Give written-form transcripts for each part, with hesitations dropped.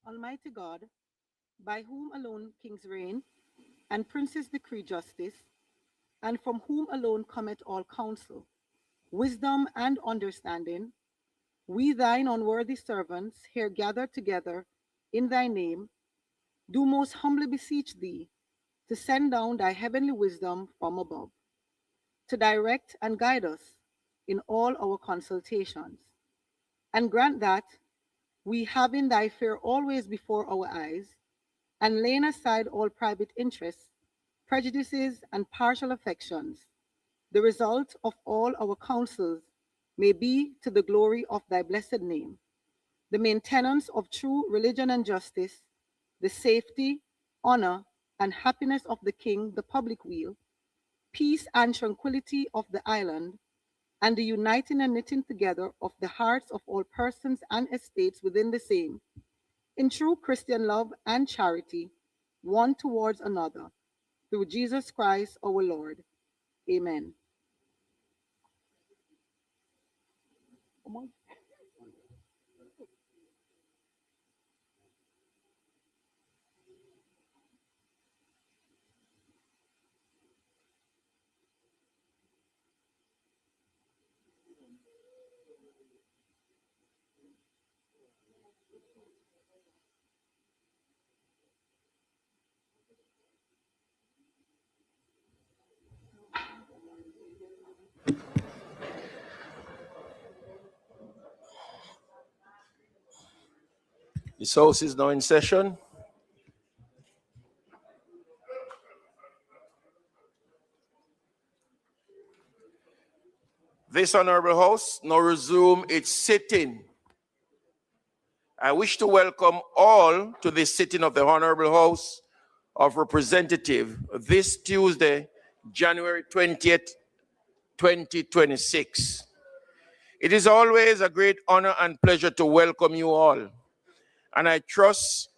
Almighty God, by whom alone kings reign, and princes decree justice, and from whom alone cometh all counsel, wisdom, and understanding, we thine unworthy servants, here gathered together in thy name, do most humbly beseech thee to send down thy heavenly wisdom from above, to direct and guide us in all our consultations, and grant that we, having thy fear always before our eyes, and laying aside all private interests, prejudices, and partial affections, the result of all our counsels may be to the glory of thy blessed name, the maintenance of true religion and justice, the safety, honor, and happiness of the king, the public weal, peace and tranquility of the island, and the uniting and knitting together of the hearts of all persons and estates within the same, in true Christian love and charity, one towards another, through Jesus Christ our Lord. Amen. This house is now in session. This honorable house now resume its sitting. I wish to welcome all to this sitting of the Honorable House of Representatives this Tuesday, January 20th, 2026. It is always a great honor and pleasure to welcome you all, and I trust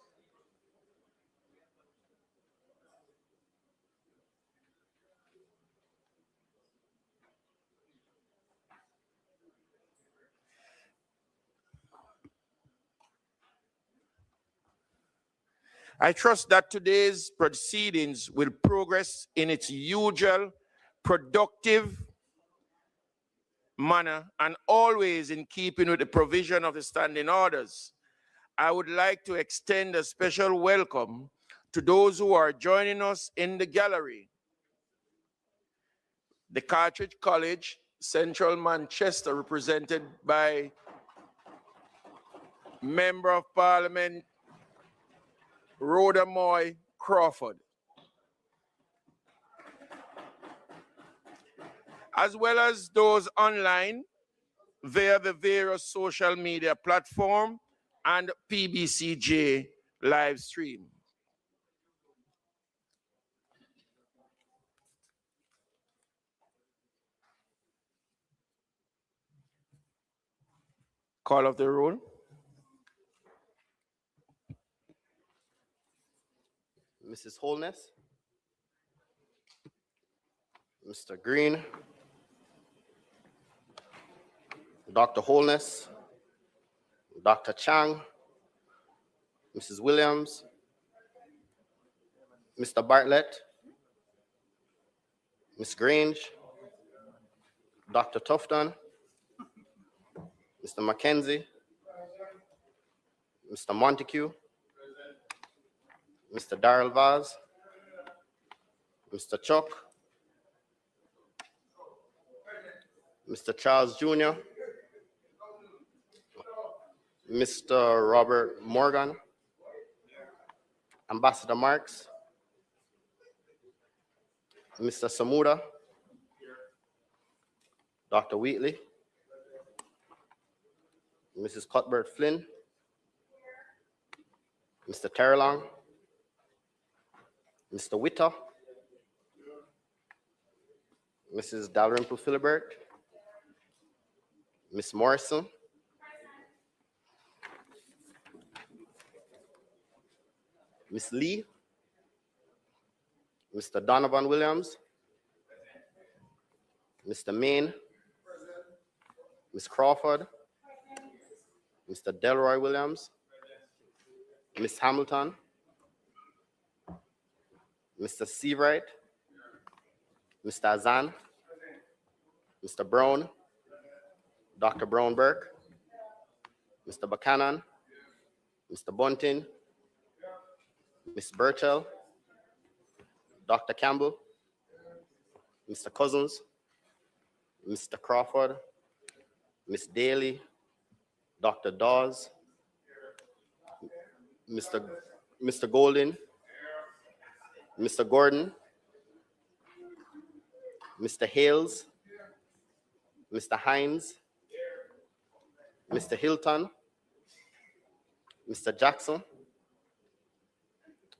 that today's proceedings will progress in its usual productive manner and always in keeping with the provision of the standing orders. I would like to extend a special welcome to those who are joining us in the gallery. The Cartridge College, Central Manchester, represented by Member of Parliament Rhoda Moy Crawford, as well as those online via the various social media platform and PBCJ live stream. Call of the roll. Mrs. Holness, Mr. Green, Dr. Holness, Dr. Chang, Mrs. Williams, Mr. Bartlett, Ms. Grange, Dr. Tufton, Mr. Mackenzie, Mr. Montague, Mr. Darrell Vaz, Mr. Chuck, Mr. Charles Jr., Mr. Robert Morgan, Ambassador Marks, Mr. Samuda, Dr. Wheatley, Mrs. Cuthbert Flynn, Mr. Terrelong, Mr. Witter, Mrs. Dalrymple Philibert, Ms. Morrison, Ms. Lee, Mr. Donovan Williams, Mr. Main, Ms. Crawford, Mr. Delroy Williams, Ms. Hamilton, Mr. Seawright, Mr. Azan, Mr. Brown, Dr. Brown Burke, Mr. Buchanan, Mr. Bunting, Ms. Burchell, Dr. Campbell, Mr. Cousins, Mr. Crawford, Ms. Daly, Dr. Dawes, Mr. Golden, Mr. Gordon, Mr. Hales, Mr. Hines, Mr. Hilton, Mr. Jackson,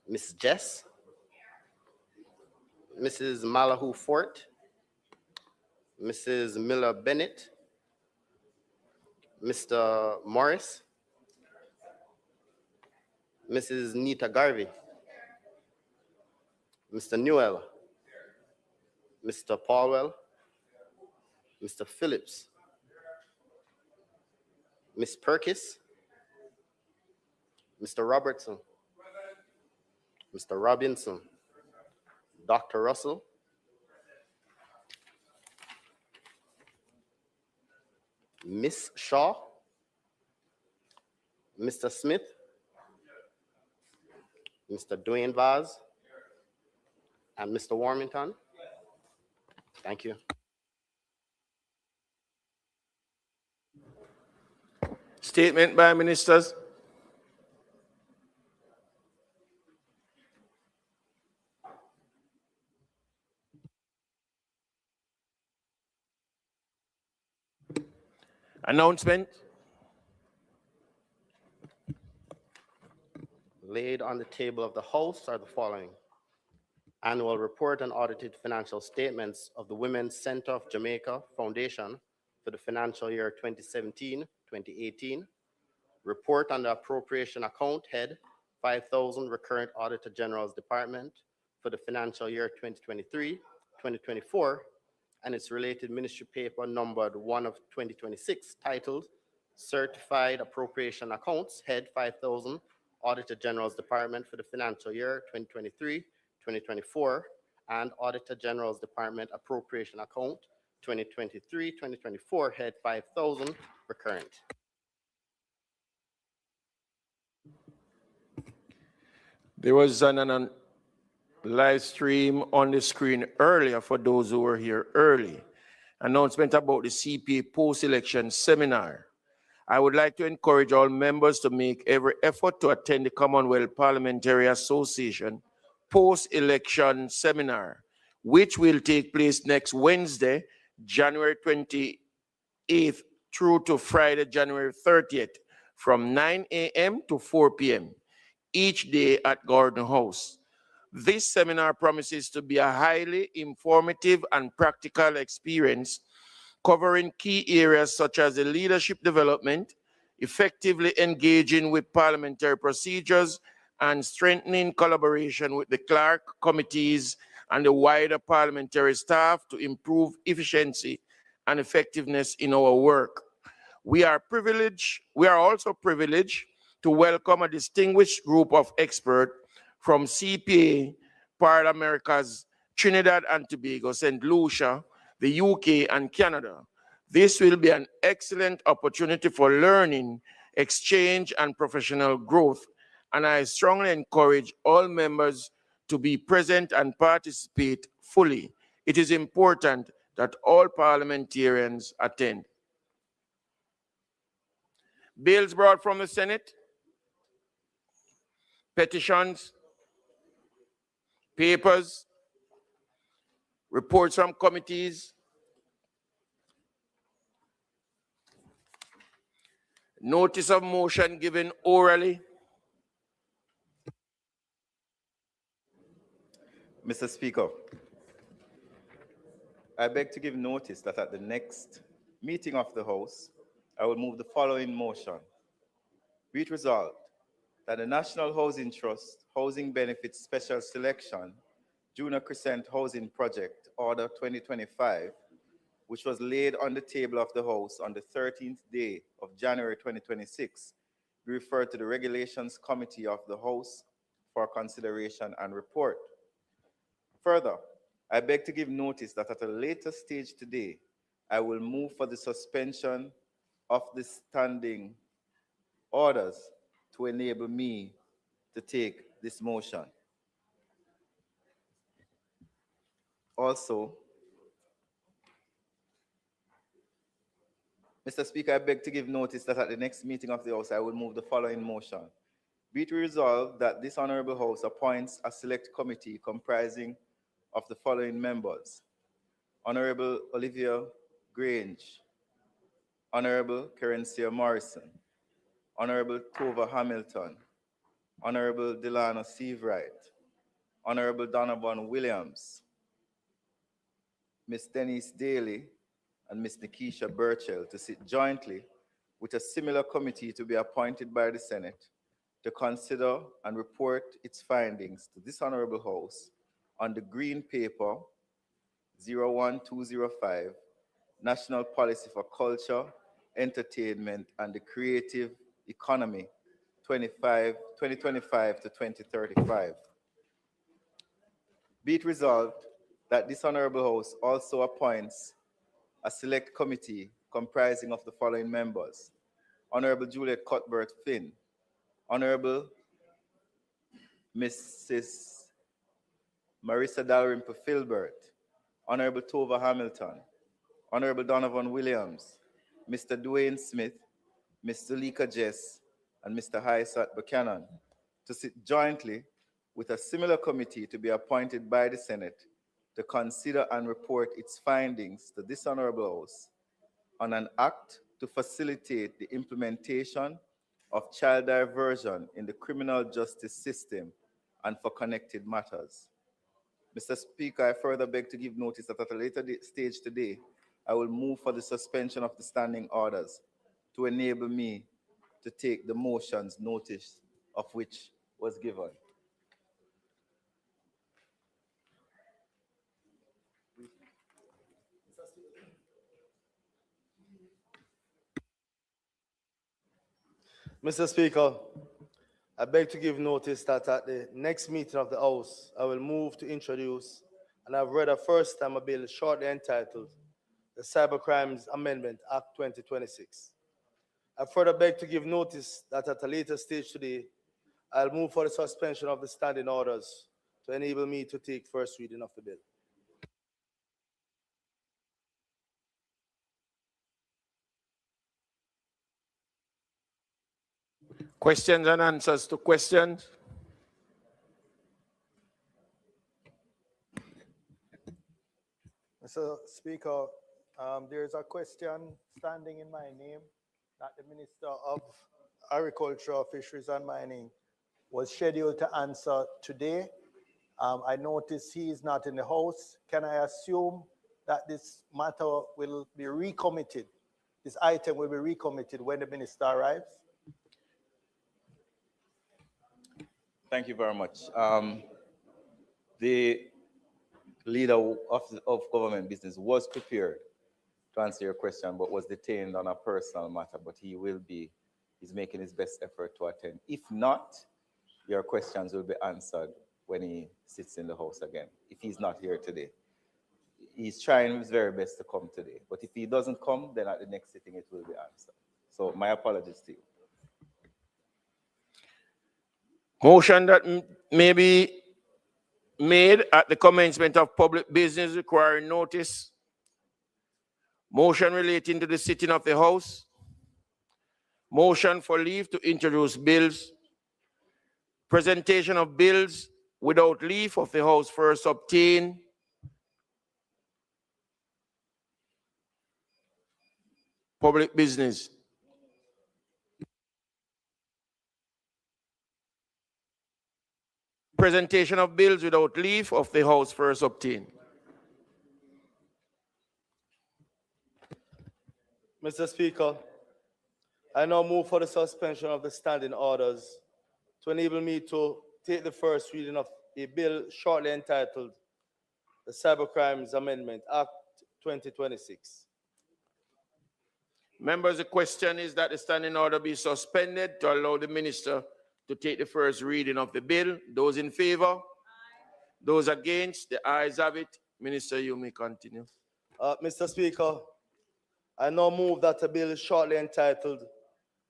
Ms. Jess, Mrs. Malahoo Fort, Mrs. Miller Bennett, Mr. Morris, Mrs. Nita Garvey, Mr. Newell, Mr. Paulwell, Mr. Phillips, Ms. Perkis, Mr. Robertson, Mr. Robinson, Dr. Russell, Ms. Shaw, Mr. Smith, Mr. Dwayne Vaz, and Mr. Warmington. Thank you. Statement by ministers. Announcement. Laid on the table of the House are the following: annual report and audited financial statements of the Women's Center of Jamaica Foundation for the financial year 2017-2018, report on the appropriation account head 5,000 recurrent Auditor General's Department for the financial year 2023-2024, and its related ministry paper numbered 1 of 2026 titled Certified Appropriation Accounts Head 5,000 Auditor General's Department for the financial year 2023-2024, and Auditor General's Department Appropriation Account 2023-2024 Head 5,000 recurrent. There was an live stream on the screen earlier for those who were here early. Announcement about the CPA post-election seminar. I would like to encourage all members to make every effort to attend the Commonwealth Parliamentary Association post-election seminar, which will take place next Wednesday, January 28th through to Friday, January 30th, from 9 a.m. to 4 p.m., each day at Gordon House. This seminar promises to be a highly informative and practical experience covering key areas such as the leadership development, effectively engaging with parliamentary procedures, and strengthening collaboration with the clerk committees and the wider parliamentary staff to improve efficiency and effectiveness in our work. We are also privileged to welcome a distinguished group of experts from CPA, Part Americas, Trinidad and Tobago, St. Lucia, the UK, and Canada. This will be an excellent opportunity for learning, exchange, and professional growth, and I strongly encourage all members to be present and participate fully. It is important that all parliamentarians attend. Bills brought from the Senate, petitions, papers, Reports from committees. Notice of motion given orally. Mr. Speaker, I beg to give notice that at the next meeting of the House, I will move the following motion. Be it resolved that the National Housing Trust Housing Benefits Special Selection Junior Crescent Housing Project Order 2025, which was laid on the table of the House on the 13th day of January 2026, be referred to the Regulations Committee of the House for consideration and report. Further, I beg to give notice that at a later stage today, I will move for the suspension of the standing orders to enable me to take this motion. Also, Mr. Speaker, I beg to give notice that at the next meeting of the House, I will move the following motion. Be it resolved that this Honorable House appoints a select committee comprising of the following members: Honorable Olivia Grange, Honorable Kerencia Morrison, Honorable Tova Hamilton, Honorable Delano Seavright, Honorable Donovan Williams, Ms. Denise Daly, and Ms. Nikisha Burchell to sit jointly with a similar committee to be appointed by the Senate to consider and report its findings to this Honorable House on the Green Paper 01205, National Policy for Culture, Entertainment, and the Creative Economy 2025 to 2035. Be it resolved that this Honorable House also appoints a select committee comprising of the following members: Honorable Juliet Cuthbert Finn, Honorable Mrs. Marissa Dalrymple Filbert, Honorable Tova Hamilton, Honorable Donovan Williams, Mr. Dwayne Smith, Ms. Zulika Jess, and Mr. Haisat Buchanan to sit jointly with a similar committee to be appointed by the Senate to consider and report its findings to this Honorable House on an act to facilitate the implementation of child diversion in the criminal justice system and for connected matters. Mr. Speaker, I further beg to give notice that at a later stage today, I will move for the suspension of the standing orders to enable me to take the motions notice of which was given. Mr. Speaker, I beg to give notice that at the next meeting of the House, I will move to introduce, and I've read a first-time bill shortly entitled the Cybercrimes Amendment Act 2026. I further beg to give notice that at a later stage today, I'll move for the suspension of the standing orders to enable me to take first reading of the bill. Questions and answers to questions. Mr. Speaker, there is a question standing in my name that the Minister of Agriculture, Fisheries and Mining was scheduled to answer today. I notice he is not in the House. Can I assume that this matter will be recommitted? This item will be recommitted when the Minister arrives? Thank you very much. The leader of government business was prepared to answer your question, but was detained on a personal matter, but he's making his best effort to attend. If not, your questions will be answered when he sits in the House again, if he's not here today. He's trying his very best to come today, but if he doesn't come, then at the next sitting it will be answered. So my apologies to you. Motion that may be made at the commencement of public business requiring notice. Motion relating to the sitting of the House. Motion for leave to introduce bills. Presentation of bills without leave of the House first obtained. Public business. Presentation of bills without leave of the House first obtained. Mr. Speaker, I now move for the suspension of the standing orders to enable me to take the first reading of a bill shortly entitled the Cybercrimes Amendment Act 2026. Members, the question is that the standing order be suspended to allow the minister to take the first reading of the bill. Those in favor? Aye. Those against? The ayes have it. Minister, you may continue. Mr. Speaker, I now move that a bill shortly entitled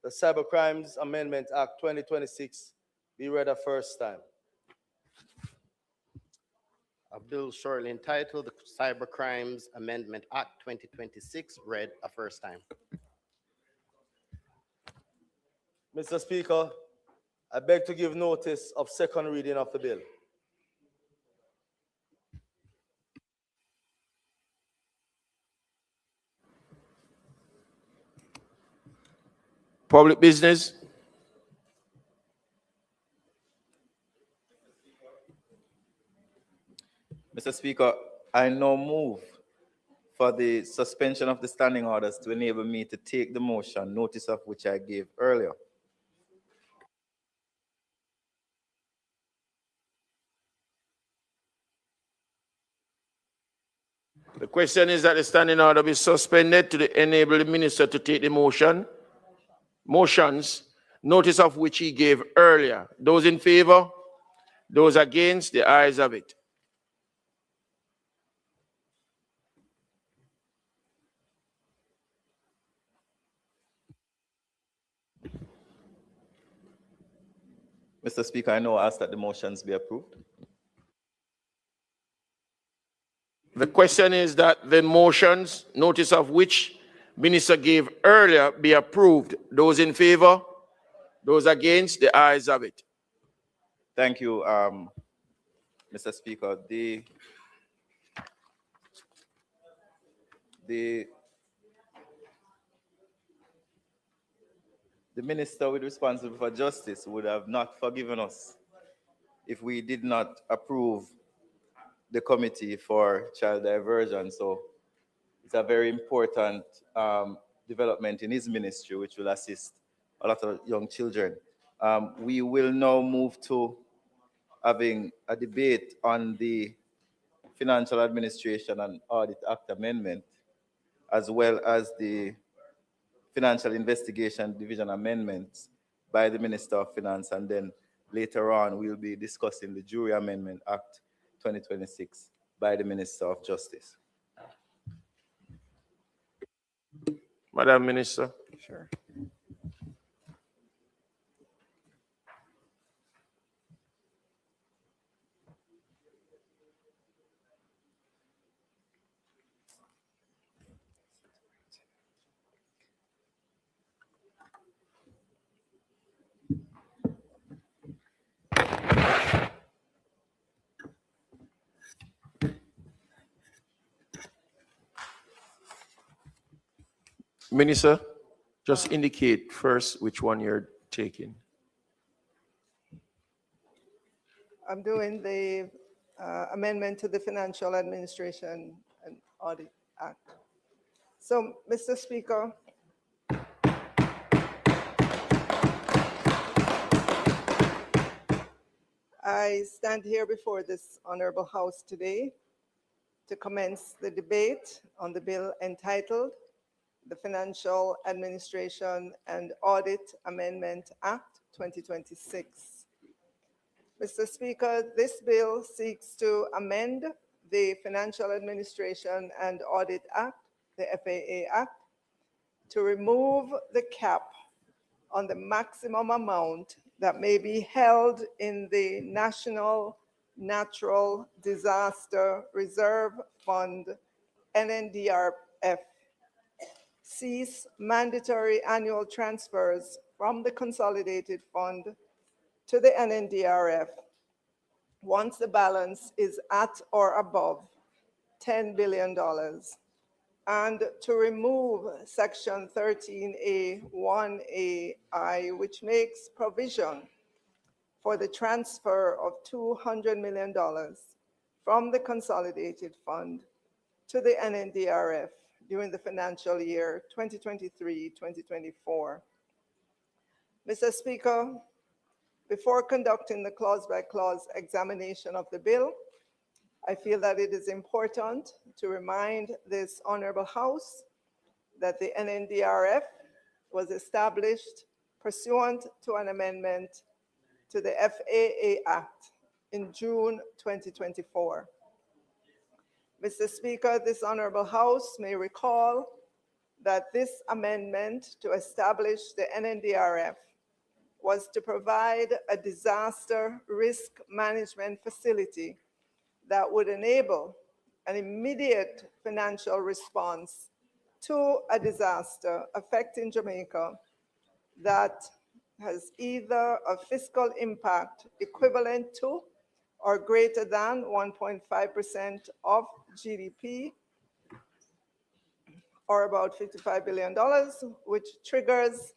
the Cybercrimes Amendment Act 2026 be read a first time. A bill shortly entitled the Cybercrimes Amendment Act 2026 read a first time. Mr. Speaker, I beg to give notice of second reading of the bill. Public business. Mr. Speaker, I now move for the suspension of the standing orders to enable me to take the motion, notice of which I gave earlier. The question is that the standing order be suspended to enable the minister to take the motions, notice of which he gave earlier. Those in favor? Those against? The ayes have it. Mr. Speaker, I now ask that the motions be approved. The question is that the motions, notice of which minister gave earlier, be approved. Those in favor? Those against? The ayes have it. Thank you, Mr. Speaker. The minister with responsibility for justice would have not forgiven us if we did not approve the committee for child diversion. So it's a very important development in his ministry, which will assist a lot of young children. We will now move to having a debate on the Financial Administration and Audit Act Amendment, as well as the Financial Investigation Division Amendments by the Minister of Finance, and then later on we'll be discussing the Jury Amendment Act 2026 by the Minister of Justice. Madam Minister. Sure. Minister, just indicate first which one you're taking. I'm doing the amendment to the Financial Administration and Audit Act. So, Mr. Speaker, I stand here before this honorable House today to commence the debate on the bill entitled the Financial Administration and Audit Amendment Act 2026. Mr. Speaker, this bill seeks to amend the Financial Administration and Audit Act, the FAA Act, to remove the cap on the maximum amount that may be held in the National Natural Disaster Reserve Fund, NNDRF, cease mandatory annual transfers from the Consolidated Fund to the NNDRF once the balance is at or above $10 billion. and to remove Section 13A1AI, which makes provision for the transfer of $200 million from the Consolidated Fund to the NNDRF during the financial year 2023-2024. Mr. Speaker, before conducting the clause-by-clause examination of the bill, I feel that it is important to remind this Honorable House that the NNDRF was established pursuant to an amendment to the FAA Act in June 2024. Mr. Speaker, this Honorable House may recall that this amendment to establish the NNDRF was to provide a disaster risk management facility that would enable an immediate financial response to a disaster affecting Jamaica that has either a fiscal impact equivalent to or greater than 1.5% of GDP, or about $55 billion, which triggers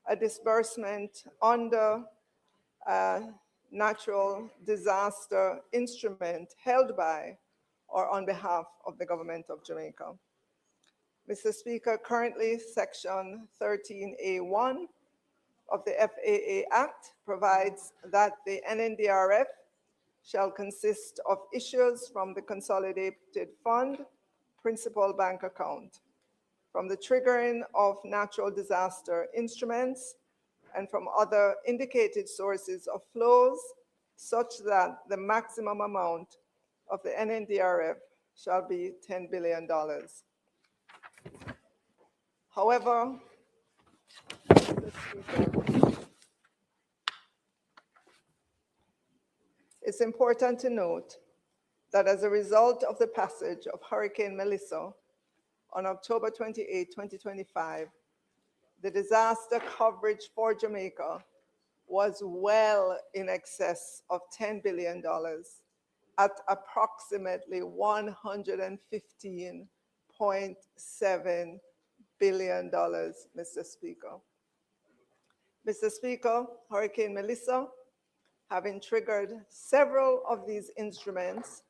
a disbursement under a natural disaster instrument held by or on behalf of the government of Jamaica. Mr. Speaker, currently Section 13A1 of the FAA Act provides that the NNDRF shall consist of issues from the Consolidated Fund principal bank account, from the triggering of natural disaster instruments, and from other indicated sources of flows, such that the maximum amount of the NNDRF shall be $10 billion. However, Mr. Speaker, it's important to note that as a result of the passage of Hurricane Melissa on October 28, 2025, the disaster coverage for Jamaica was well in excess of $10 billion at approximately $115.7 billion, Mr. Speaker. Mr. Speaker, Hurricane Melissa, having triggered several of these instruments,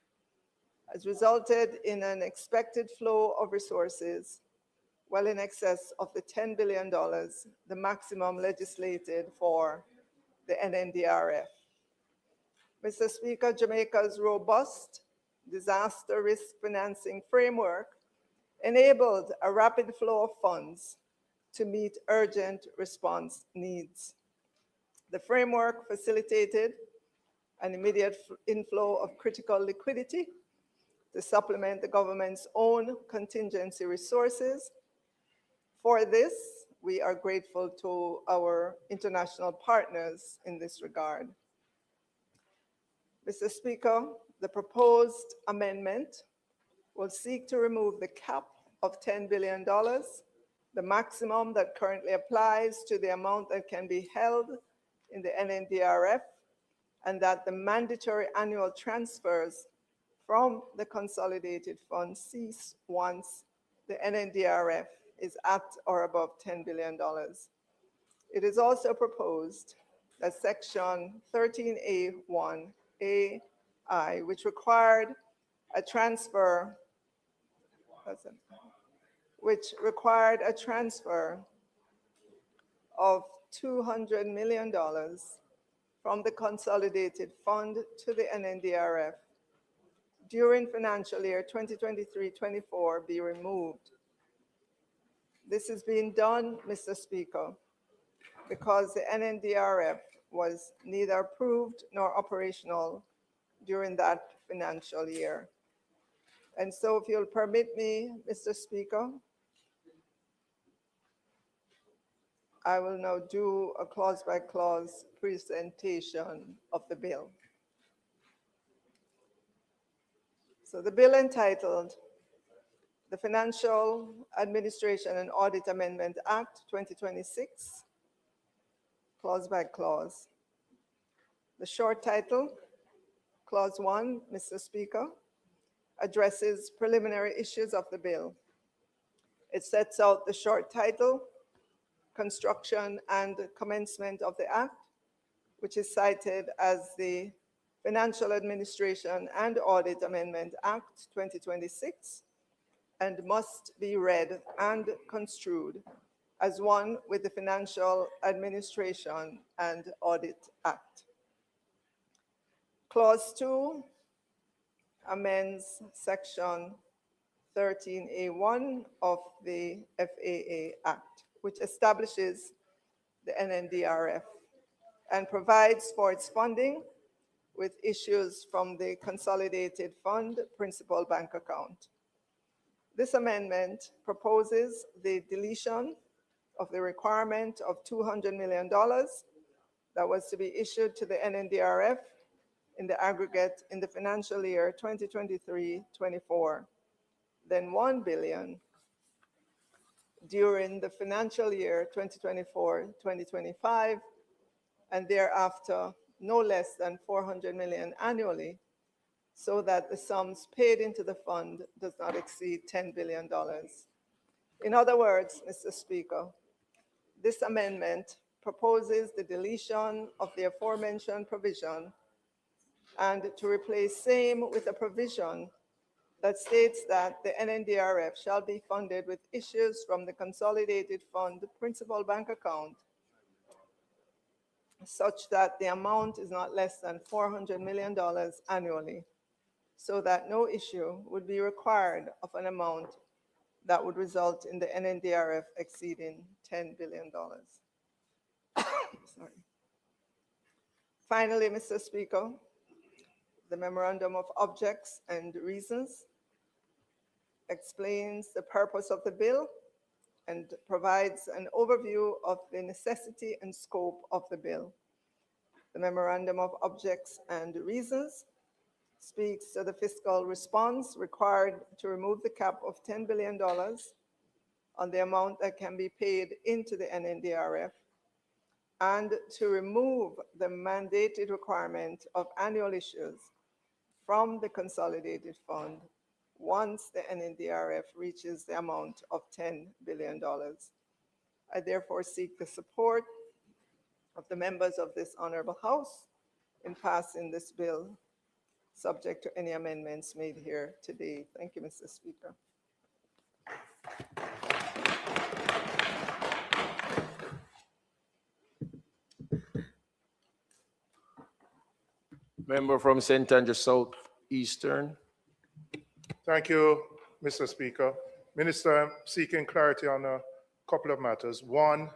has resulted in an expected flow of resources well in excess of the $10 billion, the maximum legislated for the NNDRF. Mr. Speaker, Jamaica's robust disaster risk financing framework enabled a rapid flow of funds to meet urgent response needs. The framework facilitated an immediate inflow of critical liquidity to supplement the government's own contingency resources. For this, we are grateful to our international partners in this regard. Mr. Speaker, the proposed amendment will seek to remove the cap of $10 billion, the maximum that currently applies to the amount that can be held in the NNDRF, and that the mandatory annual transfers from the Consolidated Fund cease once the NNDRF is at or above $10 billion. It is also proposed that Section 13A1AI, which required a transfer of $200 million from the Consolidated Fund to the NNDRF during financial year 2023-24 be removed. This is being done, Mr. Speaker, because the NNDRF was neither approved nor operational during that financial year. And so if you'll permit me, Mr. Speaker, I will now do a clause-by-clause presentation of the bill. So the bill entitled the Financial Administration and Audit Amendment Act 2026, clause by clause. The short title, Clause 1, Mr. Speaker, addresses preliminary issues of the bill. It sets out the short title, construction and commencement of the Act, which is cited as the Financial Administration and Audit Amendment Act 2026, and must be read and construed as one with the Financial Administration and Audit Act. Clause 2 amends Section 13A1 of the FAA Act, which establishes the NNDRF and provides for its funding with issues from the Consolidated Fund Principal Bank Account. This amendment proposes the deletion of the requirement of $200 million that was to be issued to the NNDRF in the aggregate in the financial year 2023-24, then $1 billion during the financial year 2024-2025, and thereafter no less than $400 million annually, so that the sums paid into the fund does not exceed $10 billion. In other words, Mr. Speaker, this amendment proposes the deletion of the aforementioned provision and to replace same with a provision that states that the NNDRF shall be funded with issues from the Consolidated Fund Principal Bank Account such that the amount is not less than $400 million annually, so that no issue would be required of an amount that would result in the NNDRF exceeding $10 billion. Sorry. Finally, Mr. Speaker, the Memorandum of Objects and Reasons explains the purpose of the bill and provides an overview of the necessity and scope of the bill. The Memorandum of Objects and Reasons speaks to the fiscal response required to remove the cap of $10 billion on the amount that can be paid into the NNDRF, and to remove the mandated requirement of annual issues from the consolidated fund once the NNDRF reaches the amount of $10 billion. I therefore seek the support of the members of this Honorable House in passing this bill, subject to any amendments made here today. Thank you, Mr. Speaker. Member from St. Andrews South Eastern. Thank you, Mr. Speaker. Minister, I'm seeking clarity on a couple of matters. One,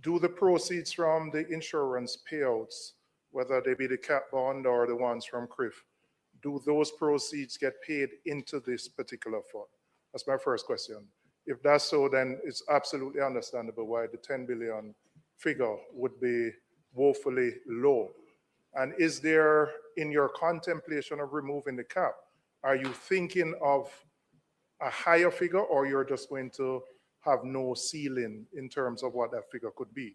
do the proceeds from the insurance payouts, whether they be the cap bond or the ones from CRIF, do those proceeds get paid into this particular fund? That's my first question. If that's so, then it's absolutely understandable why the 10 billion figure would be woefully low. And is there, in your contemplation of removing the cap, are you thinking of a higher figure, or you're just going to have no ceiling in terms of what that figure could be?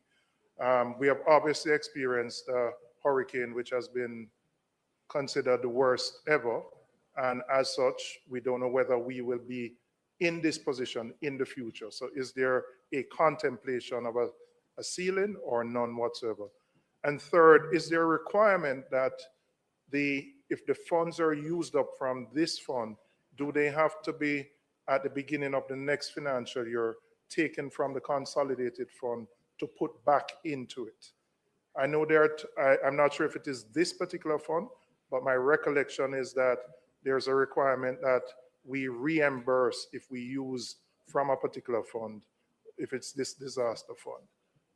We have obviously experienced a hurricane which has been considered the worst ever. And as such, we don't know whether we will be in this position in the future. So is there a contemplation of a ceiling or none whatsoever? And third, is there a requirement that if the funds are used up from this fund, do they have to be at the beginning of the next financial year taken from the consolidated fund to put back into it? I know I'm not sure if it is this particular fund, but my recollection is that there's a requirement that we reimburse if we use from a particular fund, if it's this disaster fund.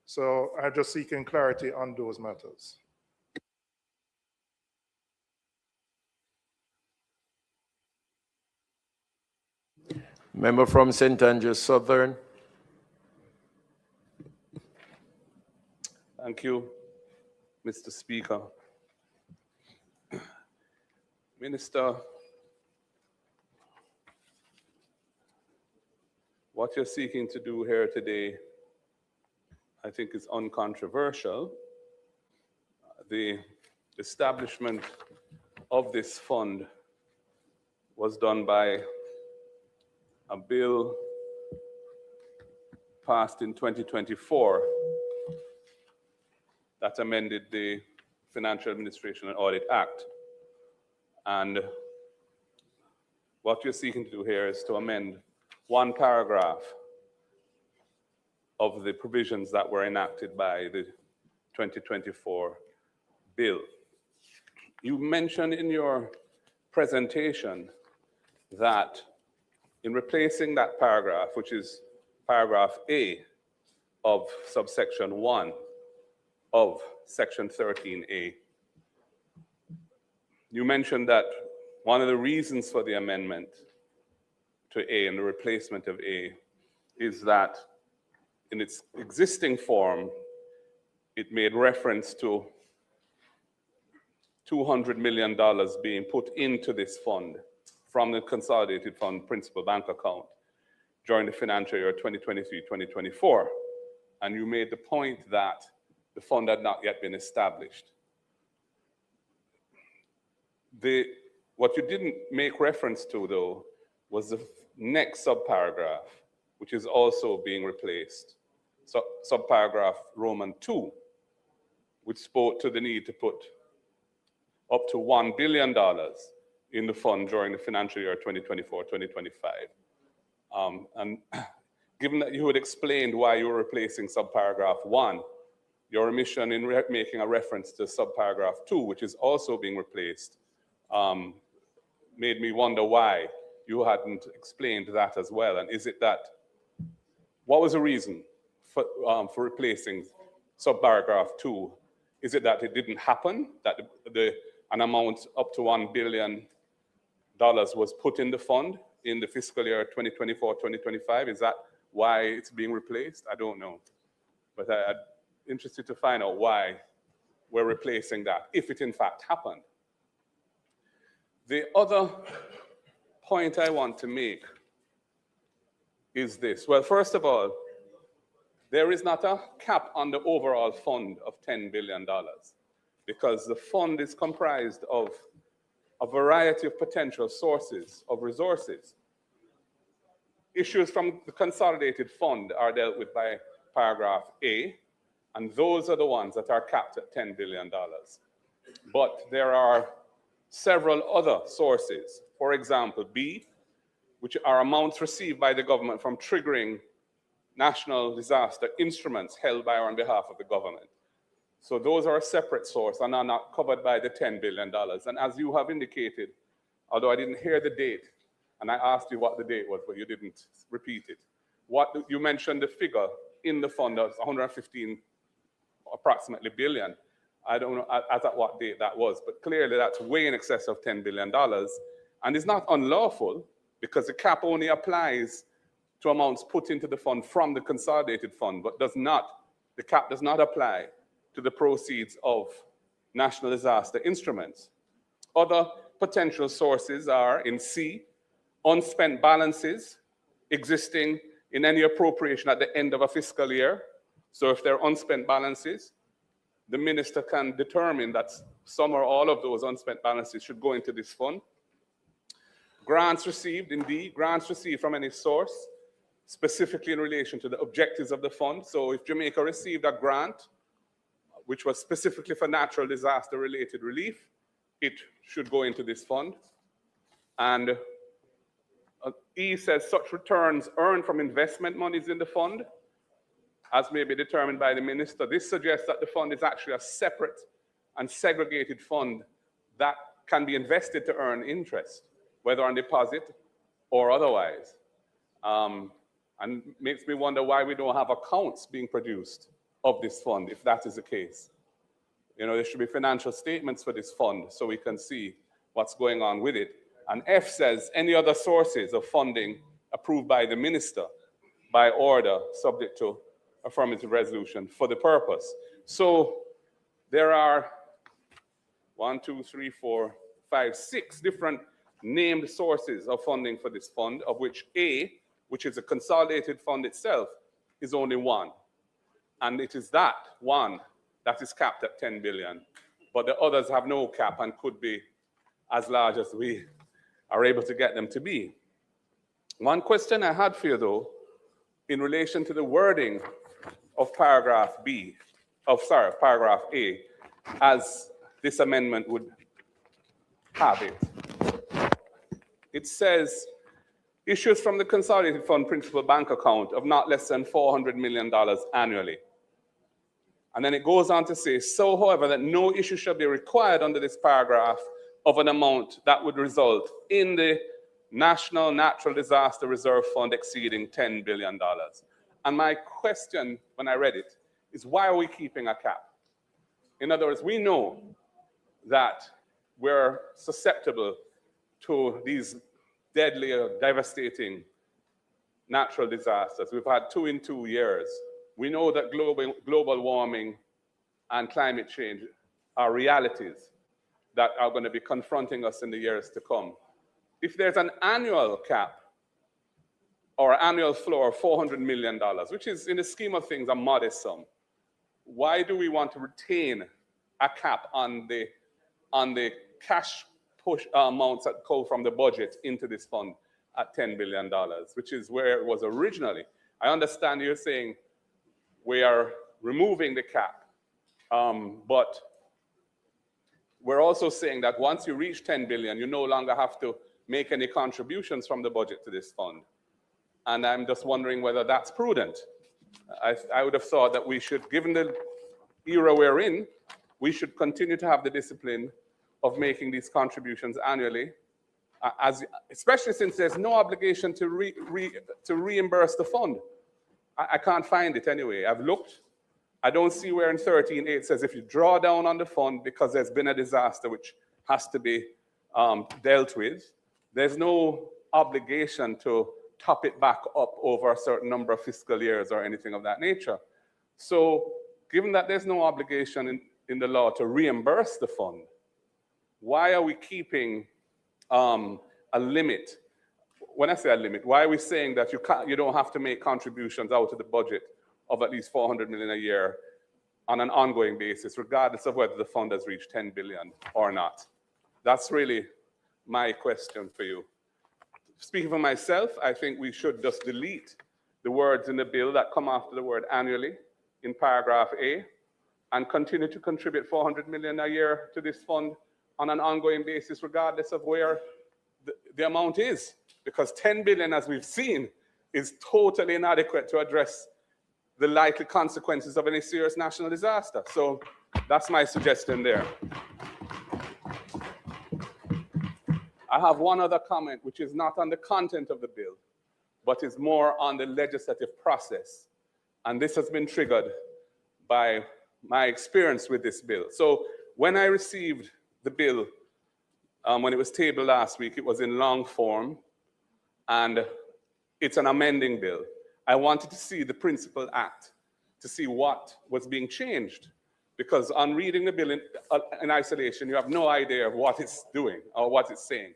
So I'm just seeking clarity on those matters. Member from St. Andrews Southern. Thank you, Mr. Speaker. Minister, what you're seeking to do here today, I think, is uncontroversial. The establishment of this fund was done by a bill passed in 2024 that amended the Financial Administration and Audit Act. And what you're seeking to do here is to amend one paragraph of the provisions that were enacted by the 2024 bill. You mentioned in your presentation that in replacing that paragraph, which is paragraph A of subsection 1 of section 13A, you mentioned that one of the reasons for the amendment to A and the replacement of A is that in its existing form, it made reference to $200 million being put into this fund from the consolidated fund principal bank account during the financial year 2023-2024. And you made the point that the fund had not yet been established. What you didn't make reference to, though, was the next subparagraph, which is also being replaced. So, subparagraph Roman 2, which spoke to the need to put up to $1 billion in the fund during the financial year 2024-2025. And given that you had explained why you were replacing subparagraph 1, your omission in making a reference to subparagraph 2, which is also being replaced, made me wonder why you hadn't explained that as well. And is it that, what was the reason for replacing subparagraph 2? Is it that it didn't happen, that an amount up to $1 billion was put in the fund in the fiscal year 2024-2025? Is that why it's being replaced? I don't know. But I'm interested to find out why we're replacing that, if it in fact happened. The other point I want to make is this. Well, first of all, there is not a cap on the overall fund of $10 billion because the fund is comprised of a variety of potential sources of resources. Issues from the consolidated fund are dealt with by paragraph A, and those are the ones that are capped at $10 billion. But there are several other sources, for example, B, which are amounts received by the government from triggering national disaster instruments held by or on behalf of the government. So those are a separate source and are not covered by the $10 billion. And as you have indicated, although I didn't hear the date, and I asked you what the date was, but you didn't repeat it. You mentioned the figure in the fund of 115 approximately billion. I don't know as at what date that was, but clearly that's way in excess of $10 billion. And it's not unlawful because the cap only applies to amounts put into the fund from the consolidated fund, but the cap does not apply to the proceeds of national disaster instruments. Other potential sources are in C, unspent balances existing in any appropriation at the end of a fiscal year. So if there are unspent balances, the minister can determine that some or all of those unspent balances should go into this fund. Grants received, indeed, grants received from any source, specifically in relation to the objectives of the fund. So if Jamaica received a grant, which was specifically for natural disaster-related relief, it should go into this fund. And E says such returns earned from investment monies in the fund, as may be determined by the minister. This suggests that the fund is actually a separate and segregated fund that can be invested to earn interest, whether on deposit or otherwise. And makes me wonder why we don't have accounts being produced of this fund, if that is the case. You know, there should be financial statements for this fund so we can see what's going on with it. And F says any other sources of funding approved by the minister by order subject to affirmative resolution for the purpose. So there are 6 different named sources of funding for this fund, of which A, which is a consolidated fund itself, is only one. And it is that one that is capped at 10 billion. But the others have no cap and could be as large as we are able to get them to be. One question I had for you, though, in relation to the wording of paragraph A, as this amendment would have it. It says, issues from the Consolidated Fund Principal Bank account of not less than $400 million annually. And then it goes on to say, so, however, that no issue shall be required under this paragraph of an amount that would result in the National Natural Disaster Reserve Fund exceeding $10 billion. And my question when I read it is, why are we keeping a cap? In other words, we know that we're susceptible to these deadly or devastating natural disasters. We've had 2 in 2 years. We know that global warming and climate change are realities that are going to be confronting us in the years to come. If there's an annual cap or annual floor of $400 million, which is in the scheme of things a modest sum, why do we want to retain a cap on the cash push amounts that go from the budget into this fund at $10 billion, which is where it was originally? I understand you're saying we are removing the cap, but we're also saying that once you reach 10 billion, you no longer have to make any contributions from the budget to this fund. And I'm just wondering whether that's prudent. I would have thought that we should, given the era we're in, we should continue to have the discipline of making these contributions annually, especially since there's no obligation to reimburse the fund. I can't find it anyway. I've looked. I don't see where in 13.8 it says if you draw down on the fund because there's been a disaster which has to be dealt with, there's no obligation to top it back up over a certain number of fiscal years or anything of that nature. So given that there's no obligation in the law to reimburse the fund, why are we keeping a limit? When I say a limit, why are we saying that you don't have to make contributions out of the budget of at least $400 million a year on an ongoing basis, regardless of whether the fund has reached 10 billion or not? That's really my question for you. Speaking for myself, I think we should just delete the words in the bill that come after the word annually in paragraph A and continue to contribute $400 million a year to this fund on an ongoing basis, regardless of where the amount is. Because 10 billion, as we've seen, is totally inadequate to address the likely consequences of any serious national disaster. So that's my suggestion there. I have one other comment, which is not on the content of the bill, but is more on the legislative process. And this has been triggered by my experience with this bill. So when I received the bill, when it was tabled last week, it was in long form, and it's an amending bill. I wanted to see the principal act, to see what was being changed, because on reading the bill in isolation, you have no idea of what it's doing or what it's saying.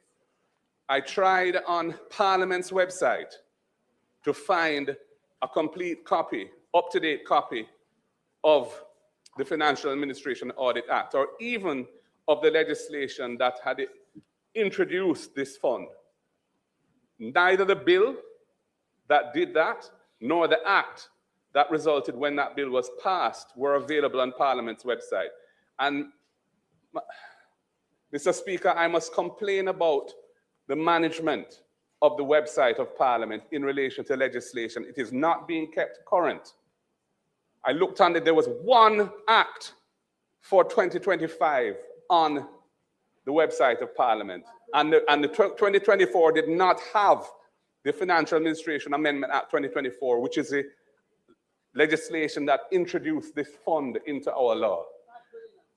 I tried on Parliament's website to find a complete copy, up-to-date copy of the Financial Administration Audit Act, or even of the legislation that had introduced this fund. Neither the bill that did that, nor the act that resulted when that bill was passed were available on Parliament's website. And Mr. Speaker, I must complain about the management of the website of Parliament in relation to legislation. It is not being kept current. I looked on it, there was one act for 2025 on the website of Parliament. And the 2024 did not have the Financial Administration Amendment Act 2024, which is a legislation that introduced this fund into our law.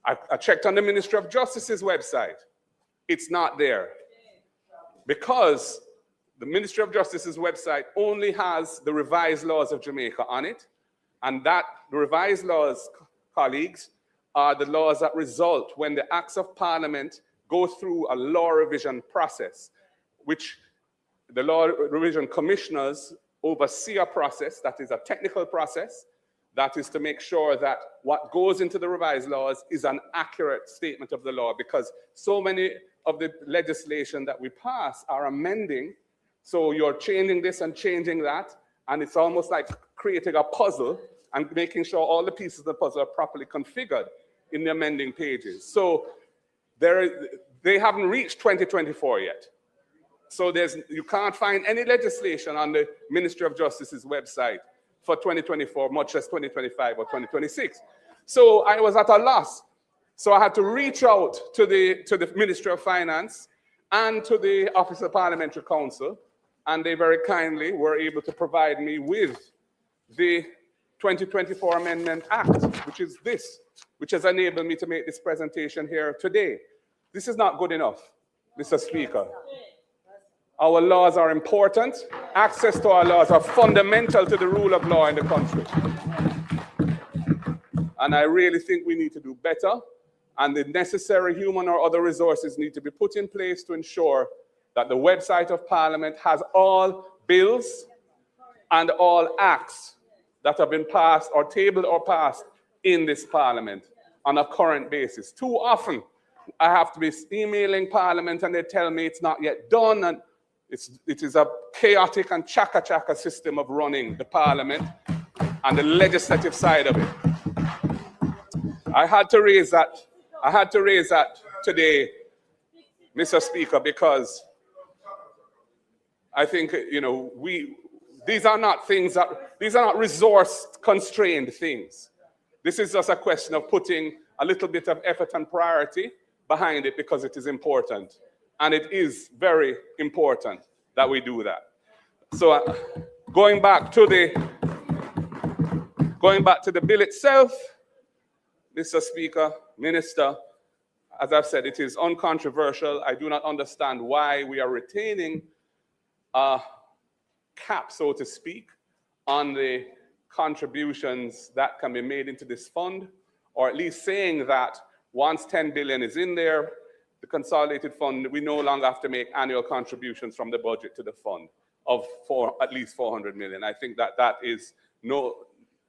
I checked on the Ministry of Justice's website. It's not there, because the Ministry of Justice's website only has the revised laws of Jamaica on it, and that the revised laws, colleagues, are the laws that result when the Acts of Parliament go through a law revision process, which the law revision commissioners oversee a process that is a technical process, that is to make sure that what goes into the revised laws is an accurate statement of the law, because so many of the legislation that we pass are amending. So you're changing this and changing that, And it's almost like creating a puzzle and making sure all the pieces of the puzzle are properly configured in the amending pages. So they haven't reached 2024 yet. So you can't find any legislation on the Ministry of Justice's website for 2024, much less 2025 or 2026. So I was at a loss. So I had to reach out to the Ministry of Finance and to the Office of Parliamentary Counsel, and they very kindly were able to provide me with the 2024 Amendment Act, which has enabled me to make this presentation here today. This is not good enough, Mr. Speaker. Our laws are important. Access to our laws are fundamental to the rule of law in the country. And I really think we need to do better, and the necessary human or other resources need to be put in place to ensure that the website of Parliament has all bills and all acts that have been passed or tabled or passed in this Parliament on a current basis. Too often, I have to be emailing Parliament and they tell me it's not yet done, and it is a chaotic and chaka-chaka system of running the Parliament and the legislative side of it. I had to raise that today, Mr. Speaker, because I think, these are not resource-constrained things. This is just a question of putting a little bit of effort and priority behind it because it is important. And it is very important that we do that. So going back to the bill itself, Mr. Speaker, Minister, as I've said, it is uncontroversial. I do not understand why we are retaining a cap, so to speak, on the contributions that can be made into this fund, or at least saying that once 10 billion is in there, the consolidated fund, we no longer have to make annual contributions from the budget to the fund of at least 400 million. I think that is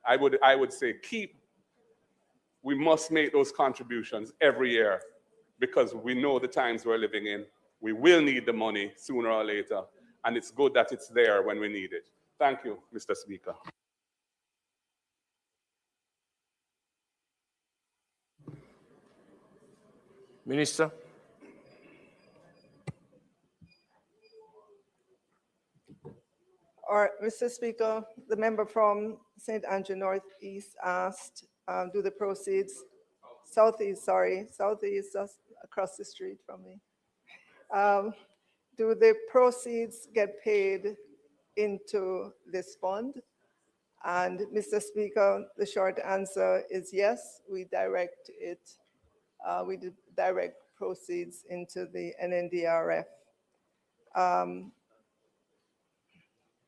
I would say we must make those contributions every year because we know the times we're living in. We will need the money sooner or later, and it's good that it's there when we need it. Thank you, Mr. Speaker. Minister. All right, Mr. Speaker, the member from St. Andrew Northeast asked, do the proceeds, Southeast, just across the street from me. Do the proceeds get paid into this fund? And Mr. Speaker, the short answer is yes, we direct it. We direct proceeds into the NNDRF.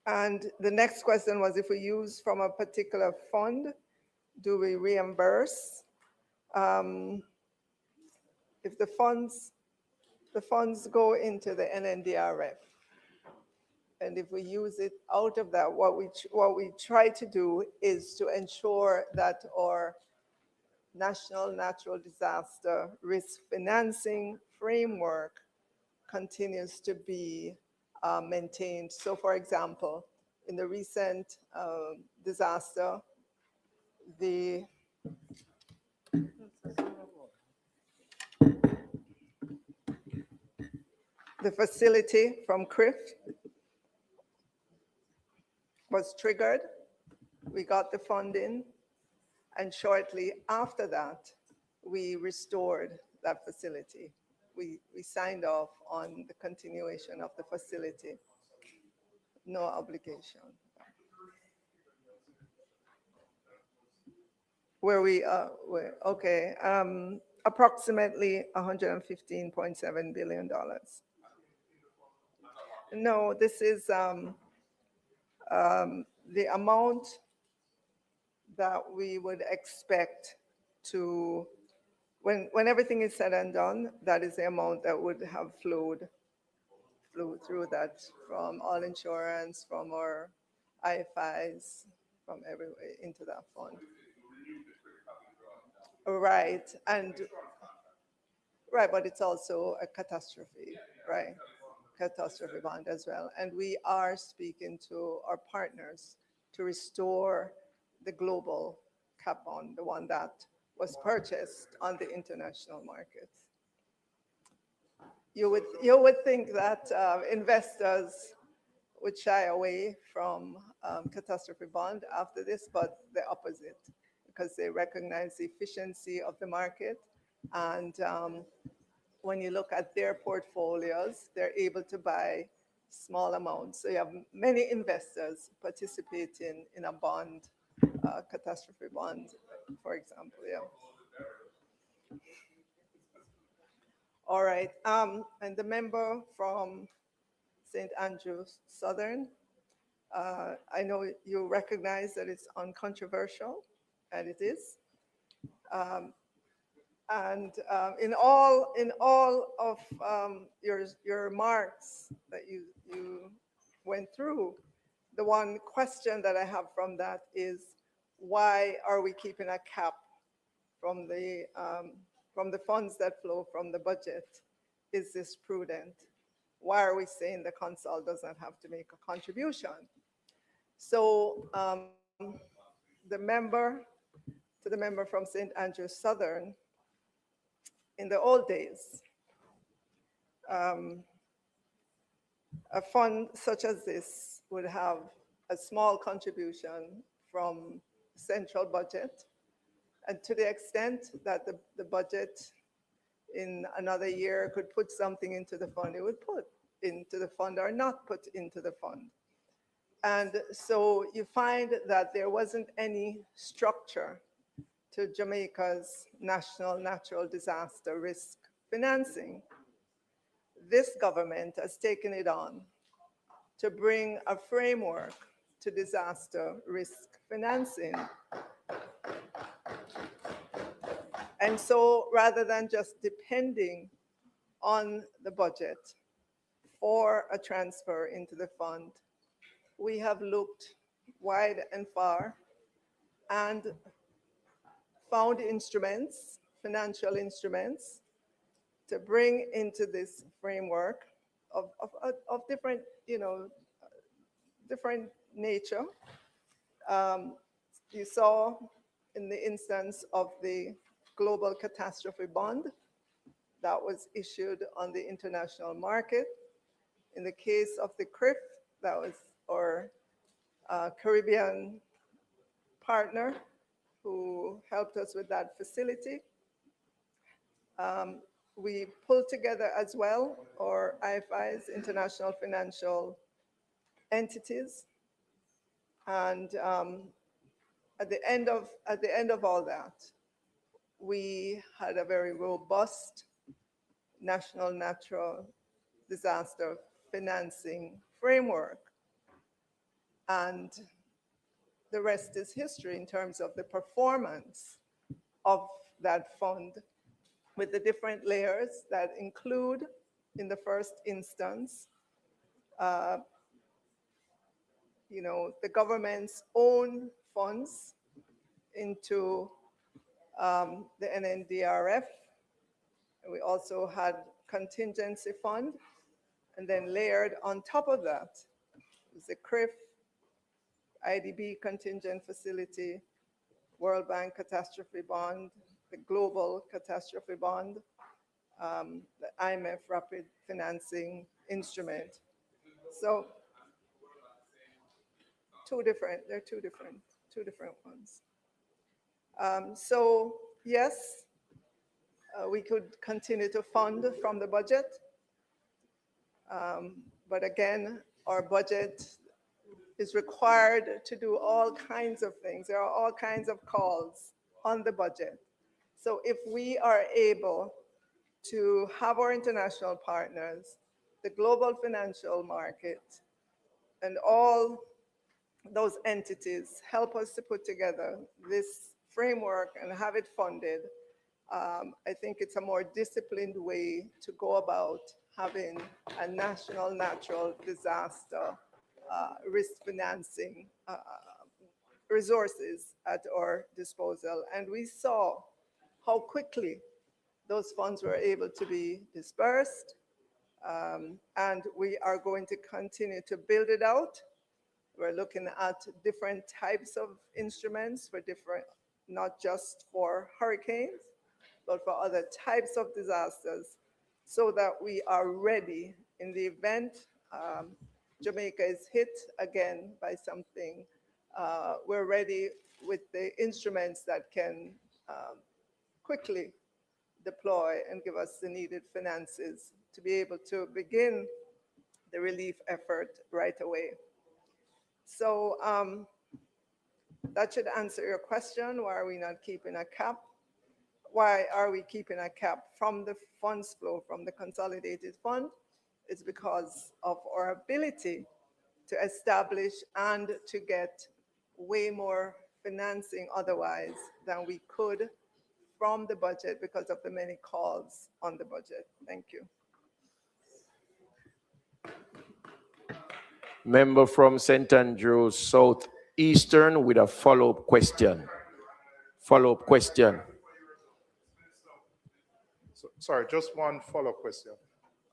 And the next question was, if we use from a particular fund, do we reimburse? If the funds go into the NNDRF, and if we use it out of that, what we try to do is to ensure that our national natural disaster risk financing framework continues to be maintained. So for example, in the recent disaster, the facility from CRIF was triggered. We got the funding, and shortly after that, we restored that facility. We signed off on the continuation of the facility. No obligation. Approximately $115.7 billion. No, this is the amount that we would expect to, when everything is said and done, that is the amount that would have flowed through that from all insurance, from our IFIs, from everywhere into that fund. Right, but it's also a catastrophe, right? catastrophe bond as well. And we are speaking to our partners to restore the global cap bond, the one that was purchased on the international markets. You would think that investors would shy away from catastrophe bond after this, but the opposite, because they recognize the efficiency of the market. And when you look at their portfolios, they're able to buy small amounts. So you have many investors participating in a bond, catastrophe bond, for example, yeah. All right, and the member from St. Andrews Southern, I know you recognize that it's uncontroversial, and it is. In all of your remarks that you went through, the one question that I have from that is, why are we keeping a cap from the funds that flow from the budget? Is this prudent? Why are we saying the council doesn't have to make a contribution? So the member from St. Andrews Southern, in the old days, a fund such as this would have a small contribution from central budget, and to the extent that the budget in another year could put something into the fund, it would put into the fund or not put into the fund. And so you find that there wasn't any structure to Jamaica's national natural disaster risk financing. This government has taken it on to bring a framework to disaster risk financing. And so rather than just depending on the budget for a transfer into the fund, we have looked wide and far and found instruments, financial instruments, to bring into this framework of different, different nature. You saw in the instance of the global catastrophe bond that was issued on the international market. In the case of the CRIF, that was our Caribbean partner who helped us with that facility. We pulled together as well our IFIs, international financial entities, and at the end of all that, we had a very robust national natural disaster financing framework, and the rest is history in terms of the performance of that fund, with the different layers that include, in the first instance, the government's own funds into the NNDRF. We also had contingency fund, and then layered on top of that is the CRIF, IDB contingent facility, World Bank catastrophe bond, the global catastrophe bond, the IMF rapid financing instrument. So they're two different ones. So yes, we could continue to fund from the budget, but again, our budget is required to do all kinds of things. There are all kinds of calls on the budget. So if we are able to have our international partners, the global financial market, and all those entities help us to put together this framework and have it funded, I think it's a more disciplined way to go about having a national natural disaster risk financing resources at our disposal. And we saw how quickly those funds were able to be dispersed. And we are going to continue to build it out. We're looking at different types of instruments for different, not just for hurricanes, but for other types of disasters, so that we are ready in the event Jamaica is hit again by something. We're ready with the instruments that can quickly deploy and give us the needed finances to be able to begin the relief effort right away. So that should answer your question. Why are we not keeping a cap? Why are we keeping a cap from the funds flow from the consolidated fund? It's because of our ability to establish and to get way more financing otherwise than we could from the budget because of the many calls on the budget. Thank you. Member from St. Andrews Southeastern with a follow-up question. Follow-up question. Sorry, just one follow-up question.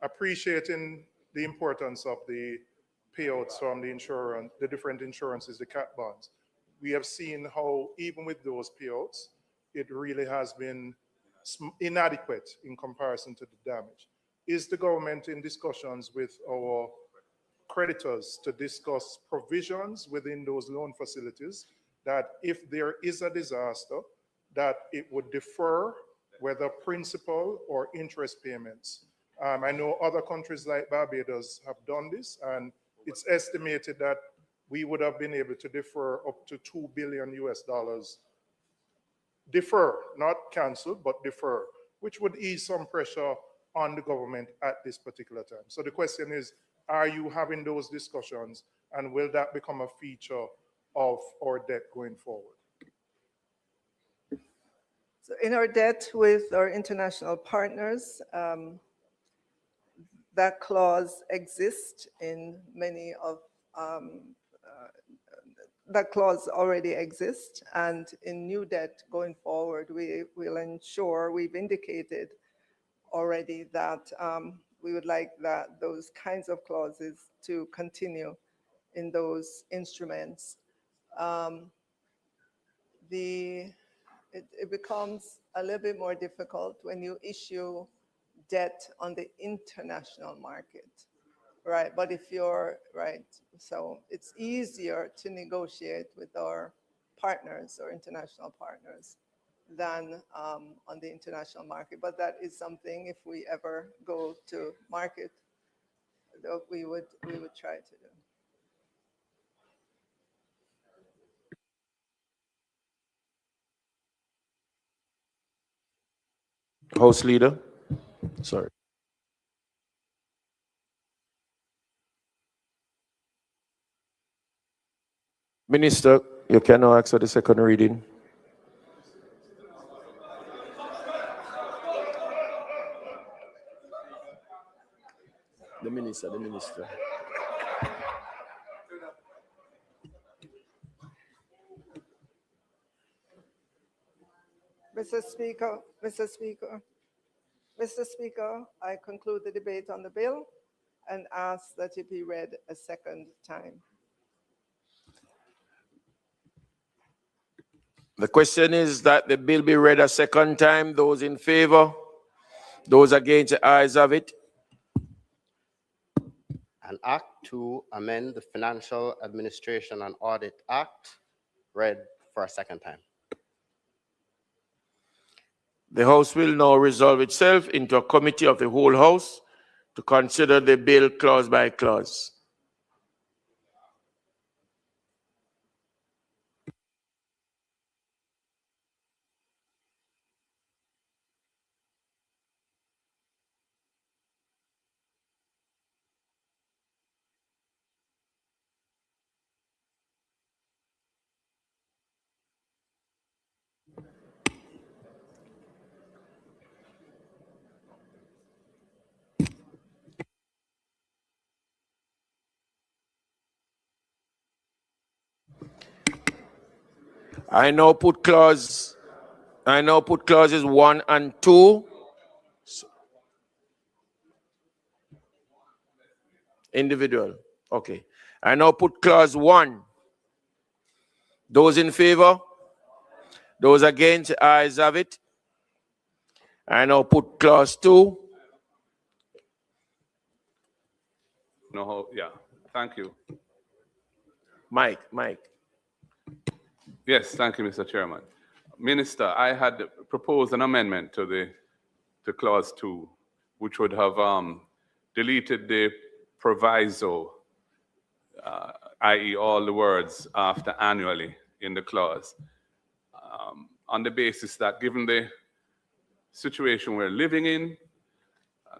Appreciating the importance of the payouts from the insurance, the different insurances, the cat bonds. We have seen how even with those payouts, it really has been inadequate in comparison to the damage. Is the government in discussions with our creditors to discuss provisions within those loan facilities that if there is a disaster, that it would defer whether principal or interest payments? I know other countries like Barbados have done this, and it's estimated that we would have been able to defer up to $2 billion US. Defer, not cancel, but defer, which would ease some pressure on the government at this particular time. So the question is, are you having those discussions, and will that become a feature of our debt going forward? So in our debt with our international partners, that clause exists in many of, that clause already exists, and in new debt going forward, we will ensure, we've indicated already that we would like that those kinds of clauses to continue in those instruments. It becomes a little bit more difficult when you issue debt on the international market, right? But if you're, right, so it's easier to negotiate with our partners or international partners than on the international market. But that is something, if we ever go to market, that we would try to do. House Leader. Sorry. Minister, you can now ask for the second reading. The minister. Mr. Speaker, I conclude the debate on the bill and ask that it be read a second time. The question is that the bill be read a second time. Those in favor? Those against, the ayes have it. An act to amend the Financial Administration and Audit Act, read for a second time. The House will now resolve itself into a committee of the whole House to consider the bill clause by clause. I now put clauses 1 and 2. Individual. Okay. I now put clause 1. Those in favor? Those against? Ayes have it. I now put clause 2. No, yeah, thank you. Mike. Yes, thank you, Mr. Chairman. Minister, I had proposed an amendment to clause 2, which would have deleted the proviso, i.e. all the words after annually in the clause, on the basis that given the situation we're living in,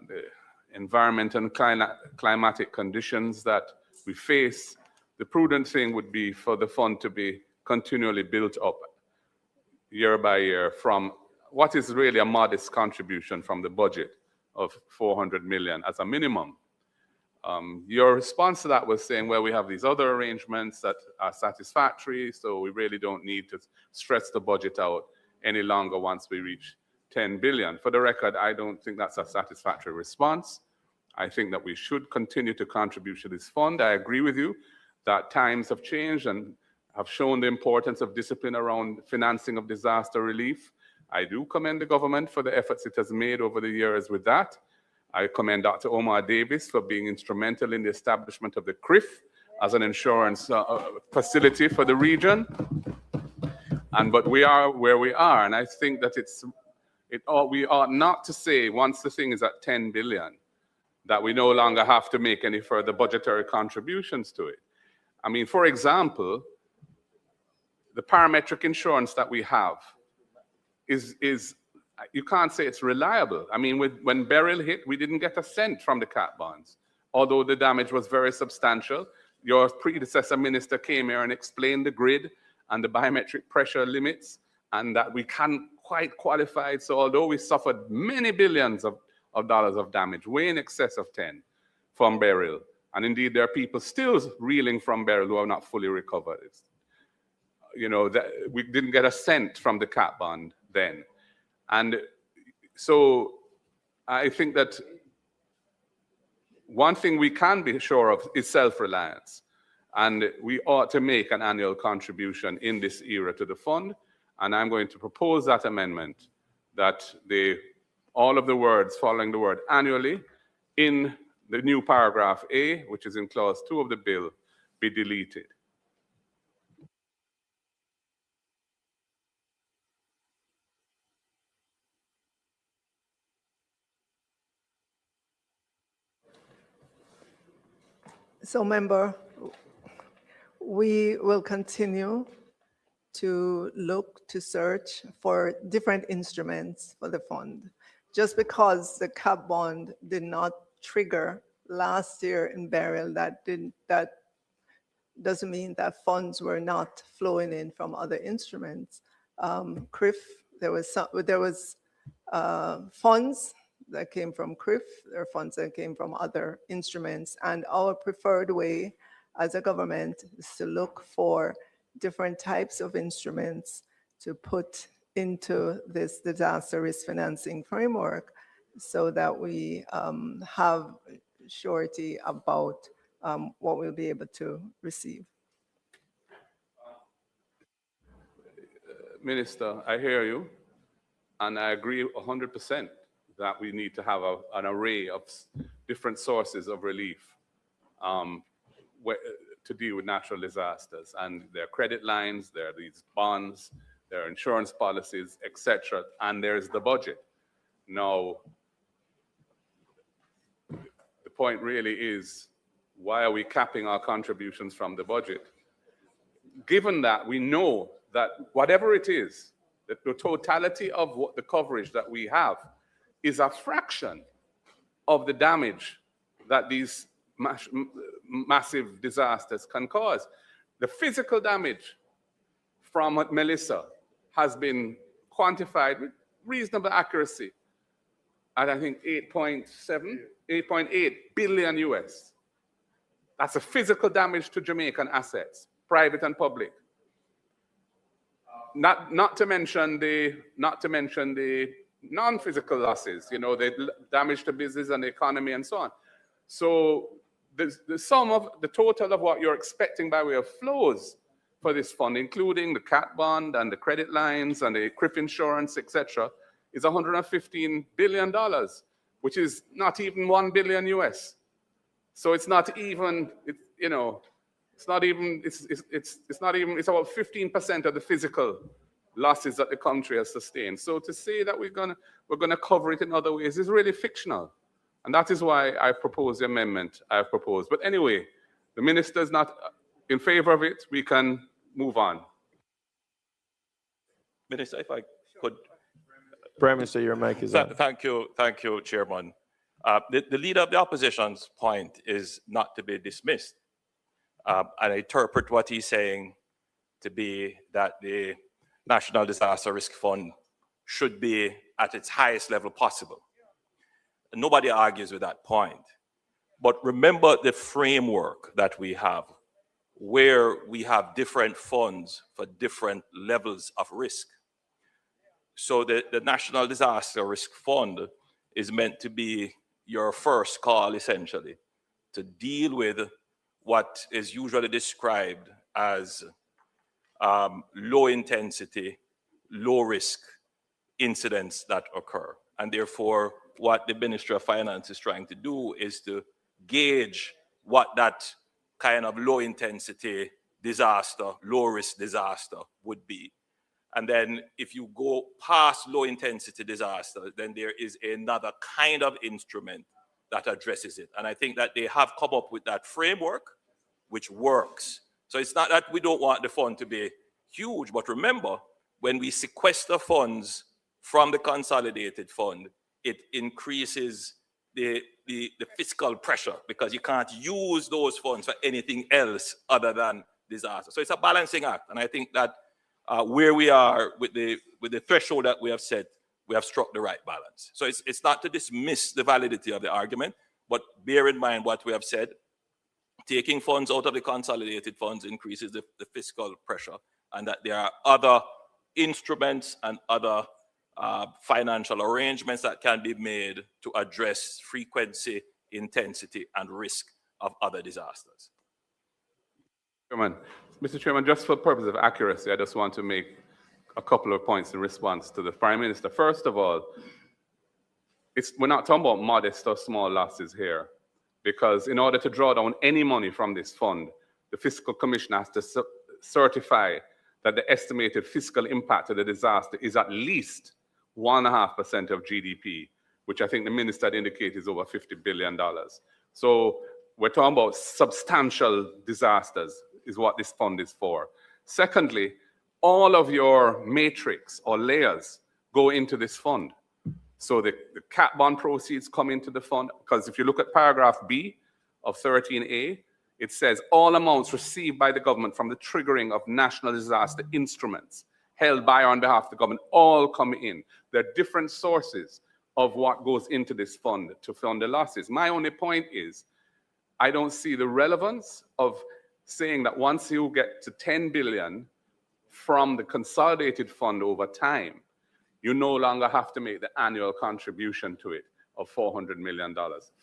the environment and climatic conditions that we face, the prudent thing would be for the fund to be continually built up year by year from what is really a modest contribution from the budget of 400 million as a minimum. Your response to that was saying, well, we have these other arrangements that are satisfactory, so we really don't need to stretch the budget out any longer once we reach 10 billion. For the record, I don't think that's a satisfactory response. I think that we should continue to contribute to this fund. I agree with you that times have changed and have shown the importance of discipline around financing of disaster relief. I do commend the government for the efforts it has made over the years with that. I commend Dr. Omar Davis for being instrumental in the establishment of the CRIF as an insurance facility for the region. But we are where we are, and I think that we ought not to say, once the thing is at 10 billion, that we no longer have to make any further budgetary contributions to it. I mean, for example, the parametric insurance that we have is you can't say it's reliable. I mean, when Beryl hit, we didn't get a cent from the cat bonds, although the damage was very substantial. Your predecessor minister came here and explained the grid and the biometric pressure limits, and that we can't quite qualify. So although we suffered many billions of dollars of damage, way in excess of 10 from Beryl, and indeed there are people still reeling from Beryl who are not fully recovered. You know, that we didn't get a cent from the cat bond then. And so I think that one thing we can be sure of is self-reliance. And we ought to make an annual contribution in this era to the fund. And I'm going to propose that amendment, that all of the words following the word annually in the new paragraph A, which is in clause 2 of the bill, be deleted. So, member, we will continue to look to search for different instruments for the fund. Just because the cap bond did not trigger last year in Beryl, that doesn't mean that funds were not flowing in from other instruments. CRIF, there was funds that came from CRIF, there are funds that came from other instruments, and our preferred way as a government is to look for different types of instruments to put into this disaster risk financing framework so that we have surety about what we'll be able to receive. Minister, I hear you, and I agree 100% that we need to have an array of different sources of relief to deal with natural disasters. And there are credit lines, there are these bonds, there are insurance policies, etc., and there's the budget. Now, the point really is, why are we capping our contributions from the budget? Given that we know that whatever it is, that the totality of what the coverage that we have is a fraction of the damage that these massive disasters can cause. The physical damage from Melissa has been quantified with reasonable accuracy at, I think, 8.8 billion US. That's a physical damage to Jamaican assets, private and public. Not to mention the non-physical losses, you know, the damage to business and the economy and so on. So the total of what you're expecting by way of flows for this fund, including the cat bond and the credit lines and the CRIP insurance, etc., is $115 billion, which is not even 1 billion US. So it's not even, it's not even, it's about 15% of the physical losses that the country has sustained. So to say that we're gonna cover it in other ways is really fictional. And that is why I propose the amendment I've proposed. But anyway, the minister is not in favor of it. We can move on. Minister, if I could. Prime Minister, your mic is on. Thank you, Chairman. The leader of the opposition's point is not to be dismissed. And I interpret what he's saying to be that the National Disaster Risk Fund should be at its highest level possible. Nobody argues with that point. But remember the framework that we have, where we have different funds for different levels of risk. So the National Disaster Risk Fund is meant to be your first call, essentially, to deal with what is usually described as low intensity, low risk incidents that occur. And therefore, what the Ministry of Finance is trying to do is to gauge what that kind of low intensity disaster, low risk disaster would be. And then if you go past low intensity disaster, then there is another kind of instrument that addresses it. And I think that they have come up with that framework, which works. So it's not that we don't want the fund to be huge, but remember, when we sequester funds from the consolidated fund, it increases the fiscal pressure because you can't use those funds for anything else other than disaster. So it's a balancing act. And I think that where we are with the threshold that we have set, we have struck the right balance. So it's not to dismiss the validity of the argument, but bear in mind what we have said. Taking funds out of the consolidated funds increases the fiscal pressure, and that there are other instruments and other financial arrangements that can be made to address frequency, intensity, and risk of other disasters. Mr. Chairman, just for purpose of accuracy, I just want to make a couple of points in response to the Prime Minister. First of all, we're not talking about modest or small losses here, because in order to draw down any money from this fund, the Fiscal Commission has to certify that the estimated fiscal impact of the disaster is at least 1.5% of GDP, which I think the minister had indicated is over $50 billion. So we're talking about substantial disasters is what this fund is for. Secondly, all of your matrix or layers go into this fund. So the cat bond proceeds come into the fund, because if you look at paragraph B of 13A, it says all amounts received by the government from the triggering of national disaster instruments held by or on behalf of the government all come in. There are different sources of what goes into this fund to fund the losses. My only point is, I don't see the relevance of saying that once you get to 10 billion from the consolidated fund over time, you no longer have to make the annual contribution to it of $400 million.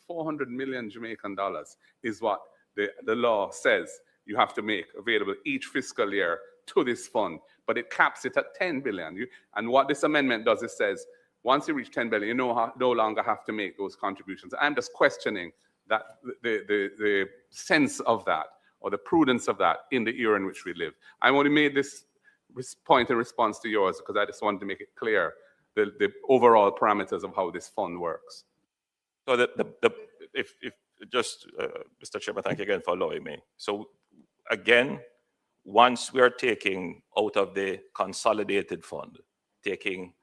400 million Jamaican dollars is what the law says you have to make available each fiscal year to this fund, but it caps it at 10 billion. And what this amendment does, it says, once you reach 10 billion, you no longer have to make those contributions. I'm just questioning that the sense of that, or the prudence of that in the era in which we live. I only made this point in response to yours because I just wanted to make it clear the overall parameters of how this fund works. So Mr. Chairman, thank you again for allowing me. So again, once we are taking out of the consolidated fund, taking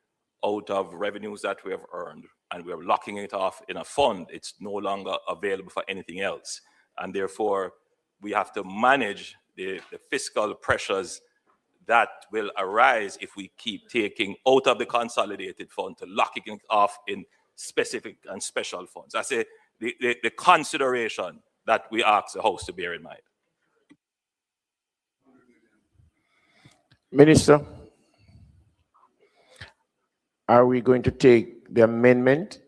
out of revenues that we have earned, and we're locking it off in a fund, it's no longer available for anything else. And therefore, we have to manage the fiscal pressures that will arise if we keep taking out of the consolidated fund to locking it off in specific and special funds. That's the consideration that we ask the House to bear in mind. Minister, are we going to take the amendment?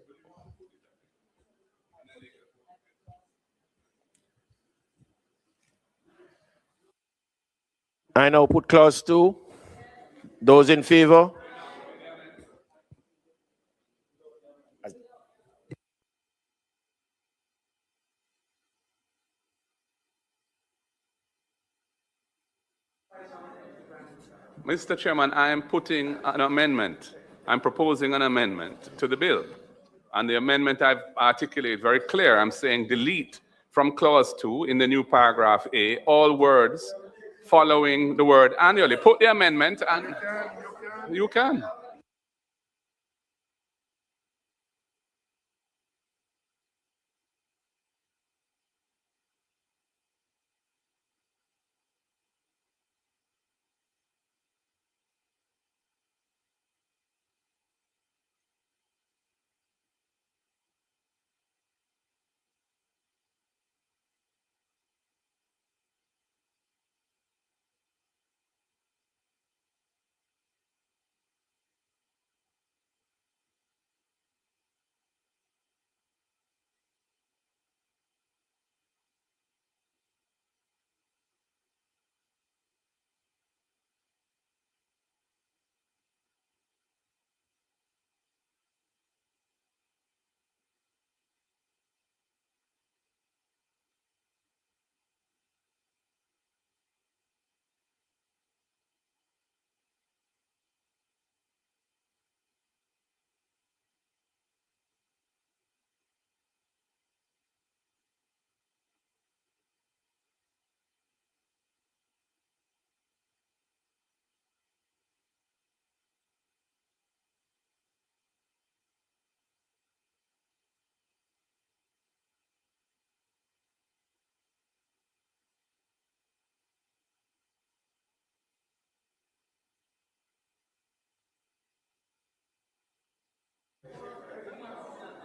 I now put clause 2. Those in favor? Mr. Chairman, I am putting an amendment. I'm proposing an amendment to the bill. And the amendment I've articulated very clear. I'm saying delete from clause 2 in the new paragraph A all words following the word annually. Put the amendment and you can.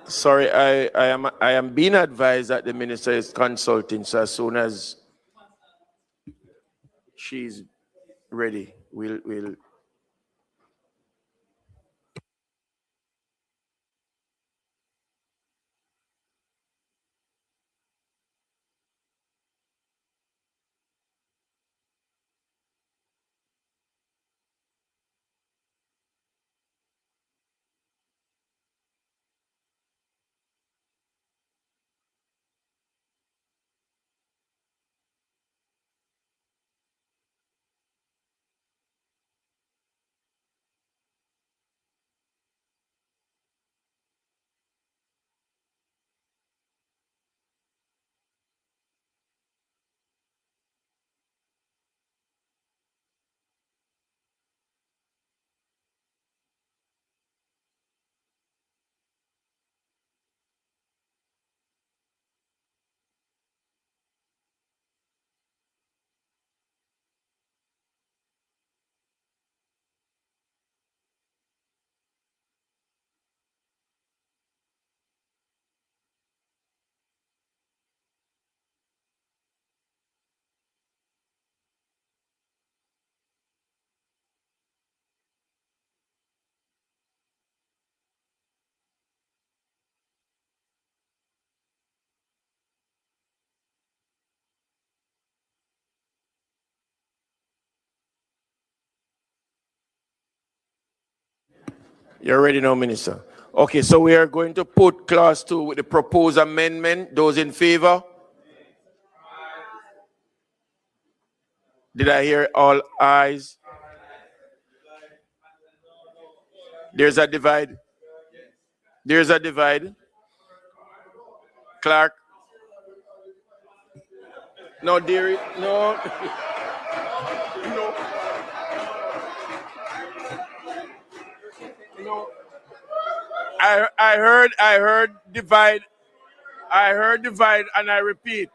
Sorry, I am being advised that the minister is consulting, so as soon as she's ready, we'll. You're ready now, Minister. Okay, so we are going to put clause 2 with the proposed amendment. Those in favor? Did I hear all ayes? There's a divide. There's a divide. Clark? No, dearie, no. No. No. I heard divide. I heard divide, and I repeat.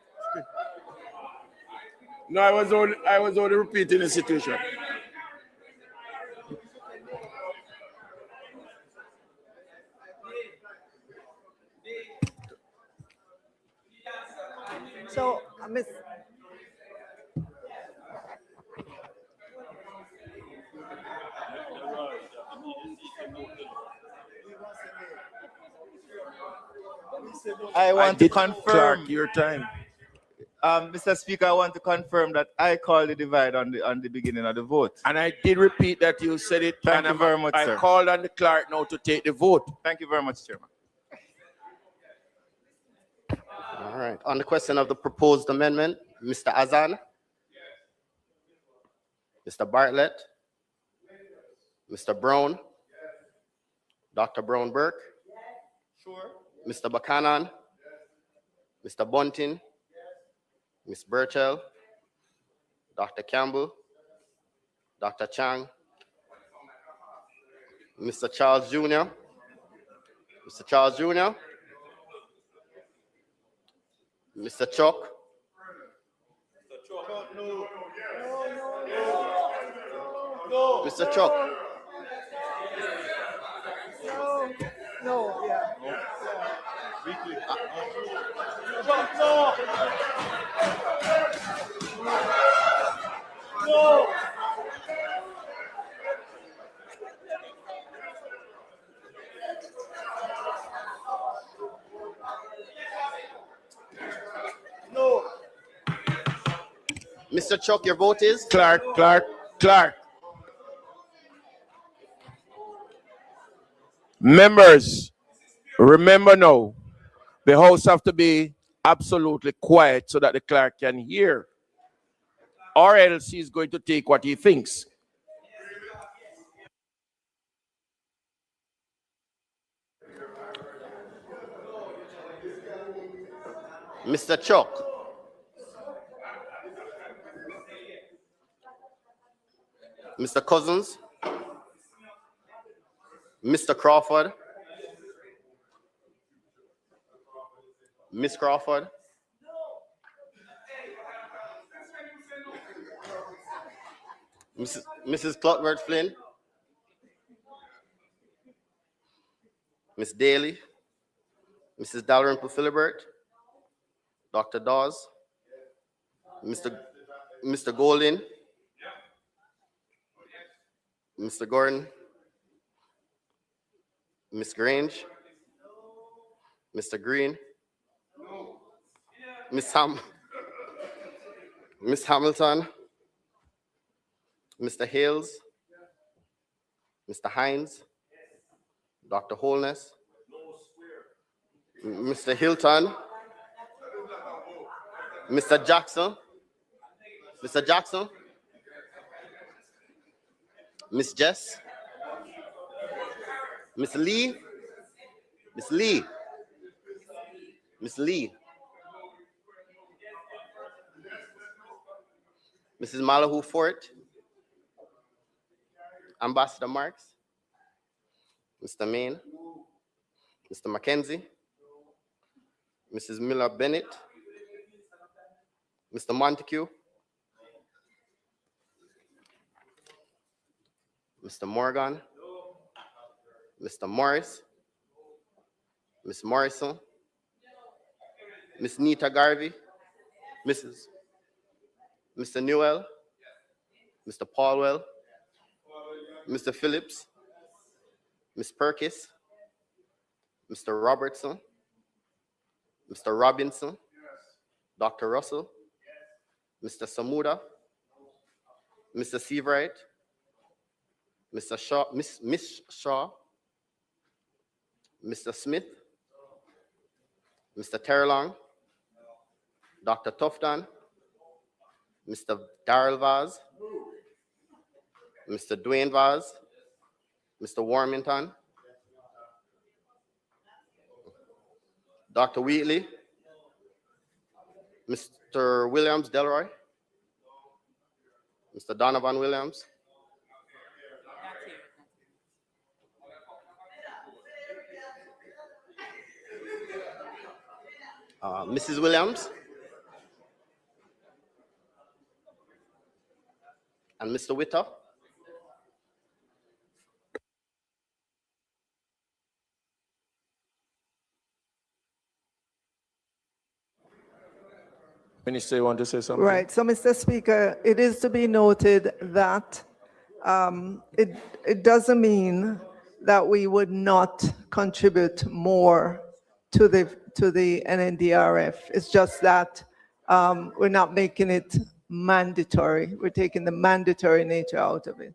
No, I was only repeating the situation. So, Ms. I want to confirm. Clark, your time. Mr. Speaker, I want to confirm that I called the divide on the beginning of the vote. And I did repeat that you said it. Thank you very much, I sir. called on the clerk now to take the vote. Thank you very much, Chairman. All right. On the question of the proposed amendment, Mr. Azan? Mr. Bartlett? Mr. Brown? Dr. Brown Burke? Sure. Mr. Buchanan? Mr. Bunting? Ms. Burchell? Dr. Campbell? Dr. Chang? Mr. Charles Jr.? Mr. Charles Jr.? Mr. Chuck? Mr. Chuck? No, yeah. Mr. Chuck, your vote is? Clerk. Members, remember now, the house have to be absolutely quiet so that the clerk can hear. Or else he's going to take what he thinks. Mr. Chuck? Mr. Cousins? Mr. Crawford? Miss Crawford? Mrs. Clutworth Flynn? Miss Daly? Mrs. Dalrymple Philibert? Dr. Dawes? Mr. Golding? Mr. Gordon? Miss Grange? Mr. Green? Miss Hamilton? Mr. Hales? Mr. Hines? Dr. Holness? Mr. Hilton? Mr. Jackson? Mr. Jackson? Miss Jess? Miss Lee? Miss Lee? Miss Lee? Mrs. Malahoo Fort? Ambassador Marks? Mr. Main? Mr. Mackenzie? Mrs. Miller Bennett? Mr. Montague? Mr. Morgan? Mr. Morris? Miss Morrison? Miss Nita Garvey? Mr. Newell? Mr. Paulwell? Mr. Phillips? Miss Perkis? Mr. Robertson? Mr. Robinson? Dr. Russell? Mr. Samuda? Mr. Seabright? Mr. Shaw? Miss Shaw? Mr. Smith? Mr. Terlong? Dr. Tufton? Mr. Darrell Vaz? Mr. Dwayne Vaz? Mr. Warmington? Dr. Wheatley? Mr. Williams Delroy? Mr. Donovan Williams? Mrs. Williams? And Mr. Witter? Minister, you want to say something? Right. So, Mr. Speaker, it is to be noted that it doesn't mean that we would not contribute more to the NNDRF. It's just that We're not making it mandatory. We're taking the mandatory nature out of it.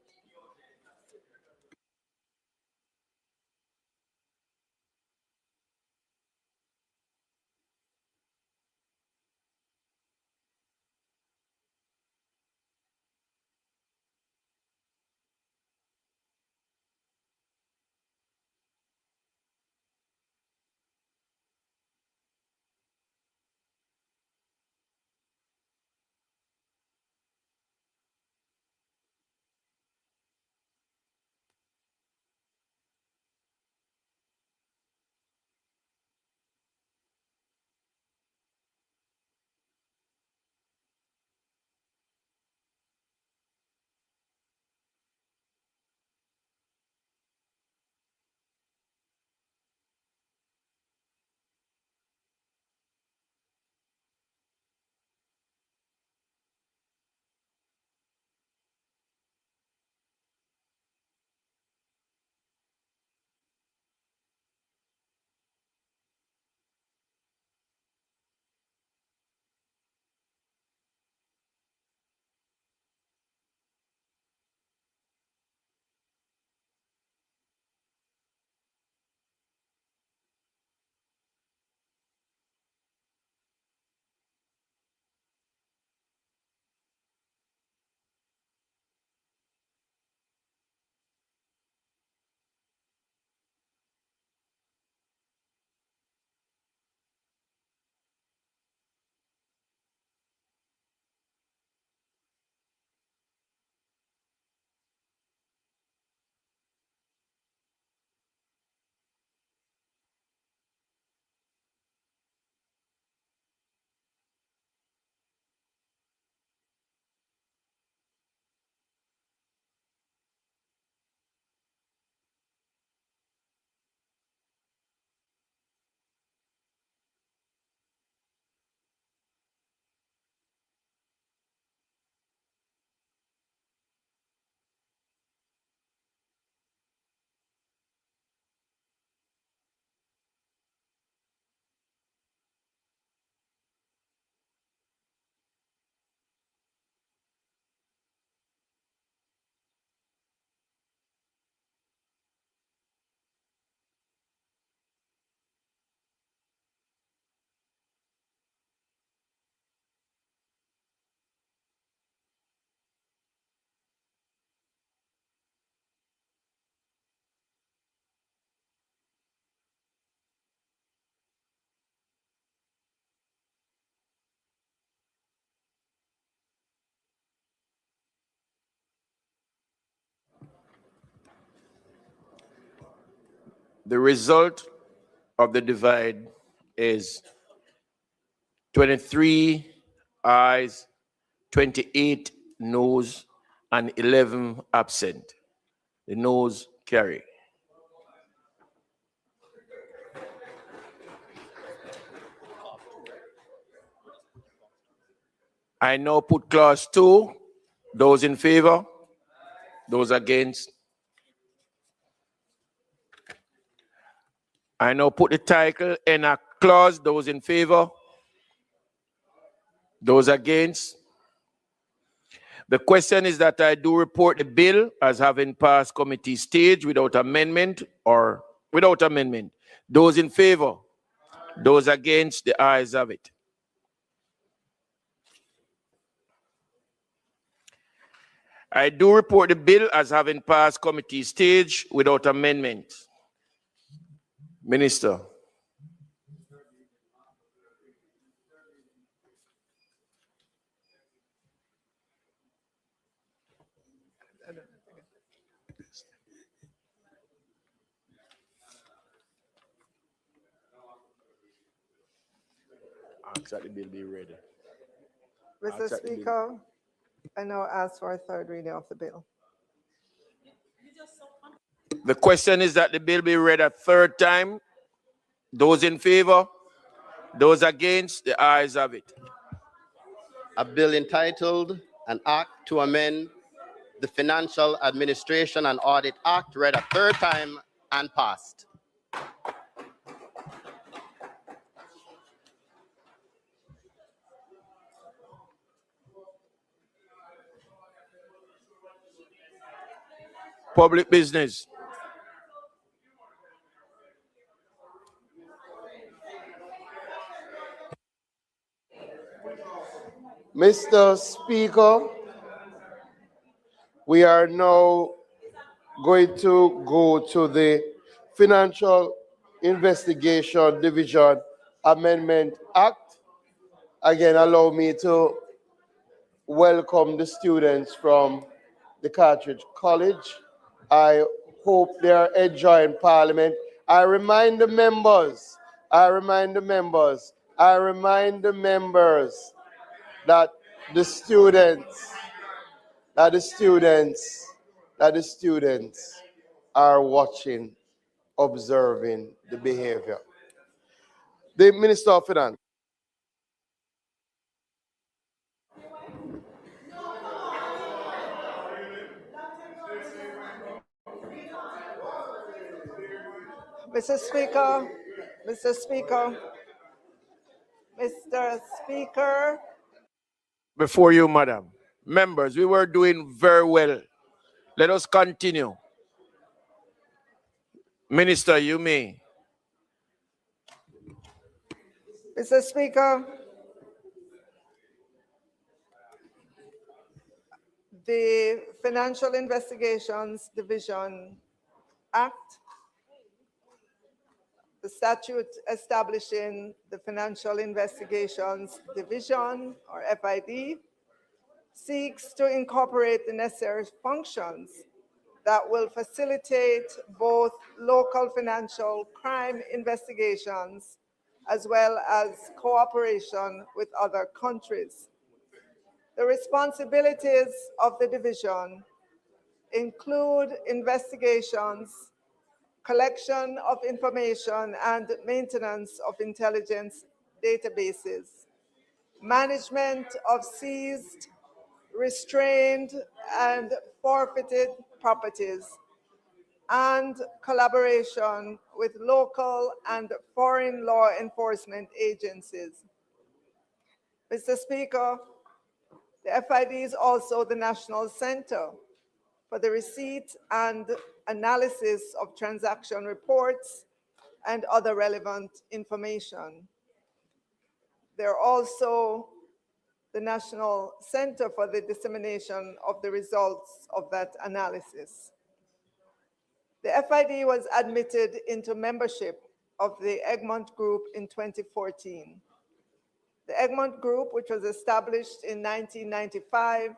The result of the divide is 23 ayes, 28 noes, and 11 absent. The noes carry. I now put clause 2. Those in favor? Those against? I now put the title in a clause. Those in favor? Those against? The question is that I do report the bill as having passed committee stage without amendment or without amendment. Those in favor? Those against? The ayes have it. I do report the bill as having passed committee stage without amendment. Minister. Ask that the bill be read. Mr. Speaker, I now ask for a third reading of the bill. The question is that the bill be read a third time. Those in favor? Those against? The ayes have it. A bill entitled An Act to Amend the Financial Administration and Audit Act read a third time and passed. Public business. Mr. Speaker, we are now going to go to the Financial Investigation Division Amendment Act. Again, allow me to welcome the students from the Cartridge College. I hope they are enjoying Parliament. I remind the members that the students are watching, observing the behavior. The Minister of Finance. Mr. Speaker, Mr. Speaker, Mr. Speaker. Before you, madam. Members, we were doing very well. Let us continue. Minister, you may. Mr. Speaker, the Financial Investigations Division Act, the statute establishing the Financial Investigations Division, or FID, seeks to incorporate the necessary functions that will facilitate both local financial crime investigations as well as cooperation with other countries. The responsibilities of the division include investigations, collection of information and maintenance of intelligence databases, management of seized, restrained, and forfeited properties, and collaboration with local and foreign law enforcement agencies. Mr. Speaker, the FID is also the National Center for the receipt and analysis of transaction reports and other relevant information. They're also the National Center for the dissemination of the results of that analysis. The FID was admitted into membership of the Egmont Group in 2014. The Egmont Group, which was established in 1995,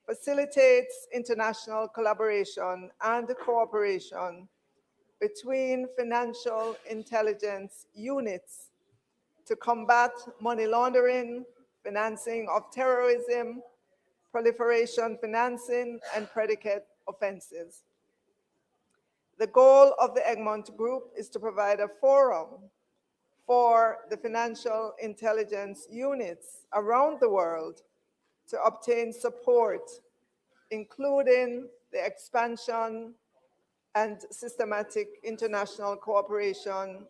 facilitates international collaboration and cooperation between financial intelligence units to combat money laundering, financing of terrorism, proliferation financing, and predicate offenses. The goal of the Egmont Group is to provide a forum for the financial intelligence units around the world to obtain support, including the expansion and systematic international cooperation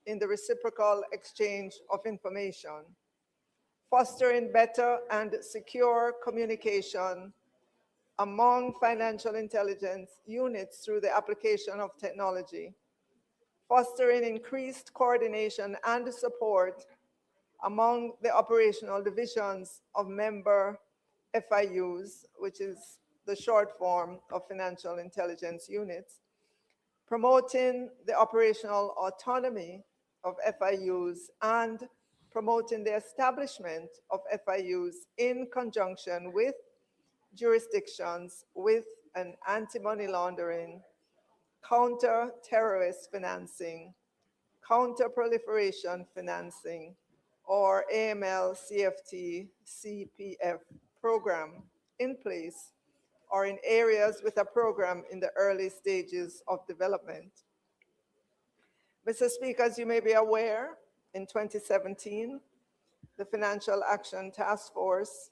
in the reciprocal exchange of information, fostering better and secure communication among financial intelligence units through the application of technology, fostering increased coordination and support among the operational divisions of member FIUs, which is the short form of financial intelligence units, promoting the operational autonomy of FIUs and promoting the establishment of FIUs in conjunction with jurisdictions with an anti-money laundering, counter-terrorist financing, counter-proliferation financing, or AML, CFT, CPF program in place or in areas with a program in the early stages of development. Mr. Speaker, as you may be aware, in 2017, the Financial Action Task Force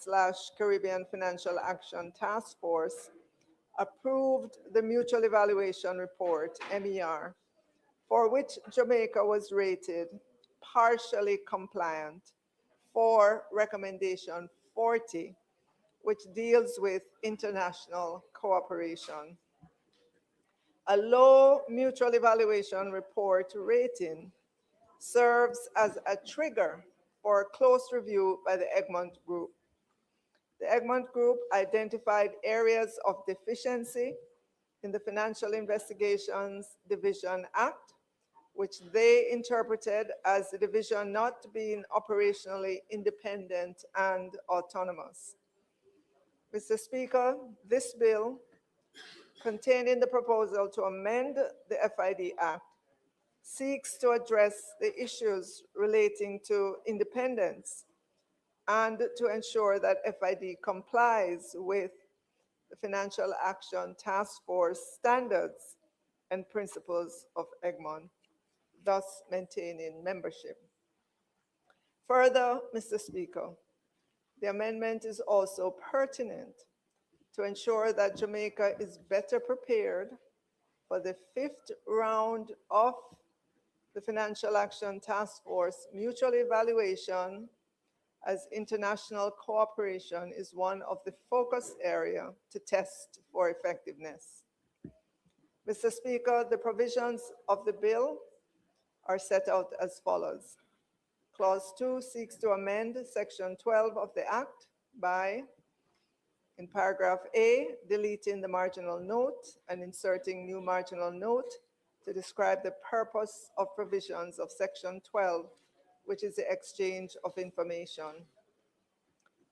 / Caribbean Financial Action Task Force approved the Mutual Evaluation Report, MER, for which Jamaica was rated partially compliant for recommendation 40, which deals with international cooperation. A low mutual evaluation report rating serves as a trigger for a close review by the Egmont Group. The Egmont Group identified areas of deficiency in the Financial Investigations Division Act, which they interpreted as the division not being operationally independent and autonomous. Mr. Speaker, this bill, contained in the proposal to amend the FID Act, seeks to address the issues relating to independence and to ensure that FID complies with the Financial Action Task Force standards and principles of Egmont, thus maintaining membership. Further, Mr. Speaker, the amendment is also pertinent to ensure that Jamaica is better prepared for the 5th round of the Financial Action Task Force mutual evaluation, as international cooperation is one of the focus areas to test for effectiveness. Mr. Speaker, the provisions of the bill are set out as follows. Clause 2 seeks to amend Section 12 of the Act by, in paragraph A, deleting the marginal note and inserting new marginal note to describe the purpose of provisions of Section 12, which is the exchange of information.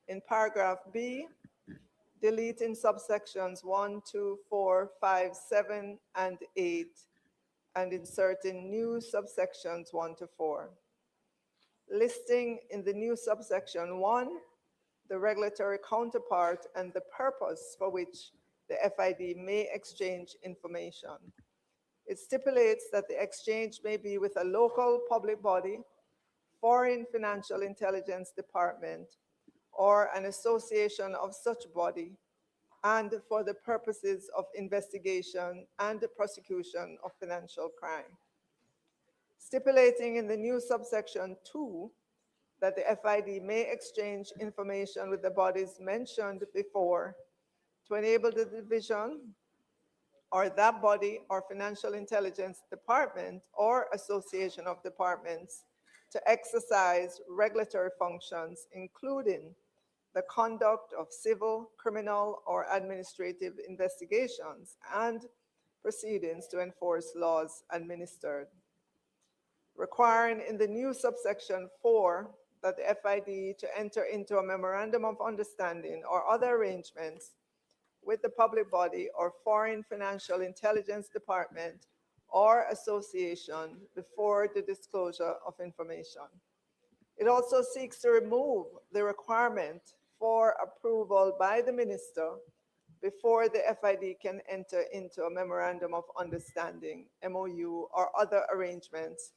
In paragraph B, deleting subsections 1, 2, 4, 5, 7, and 8, and inserting new subsections 1 to 4. Listing in the new subsection 1 the regulatory counterpart and the purpose for which the FID may exchange information. It stipulates that the exchange may be with a local public body, foreign financial intelligence department, or an association of such body, and for the purposes of investigation and the prosecution of financial crime. Stipulating in the new subsection 2 that the FID may exchange information with the bodies mentioned before to enable the division or that body or financial intelligence department or association of departments to exercise regulatory functions, including the conduct of civil, criminal, or administrative investigations and proceedings to enforce laws administered. Requiring in the new subsection 4 that the FID to enter into a memorandum of understanding or other arrangements with the public body or foreign financial intelligence department or association before the disclosure of information. It also seeks to remove the requirement for approval by the minister before the FID can enter into a memorandum of understanding, MOU, or other arrangements,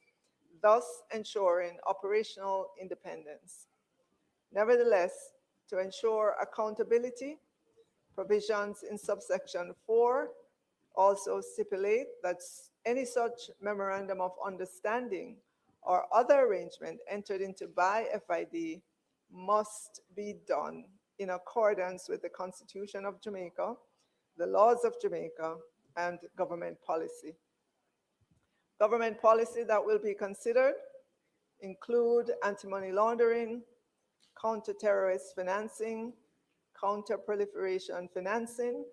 thus ensuring operational independence. Nevertheless, to ensure accountability, provisions in subsection 4 also stipulate that any such memorandum of understanding or other arrangement entered into by FID must be done in accordance with the Constitution of Jamaica, the laws of Jamaica, and government policy. Government policy that will be considered include anti-money laundering, counter-terrorist financing, counter-proliferation financing,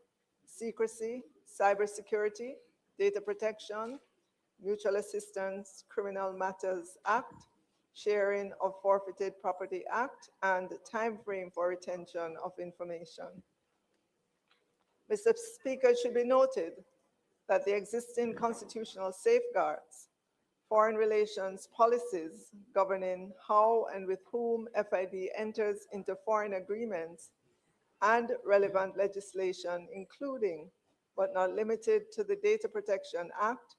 secrecy, cybersecurity, data protection, Mutual Assistance Criminal Matters Act, Sharing of Forfeited Property Act, and time frame for retention of information. Mr. Speaker, it should be noted that the existing constitutional safeguards, foreign relations policies governing how and with whom FID enters into foreign agreements, and relevant legislation, including but not limited to the Data Protection Act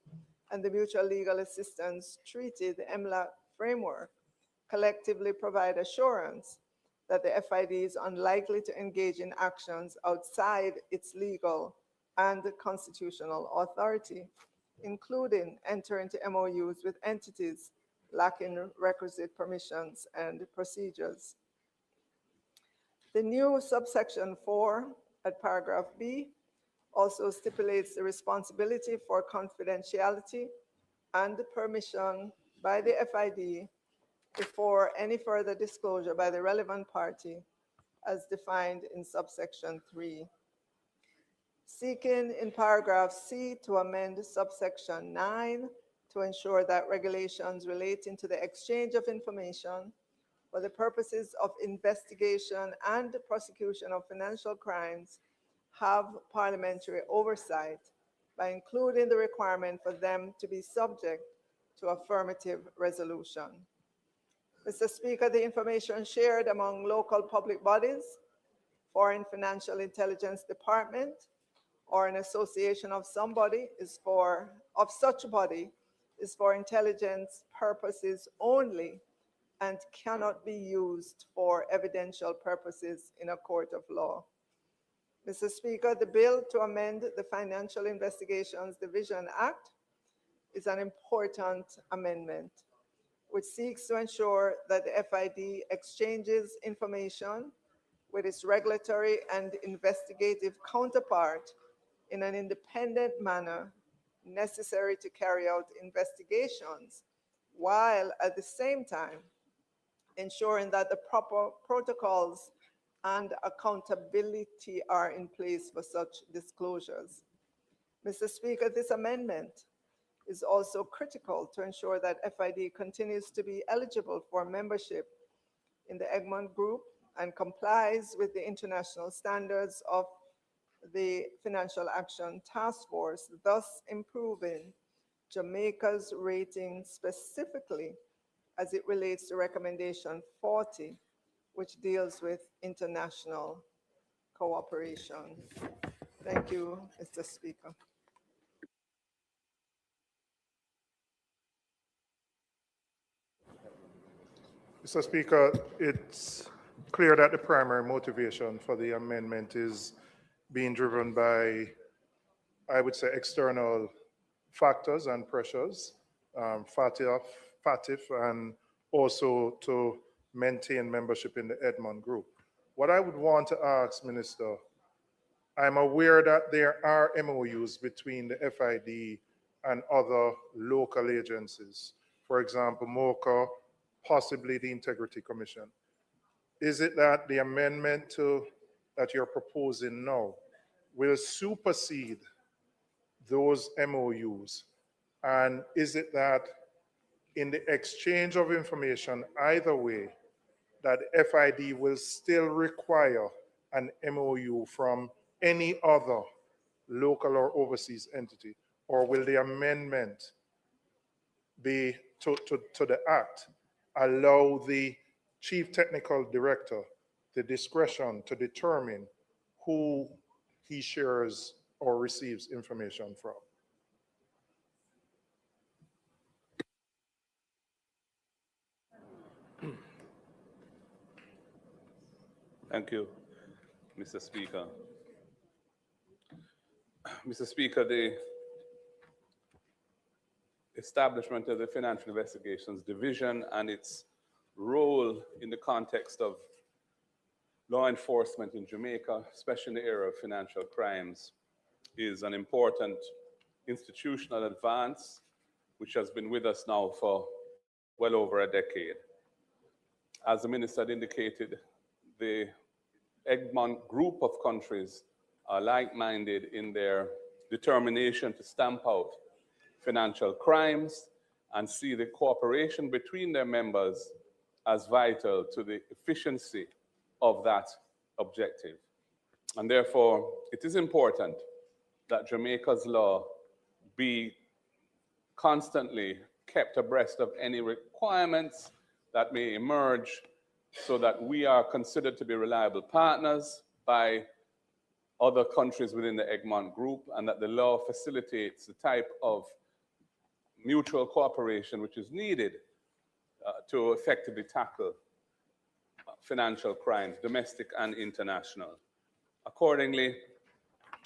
and the Mutual Legal Assistance Treaty, the MLAT framework, collectively provide assurance that the FID is unlikely to engage in actions outside its legal and constitutional authority, including enter into MOUs with entities lacking requisite permissions and procedures. The new subsection 4 at paragraph B also stipulates the responsibility for confidentiality and permission by the FID before any further disclosure by the relevant party as defined in subsection 3. Seeking in paragraph C to amend subsection 9 to ensure that regulations relating to the exchange of information for the purposes of investigation and prosecution of financial crimes have parliamentary oversight by including the requirement for them to be subject to affirmative resolution. Mr. Speaker, the information shared among local public bodies, Foreign Financial Intelligence Department, or an association of somebody of such body is for intelligence purposes only and cannot be used for evidential purposes in a court of law. Mr. Speaker, the bill to amend the Financial Investigations Division Act is an important amendment which seeks to ensure that the FID exchanges information with its regulatory and investigative counterpart in an independent manner necessary to carry out investigations, while at the same time ensuring that the proper protocols and accountability are in place for such disclosures. Mr. Speaker, this amendment is also critical to ensure that FID continues to be eligible for membership in the Egmont Group and complies with the international standards of the Financial Action Task Force, thus improving Jamaica's rating specifically as it relates to recommendation 40, which deals with international cooperation. Thank you, Mr. Speaker. Mr. Speaker, it's clear that the primary motivation for the amendment is being driven by, I would say, external factors and pressures, FATF, and also to maintain membership in the Egmont Group. What I would want to ask, Minister, I'm aware that there are MOUs between the FID and other local agencies. For example, MOCA, possibly the Integrity Commission. Is it that the amendment that you're proposing now will supersede those MOUs? And is it that in the exchange of information, either way, that FID will still require an MOU from any other local or overseas entity? Or will the amendment be to the Act allow the Chief Technical Director the discretion to determine who he shares or receives information from? Thank you, Mr. Speaker. Mr. Speaker, the establishment of the Financial Investigations Division and its role in the context of law enforcement in Jamaica, especially in the area of financial crimes, is an important institutional advance which has been with us now for well over a decade. As the Minister had indicated, the Egmont Group of countries are like-minded in their determination to stamp out financial crimes and see the cooperation between their members as vital to the efficiency of that objective. And therefore, it is important that Jamaica's law be constantly kept abreast of any requirements that may emerge so that we are considered to be reliable partners by other countries within the Egmont Group, and that the law facilitates the type of mutual cooperation which is needed to effectively tackle financial crimes, domestic and international. Accordingly,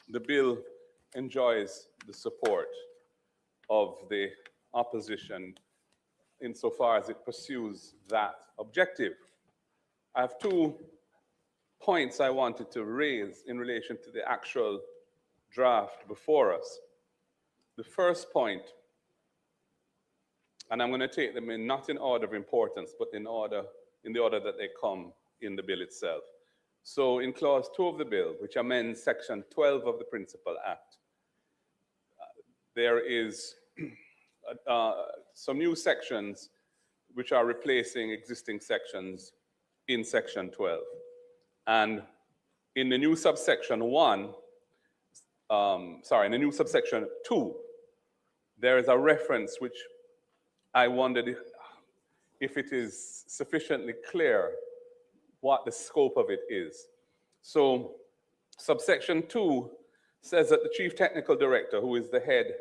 the bill enjoys the support of the opposition insofar as it pursues that objective. I have 2 points I wanted to raise in relation to the actual draft before us. The first point, and I'm going to take them in not in order of importance, but in the order that they come in the bill itself. So in clause 2 of the bill, which amends section 12 of the Principal Act, there is some new sections which are replacing existing sections in section 12. And in the new subsection 1, in the new subsection 2, there is a reference which I wondered if it is sufficiently clear what the scope of it is. So subsection 2 says that the Chief Technical Director, who is the head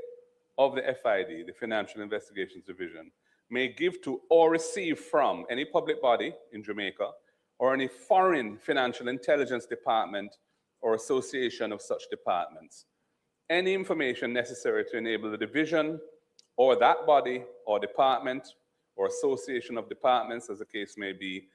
of the FID, the Financial Investigations Division, may give to or receive from any public body in Jamaica or any foreign financial intelligence department or association of such departments any information necessary to enable the division or that body or department or association of departments, as the case may be,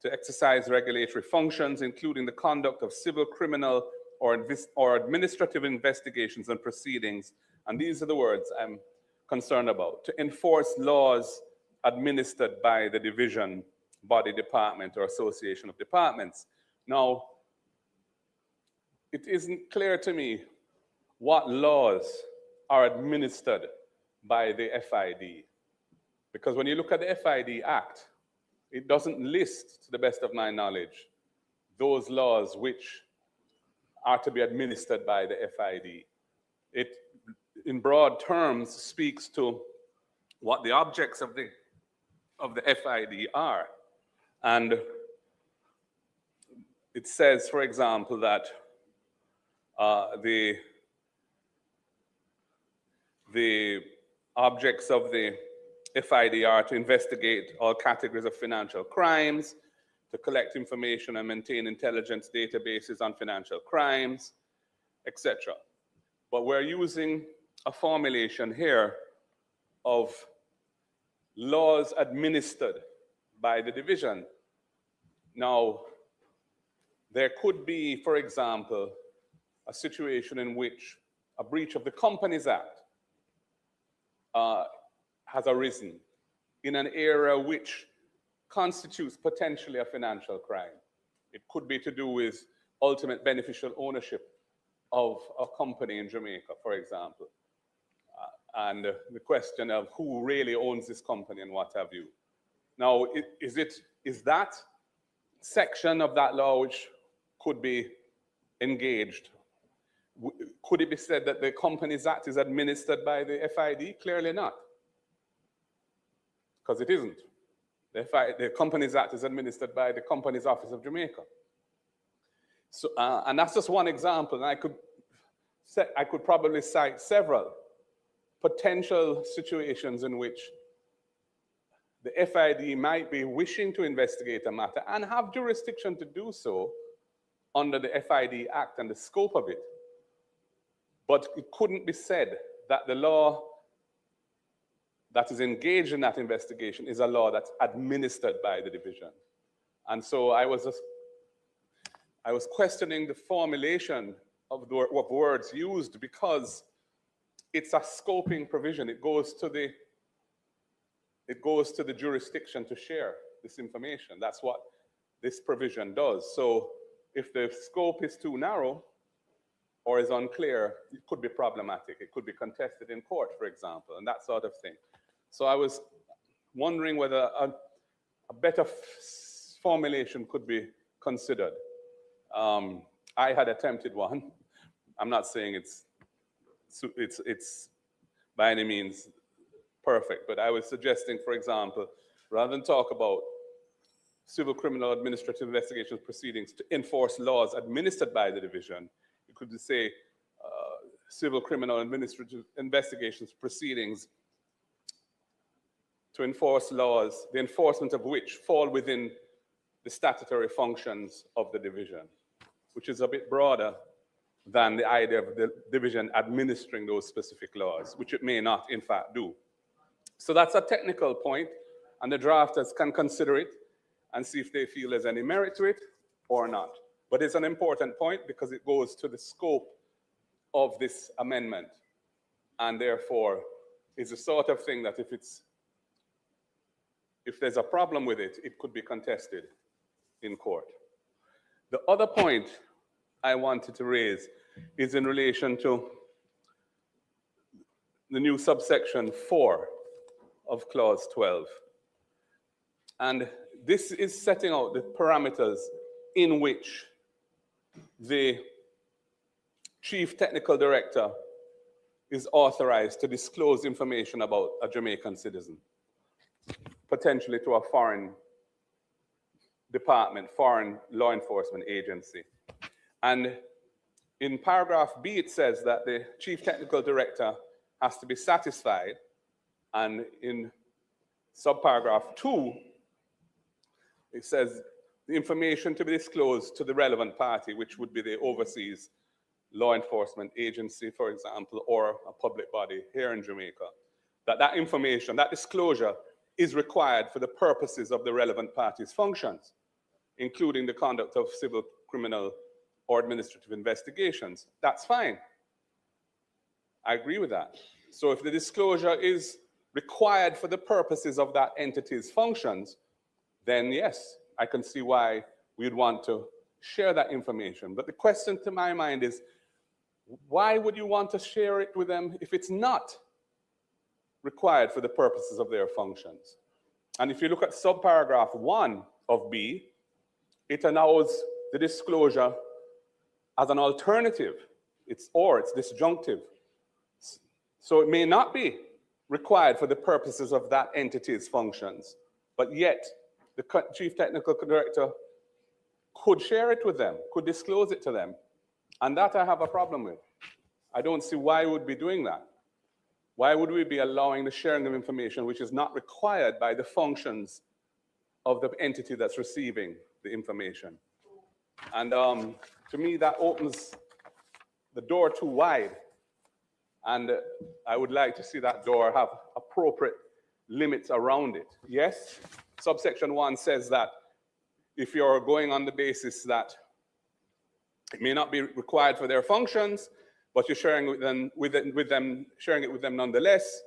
to exercise regulatory functions, including the conduct of civil, criminal, or administrative investigations and proceedings. And these are the words I'm concerned about: to enforce laws administered by the division, body, department, or association of departments. Now, it isn't clear to me what laws are administered by the FID. Because when you look at the FID Act, it doesn't list, to the best of my knowledge, those laws which are to be administered by the FID. It, in broad terms, speaks to what the objects of the FID are. And it says, for example, that the objects of the FID are to investigate all categories of financial crimes, to collect information and maintain intelligence databases on financial crimes, etc. But we're using a formulation here of laws administered by the division. Now, there could be, for example, a situation in which a breach of the Companies Act has arisen in an area which constitutes potentially a financial crime. It could be to do with ultimate beneficial ownership of a company in Jamaica, for example, and the question of who really owns this company and what have you. Now, is that section of that law which could be engaged? Could it be said that the Companies Act is administered by the FID? Clearly not, because it isn't. The Companies Act is administered by the Companies Office of Jamaica. So, and that's just one example, and I could probably cite several potential situations in which the FID might be wishing to investigate a matter and have jurisdiction to do so under the FID Act and the scope of it. But it couldn't be said that the law that is engaged in that investigation is a law that's administered by the division. And so I was questioning the formulation of the words used, because it's a scoping provision. It goes to the jurisdiction to share this information. That's what this provision does. So if the scope is too narrow or is unclear, it could be problematic. It could be contested in court, for example, and that sort of thing. So I was wondering whether a better formulation could be considered. I had attempted one. I'm not saying it's by any means perfect, but I was suggesting, for example, rather than talk about civil, criminal, administrative investigations proceedings to enforce laws administered by the division, you could say civil, criminal, administrative investigations proceedings to enforce laws, the enforcement of which fall within the statutory functions of the division, which is a bit broader than the idea of the division administering those specific laws, which it may not, in fact, do. So that's a technical point, and the drafters can consider it and see if they feel there's any merit to it or not. But it's an important point because it goes to the scope of this amendment, and therefore is the sort of thing that if there's a problem with it, it could be contested in court. The other point I wanted to raise is in relation to the new subsection 4 of clause 12. And this is setting out the parameters in which the chief technical director is authorized to disclose information about a Jamaican citizen, potentially to a foreign department, foreign law enforcement agency. And in paragraph B, it says that the chief technical director has to be satisfied, and in subparagraph 2, it says the information to be disclosed to the relevant party, which would be the overseas law enforcement agency, for example, or a public body here in Jamaica, that information, that disclosure is required for the purposes of the relevant party's functions, including the conduct of civil, criminal, or administrative investigations. That's fine. I agree with that. So if the disclosure is required for the purposes of that entity's functions, then yes, I can see why we'd want to share that information. But the question to my mind is, why would you want to share it with them if it's not required for the purposes of their functions? And if you look at subparagraph 1 of B, it allows the disclosure as an alternative. It's disjunctive. So it may not be required for the purposes of that entity's functions, but yet the chief technical director could share it with them, could disclose it to them. And that I have a problem with. I don't see why we would be doing that. Why would we be allowing the sharing of information which is not required by the functions of the entity that's receiving the information? And to me, that opens the door too wide. And I would like to see that door have appropriate limits around it. Yes, subsection 1 says that if you're going on the basis that it may not be required for their functions, but you're sharing sharing it with them nonetheless,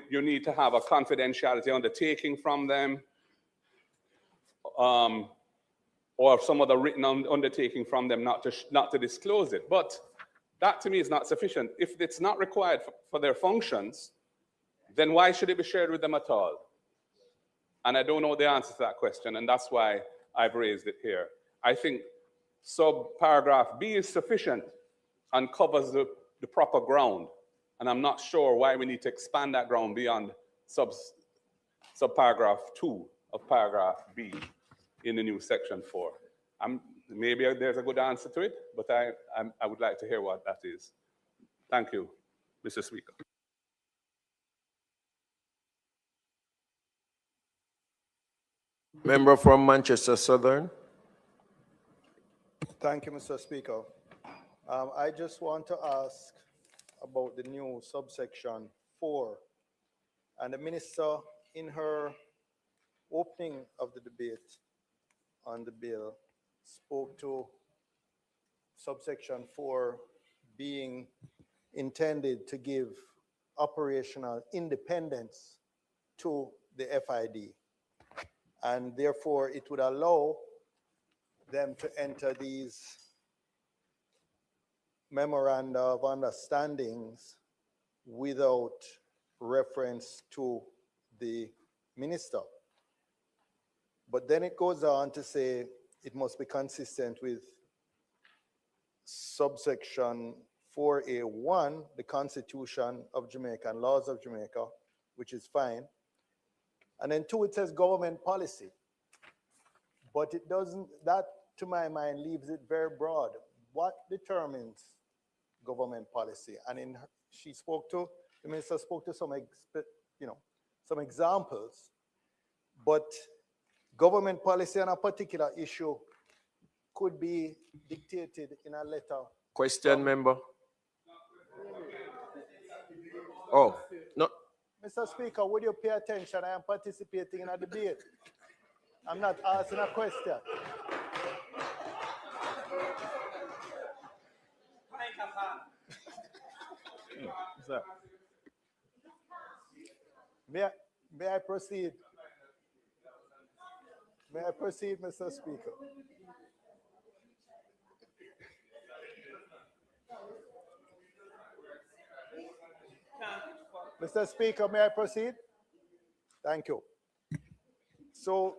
you need to have a confidentiality undertaking from them, or some other written undertaking from them not to disclose it. But that to me is not sufficient. If it's not required for their functions, then why should it be shared with them at all? And I don't know the answer to that question, and that's why I've raised it here. I think subparagraph B is sufficient and covers the proper ground. And I'm not sure why we need to expand that ground beyond subparagraph 2 of paragraph B in the new section 4. Maybe there's a good answer to it, but I would like to hear what that is. Thank you, Mr. Speaker. Member from Manchester Southern. Thank you, Mr. Speaker. I just want to ask about the new subsection 4. And the minister, in her opening of the debate on the bill, spoke to subsection 4 being intended to give operational independence to the FID. And therefore, it would allow them to enter these memoranda of understandings without reference to the minister. But then it goes on to say it must be consistent with subsection 4A1, the Constitution of Jamaica and laws of Jamaica, which is fine. And then 2, it says government policy. But it doesn't, that to my mind leaves it very broad. What determines government policy? And the minister spoke to some examples, but government policy on a particular issue could be dictated in a letter. Question, member. Oh, no. Mr. Speaker, would you pay attention? I am participating in a debate. I'm not asking a question. Sir. May I proceed? May I proceed, Mr. Speaker? Mr. Speaker, may I proceed? Thank you. So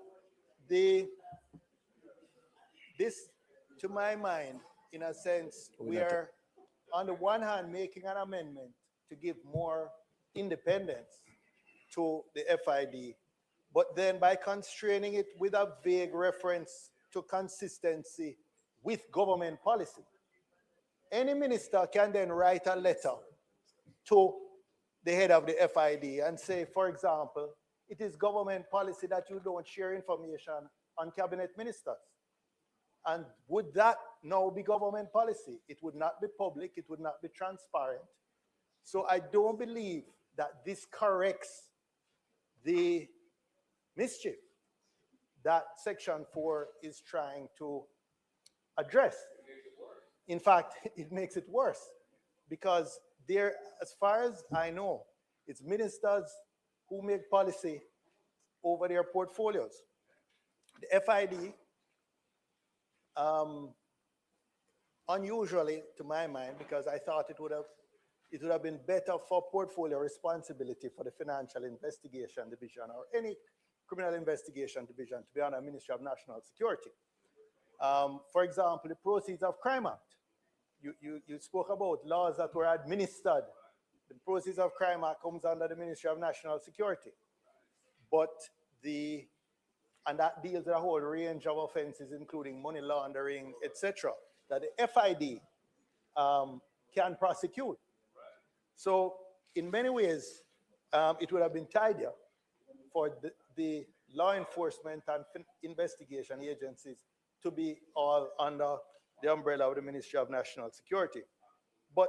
this, to my mind, in a sense, we are on the one hand making an amendment to give more independence to the FID, but then by constraining it with a vague reference to consistency with government policy. Any minister can then write a letter to the head of the FID and say, for example, it is government policy that you don't share information on cabinet ministers. And would that now be government policy? It would not be public, it would not be transparent. So I don't believe that this corrects the mischief that Section 4 is trying to address. In fact, it makes it worse because there, as far as I know, it's ministers who make policy over their portfolios. The FID, unusually to my mind, because I thought it would have been better for portfolio responsibility for the Financial Investigation Division or any criminal investigation division to be under Ministry of National Security. For example, the Proceeds of Crime Act. You spoke about laws that were administered. The Proceeds of Crime Act comes under the Ministry of National Security. But and that deals with a whole range of offenses, including money laundering, etc., that the FID can prosecute. So in many ways, it would have been tidier for the law enforcement and investigation agencies to be all under the umbrella of the Ministry of National Security. But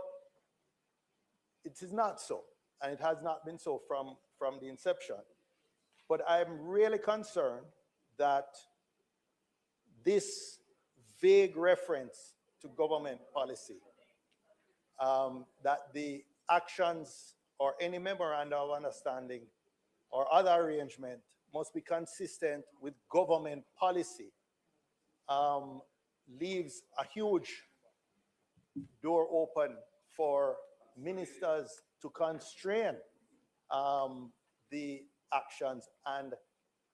it is not so, and it has not been so from the inception. But I'm really concerned that this vague reference to government policy, that the actions or any memorandum of understanding or other arrangement must be consistent with government policy, leaves a huge door open for ministers to constrain the actions and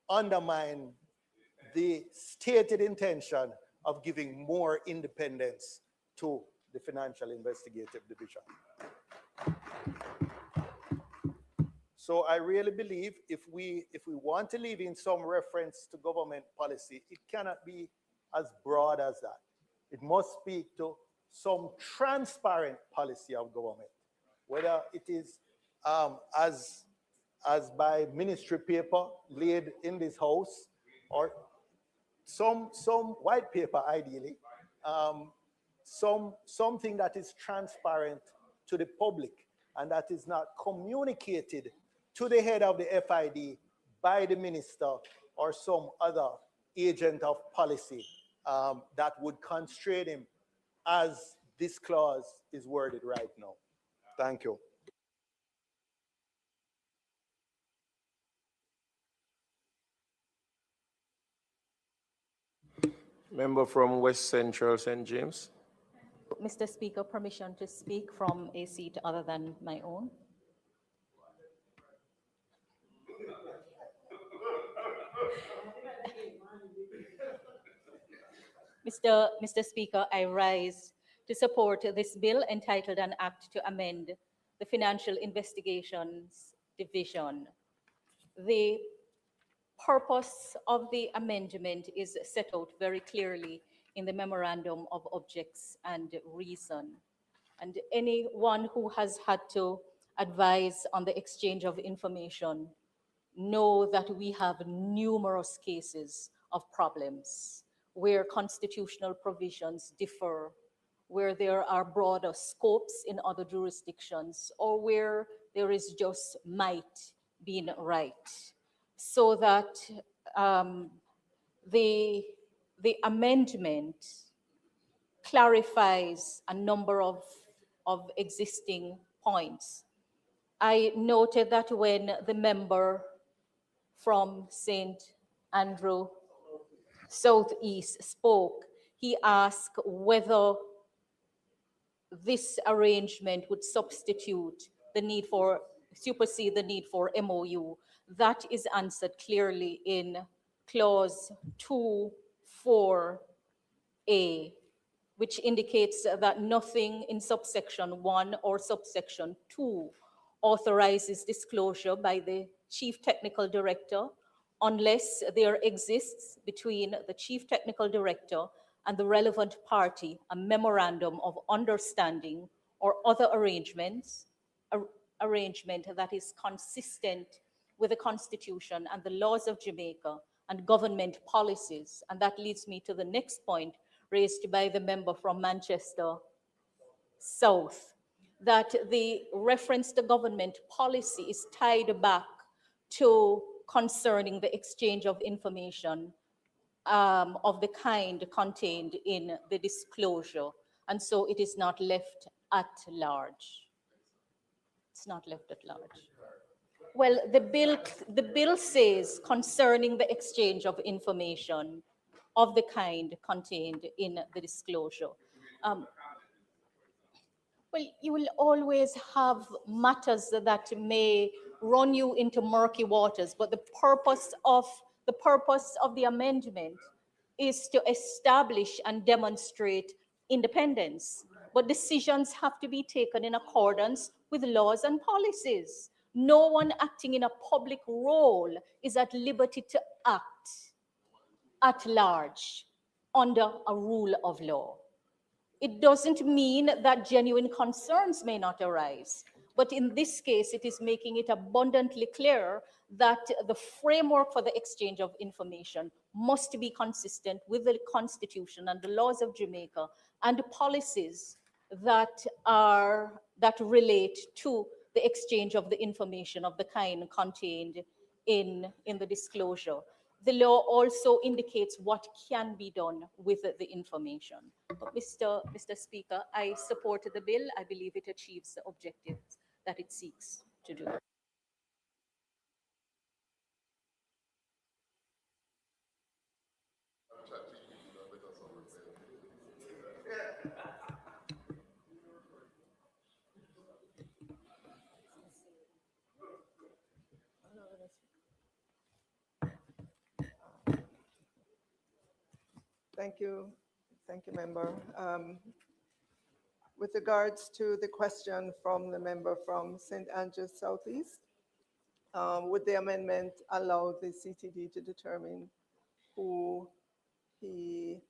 undermine the stated intention of giving more independence to the Financial Investigative Division. So I really believe if we want to leave in some reference to government policy, it cannot be as broad as that. It must speak to some transparent policy of government, whether it is as by ministry paper laid in this house, or some white paper ideally, something that is transparent to the public and that is not communicated to the head of the FID by the minister or some other agent of policy that would constrain him as this clause is worded right now. Thank you. Member from West Central St. James. Mr. Speaker, permission to speak from a seat other than my own. Mr. Speaker, I rise to support this bill entitled An Act to Amend the Financial Investigations Division. The purpose of the amendment is set out very clearly in the Memorandum of Objects and Reason. And anyone who has had to advise on the exchange of information know that we have numerous cases of problems where constitutional provisions differ, where there are broader scopes in other jurisdictions, or where there is just might being right. So that the amendment clarifies a number of of existing points. I noted that when the member from St. Andrew Southeast spoke, he asked whether this arrangement would substitute the need for, supersede the need for MOU. That is answered clearly in clause 2(4)(a), which indicates that nothing in subsection 1 or subsection 2 authorizes disclosure by the Chief Technical Director unless there exists between the Chief Technical Director and the relevant party a memorandum of understanding or other arrangement that is consistent with the Constitution and the laws of Jamaica and government policies. And that leads me to the next point raised by the member from Manchester South, that the reference to government policy is tied back to concerning the exchange of information of the kind contained in the disclosure. And so it is not left at large. It's not left at large. Well, the bill says concerning the exchange of information of the kind contained in the disclosure. Well, you will always have matters that may run you into murky waters, but the purpose of the amendment is to establish and demonstrate independence. But decisions have to be taken in accordance with laws and policies. No one acting in a public role is at liberty to act at large under a rule of law. It doesn't mean that genuine concerns may not arise, but in this case, it is making it abundantly clear that the framework for the exchange of information must be consistent with the Constitution and the laws of Jamaica and policies that relate to the exchange of the information of the kind contained in the disclosure. The law also indicates what can be done with the information. But Mr. Speaker, I support the bill. I believe it achieves the objectives that it seeks to do. Thank you, member. With regards to the question from the member from St. Andrews Southeast, would the amendment allow the CTD to determine who he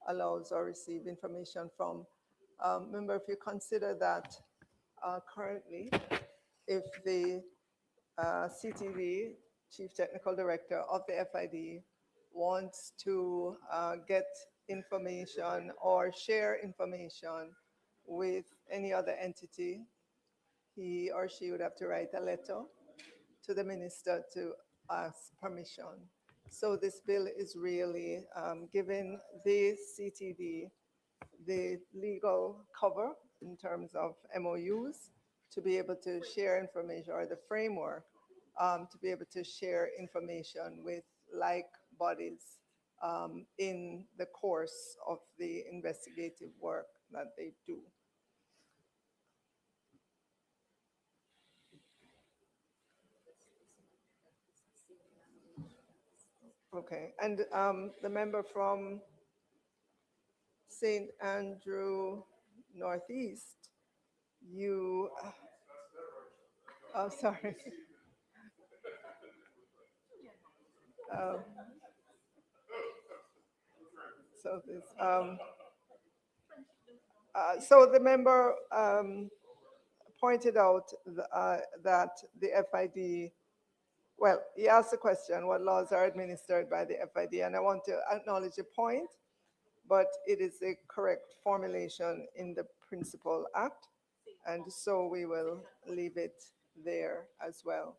allows or receive information from? Member, if you consider that currently, if the CTD, Chief Technical Director of the FID, wants to get information or share information with any other entity, he or she would have to write a letter to the minister to ask permission. So this bill is really giving the CTD the legal cover in terms of MOUs to be able to share information, or the framework to be able to share information with like bodies in the course of the investigative work that they do. Okay, and the member from St. Andrew Northeast, you, oh, sorry. So the member pointed out that the FID, well, he asked the question, what laws are administered by the FID? And I want to acknowledge the point, but it is a correct formulation in the Principal Act. And so we will leave it there as well.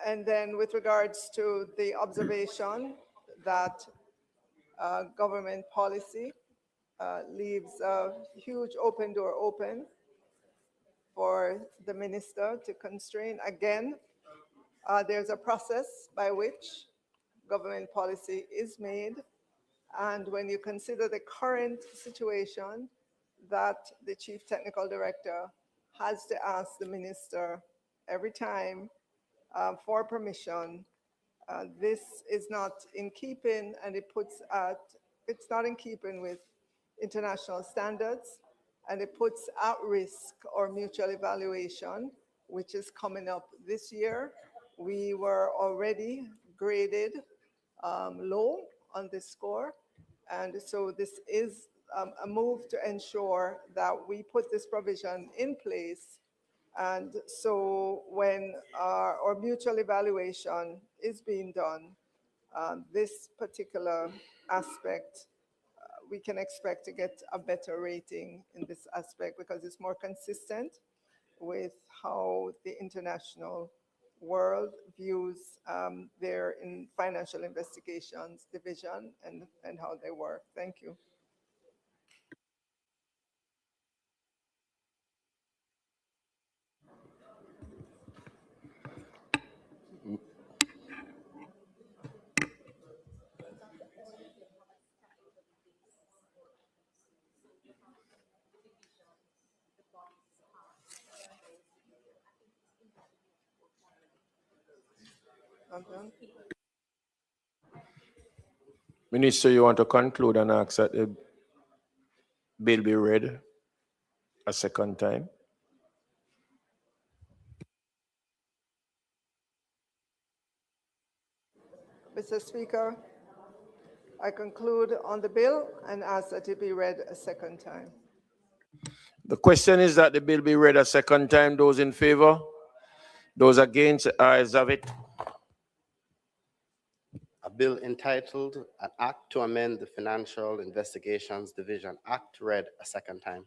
And then with regards to the observation that government policy leaves a huge open door open for the minister to constrain. Again, there's a process by which government policy is made. And when you consider the current situation that the chief technical director has to ask the minister every time for permission, this is not in keeping, and it's not in keeping with international standards, and it puts at risk our mutual evaluation, which is coming up this year. We were already graded low on this score, and so this is a move to ensure that we put this provision in place. And so when our mutual evaluation is being done, this particular aspect, we can expect to get a better rating in this aspect because it's more consistent with how the international world views their financial investigations division and how they work. Thank you. I'm done. Minister, you want to conclude and ask that the bill be read a second time? Mr. Speaker, I conclude on the bill and ask that it be read a second time. The question is that the bill be read a second time. Those in favor? Those against? Ayes have it. A bill entitled An Act to Amend the Financial Investigations Division Act read a second time.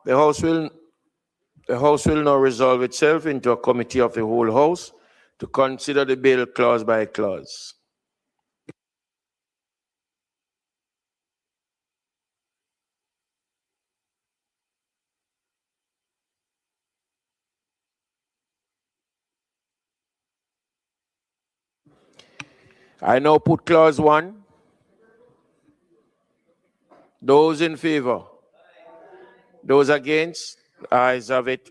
The House will now resolve itself into a committee of the whole House to consider the bill clause by clause. I now put clause 1. Those in favor? Those against? Ayes have it.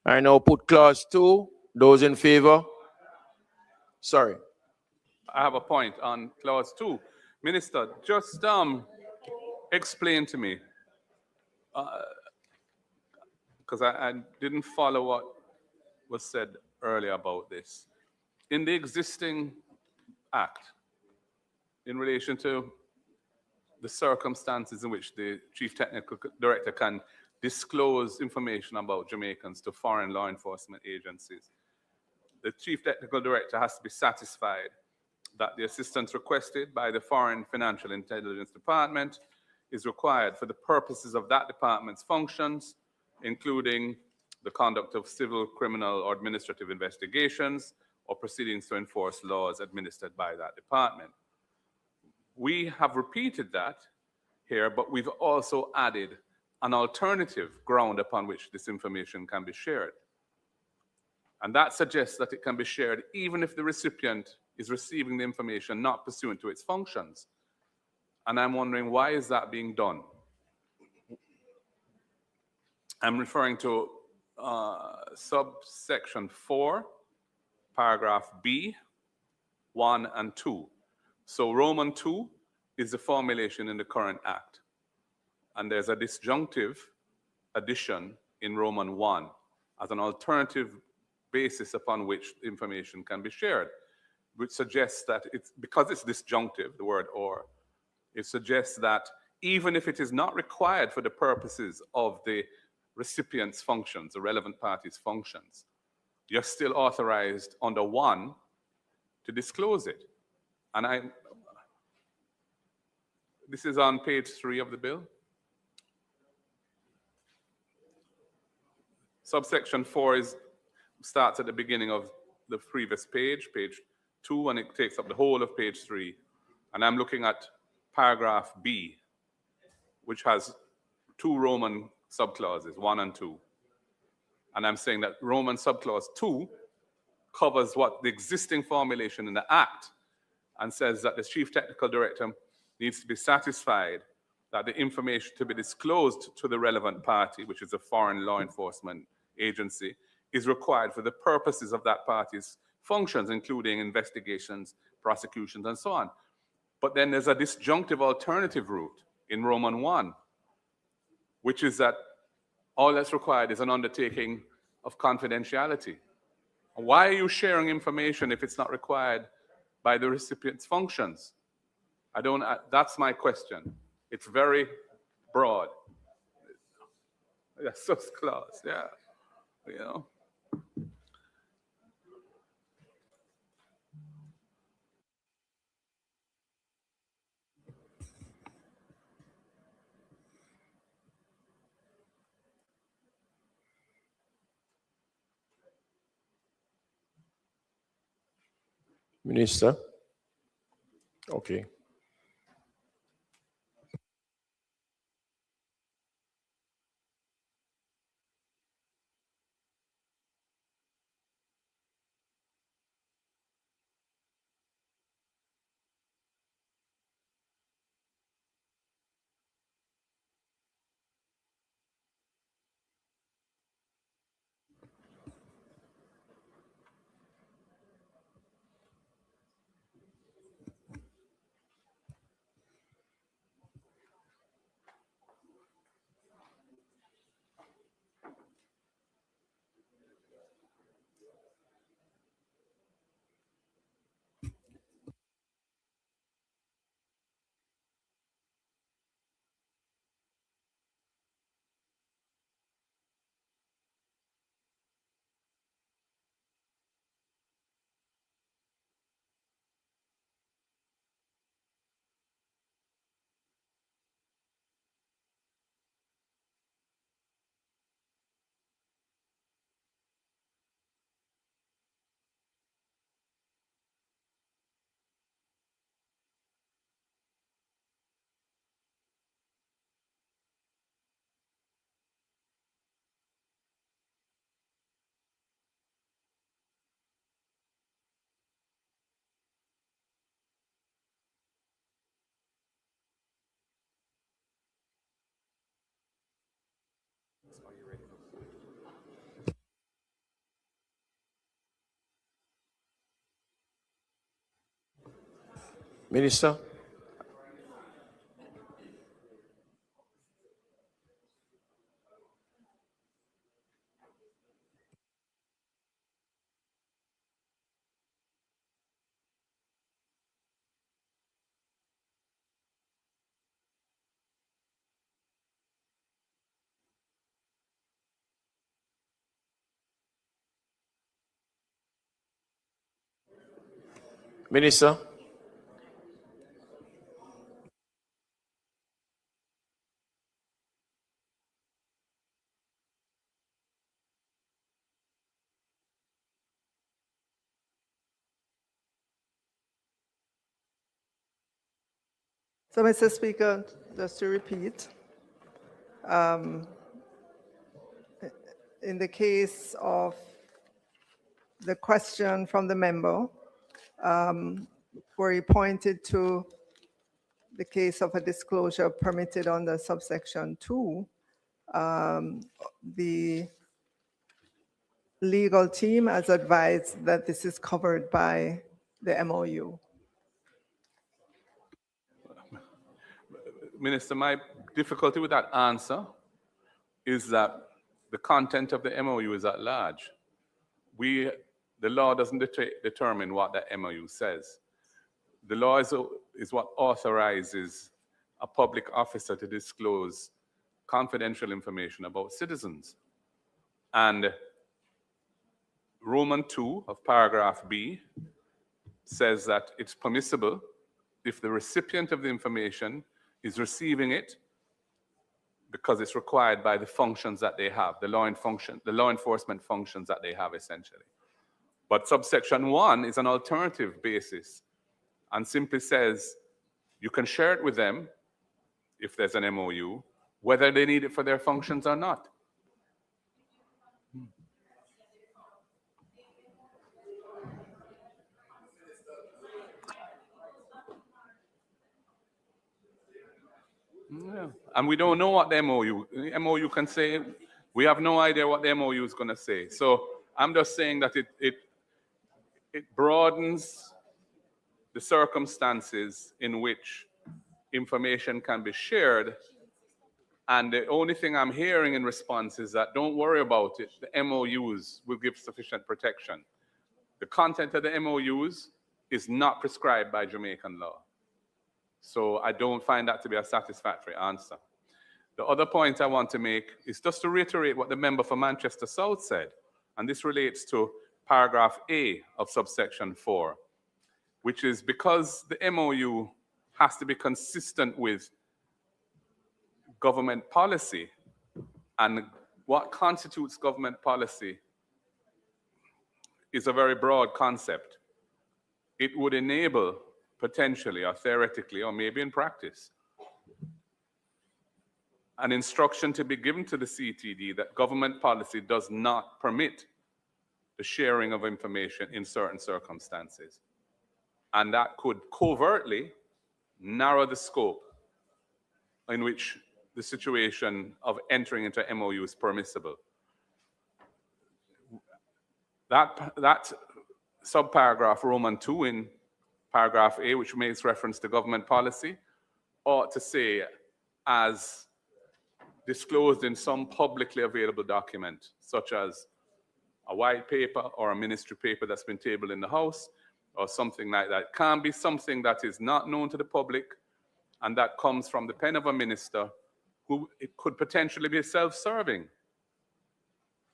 I now put clause 2. Those in favor? Sorry. I have a point on clause 2. Minister, just explain to me, because I didn't follow what was said earlier about this. In the existing act, in relation to the circumstances in which the chief technical director can disclose information about Jamaicans to foreign law enforcement agencies, the chief technical director has to be satisfied that the assistance requested by the Foreign Financial Intelligence Department is required for the purposes of that department's functions, including the conduct of civil, criminal, or administrative investigations or proceedings to enforce laws administered by that department. We have repeated that here, but we've also added an alternative ground upon which this information can be shared. And that suggests that it can be shared even if the recipient is receiving the information not pursuant to its functions. And I'm wondering, why is that being done? I'm referring to subsection 4, paragraph B, 1 and 2. So Roman 2 is the formulation in the current act. And there's a disjunctive addition in Roman 1 as an alternative basis upon which information can be shared, which suggests that it's, because it's disjunctive, the word or, it suggests that even if it is not required for the purposes of the recipient's functions, the relevant party's functions, you're still authorized under 1 to disclose it. And this is on page 3 of the bill. Subsection 4 is starts at the beginning of the previous page, page 2, and it takes up the whole of page 3. And I'm looking at paragraph B, which has 2 Roman subclauses, 1 and 2. And I'm saying that Roman subclause 2 covers what the existing formulation in the Act and says that the Chief Technical Director needs to be satisfied that the information to be disclosed to the relevant party, which is a foreign law enforcement agency, is required for the purposes of that party's functions, including investigations, prosecutions, and so on. But then there's a disjunctive alternative route in Roman 1, which is that all that's required is an undertaking of confidentiality. Why are you sharing information if it's not required by the recipient's functions? That's my question. It's very broad. Yeah, sus clause, yeah, you know. Minister? Okay. Minister? Minister? So, Mr. Speaker, just to repeat, in the case of the question from the member, where he pointed to the case of a disclosure permitted under subsection 2, the legal team has advised that this is covered by the MOU. Minister, my difficulty with that answer is that the content of the MOU is at large. The law doesn't determine what the MOU says. The law is what authorizes a public officer to disclose confidential information about citizens. And Roman 2 of paragraph B says that it's permissible if the recipient of the information is receiving it because it's required by the functions that they have, the law enforcement functions that they have essentially. But subsection 1 is an alternative basis and simply says you can share it with them if there's an MOU, whether they need it for their functions or not. Yeah. And we don't know what the MOU can say. We have no idea what the MOU is going to say. So I'm just saying that it broadens the circumstances in which information can be shared. And the only thing I'm hearing in response is that don't worry about it. The MOUs will give sufficient protection. The content of the MOUs is not prescribed by Jamaican law. So I don't find that to be a satisfactory answer. The other point I want to make is just to reiterate what the member for Manchester South said, and this relates to paragraph A of subsection 4, which is because the MOU has to be consistent with government policy, and what constitutes government policy is a very broad concept. It would enable, potentially or theoretically, or maybe in practice, an instruction to be given to the CTD that government policy does not permit the sharing of information in certain circumstances. And that could covertly narrow the scope in which the situation of entering into MOU is permissible. That subparagraph Roman 2 in paragraph A, which makes reference to government policy, ought to say, as disclosed in some publicly available document, such as a white paper or a ministry paper that's been tabled in the House, or something like that. It can be something that is not known to the public and that comes from the pen of a minister who it could potentially be self-serving,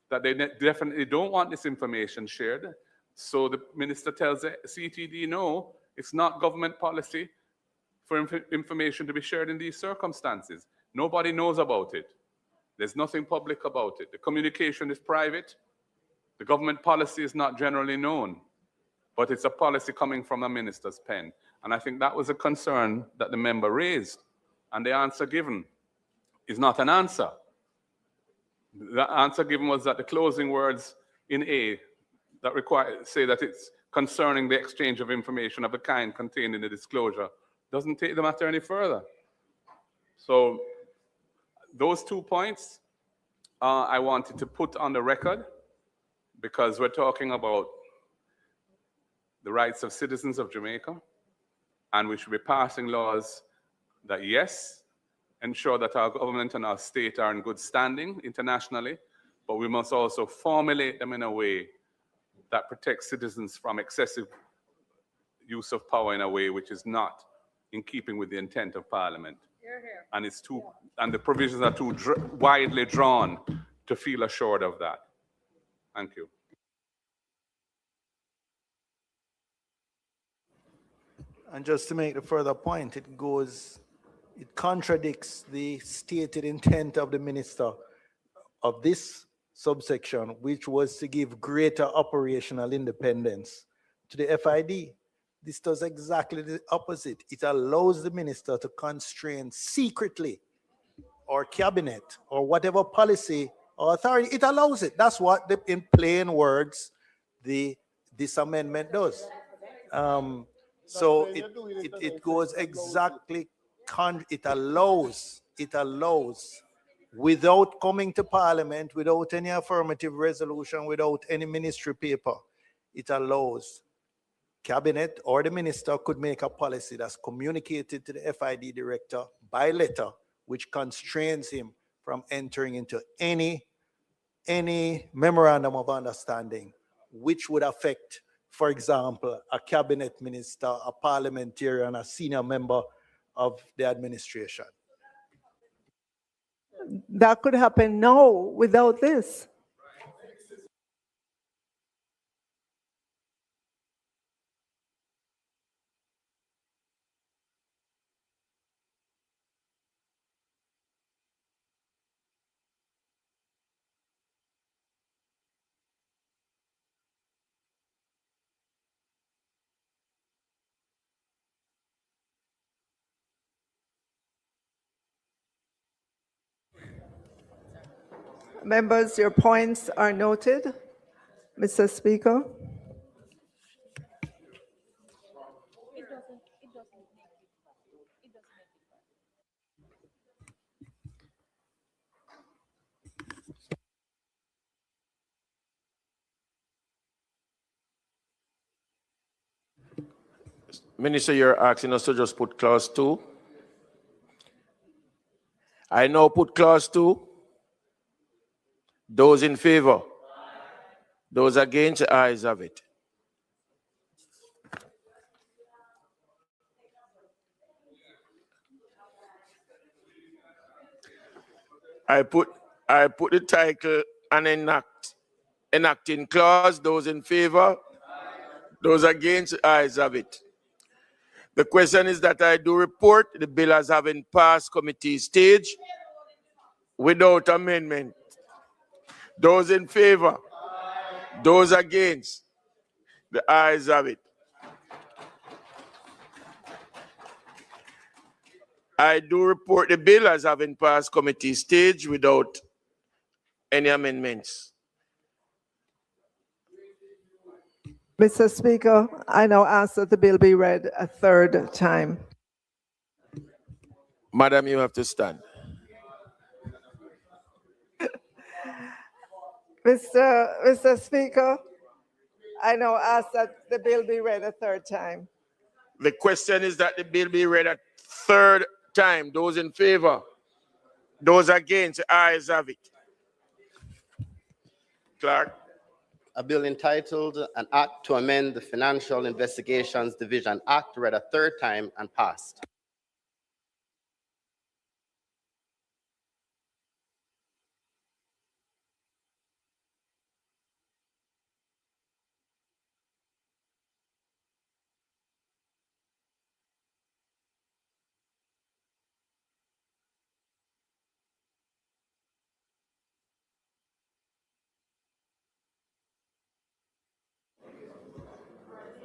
that they definitely don't want this information shared. So the minister tells the CTD, no, it's not government policy for information to be shared in these circumstances. Nobody knows about it. There's nothing public about it. The communication is private. The government policy is not generally known, but it's a policy coming from a minister's pen. And I think that was a concern that the member raised. And the answer given is not an answer. The answer given was that the closing words in A that say that it's concerning the exchange of information of a kind contained in the disclosure doesn't take the matter any further. So those 2 points I wanted to put on the record, because we're talking about the rights of citizens of Jamaica, and we should be passing laws that, yes, ensure that our government and our state are in good standing internationally, but we must also formulate them in a way that protects citizens from excessive use of power in a way which is not in keeping with the intent of Parliament. And the provisions are too widely drawn to feel assured of that. Thank you. And just to make the further point, it contradicts the stated intent of the minister of this subsection, which was to give greater operational independence to the FID. This does exactly the opposite. It allows the minister to constrain secretly, or cabinet, or whatever policy or authority. It allows it. That's what, in plain words, this amendment does. So it goes exactly, it allows, without coming to Parliament, without any affirmative resolution, without any ministry paper, it allows cabinet or the minister could make a policy that's communicated to the FID director by letter, which constrains him from entering into any memorandum of understanding, which would affect, for example, a cabinet minister, a parliamentarian, a senior member of the administration. That could happen now without this. Members, your points are noted. Mr. Speaker. Minister, you're asking us to just put clause 2. I now put clause 2. Those in favor? Those against? The ayes have it. I put the title and enacting clause. Those in favor? Those against? The ayes have it. The question is that I do report the bill as having passed committee stage without amendment. Those in favor? Those against? The ayes have it. I do report the bill as having passed committee stage without any amendments. Mr. Speaker, I now ask that the bill be read a third time. Madam, you have to stand. Mr. Speaker, I now ask that the bill be read a third time. The question is that the bill be read a third time. Those in favor? Those against? The ayes have it. Clerk. A bill entitled An Act to Amend the Financial Investigations Division Act read a third time and passed.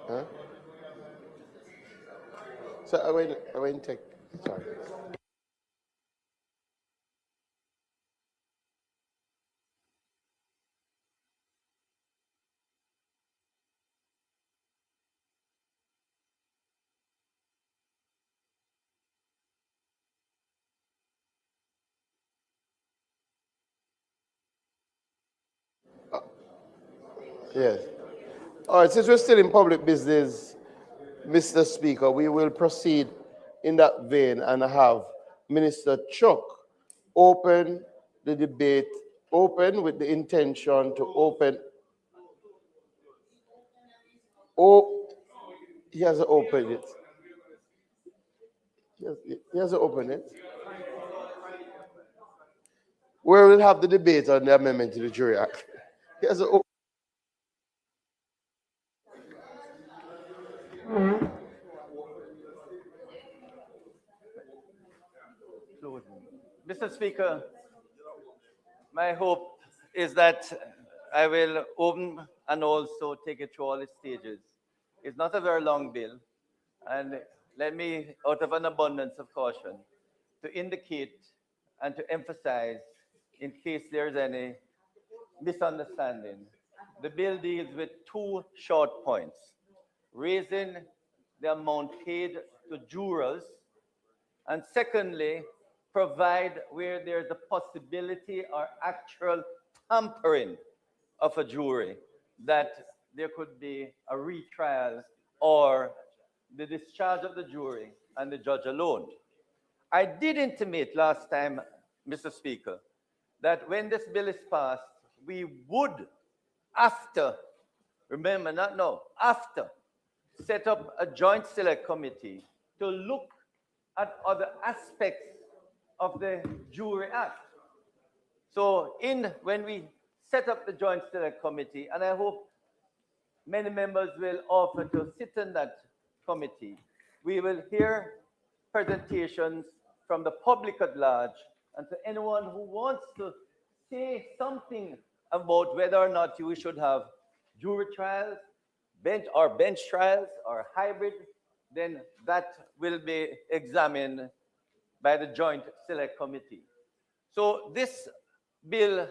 Huh? So I went take, sorry. Yes. All right, since we're still in public business, Mr. Speaker, we will proceed in that vein and have Minister Chuck open the debate, open with the intention to open. Oh, he hasn't opened it. He hasn't opened it. Where we'll have the debate on the amendment to the Jury Act. He hasn't opened. Mr. Speaker, my hope is that I will open and also take it through all its stages. It's not a very long bill, and let me, out of an abundance of caution, to indicate and to emphasize, in case there's any misunderstanding, the bill deals with two short points: raising the amount paid to jurors, and secondly, provide where there's a possibility or actual tampering of a jury, that there could be a retrial or the discharge of the jury and the judge alone. I did intimate last time, Mr. Speaker, that when this bill is passed, we would, after, remember, not now, after, set up a joint select committee to look at other aspects of the Jury Act. So when we set up the joint select committee, and I hope many members will offer to sit in that committee, we will hear presentations from the public at large and to anyone who wants to say something about whether or not we should have jury trials, bench trials, or hybrid, then that will be examined by the Joint Select Committee. So this bill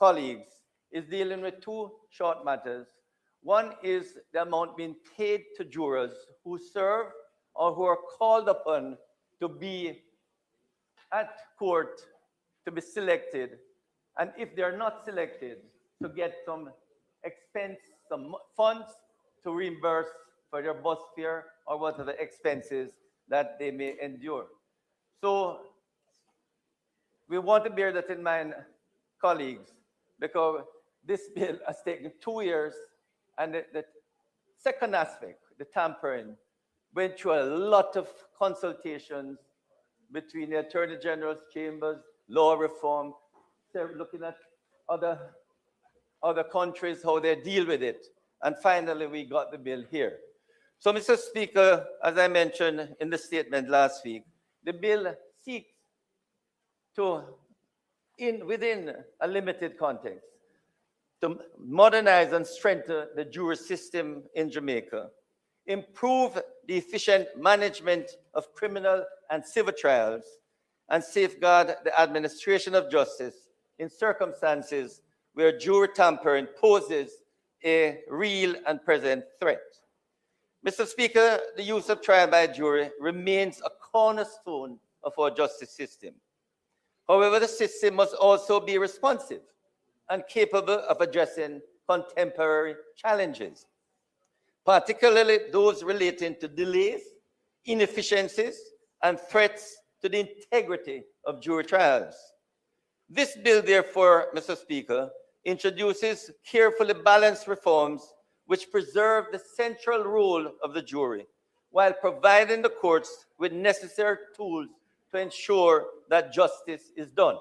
colleagues is dealing with two short matters. One is the amount being paid to jurors who serve or who are called upon to be at court to be selected. And if they're not selected, to get some expense, some funds to reimburse for their bus fare or whatever expenses that they may endure. So we want to bear that in mind, colleagues, because this bill has taken 2 years, and the second aspect, the tampering, went through a lot of consultations between the Attorney General's chambers, law reform, looking at other countries, how they deal with it. And finally, we got the bill here. So, Mr. Speaker, as I mentioned in the statement last week, the bill seeks to, within a limited context, to modernize and strengthen the jury system in Jamaica, improve the efficient management of criminal and civil trials, and safeguard the administration of justice in circumstances where jury tampering poses a real and present threat. Mr. Speaker, the use of trial by jury remains a cornerstone of our justice system. However, the system must also be responsive and capable of addressing contemporary challenges, particularly those relating to delays, inefficiencies, and threats to the integrity of jury trials. This bill, therefore, Mr. Speaker, introduces carefully balanced reforms which preserve the central role of the jury while providing the courts with necessary tools to ensure that justice is done.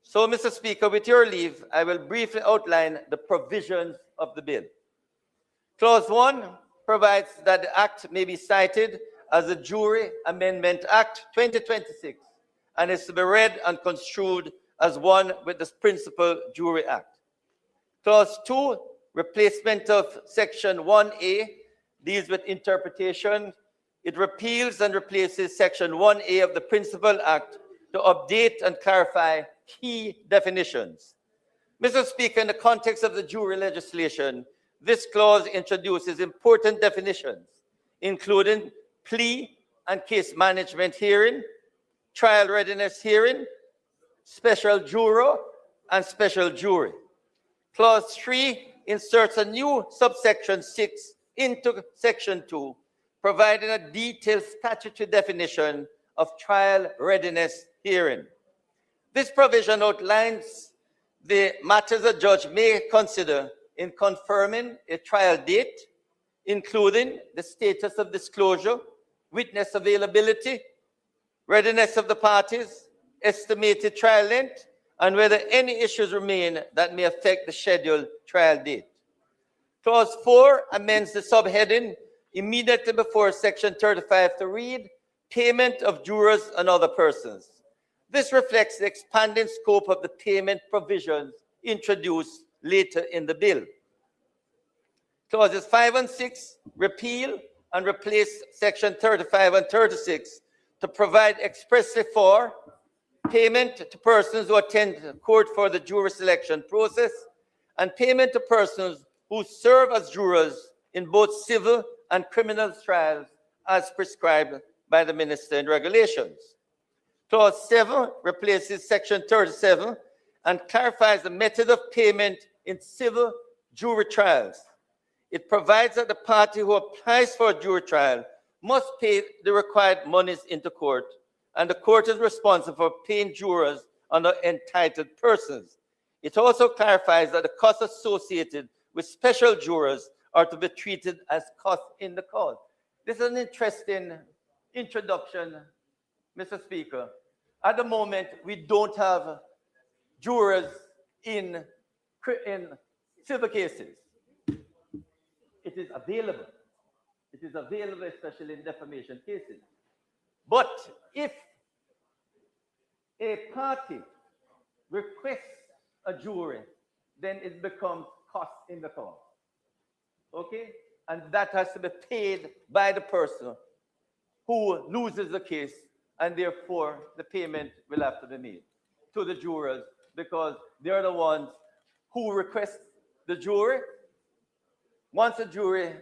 So, Mr. Speaker, with your leave, I will briefly outline the provisions of the bill. Clause 1 provides that the Act may be cited as the Jury Amendment Act 2026 and is to be read and construed as one with the Principal Jury Act. Clause 2, replacement of Section 1A, deals with interpretation. It repeals and replaces Section 1A of the Principal Act to update and clarify key definitions. Mr. Speaker, in the context of the jury legislation, this clause introduces important definitions, including plea and case management hearing, trial readiness hearing, special juror, and special jury. Clause 3 inserts a new subsection 6 into Section 2, providing a detailed statutory definition of trial readiness hearing. This provision outlines the matters a judge may consider in confirming a trial date, including the status of disclosure, witness availability, readiness of the parties, estimated trial length, and whether any issues remain that may affect the scheduled trial date. Clause 4 amends the subheading immediately before Section 35 to read, payment of jurors and other persons. This reflects the expanding scope of the payment provisions introduced later in the bill. Clauses 5 and 6 repeal and replace Section 35 and 36 to provide expressly for payment to persons who attend court for the jury selection process and payment to persons who serve as jurors in both civil and criminal trials as prescribed by the Minister in regulations. Clause 7 replaces Section 37 and clarifies the method of payment in civil jury trials. It provides that the party who applies for a jury trial must pay the required monies into court, and the court is responsible for paying jurors and entitled persons. It also clarifies that the costs associated with special jurors are to be treated as costs in the cause. This is an interesting introduction, Mr. Speaker. At the moment, we don't have jurors in civil cases. It is available. It is available, especially in defamation cases. But if a party requests a jury, then it becomes cost in the cause. Okay? And that has to be paid by the person who loses the case, and therefore the payment will have to be made to the jurors because they're the ones who request the jury. Once a jury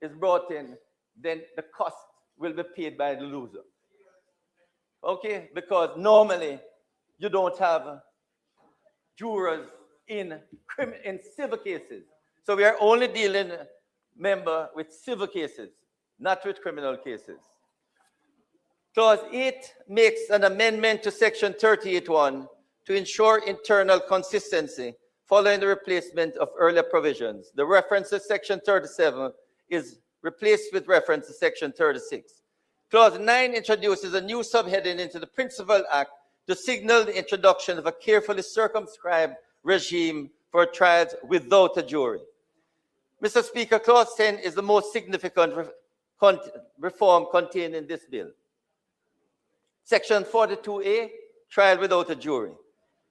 is brought in, then the cost will be paid by the loser. Okay, because normally you don't have jurors in civil cases. So we are only dealing, member, with civil cases, not with criminal cases. Clause 8 makes an amendment to section 38(1) to ensure internal consistency following the replacement of earlier provisions. The reference to section 37 is replaced with reference to section 36. Clause 9 introduces a new subheading into the Principal Act to signal the introduction of a carefully circumscribed regime for trials without a jury. Mr. Speaker, Clause 10 is the most significant reform contained in this bill. Section 42A, trial without a jury.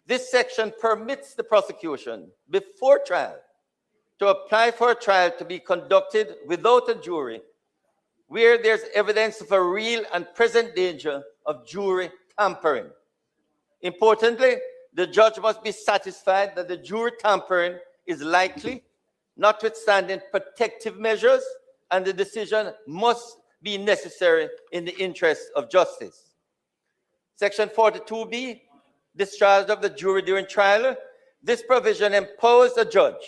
This section permits the prosecution before trial to apply for a trial to be conducted without a jury where there's evidence of a real and present danger of jury tampering. Importantly, the judge must be satisfied that the jury tampering is likely, notwithstanding protective measures, and the decision must be necessary in the interest of justice. Section 42B, discharge of the jury during trial. This provision empowers the judge,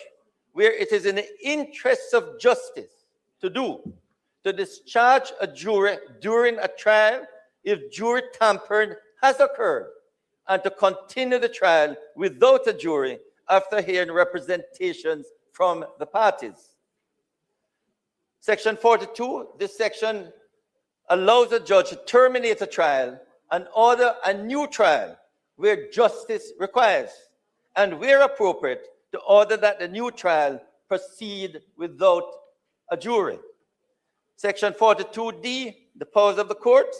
where it is in the interests of justice to discharge a jury during a trial if jury tampering has occurred, and to continue the trial without a jury after hearing representations from the parties. Section 42, this section allows a judge to terminate a trial and order a new trial where justice requires, and where appropriate, to order that the new trial proceed without a jury. Section 42D, the powers of the courts.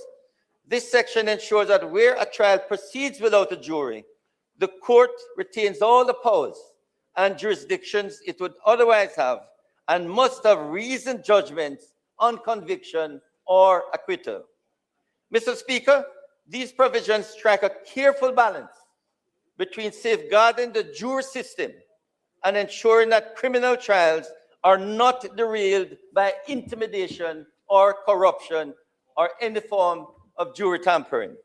This section ensures that where a trial proceeds without a jury, the court retains all the powers and jurisdictions it would otherwise have, and must have reasoned judgments on conviction or acquittal. Mr. Speaker, these provisions strike a careful balance between safeguarding the jury system and ensuring that criminal trials are not derailed by intimidation or corruption or any form of jury tampering.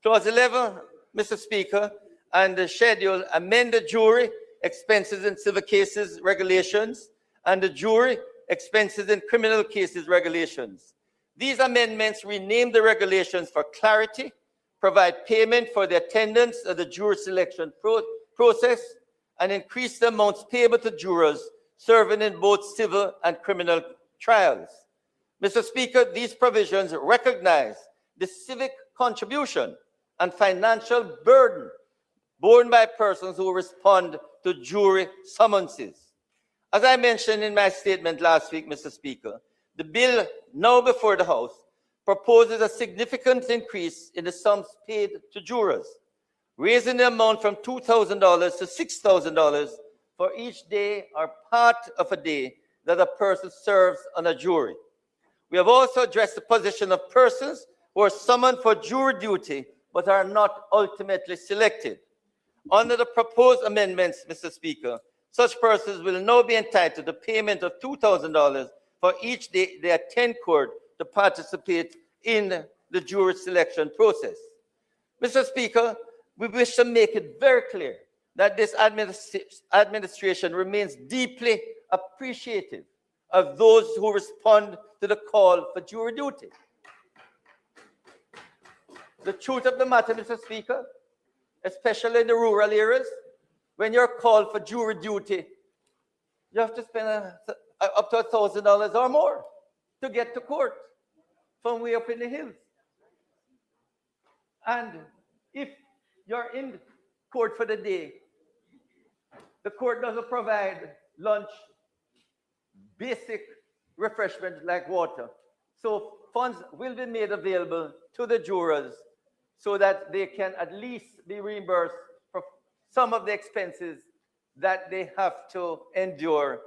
Clause 11, Mr. Speaker, and the schedule amend the jury expenses in civil cases regulations and the jury expenses in criminal cases regulations. These amendments rename the regulations for clarity, provide payment for the attendance of the jury selection process, and increase the amounts payable to jurors serving in both civil and criminal trials. Mr. Speaker, these provisions recognize the civic contribution and financial burden borne by persons who respond to jury summonses. As I mentioned in my statement last week, Mr. Speaker, the bill now before the House proposes a significant increase in the sums paid to jurors, raising the amount from $2,000 to $6,000 for each day or part of a day that a person serves on a jury. We have also addressed the position of persons who are summoned for jury duty but are not ultimately selected. Under the proposed amendments, Mr. Speaker, such persons will now be entitled to payment of $2,000 for each day they attend court to participate in the jury selection process. Mr. Speaker, we wish to make it very clear that this administration remains deeply appreciative of those who respond to the call for jury duty. The truth of the matter, Mr. Speaker, especially in the rural areas, when you're called for jury duty, you have to spend up to $1,000 or more to get to court from way up in the hills. And if you're in court for the day, the court doesn't provide lunch, basic refreshment like water. So funds will be made available to the jurors so that they can at least be reimbursed for some of the expenses that they have to endure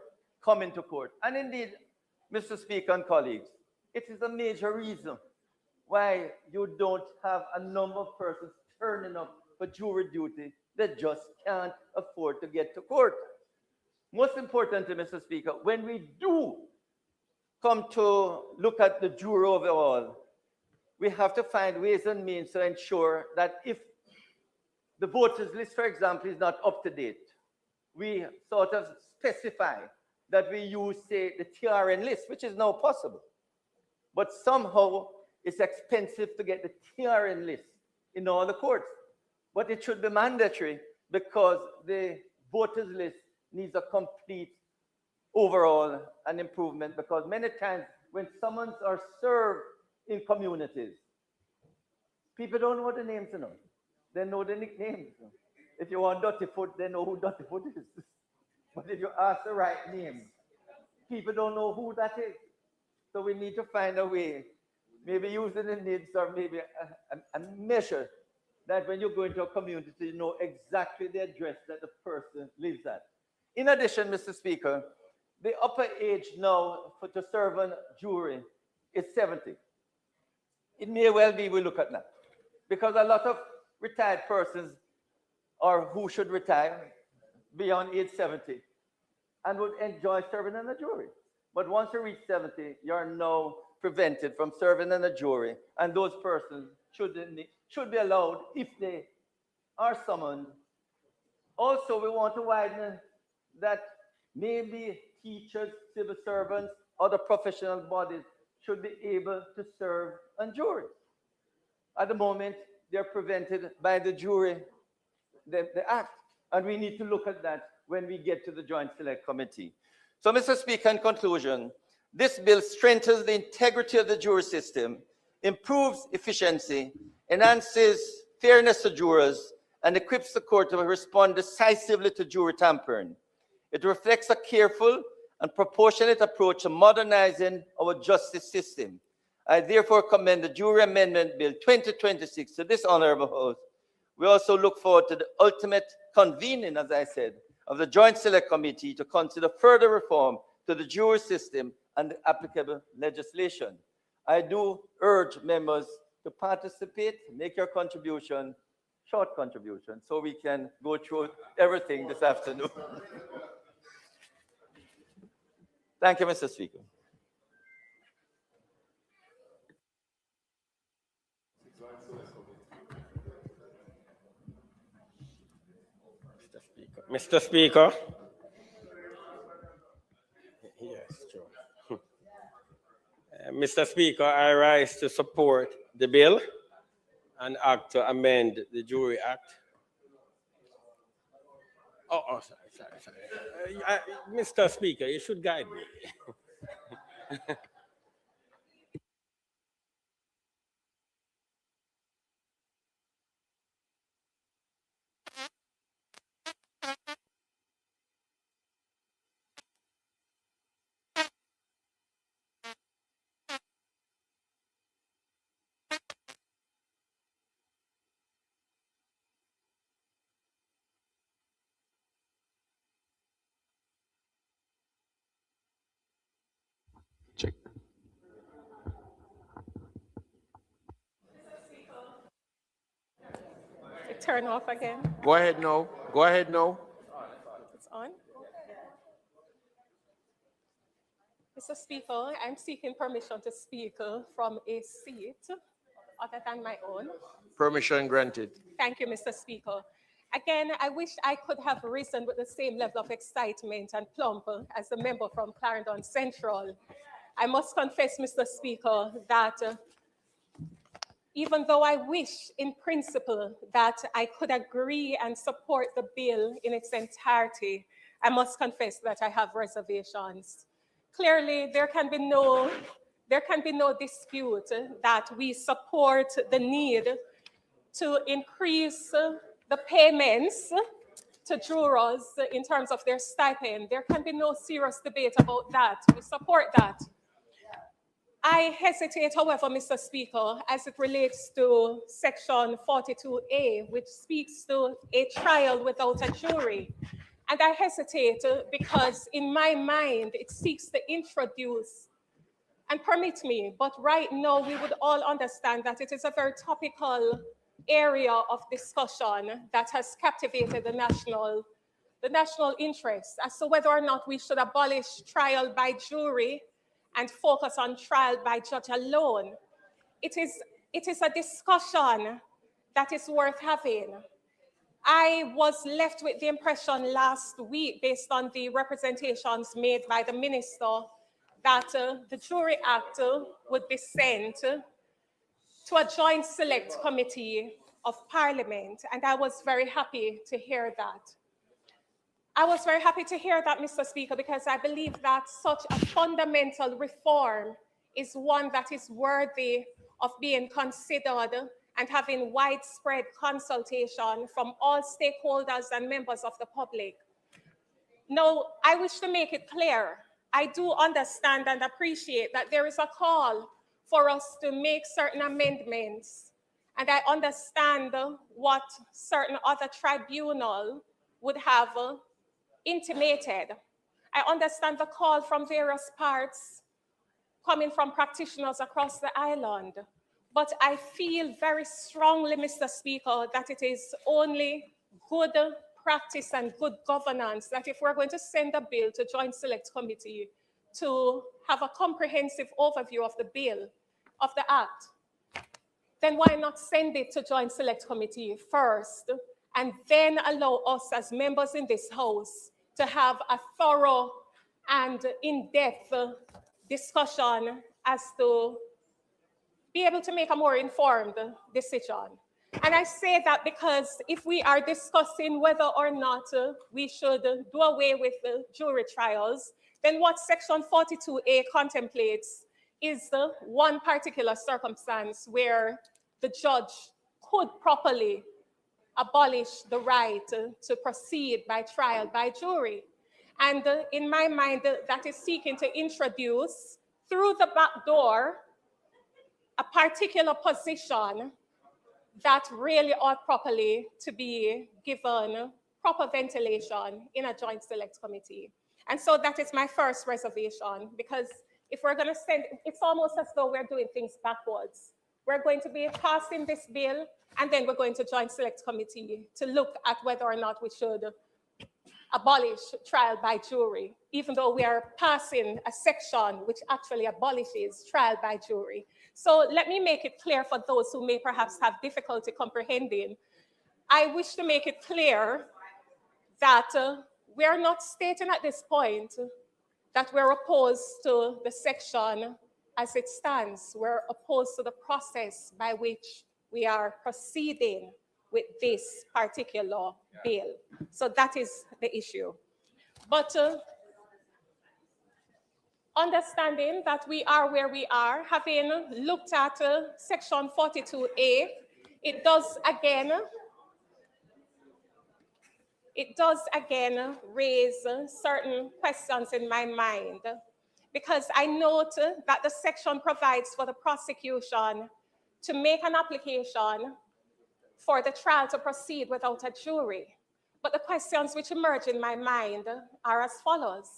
coming to court. And indeed, Mr. Speaker and colleagues, it is a major reason why you don't have a number of persons turning up for jury duty that just can't afford to get to court. Most importantly, Mr. Speaker, when we do come to look at the jury overall, we have to find ways and means to ensure that if the voters list, for example, is not up to date, we sort of specify that we use, say, the TRN list, which is now possible. But somehow it's expensive to get the TRN list in all the courts. But it should be mandatory because the voters list needs a complete overall and improvement, because many times when summons are served in communities, people don't know the names, you know. They know the nicknames. If you want Dirty Foot, they know who Dirty Foot is. But if you ask the right name, people don't know who that is. So we need to find a way, maybe using the NIDS or maybe a measure that when you go into a community, you know exactly the address that the person lives at. In addition, Mr. Speaker, the upper age now to serve on jury is 70. It may well be we look at that, because a lot of retired persons or who should retire beyond age 70 and would enjoy serving on a jury. But once you reach 70, you're now prevented from serving on a jury, and those persons should be allowed if they are summoned. Also, we want to widen that maybe teachers, civil servants, other professional bodies should be able to serve on juries. At the moment, they're prevented by the jury, the act, and we need to look at that when we get to the Joint Select Committee. So, Mr. Speaker, in conclusion, this bill strengthens the integrity of the jury system, improves efficiency, enhances fairness to jurors, and equips the court to respond decisively to jury tampering. It reflects a careful and proportionate approach to modernizing our justice system. I therefore commend the Jury Amendment Bill 2026 to this honorable House. We also look forward to the ultimate convening, as I said, of the Joint Select Committee to consider further reform to the jury system and the applicable legislation. I do urge members to participate, make your contribution, short contribution, so we can go through everything this afternoon. Thank you, Mr. Speaker. Mr. Speaker. Yes, true. Mr. Speaker, I rise to support the bill and act to amend the Jury Act. Sorry. Mr. Speaker, you should guide me. Check. Turn off again. Go ahead, no. Go ahead, no. It's on. Mr. Speaker, I'm seeking permission to speak from a seat other than my own. Permission granted. Thank you, Mr. Speaker. Again, I wish I could have risen with the same level of excitement and plump as the member from Clarendon Central. I must confess, Mr. Speaker, that even though I wish in principle that I could agree and support the bill in its entirety, I must confess that I have reservations. Clearly, there can be no dispute that we support the need to increase the payments to jurors in terms of their stipend. There can be no serious debate about that. We support that. I hesitate, however, Mr. Speaker, as it relates to Section 42A, which speaks to a trial without a jury. And I hesitate because in my mind, it seeks to introduce, and permit me, but right now we would all understand that it is a very topical area of discussion that has captivated the national interest as to whether or not we should abolish trial by jury and focus on trial by judge alone. It is a discussion that is worth having. I was left with the impression last week, based on the representations made by the minister, that the Jury Act would be sent to a joint select committee of Parliament, and I was very happy to hear that. I was very happy to hear that, Mr. Speaker, because I believe that such a fundamental reform is one that is worthy of being considered and having widespread consultation from all stakeholders and members of the public. Now, I wish to make it clear, I do understand and appreciate that there is a call for us to make certain amendments, and I understand what certain other tribunal would have intimated. I understand the call from various parts coming from practitioners across the island. But I feel very strongly, Mr. Speaker, that it is only good practice and good governance that if we're going to send a bill to Joint Select Committee to have a comprehensive overview of the bill, of the act, then why not send it to Joint Select Committee first and then allow us as members in this House to have a thorough and in-depth discussion as to be able to make a more informed decision. And I say that because if we are discussing whether or not we should do away with the jury trials, then what Section 42A contemplates is the one particular circumstance where the judge could properly abolish the right to proceed by trial by jury. And in my mind, that is seeking to introduce through the back door a particular position that really ought properly to be given proper ventilation in a joint select committee. And so that is my first reservation, because if we're going to send, it's almost as though we're doing things backwards. We're going to be passing this bill, and then we're going to joint select committee to look at whether or not we should abolish trial by jury, even though we are passing a section which actually abolishes trial by jury. So let me make it clear for those who may perhaps have difficulty comprehending. I wish to make it clear that we are not stating at this point that we're opposed to the section as it stands. We're opposed to the process by which we are proceeding with this particular bill. So that is the issue. But understanding that we are where we are, having looked at Section 42A, it does again raise certain questions in my mind, because I note that the section provides for the prosecution to make an application for the trial to proceed without a jury. But the questions which emerge in my mind are as follows.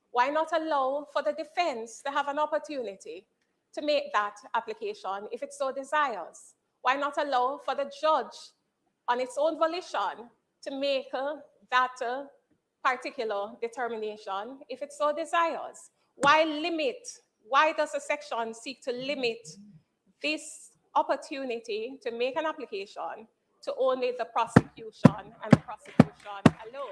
Why not allow for the defense to have an opportunity to make that application if it so desires? Why not allow for the judge on its own volition to make that particular determination if it so desires? Why does the section seek to limit this opportunity to make an application to only the prosecution and the prosecution alone?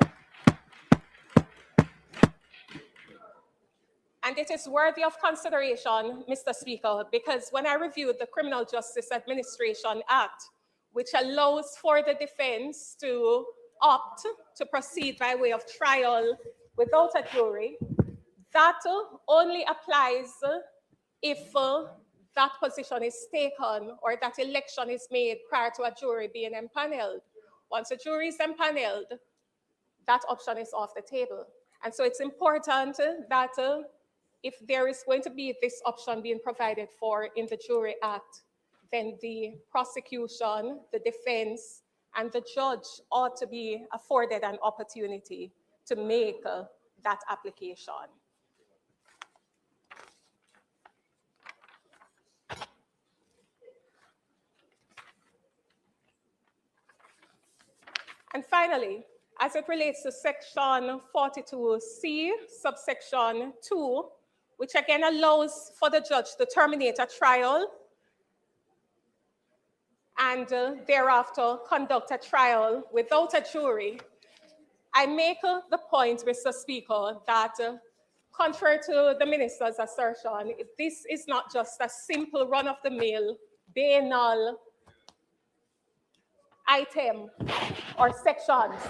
And it is worthy of consideration, Mr. Speaker, because when I reviewed the Criminal Justice Administration Act, which allows for the defense to opt to proceed by way of trial without a jury, that only applies if that position is taken or that election is made prior to a jury being empaneled. Once a jury is empaneled, that option is off the table. And so it's important that if there is going to be this option being provided for in the Jury Act, then the prosecution, the defense, and the judge ought to be afforded an opportunity to make that application. And finally, as it relates to section 42C, subsection 2, which again allows for the judge to terminate a trial and thereafter conduct a trial without a jury, I make the point, Mr. Speaker, that contrary to the minister's assertion, this is not just a simple run-of-the-mill, banal item or sections.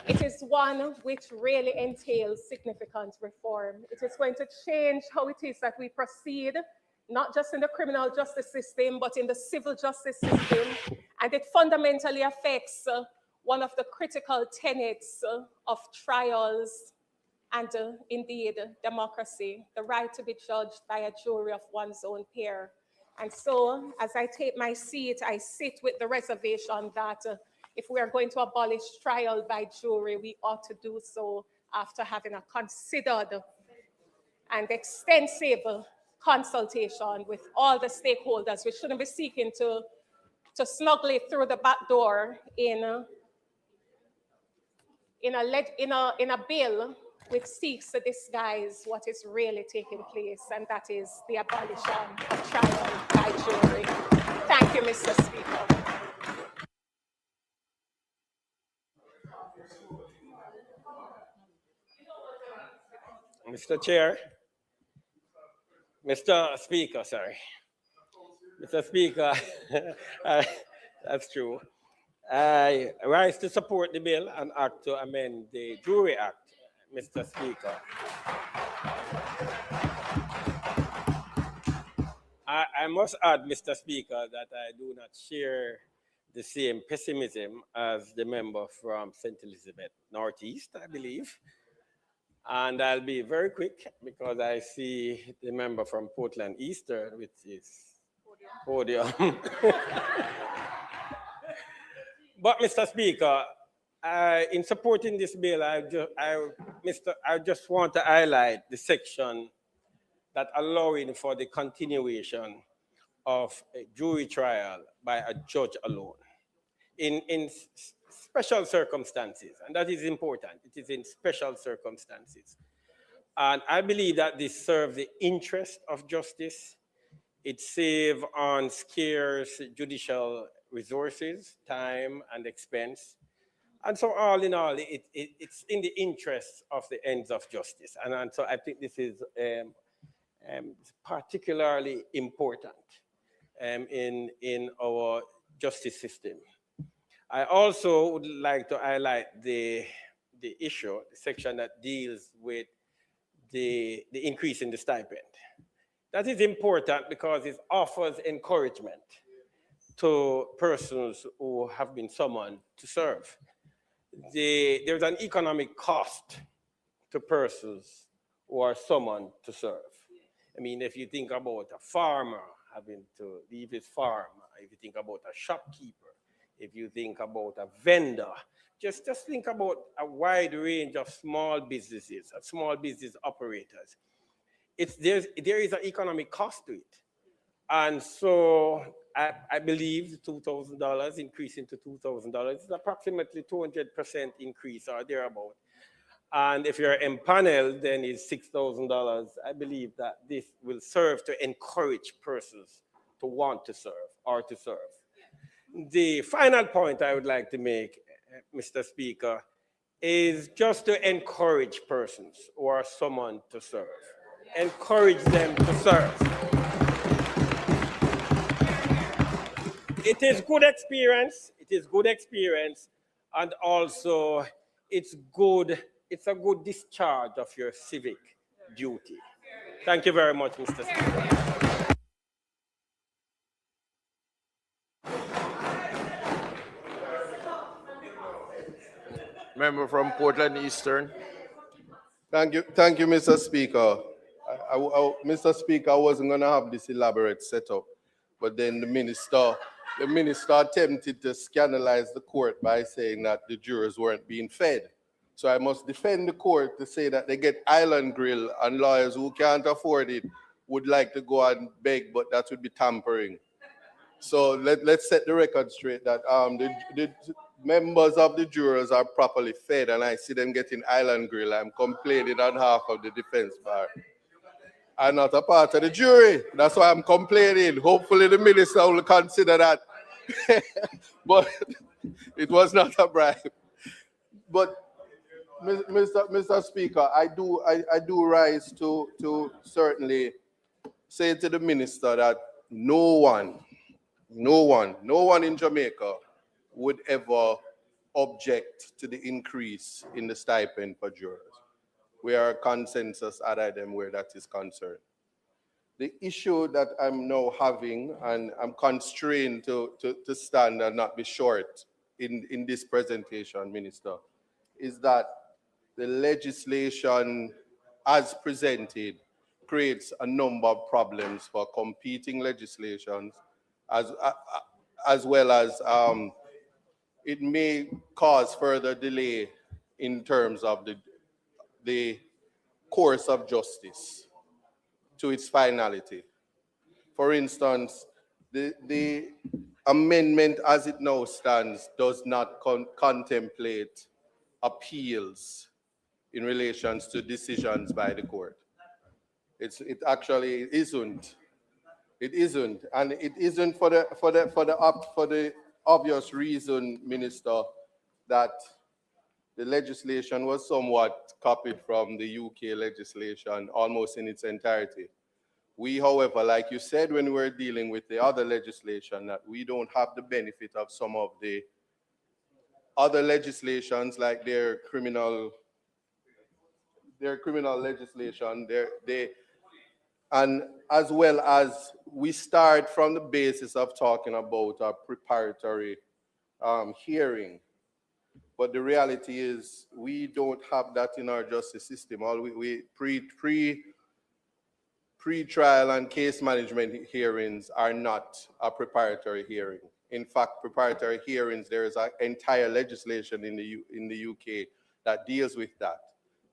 It is one which really entails significant reform. It is going to change how it is that we proceed, not just in the criminal justice system, but in the civil justice system. And it fundamentally affects one of the critical tenets of trials and indeed democracy, the right to be judged by a jury of one's own peer. And so as I take my seat, I sit with the reservation that if we are going to abolish trial by jury, we ought to do so after having a considered and extensive consultation with all the stakeholders. We shouldn't be seeking to smuggle it through the back door in a bill which seeks to disguise what is really taking place, and that is the abolition of trial by jury. Thank you, Mr. Speaker. Mr. Chair, Mr. Speaker, sorry. Mr. Speaker, that's true. I rise to support the bill and act to amend the Jury Act, Mr. Speaker. I must add, Mr. Speaker, that I do not share the same pessimism as the member from St. Elizabeth Northeast, I believe. And I'll be very quick because I see the member from Portland Eastern with his podium. But, Mr. Speaker, in supporting this bill, I just want to highlight the section that allowing for the continuation of a jury trial by a judge alone in special circumstances, and that is important. It is in special circumstances. And I believe that this serves the interest of justice. It saves on scarce judicial resources, time, and expense. And so all in all, it's in the interest of the ends of justice. And so I think this is particularly important in our justice system. I also would like to highlight the issue, the section that deals with the increase in the stipend. That is important because it offers encouragement to persons who have been summoned to serve. There's an economic cost to persons who are summoned to serve. I mean, if you think about a farmer having to leave his farm, if you think about a shopkeeper, if you think about a vendor, just think about a wide range of small businesses, small business operators. There is an economic cost to it. And so I believe $2,000 increasing to $2,000 is approximately 200% increase or thereabout. And if you're empaneled, then it's $6,000. I believe that this will serve to encourage persons to want to serve or to serve. The final point I would like to make, Mr. Speaker, is just to encourage persons who are summoned to serve. Encourage them to serve. It is good experience. It is good experience, and also it's a good discharge of your civic duty. Thank you very much, Mr. Speaker. Member from Portland Eastern. Thank you, Mr. Speaker. Mr. Speaker, I wasn't going to have this elaborate setup, but then the minister attempted to scandalize the court by saying that the jurors weren't being fed. So I must defend the court to say that they get Island Grill, and lawyers who can't afford it would like to go and beg, but that would be tampering. So let's set the record straight that members of the jurors are properly fed and I see them getting island grill, I'm complaining on behalf of the defense bar. I'm not a part of the jury. That's why I'm complaining. Hopefully the minister will consider that. But it was not a bribe. But Mr. Speaker, I do rise to certainly say to the minister that no one in Jamaica would ever object to the increase in the stipend for jurors. We are a consensus at them where that is concerned. The issue that I'm now having, and I'm constrained to stand and not be short in this presentation, Minister, is that the legislation as presented creates a number of problems for competing legislations, as well as it may cause further delay in terms of the course of justice to its finality. For instance, the amendment as it now stands does not contemplate appeals in relation to decisions by the court. It actually isn't. It isn't, and it isn't for the obvious reason, Minister, that the legislation was somewhat copied from the UK legislation almost in its entirety. We, however, like you said when we were dealing with the other legislation, that we don't have the benefit of some of the other legislations, like their criminal legislation, and as well as we start from the basis of talking about a preparatory hearing. But the reality is we don't have that in our justice system. All we pre-trial and case management hearings are not a preparatory hearing. In fact, preparatory hearings, there is an entire legislation in the UK that deals with that.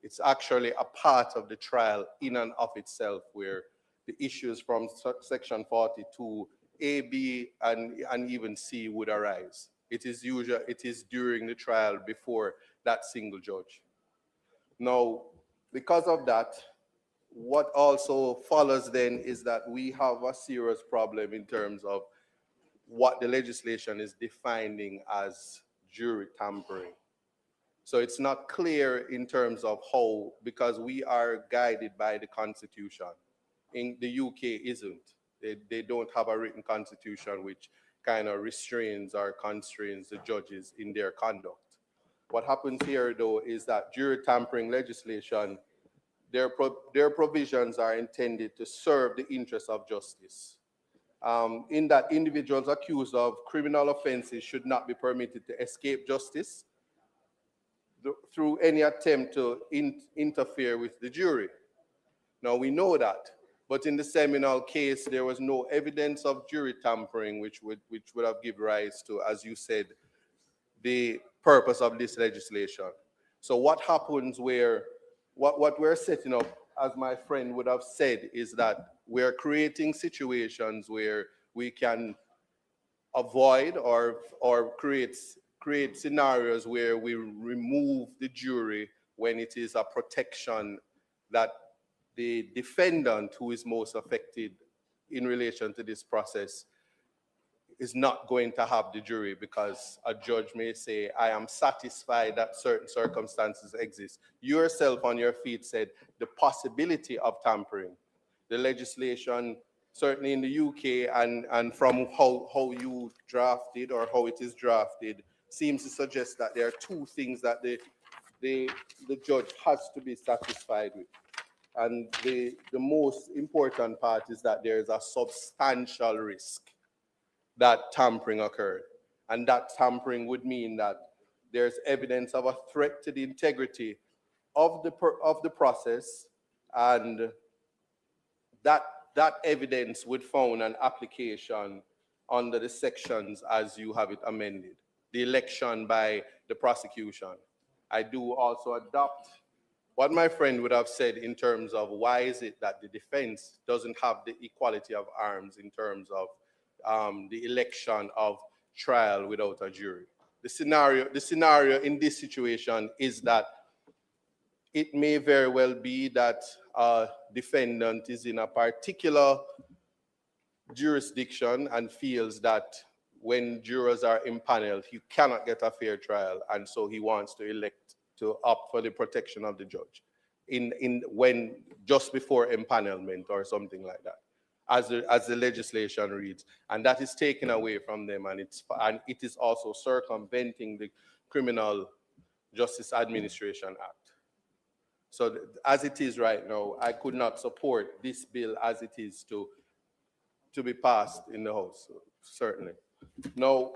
It's actually a part of the trial in and of itself, where the issues from section 42, A, B, and even C would arise. It is during the trial before that single judge. Now, because of that, what also follows then is that we have a serious problem in terms of what the legislation is defining as jury tampering. So it's not clear in terms of how, because we are guided by the Constitution. In the UK isn't. They don't have a written constitution which kind of restrains or constrains the judges in their conduct. What happens here, though, is that jury tampering legislation, their provisions are intended to serve the interests of justice. In that individuals accused of criminal offenses should not be permitted to escape justice through any attempt to interfere with the jury. Now, we know that, but in the seminal case, there was no evidence of jury tampering, which would have given rise to, as you said, the purpose of this legislation. So what happens where, what we're setting up, as my friend would have said, is that we're creating situations where we can avoid or create scenarios where we remove the jury when it is a protection that the defendant who is most affected in relation to this process is not going to have the jury, because a judge may say, I am satisfied that certain circumstances exist. You yourself on your feet said the possibility of tampering. The legislation, certainly in the UK and from how you drafted or how it is drafted, seems to suggest that there are two things that the judge has to be satisfied with. And the most important part is that there is a substantial risk that tampering occurred. And that tampering would mean that there's evidence of a threat to the integrity of the process, and that evidence would found an application under the sections as you have it amended. The election by the prosecution. I do also adopt what my friend would have said in terms of why is it that the defense doesn't have the equality of arms in terms of the election of trial without a jury. the scenario in this situation is that it may very well be that a defendant is in a particular jurisdiction and feels that when jurors are impaneled, he cannot get a fair trial, and so he wants to elect to opt for the protection of the judge when just before empanelment or something like that, as the legislation reads, and that is taken away from them, and it is also circumventing the Criminal Justice Administration Act. So as it is right now, I could not support this bill as it is to be passed in the House, certainly. Now,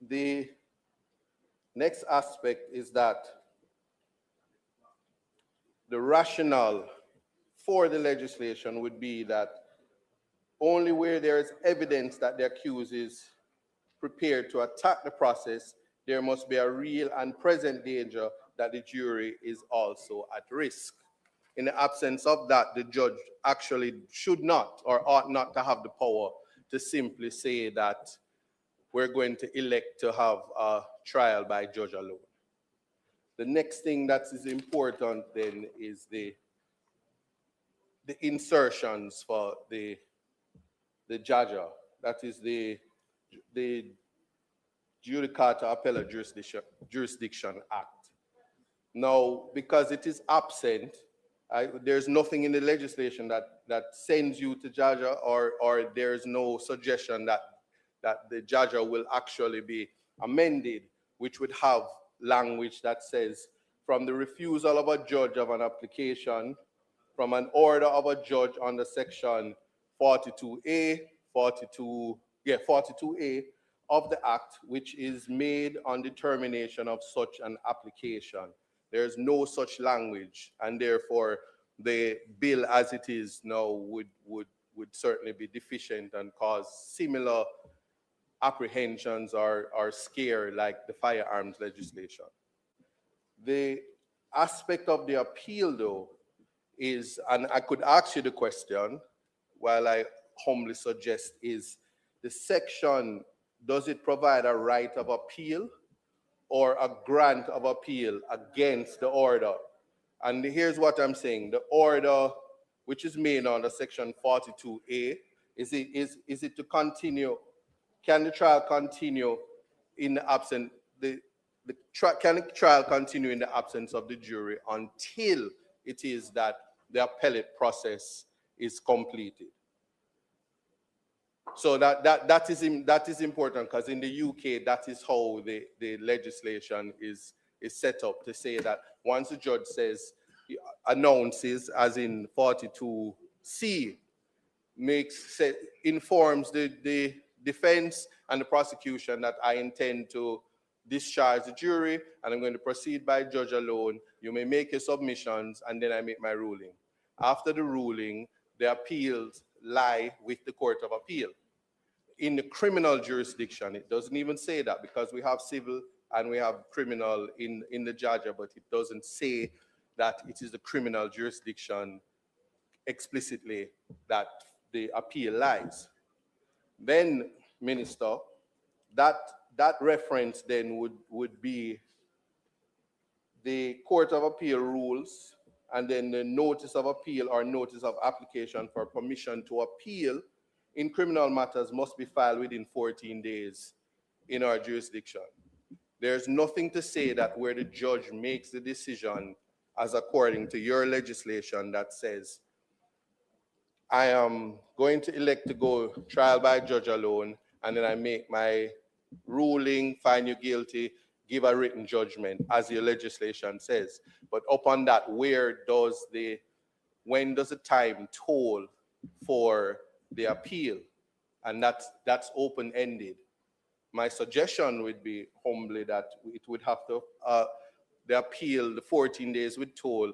the next aspect is that the rationale for the legislation would be that only where there is evidence that the accused is prepared to attack the process, there must be a real and present danger that the jury is also at risk. In the absence of that, the judge actually should not or ought not to have the power to simply say that we're going to elect to have a trial by judge alone. The next thing that is important then is the insertions for the JAJA, that is the Judicata Appellate Jurisdiction Act. Now, because it is absent, there's nothing in the legislation that sends you to JAJA, or there's no suggestion that the JAJA will actually be amended, which would have language that says, from the refusal of a judge of an application, from an order of a judge under section 42A of the Act, which is made on determination of such an application. There's no such language, and therefore the bill as it is now would certainly be deficient and cause similar apprehensions or scare like the firearms legislation. The aspect of the appeal, though, is, and I could ask you the question, while I humbly suggest, is the section, does it provide a right of appeal or a grant of appeal against the order? And here's what I'm saying. The order, which is made under section 42A, is it to continue? Can the trial continue in the absence, can the trial continue in the absence of the jury until it is that the appellate process is completed? So that is important, because in the UK, that is how the legislation is set up, to say that once the judge announces, as in 42C, informs the defense and the prosecution that I intend to discharge the jury and I'm going to proceed by judge alone, you may make your submissions and then I make my ruling. After the ruling, the appeals lie with the Court of Appeal. In the criminal jurisdiction, it doesn't even say that, because we have civil and we have criminal in the JAJA, but it doesn't say that it is the criminal jurisdiction explicitly that the appeal lies. Then, Minister, that reference then would be the Court of Appeal rules, and then the notice of appeal or notice of application for permission to appeal in criminal matters must be filed within 14 days in our jurisdiction. There's nothing to say that where the judge makes the decision, as according to your legislation, that says, I am going to elect to go trial by judge alone, and then I make my ruling, find you guilty, give a written judgment, as your legislation says. But upon that, when does the time toll for the appeal? And that's open-ended. My suggestion would be humbly that it would have to, the appeal, the 14 days would toll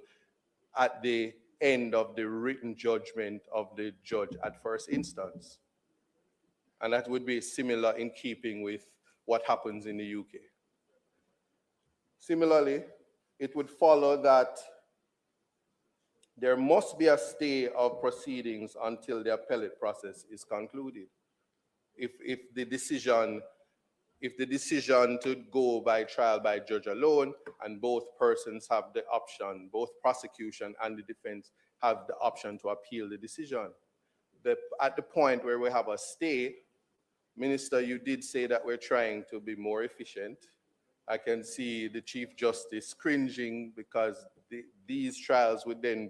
at the end of the written judgment of the judge at first instance. And that would be similar in keeping with what happens in the UK. Similarly, it would follow that there must be a stay of proceedings until the appellate process is concluded. If the decision if the decision to go by trial by judge alone, and both persons have the option, both prosecution and the defense have the option to appeal the decision. At the point where we have a stay, Minister, you did say that we're trying to be more efficient. I can see the Chief Justice cringing because these trials would then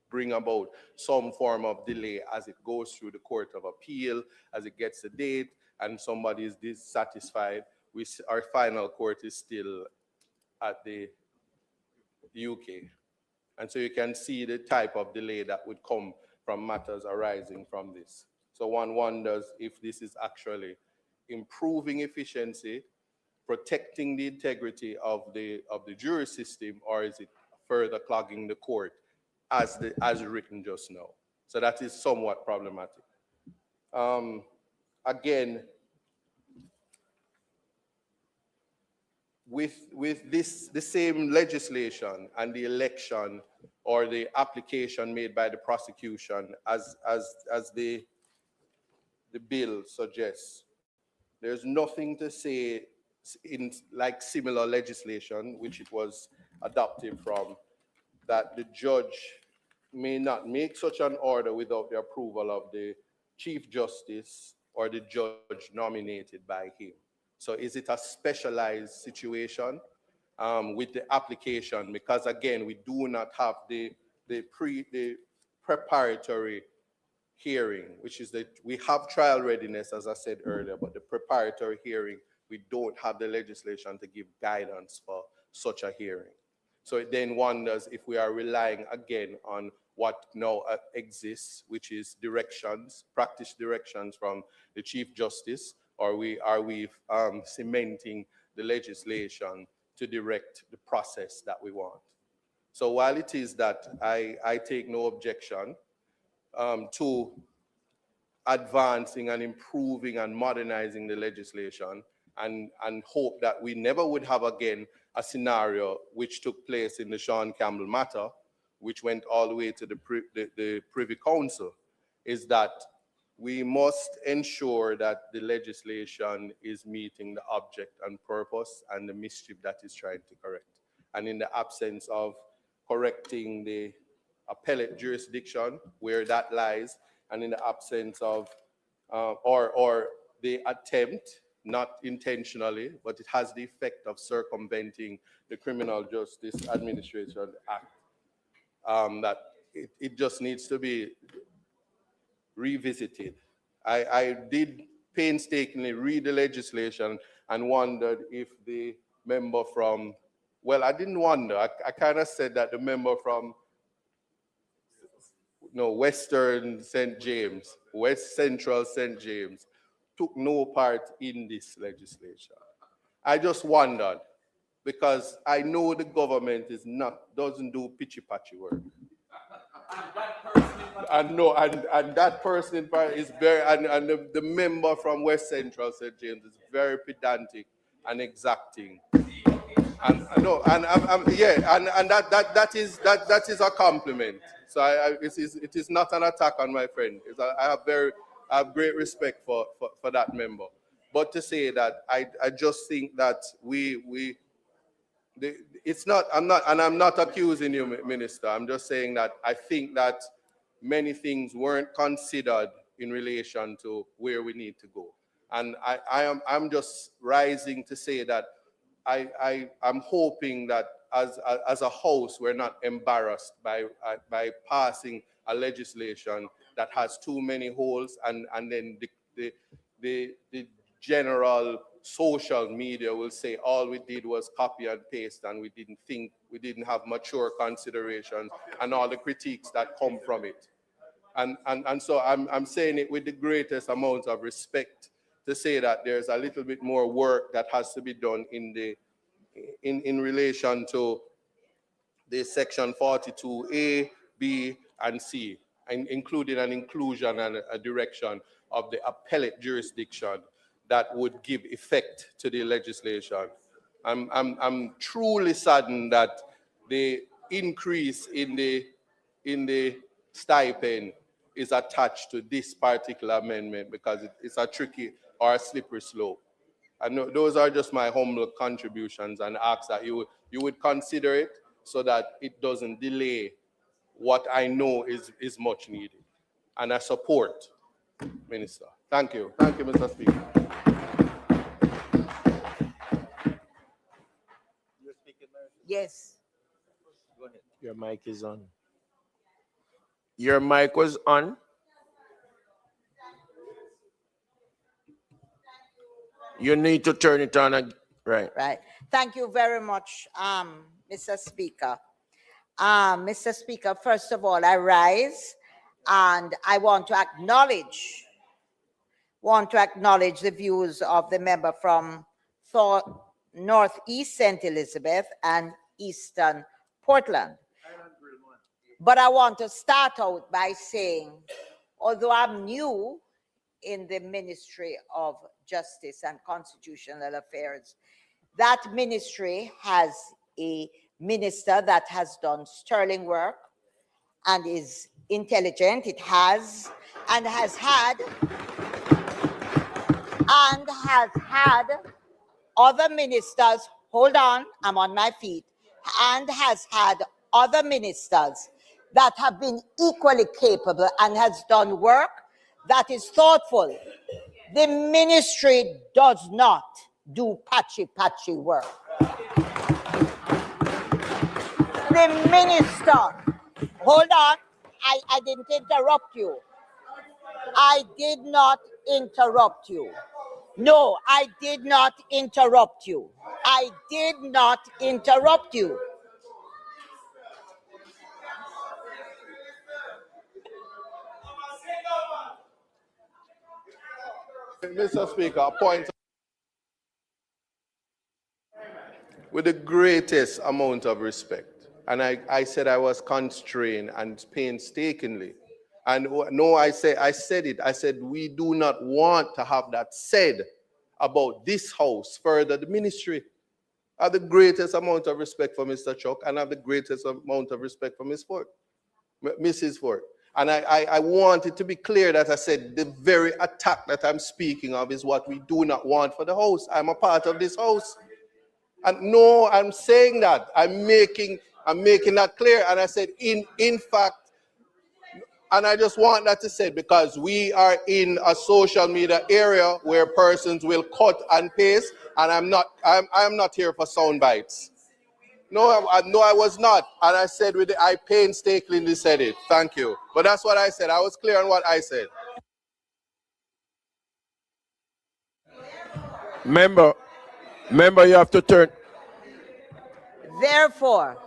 bring about some form of delay as it goes through the Court of Appeal, as it gets a date, and somebody is dissatisfied. Our final court is still at the UK. And so you can see the type of delay that would come from matters arising from this. So one wonders if this is actually improving efficiency, protecting the integrity of the jury system, or is it further clogging the court as written just now? So that is somewhat problematic. Again, with the same legislation and the election or the application made by the prosecution as the bill suggests, there's nothing to say in like similar legislation, which it was adopted from, that the judge may not make such an order without the approval of the Chief Justice or the judge nominated by him. So is it a specialized situation with the application? Because again, we do not have the preparatory hearing, which is that we have trial readiness, as I said earlier, but the preparatory hearing, we don't have the legislation to give guidance for such a hearing. So it then wonders if we are relying again on what now exists, which is directions, practice directions from the Chief Justice, or are we cementing the legislation to direct the process that we want? So while it is that I take no objection to advancing and improving and modernizing the legislation, and hope that we never would have again a scenario which took place in the Sean Campbell matter, which went all the way to the Privy Council, is that we must ensure that the legislation is meeting the object and purpose and the mischief that is trying to correct. And in the absence of correcting the appellate jurisdiction where that lies, and in the absence of, or the attempt, not intentionally, but it has the effect of circumventing the Criminal Justice Administration Act, that it just needs to be revisited. I did painstakingly read the legislation and wondered if the member from, well, I didn't wonder, I kind of said that the member from Western St. James, West Central St. James, took no part in this legislation. I just wondered, because I know the government doesn't do pitchy-patchy work. And that person in part is very, and the member from West Central St. James is very pedantic and exacting. And that is a compliment. So it is not an attack on my friend. I have great respect for that member. But to say that I just think that I'm not accusing you, Minister. I'm just saying that I think that many things weren't considered in relation to where we need to go. And I'm just rising to say that I'm hoping that as a House, we're not embarrassed by passing a legislation that has too many holes, and then the general social media will say all we did was copy and paste, and we didn't have mature considerations and all the critiques that come from it. And so I'm saying it with the greatest amount of respect to say that there's a little bit more work that has to be done in relation to the section 42A, B, and C, and including an inclusion and a direction of the appellate jurisdiction that would give effect to the legislation. I'm truly saddened that the increase in the stipend is attached to this particular amendment, because it's a tricky or a slippery slope. And those are just my humble contributions, and ask that you would consider it so that it doesn't delay what I know is much needed. And I support, Minister. Thank you. Thank you, Mr. Speaker. Yes. Go ahead. Your mic is on. Your mic was on. You need to turn it on again. Right. Right. Thank you very much, Mr. Speaker. Mr. Speaker, first of all, I rise and I want to acknowledge the views of the member from Northeast St. Elizabeth and Eastern Portland. But I want to start out by saying, although I'm new in the Ministry of Justice and Constitutional Affairs, that ministry has a minister that has done sterling work and is intelligent. It has had other ministers, hold on, I'm on my feet, and has had other ministers that have been equally capable and has done work that is thoughtful. The ministry does not do patchy work. The minister, hold on, I didn't interrupt you. I did not interrupt you. No, I did not interrupt you. I did not interrupt you. Mr. Speaker, a point with the greatest amount of respect. And I said I was constrained and painstakingly. And no, I said it. I said we do not want to have that said about this house, further the ministry. I have the greatest amount of respect for Mr. Chuck, and I have the greatest amount of respect for Mrs. Ford. And I want it to be clear that I said the very attack that I'm speaking of is what we do not want for the house. I'm a part of this house. And no, I'm saying that. I'm making that clear. And I said, in fact, and I just want that to say, because we are in a social media area where persons will cut and paste, and I'm not here for sound bites. No, I was not. And I said I painstakingly said it. Thank you. But that's what I said. I was clear on what I said. Member, you have to turn. Therefore,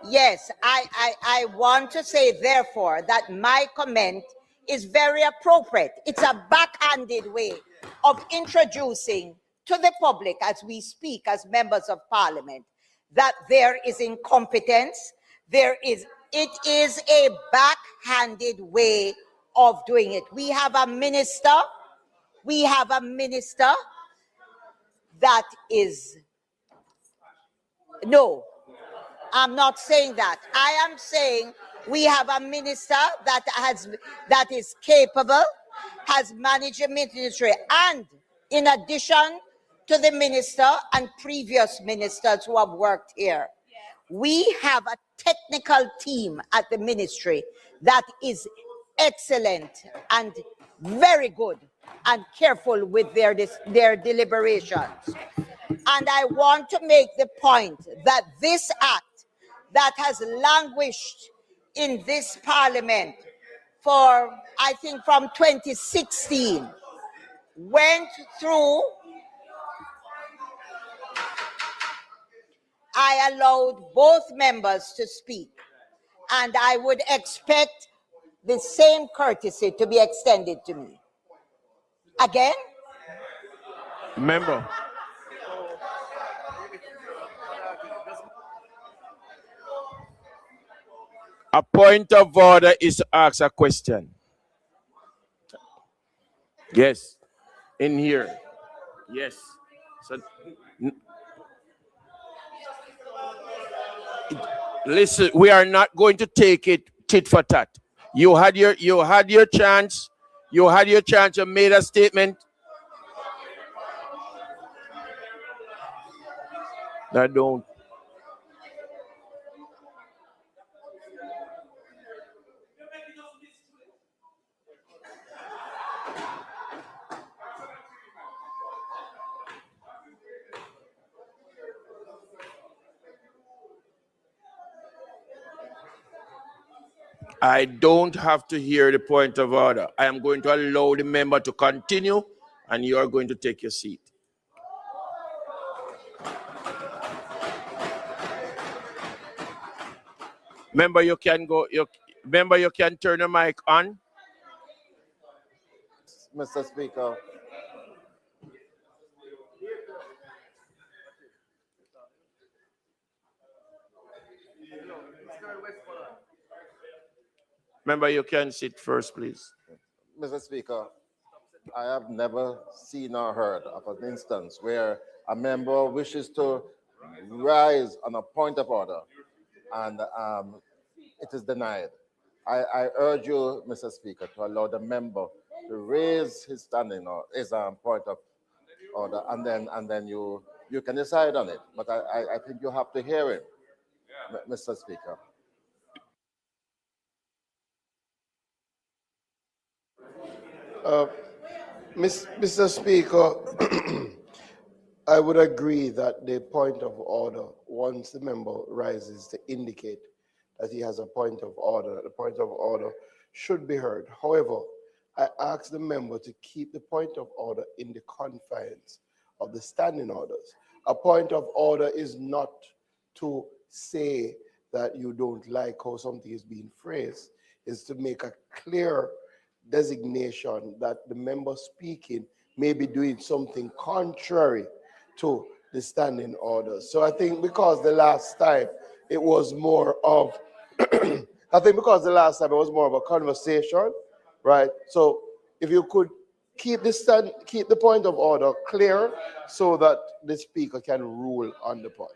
yes, I want to say therefore that my comment is very appropriate. It's a backhanded way of introducing to the public as we speak as members of parliament that there is incompetence. It is a backhanded way of doing it. We have a minister that is, no, I'm not saying that. I am saying we have a minister that is capable, has managed a ministry, and in addition to the minister and previous ministers who have worked here, we have a technical team at the ministry that is excellent and very good and careful with their deliberations. And I want to make the point that this act that has languished in this parliament for, I think, from 2016, went through, I allowed both members to speak, and I would expect the same courtesy to be extended to me. Again? Member. A point of order is to ask a question. Yes. In here. Yes. So, listen, we are not going to take it tit for tat. You had your chance. You had your chance. You made a statement. I don't. I don't have to hear the point of order. I am going to allow the member to continue, and you are going to take your seat. Member, you can go. Member, you can turn your mic on. Mr. Speaker. Member, you can sit first, please. Mr. Speaker, I have never seen or heard of an instance where a member wishes to rise on a point of order and it is denied. I urge you, Mr. Speaker, to allow the member to raise his standing or his point of order, and then you can decide on it. But I think you have to hear him, Mr. Speaker. Mr. Speaker, I would agree that the point of order, once the member rises to indicate that he has a point of order, the point of order should be heard. However, I ask the member to keep the point of order in the confines of the standing orders. A point of order is not to say that you don't like how something is being phrased, is to make a clear designation that the member speaking may be doing something contrary to the standing orders. So I think because the last time it was more of, I think because the last time it was more of a conversation, right? So if you could keep the point of order clear so that the speaker can rule on the point.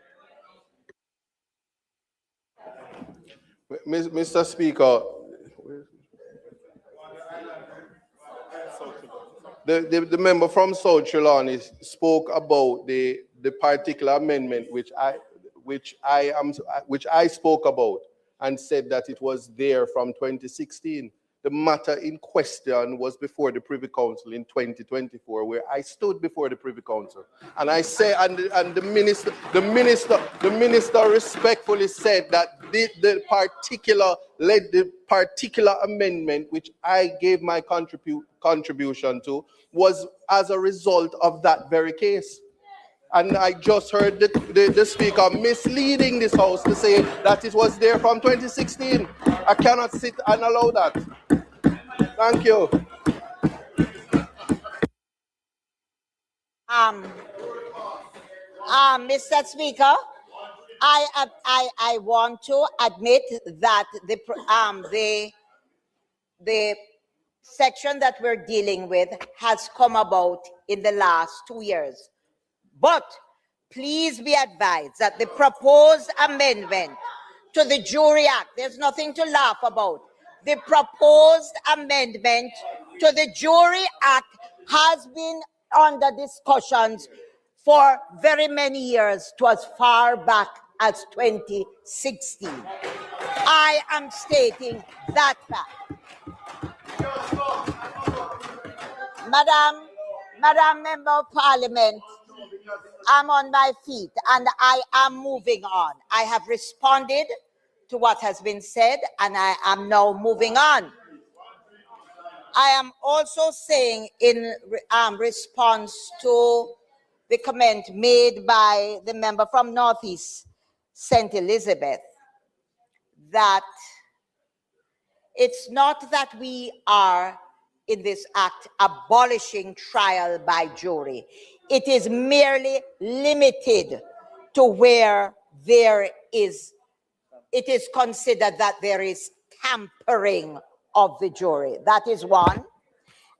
Mr. Speaker, the member from South Trelawney spoke about the particular amendment which I spoke about and said that it was there from 2016. The matter in question was before the Privy Council in 2024, where I stood before the Privy Council, and I say, and the minister respectfully said that the particular amendment which I gave my contribution to was as a result of that very case. And I just heard the speaker misleading this house to say that it was there from 2016. I cannot sit and allow that. Thank you. Mr. Speaker, I want to admit that the section that we're dealing with has come about in the last 2 years. But please be advised that the proposed amendment to the Jury Act, there's nothing to laugh about. The proposed amendment to the Jury Act has been under discussions for very many years, to as far back as 2016. I am stating that fact. Madam Member of Parliament, I'm on my feet and I am moving on. I have responded to what has been said and I am now moving on. I am also saying in response to the comment made by the member from Northeast St. Elizabeth that it's not that we are in this act abolishing trial by jury. It is merely limited to where it is considered that there is tampering of the jury. That is one.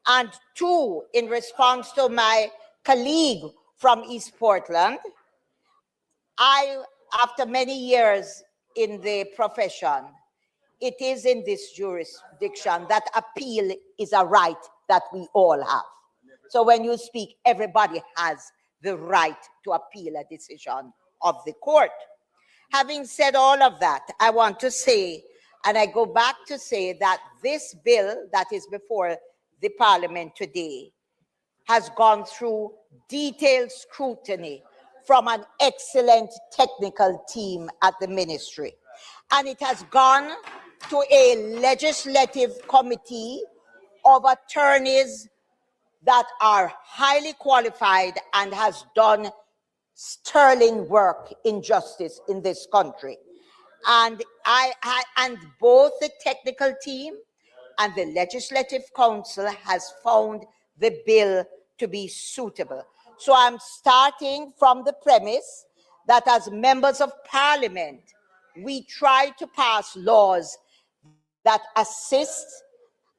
And two, in response to my colleague from East Portland, after many years in the profession, it is in this jurisdiction that appeal is a right that we all have. So when you speak, everybody has the right to appeal a decision of the court. Having said all of that, I want to say, and I go back to say that this bill that is before the Parliament today has gone through detailed scrutiny from an excellent technical team at the ministry. And it has gone to a legislative committee of attorneys that are highly qualified and has done sterling work in justice in this country. And and both the technical team and the Legislative Council has found the bill to be suitable. So I'm starting from the premise that as members of Parliament, we try to pass laws that assist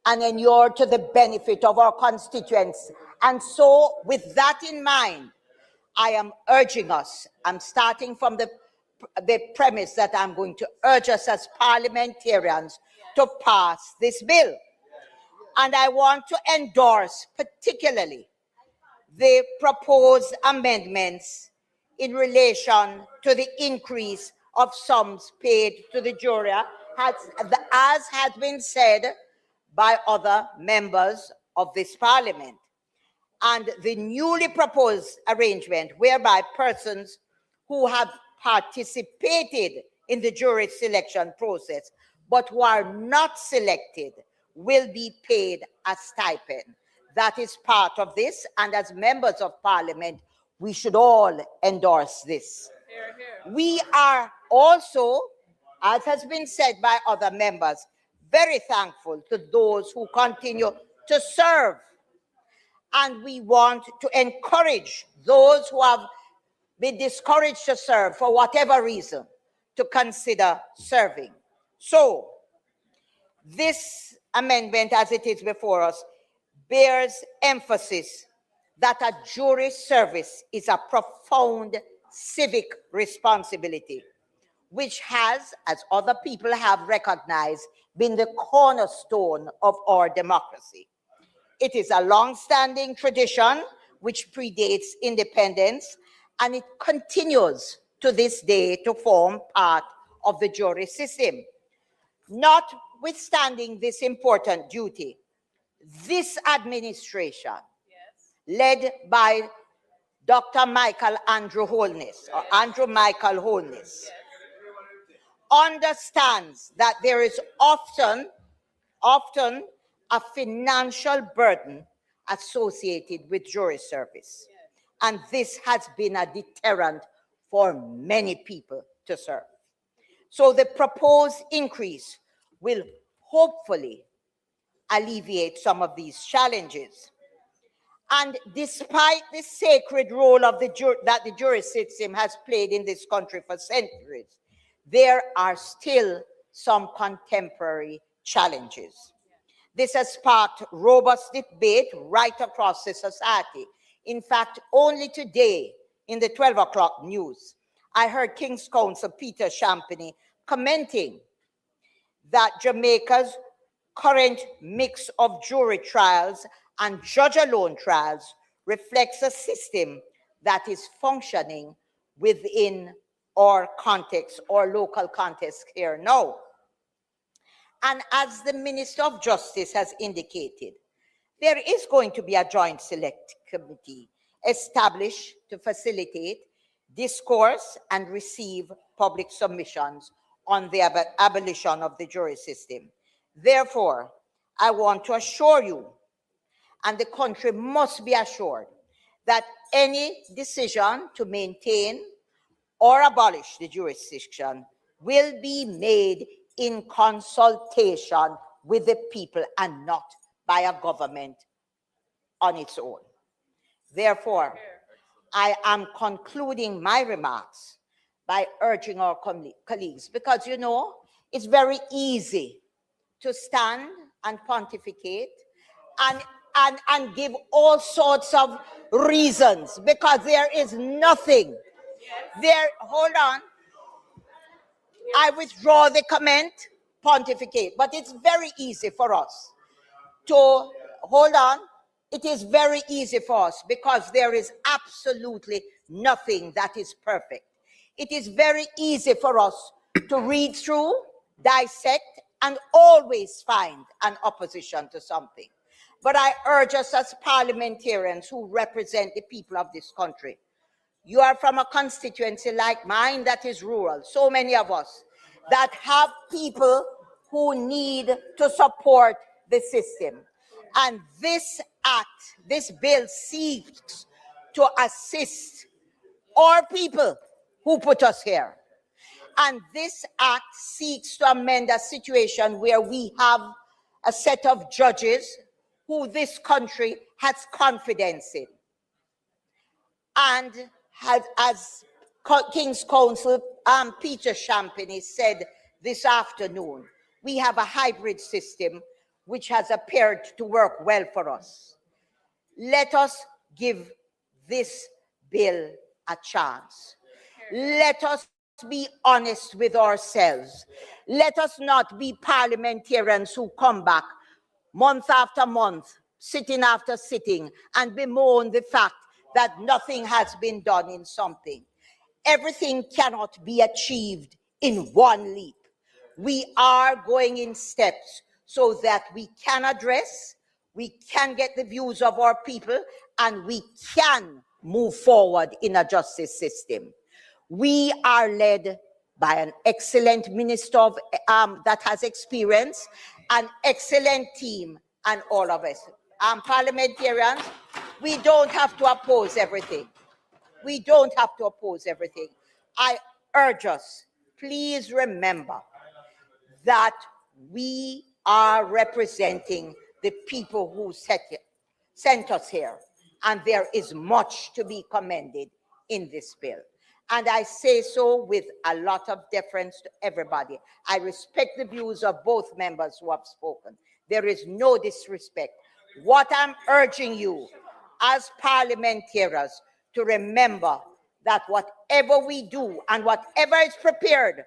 and inure to the benefit of our constituents. And so with that in mind, I am urging us, I'm starting from the premise that I'm going to urge us as parliamentarians to pass this bill. And I want to endorse particularly the proposed amendments in relation to the increase of sums paid to the jury, as has been said by other members of this parliament. And the newly proposed arrangement whereby persons who have participated in the jury selection process but who are not selected will be paid a stipend. That is part of this, and as members of Parliament, we should all endorse this. Hear, hear. We are also, as has been said by other members, very thankful to those who continue to serve. And we want to encourage those who have been discouraged to serve for whatever reason to consider serving. So, this amendment, as it is before us, bears emphasis that a jury service is a profound civic responsibility, which has, as other people have recognized, been the cornerstone of our democracy. It is a long-standing tradition which predates independence, and it continues to this day to form part of the jury system. Notwithstanding this important duty, this administration, led by Dr. Michael Andrew Holness, or Andrew Michael Holness, understands that there is often a financial burden associated with jury service. And this has been a deterrent for many people to serve. So the proposed increase will hopefully alleviate some of these challenges. And despite the sacred role of that the jury system has played in this country for centuries, there are still some contemporary challenges. This has sparked robust debate right across the society. In fact, only today in the 12 o'clock news, I heard King's Counsel Peter Champagny commenting that Jamaica's current mix of jury trials and judge-alone trials reflects a system that is functioning within our context, or local context here now. And as the Minister of Justice has indicated, there is going to be a joint select committee established to facilitate discourse and receive public submissions on the abolition of the jury system. Therefore, I want to assure you, and the country must be assured, that any decision to maintain or abolish the jurisdiction will be made in consultation with the people and not by a government on its own. Therefore, I am concluding my remarks by urging our colleagues, because, you know, it's very easy to stand and pontificate and give all sorts of reasons, because there is nothing there. Hold on. I withdraw the comment, pontificate, but it's very easy for us to, hold on, it is very easy for us because there is absolutely nothing that is perfect. It is very easy for us to read through, dissect, and always find an opposition to something. But I urge us as parliamentarians who represent the people of this country. You are from a constituency like mine that is rural, so many of us, that have people who need to support the system. And this act, this bill seeks to assist our people who put us here. And this act seeks to amend a situation where we have a set of judges who this country has confidence in. And as King's Counsel Peter Champagny said this afternoon, we have a hybrid system which has appeared to work well for us. Let us give this bill a chance. Let us be honest with ourselves. Let us not be parliamentarians who come back month after month, sitting after sitting, and bemoan the fact that nothing has been done in something. Everything cannot be achieved in one leap. We are going in steps so that we can address, we can get the views of our people, and we can move forward in a justice system. We are led by an excellent minister of, that has experience, an excellent team, and all of us. Parliamentarians, we don't have to oppose everything. We don't have to oppose everything. I urge us, please remember that we are representing the people who sent us here, and there is much to be commended in this bill. And I say so with a lot of deference to everybody. I respect the views of both members who have spoken. There is no disrespect. What I'm urging you as parliamentarians to remember that whatever we do and whatever is prepared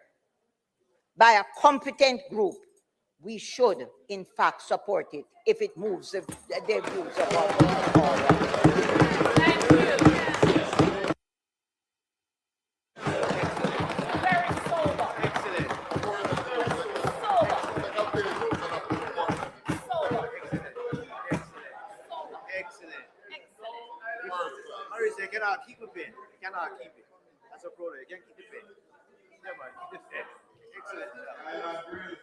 by a competent group, we should in fact support it if it moves the views of our people forward. Thank you. They cannot keep a pen. They cannot keep it. That's a problem. They can't keep the pen. Yeah, man. Keep the pen. Excellent. I agree.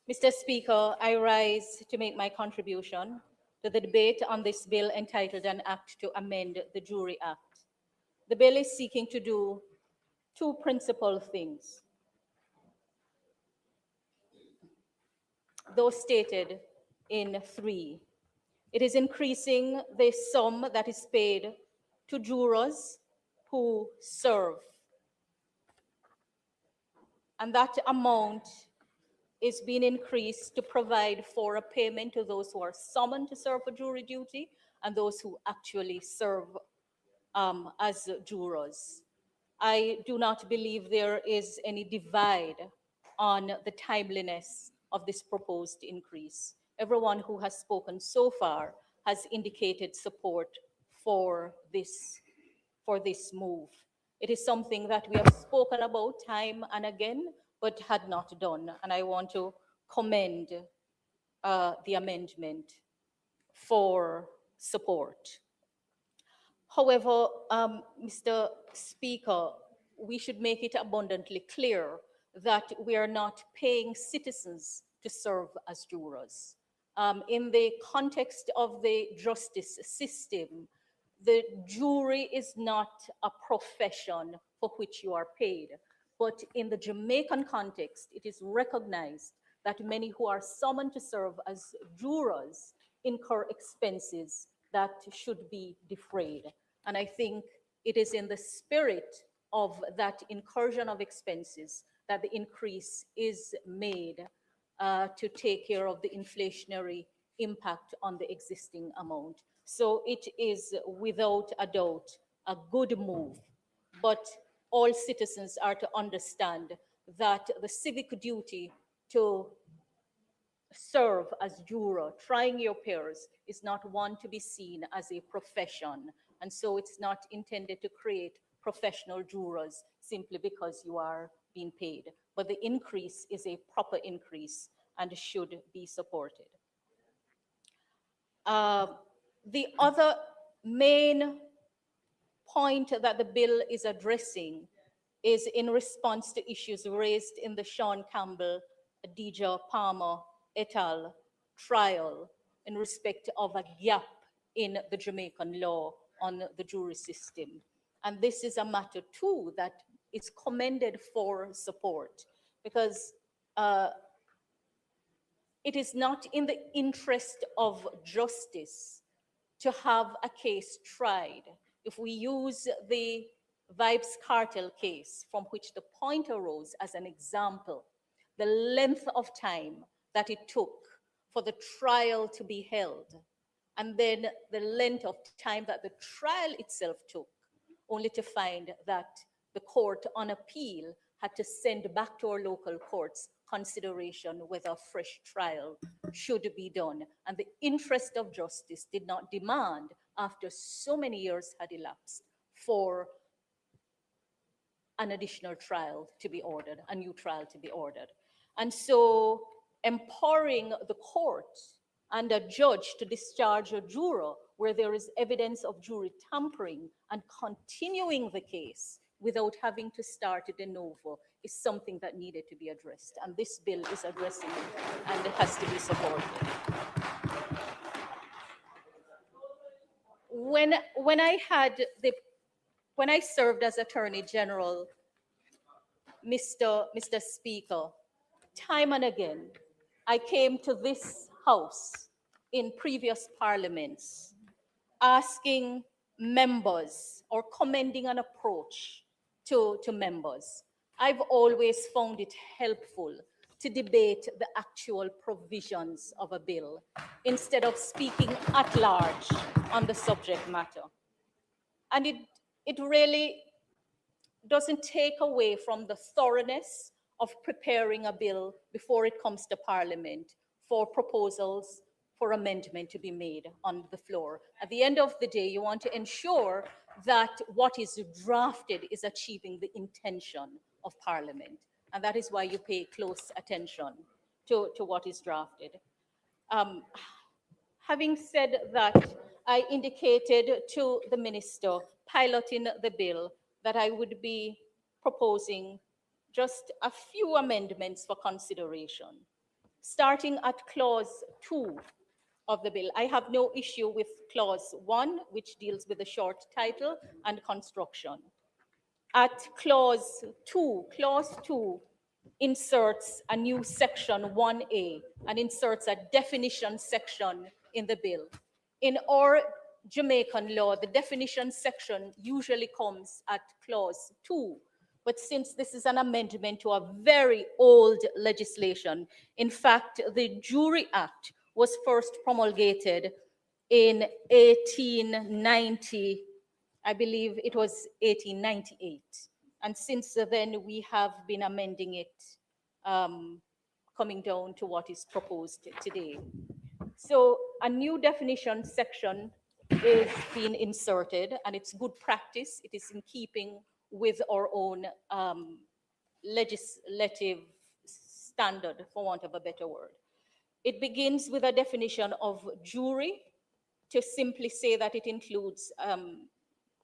Mr. Speaker, I rise to make my contribution to the debate on this bill entitled An Act to Amend the Jury Act. The bill is seeking to do two principal things, though stated in three. It is increasing the sum that is paid to jurors who serve, and that amount is being increased to provide for a payment to those who are summoned to serve for jury duty and those who actually serve as jurors. I do not believe there is any divide on the timeliness of this proposed increase. Everyone who has spoken so far has indicated support for this move. It is something that we have spoken about time and again, but had not done. And I want to commend the amendment for support. However, Mr. Speaker, we should make it abundantly clear that we are not paying citizens to serve as jurors. In the context of the justice system, the jury is not a profession for which you are paid. But in the Jamaican context, it is recognized that many who are summoned to serve as jurors incur expenses that should be defrayed. And I think it is in the spirit of that incursion of expenses that the increase is made to take care of the inflationary impact on the existing amount. So it is without a doubt a good move, but all citizens are to understand that the civic duty to serve as juror, trying your peers, is not one to be seen as a profession. And so it's not intended to create professional jurors simply because you are being paid. But the increase is a proper increase and should be supported. The other main point that the bill is addressing is in response to issues raised in the Sean Campbell, Deja Palmer et al. Trial in respect of a gap in the Jamaican law on the jury system. And this is a matter too that is commended for support, because it is not in the interest of justice to have a case tried. If we use the Vibes cartel case from which the point arose as an example, the length of time that it took for the trial to be held, and then the length of time that the trial itself took, only to find that the court on appeal had to send back to our local courts consideration whether a fresh trial should be done. And the interest of justice did not demand, after so many years had elapsed, for an additional trial to be ordered, a new trial to be ordered. And so empowering the court and a judge to discharge a juror where there is evidence of jury tampering and continuing the case without having to start de novo is something that needed to be addressed. And this bill is addressing it, and it has to be supported. When I served as Attorney General, Mr. Speaker, time and again, I came to this House in previous parliaments asking members or commending an approach to members. I've always found it helpful to debate the actual provisions of a bill instead of speaking at large on the subject matter. And it really doesn't take away from the thoroughness of preparing a bill before it comes to Parliament for proposals for amendment to be made on the floor. At the end of the day, you want to ensure that what is drafted is achieving the intention of Parliament. And that is why you pay close attention to what is drafted. Having said that, I indicated to the minister piloting the bill that I would be proposing just a few amendments for consideration. Starting at clause 2 of the bill, I have no issue with clause 1, which deals with the short title and construction. At clause 2 inserts a new section 1A and inserts a definition section in the bill. In our Jamaican law, the definition section usually comes at clause 2, but since this is an amendment to a very old legislation, in fact, the Jury Act was first promulgated in 1890, I believe it was 1898. And since then, we have been amending it, coming down to what is proposed today. So a new definition section is being inserted, and it's good practice. It is in keeping with our own legislative standard, for want of a better word. It begins with a definition of jury, to simply say that it includes,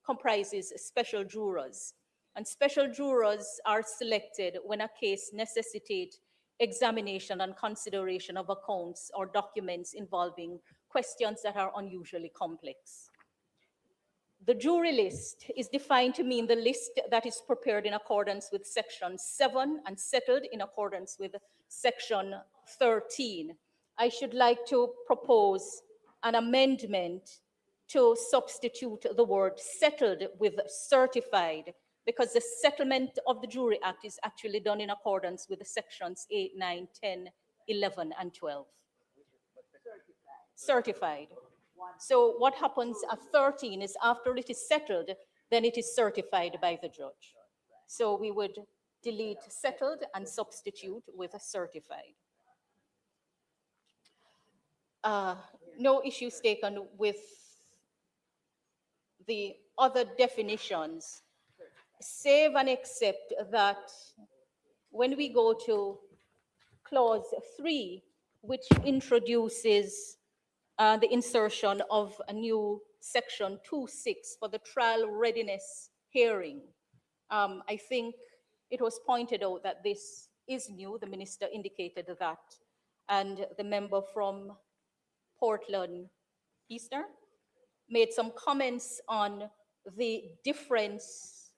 comprises special jurors. And special jurors are selected when a case necessitates examination and consideration of accounts or documents involving questions that are unusually complex. The jury list is defined to mean the list that is prepared in accordance with Section 7 and settled in accordance with Section 13. I should like to propose an amendment to substitute the word settled with certified, because the settlement of the Jury Act is actually done in accordance with the sections 8, 9, 10, 11, and 12. Certified. So what happens at 13 is after it is settled, then it is certified by the judge. So we would delete settled and substitute with a certified. No issues taken with the other definitions, save and except that when we go to clause 3, which introduces the insertion of a new section 2.6 for the trial readiness hearing, I think it was pointed out that this is new. The minister indicated that, and the member from Portland Eastern made some comments on the difference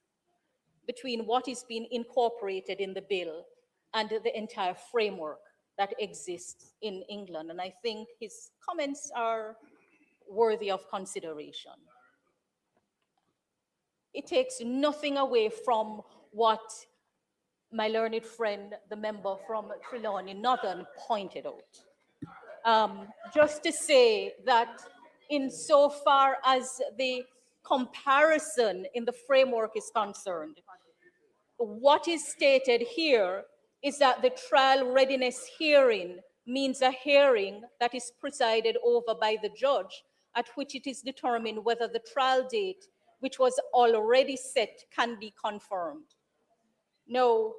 between what is being incorporated in the bill and the entire framework that exists in England. And I think his comments are worthy of consideration. It takes nothing away from what my learned friend, the member from Trelawney Northern, pointed out. Just to say that insofar as the comparison in the framework is concerned, what is stated here is that the trial readiness hearing means a hearing that is presided over by the judge, at which it is determined whether the trial date, which was already set, can be confirmed. Now,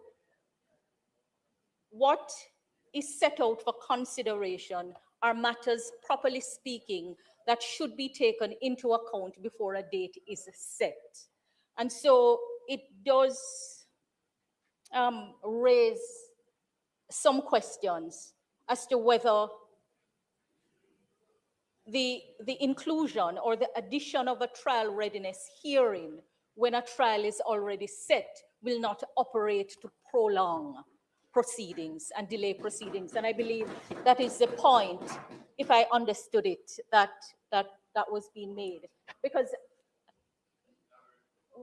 what is set out for consideration are matters, properly speaking, that should be taken into account before a date is set. And so it does raise some questions as to whether the inclusion or the addition of a trial readiness hearing when a trial is already set will not operate to prolong proceedings and delay proceedings. And I believe that is the point, if I understood it, that was being made. Because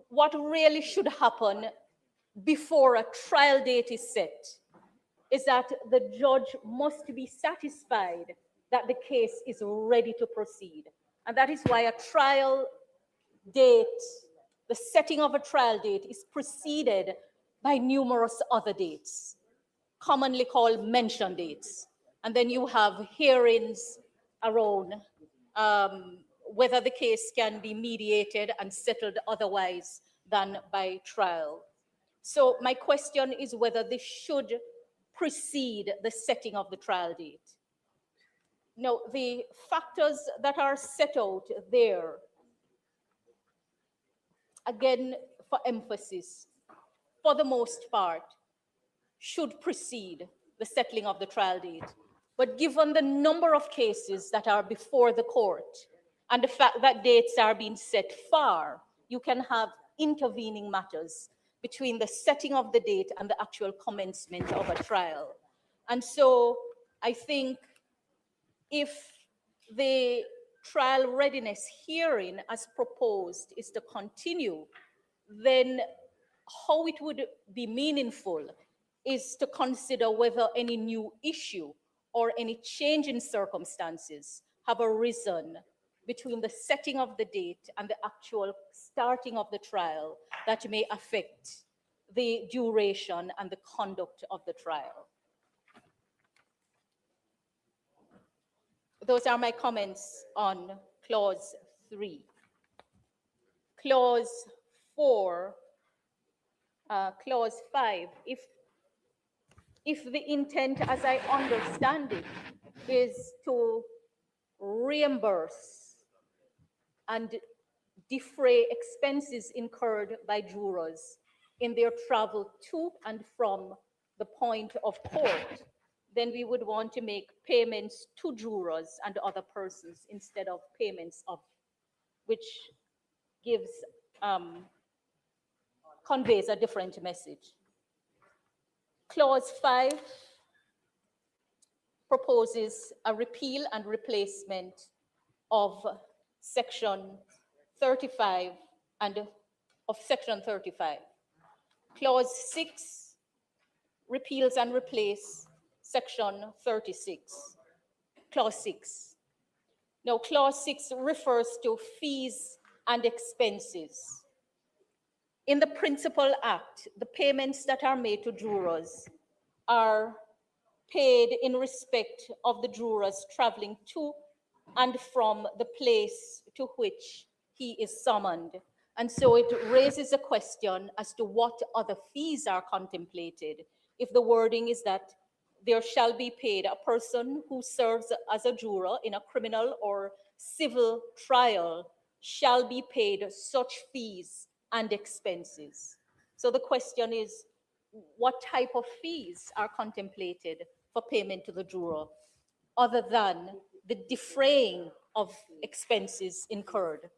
what really should happen before a trial date is set is that the judge must be satisfied that the case is ready to proceed. And that is why a trial date, the setting of a trial date, is preceded by numerous other dates, commonly called mention dates. And then you have hearings around whether the case can be mediated and settled otherwise than by trial. So my question is whether this should precede the setting of the trial date. Now, the factors that are set out there, again, for emphasis, for the most part, should precede the settling of the trial date. But given the number of cases that are before the court and the fact that dates are being set far, you can have intervening matters between the setting of the date and the actual commencement of a trial. And so I think if the trial readiness hearing as proposed is to continue, then how it would be meaningful is to consider whether any new issue or any change in circumstances have arisen between the setting of the date and the actual starting of the trial that may affect the duration and the conduct of the trial. Those are my comments on clause 3. Clause 4, clause 5, if the intent, as I understand it, is to reimburse and defray expenses incurred by jurors in their travel to and from the point of court, then we would want to make payments to jurors and other persons instead of payments of, which gives, conveys a different message. Clause 5 proposes a repeal and replacement of section 35 and of section 35. Clause 6 repeals and replaces section 36. Clause 6. Now, clause 6 refers to fees and expenses. In the Principal Act, the payments that are made to jurors are paid in respect of the jurors traveling to and from the place to which he is summoned. And so it raises a question as to what other fees are contemplated if the wording is that there shall be paid a person who serves as a juror in a criminal or civil trial shall be paid such fees and expenses. So the question is, what type of fees are contemplated for payment to the juror other than the defraying of expenses incurred?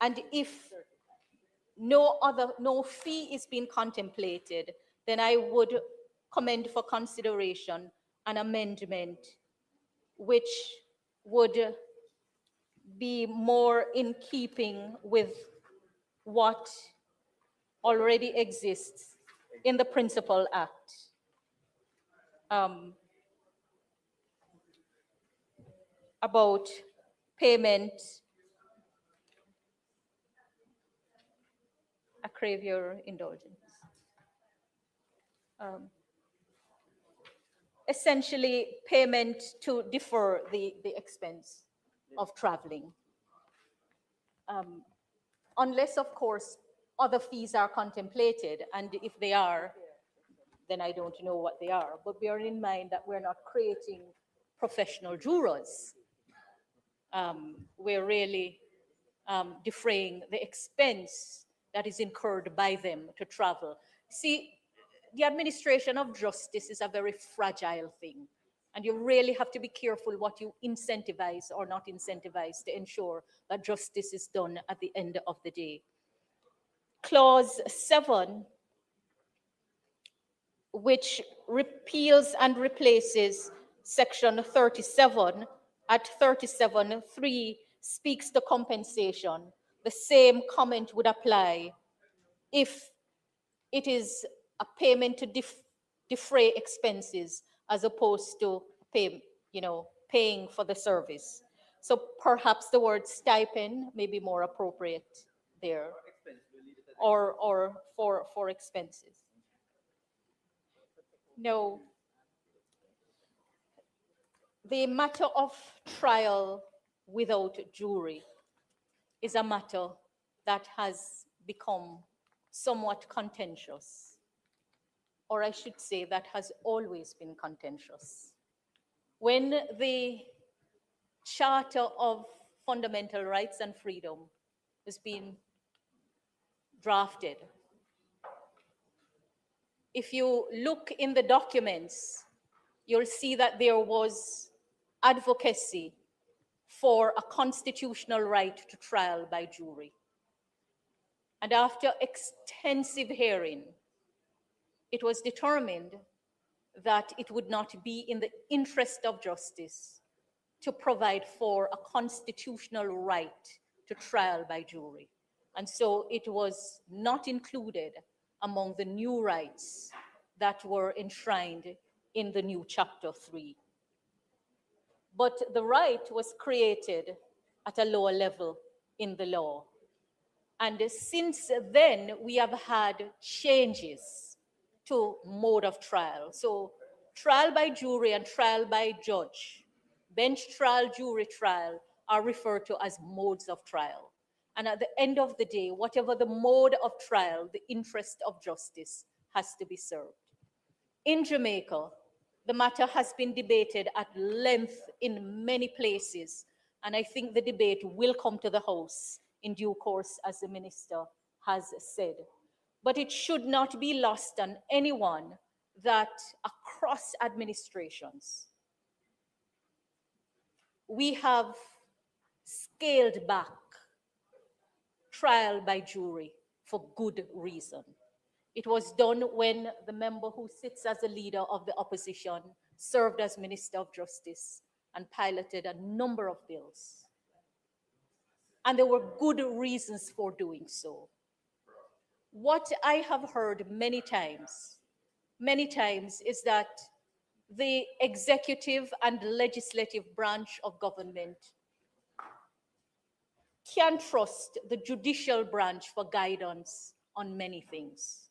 And if no fee is being contemplated, then I would commend for consideration an amendment which would be more in keeping with what already exists in the Principal Act. About payment. I crave your indulgence. Essentially, payment to defer the expense of traveling. Unless, of course, other fees are contemplated, and if they are, then I don't know what they are. But bear in mind that we're not creating professional jurors. We're really defraying the expense that is incurred by them to travel. See, the administration of justice is a very fragile thing, and you really have to be careful what you incentivize or not incentivize to ensure that justice is done at the end of the day. Clause 7, which repeals and replaces section 37 at 37.3, speaks to compensation. The same comment would apply if it is a payment to defray expenses as opposed to paying for the service. So perhaps the word stipend may be more appropriate there, or for expenses. No. The matter of trial without jury is a matter that has become somewhat contentious, or I should say that has always been contentious. When the Charter of Fundamental Rights and Freedom was being drafted, if you look in the documents, you'll see that there was advocacy for a constitutional right to trial by jury. And after extensive hearing, it was determined that it would not be in the interest of justice to provide for a constitutional right to trial by jury. And so it was not included among the new rights that were enshrined in the new Chapter 3. But the right was created at a lower level in the law. And since then, we have had changes to mode of trial. So trial by jury and trial by judge, bench trial, jury trial are referred to as modes of trial. And at the end of the day, whatever the mode of trial, the interest of justice has to be served. In Jamaica, the matter has been debated at length in many places, and I think the debate will come to the House in due course, as the Minister has said. But it should not be lost on anyone that across administrations, we have scaled back trial by jury for good reason. It was done when the member who sits as the leader of the opposition served as Minister of Justice and piloted a number of bills. And there were good reasons for doing so. What I have heard many times, is that the executive and legislative branch of government can trust the judicial branch for guidance on many things.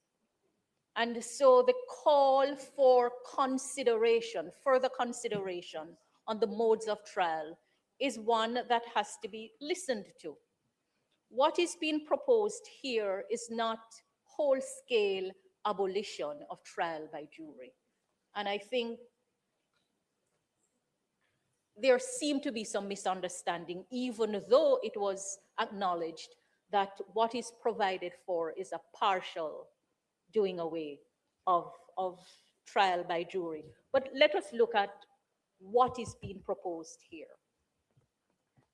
And so the call for consideration, further consideration on the modes of trial is one that has to be listened to. What is being proposed here is not whole-scale abolition of trial by jury. And I think there seemed to be some misunderstanding, even though it was acknowledged that what is provided for is a partial doing away of trial by jury. But let us look at what is being proposed here.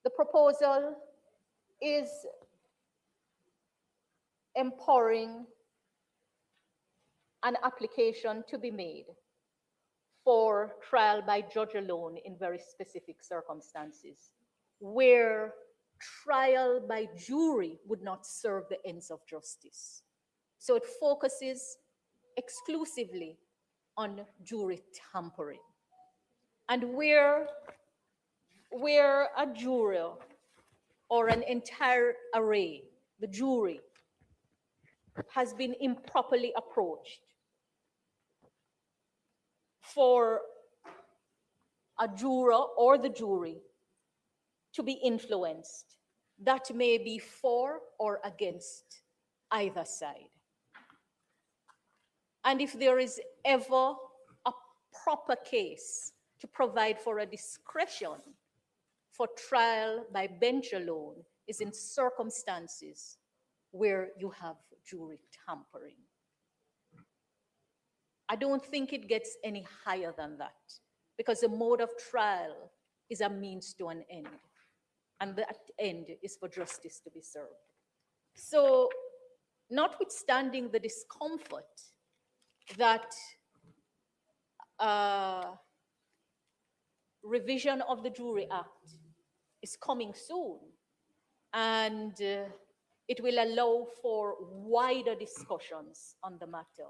The proposal is empowering an application to be made for trial by judge alone in very specific circumstances, where trial by jury would not serve the ends of justice. So it focuses exclusively on jury tampering. And where a juror or an entire array, the jury, has been improperly approached for a juror or the jury to be influenced, that may be for or against either side. And if there is ever a proper case to provide for a discretion for trial by bench alone, is in circumstances where you have jury tampering. I don't think it gets any higher than that, because the mode of trial is a means to an end, and that end is for justice to be served. So, notwithstanding the discomfort that revision of the Jury Act is coming soon, and it will allow for wider discussions on the matter,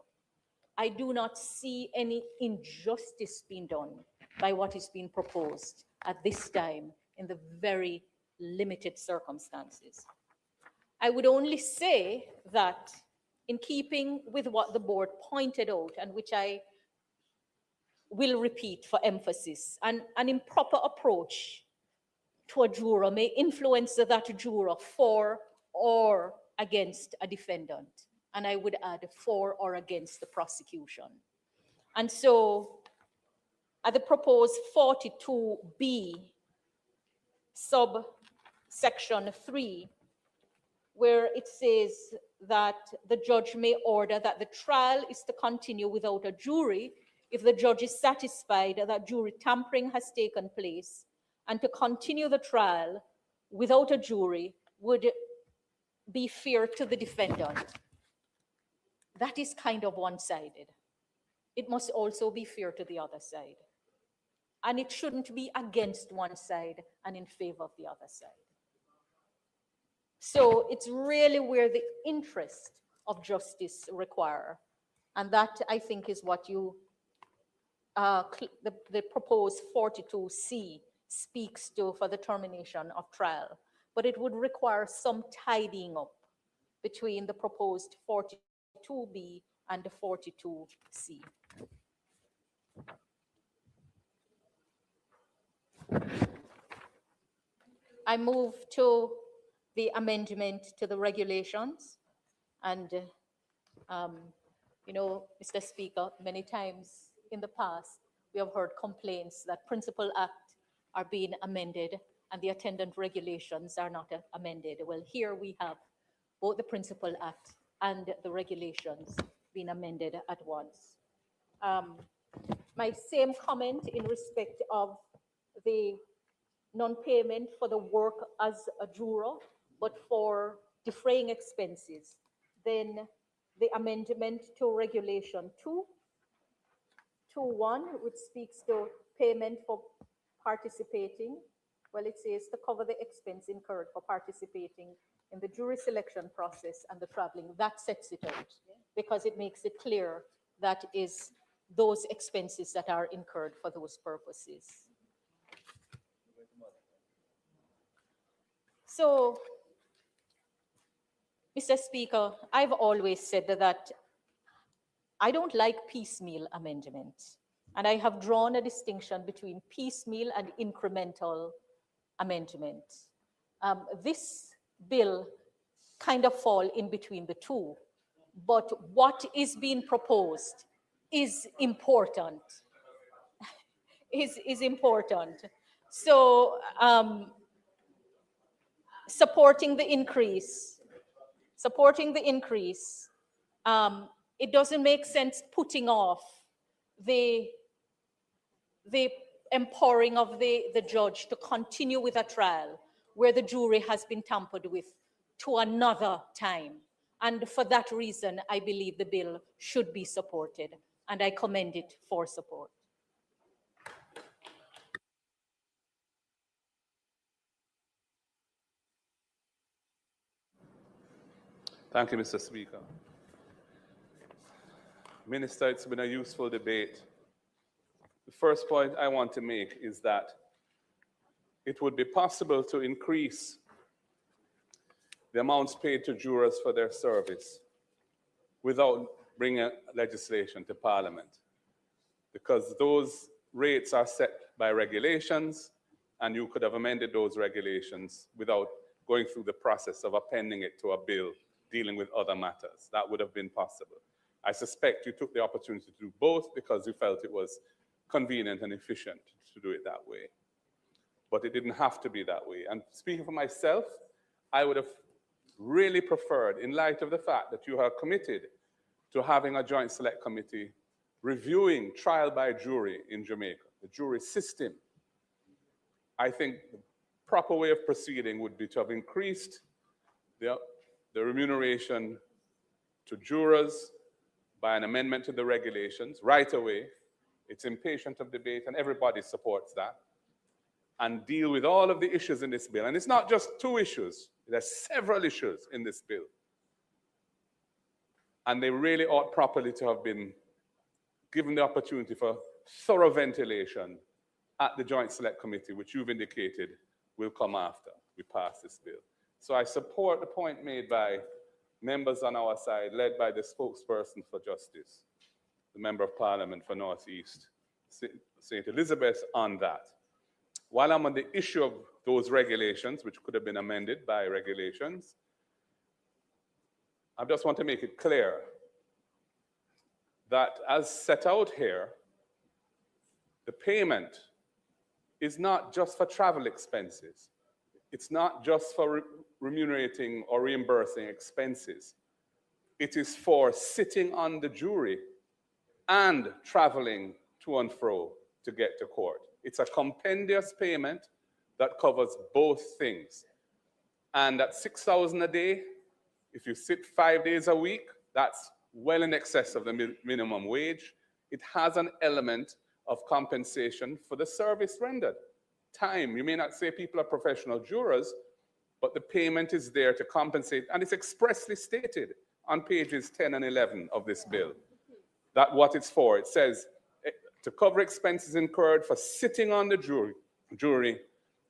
I do not see any injustice being done by what is being proposed at this time in the very limited circumstances. I would only say that in keeping with what the board pointed out, and which I will repeat for emphasis, an improper approach to a juror may influence that juror for or against a defendant. And I would add for or against the prosecution. And so at the proposed 42B, subsection 3, where it says that the judge may order that the trial is to continue without a jury if the judge is satisfied that jury tampering has taken place, and to continue the trial without a jury would be fair to the defendant. That is kind of one-sided. It must also be fair to the other side. And it shouldn't be against one side and in favor of the other side. So it's really where the interest of justice require. And that, I think, is what you, the proposed 42C speaks to for the termination of trial. But it would require some tidying up between the proposed 42B and the 42C. I move to the amendment to the regulations. And, you know, Mr. Speaker, many times in the past, we have heard complaints that Principal Act are being amended and the attendant regulations are not amended. Well, here we have both the Principal Act and the regulations being amended at once. My same comment in respect of the non-payment for the work as a juror, but for defraying expenses. Then the amendment to Regulation 2.1, which speaks to payment for participating. Well, it says to cover the expense incurred for participating in the jury selection process and the traveling. That sets it out because it makes it clear that is those expenses that are incurred for those purposes. So Mr. Speaker, I've always said that I don't like piecemeal amendments, and I have drawn a distinction between piecemeal and incremental amendments. This bill kind of fall in between the two, but what is being proposed is important, is important. So supporting the increase, it doesn't make sense putting off the empowering of the judge to continue with a trial where the jury has been tampered with to another time. And for that reason, I believe the bill should be supported, and I commend it for support. Thank you, Mr. Speaker. Minister, it's been a useful debate. The first point I want to make is that it would be possible to increase the amounts paid to jurors for their service without bringing legislation to Parliament, because those rates are set by regulations, and you could have amended those regulations without going through the process of appending it to a bill dealing with other matters. That would have been possible. I suspect you took the opportunity to do both because you felt it was convenient and efficient to do it that way. But it didn't have to be that way. And speaking for myself, I would have really preferred, in light of the fact that you are committed to having a joint select committee reviewing trial by jury in Jamaica, the jury system, I think the proper way of proceeding would be to have increased the remuneration to jurors by an amendment to the regulations right away. It's impatient of debate, and everybody supports that, and deal with all of the issues in this bill. And it's not just two issues. There's several issues in this bill. And they really ought properly to have been given the opportunity for thorough ventilation at the Joint Select Committee, which you've indicated will come after we pass this bill. So I support the point made by members on our side, led by the spokesperson for justice, the Member of Parliament for North East, St. Elizabeth, on that. While I'm on the issue of those regulations, which could have been amended by regulations, I just want to make it clear that as set out here, the payment is not just for travel expenses. It's not just for remunerating or reimbursing expenses. It is for sitting on the jury and traveling to and fro to get to court. It's a compendious payment that covers both things. And at $6,000 a day, if you sit 5 days a week, that's well in excess of the minimum wage. It has an element of compensation for the service rendered. Time, you may not say people are professional jurors, but the payment is there to compensate, and it's expressly stated on pages 10 and 11 of this bill, that what it's for. It says to cover expenses incurred for sitting on the jury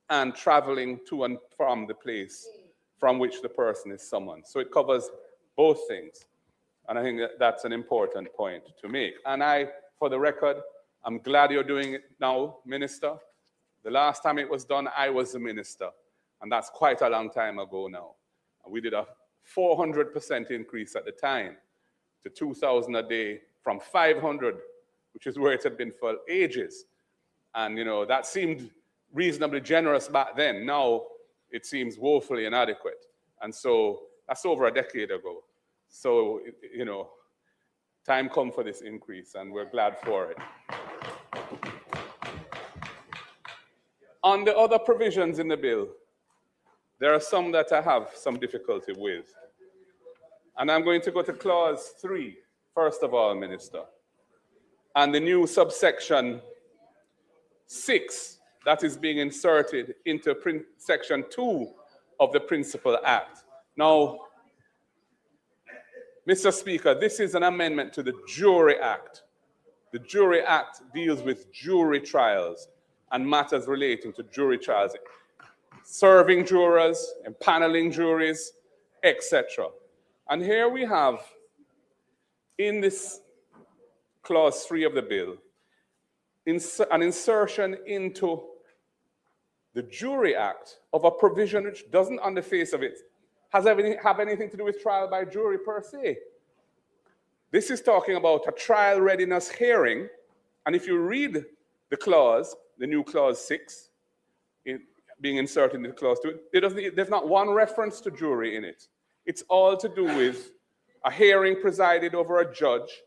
and traveling to and from the place from which the person is summoned. So it covers both things. And I think that that's an important point to make. And I, for the record, I'm glad you're doing it now, Minister. The last time it was done, I was the minister. And that's quite a long time ago now. And we did a 400% increase at the time to $2,000 a day from 500, which is where it had been for ages. And, you know, that seemed reasonably generous back then. Now it seems woefully inadequate. And so that's over a decade ago. So, you know, time come for this increase, and we're glad for it. On the other provisions in the bill, there are some that I have some difficulty with. And I'm going to go to clause 3, first of all, Minister. And the new subsection 6 that is being inserted into section 2 of the Principal Act. Now, Mr. Speaker, this is an amendment to the Jury Act. The Jury Act deals with jury trials and matters relating to jury trials, serving jurors, empaneling juries, etc. And here we have, in this clause 3 of the bill, an insertion into the Jury Act of a provision which doesn't, on the face of it, have anything to do with trial by jury per se. This is talking about a trial readiness hearing, and if you read the clause, the new clause 6, being inserted into clause 2, there's not one reference to jury in it. It's all to do with a hearing presided over a judge,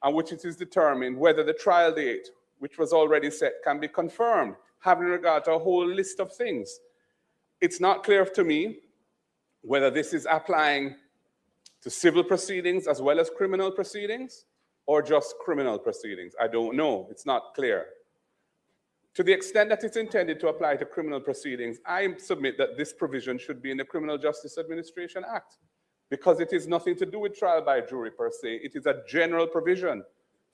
on which it is determined whether the trial date, which was already set, can be confirmed, having regard to a whole list of things. It's not clear to me whether this is applying to civil proceedings as well as criminal proceedings, or just criminal proceedings. I don't know. It's not clear. To the extent that it's intended to apply to criminal proceedings, I submit that this provision should be in the Criminal Justice Administration Act, because it is nothing to do with trial by jury per se. It is a general provision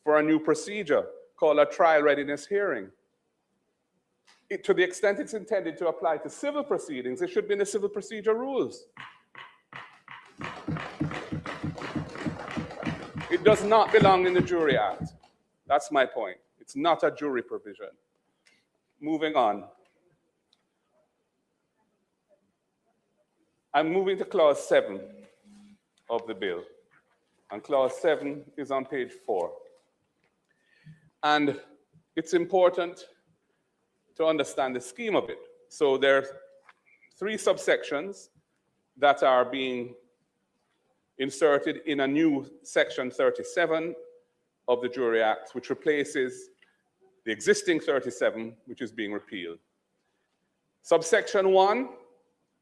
for a new procedure called a trial readiness hearing. To the extent it's intended to apply to civil proceedings, it should be in the civil procedure rules. It does not belong in the Jury Act. That's my point. It's not a jury provision. Moving on. I'm moving to clause 7 of the bill. And clause 7 is on page 4. And it's important to understand the scheme of it. So there are 3 subsections that are being inserted in a new section 37 of the Jury Act, which replaces the existing 37, which is being repealed. Subsection 1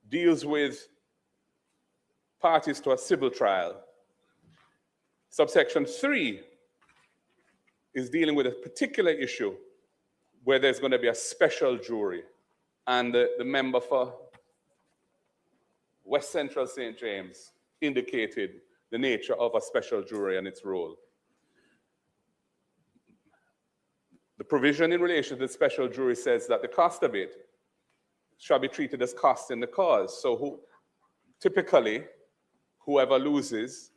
deals with parties to a civil trial. Subsection 3 is dealing with a particular issue where there's going to be a special jury. And the member for West Central St. James indicated the nature of a special jury and its role. The provision in relation to the special jury says that the cost of it shall be treated as cost in the cause. So typically, whoever loses,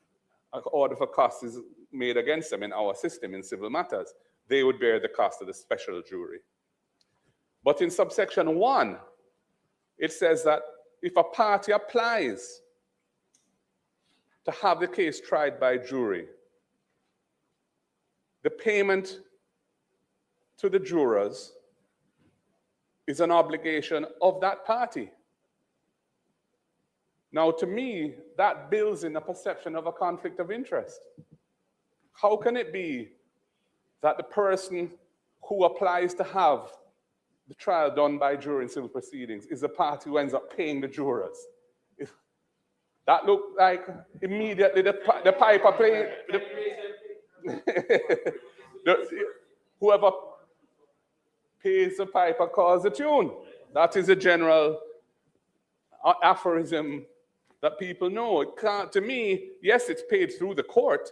an order for cost is made against them in our system in civil matters. They would bear the cost of the special jury. But in subsection 1, it says that if a party applies to have the case tried by jury, the payment to the jurors is an obligation of that party. Now, to me, that builds in a perception of a conflict of interest. How can it be that the person who applies to have the trial done by jury in civil proceedings is the party who ends up paying the jurors? That looked like immediately the piper playing. Whoever pays the piper calls the tune. That is a general aphorism that people know. It can't, to me, yes, it's paid through the court,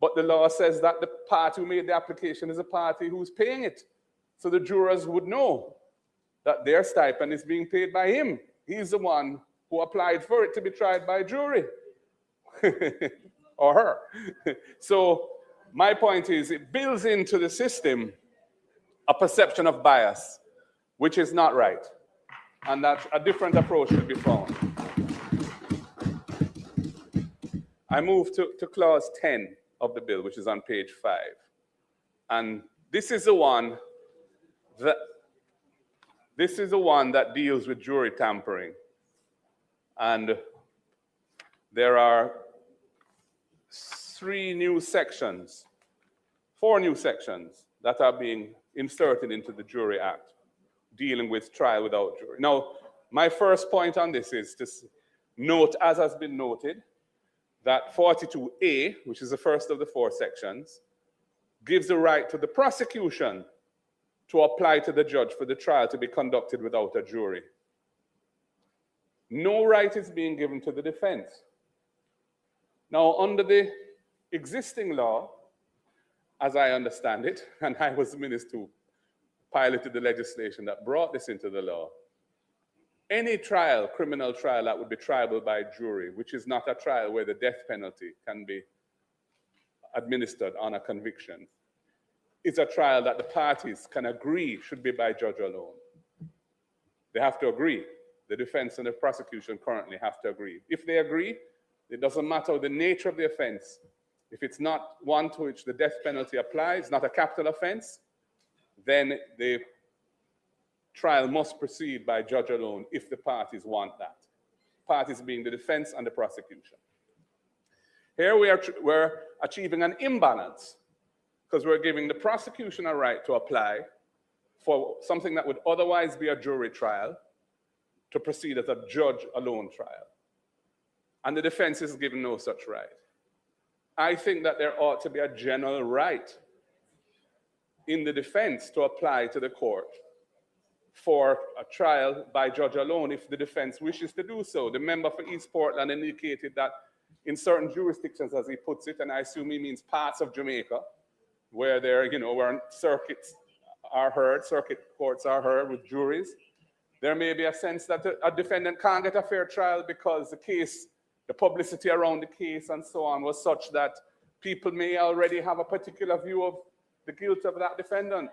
but the law says that the party who made the application is a party who's paying it. So the jurors would know that their stipend is being paid by him. He's the one who applied for it to be tried by jury. Or her. So my point is, it builds into the system a perception of bias, which is not right. And that a different approach should be found. I move to clause 10 of the bill, which is on page 5. And this is the one that deals with jury tampering. And there are 4 new sections that are being inserted into the Jury Act, dealing with trial without jury. Now, my first point on this is to note, as has been noted, that 42A, which is the first of the 4 sections, gives the right to the prosecution to apply to the judge for the trial to be conducted without a jury. No right is being given to the defense. Now, under the existing law, as I understand it, and I was the minister who piloted the legislation that brought this into the law, any trial, criminal trial that would be triable by jury, which is not a trial where the death penalty can be administered on a conviction, is a trial that the parties can agree should be by judge alone. They have to agree. The defense and the prosecution currently have to agree. If they agree, it doesn't matter the nature of the offense. If it's not one to which the death penalty applies, not a capital offense, then the trial must proceed by judge alone if the parties want that. Parties being the defense and the prosecution. Here we're achieving an imbalance because we're giving the prosecution a right to apply for something that would otherwise be a jury trial to proceed as a judge alone trial. And the defense is given no such right. I think that there ought to be a general right in the defense to apply to the court for a trial by judge alone if the defense wishes to do so. The member for East Portland indicated that in certain jurisdictions, as he puts it, and I assume he means parts of Jamaica, where there, where circuits are heard, circuit courts are heard with juries, there may be a sense that a defendant can't get a fair trial because the case, the publicity around the case and so on was such that people may already have a particular view of the guilt of that defendant.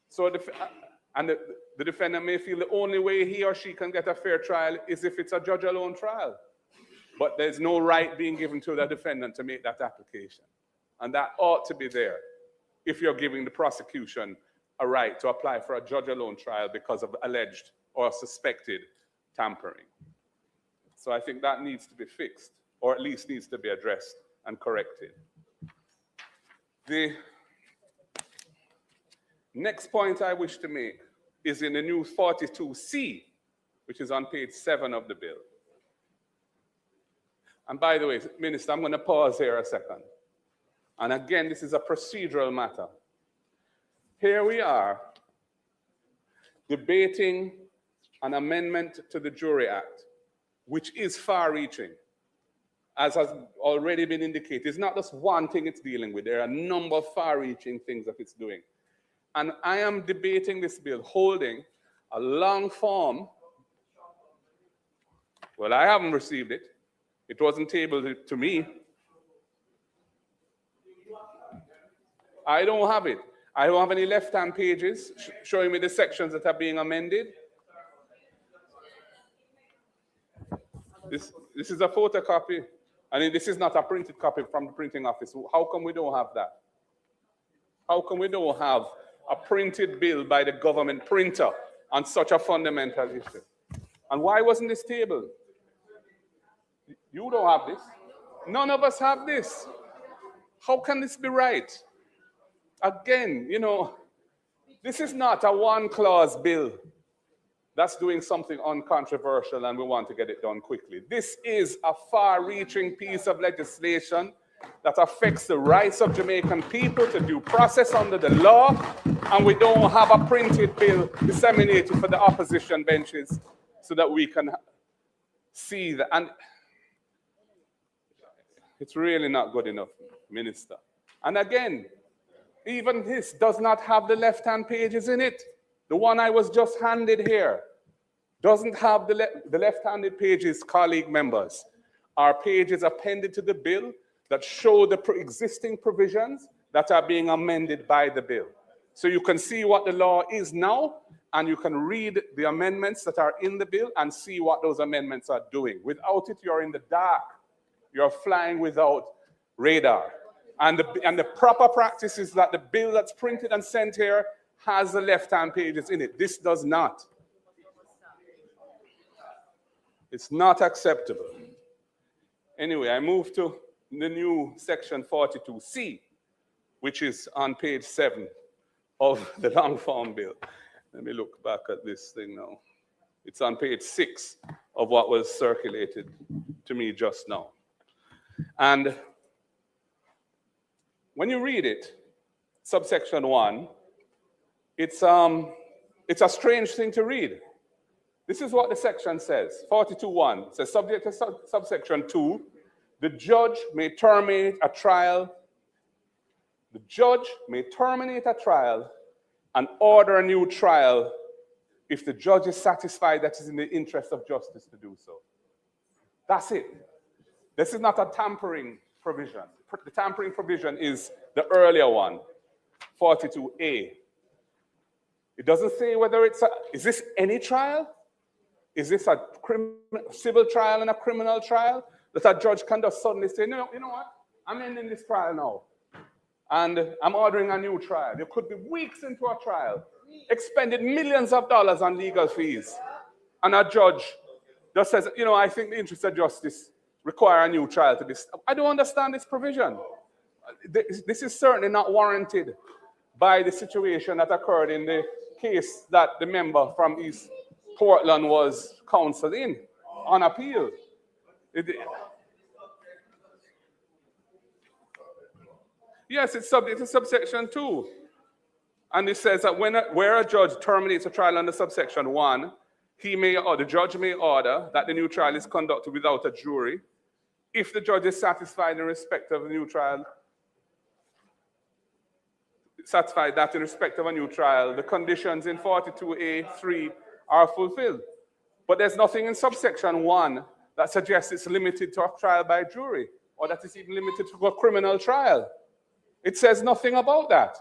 So, the defendant may feel the only way he or she can get a fair trial is if it's a judge alone trial. But there's no right being given to the defendant to make that application. And that ought to be there if you're giving the prosecution a right to apply for a judge alone trial because of alleged or suspected tampering. So I think that needs to be fixed, or at least needs to be addressed and corrected. The next point I wish to make is in the new 42C, which is on page 7 of the bill. And by the way, Minister, I'm going to pause here a second. And again, this is a procedural matter. Here we are debating an amendment to the Jury Act, which is far-reaching, as has already been indicated. It's not just one thing it's dealing with. There are a number of far-reaching things that it's doing. And I am debating this bill, holding a long form. Well, I haven't received it. It wasn't tabled to me. I don't have it. I don't have any left-hand pages showing me the sections that are being amended. This is a photocopy. I mean, this is not a printed copy from the printing office. How come we don't have that? How come we don't have a printed bill by the government printer on such a fundamental issue? And why wasn't this tabled? You don't have this. None of us have this. How can this be right? Again, this is not a one-clause bill that's doing something uncontroversial and we want to get it done quickly. This is a far-reaching piece of legislation that affects the rights of Jamaican people to due process under the law, and we don't have a printed bill disseminated for the opposition benches so that we can see that. And it's really not good enough, Minister. And again, even this does not have the left-hand pages in it. The one I was just handed here doesn't have the left-handed pages, colleague members. Are pages appended to the bill that show the existing provisions that are being amended by the bill. So you can see what the law is now, and you can read the amendments that are in the bill and see what those amendments are doing. Without it, you're in the dark. You're flying without radar. And the proper practice is that the bill that's printed and sent here has the left-hand pages in it. This does not. It's not acceptable. Anyway, I move to the new section 42C, which is on page 7 of the long form bill. Let me look back at this thing now. It's on page 6 of what was circulated to me just now. And when you read it, subsection 1, it's a strange thing to read. This is what the section says, 42.1. It says, subject to subsection 2, the judge may terminate a trial. The judge may terminate a trial and order a new trial if the judge is satisfied that it's in the interest of justice to do so. That's it. This is not a tampering provision. The tampering provision is the earlier one, 42A. It doesn't say whether it's is this any trial? Is this a civil trial and a criminal trial? That a judge can just suddenly say, no, you know what? I'm ending this trial now. And I'm ordering a new trial. You could be weeks into a trial, expended millions of dollars on legal fees. And a judge just says, you know, I think the interest of justice require a new trial to be. I don't understand this provision. This is certainly not warranted by the situation that occurred in the case that the member from East Portland was counseled in on appeal. Yes, it's subject to subsection 2. And it says that where a judge terminates a trial under subsection 1, the judge may order that the new trial is conducted without a jury. If the judge is satisfied in respect of a new trial, the conditions in 42A3 are fulfilled. But there's nothing in subsection 1 that suggests it's limited to a trial by jury, or that it's even limited to a criminal trial. It says nothing about that.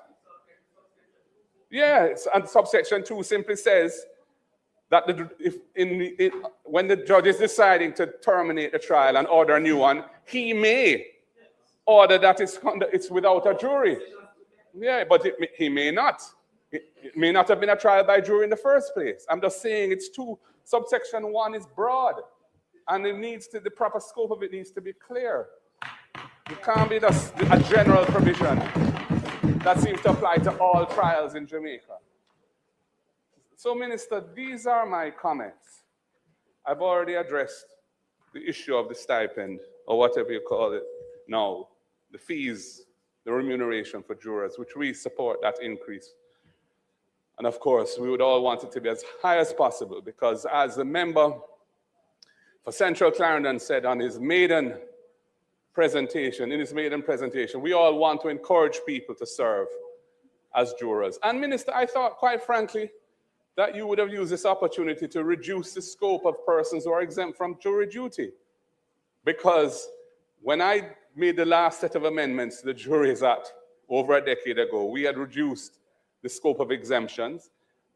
Yes, and subsection 2 simply says that when the judge is deciding to terminate the trial and order a new one, he may order that it's without a jury. Yeah, but he may not. It may not have been a trial by jury in the first place. I'm just saying it's too. Subsection 1 is broad, and the proper scope of it needs to be clear. It can't be just a general provision that seems to apply to all trials in Jamaica. So, Minister, these are my comments. I've already addressed the issue of the stipend, or whatever you call it now, the fees, the remuneration for jurors, which we support that increase. And of course, we would all want it to be as high as possible, because as the member for Central Clarendon said in his maiden presentation, we all want to encourage people to serve as jurors. And Minister, I thought, quite frankly, that you would have used this opportunity to reduce the scope of persons who are exempt from jury duty. Because when I made the last set of amendments to the Juries Act over a decade ago, we had reduced the scope of exemptions.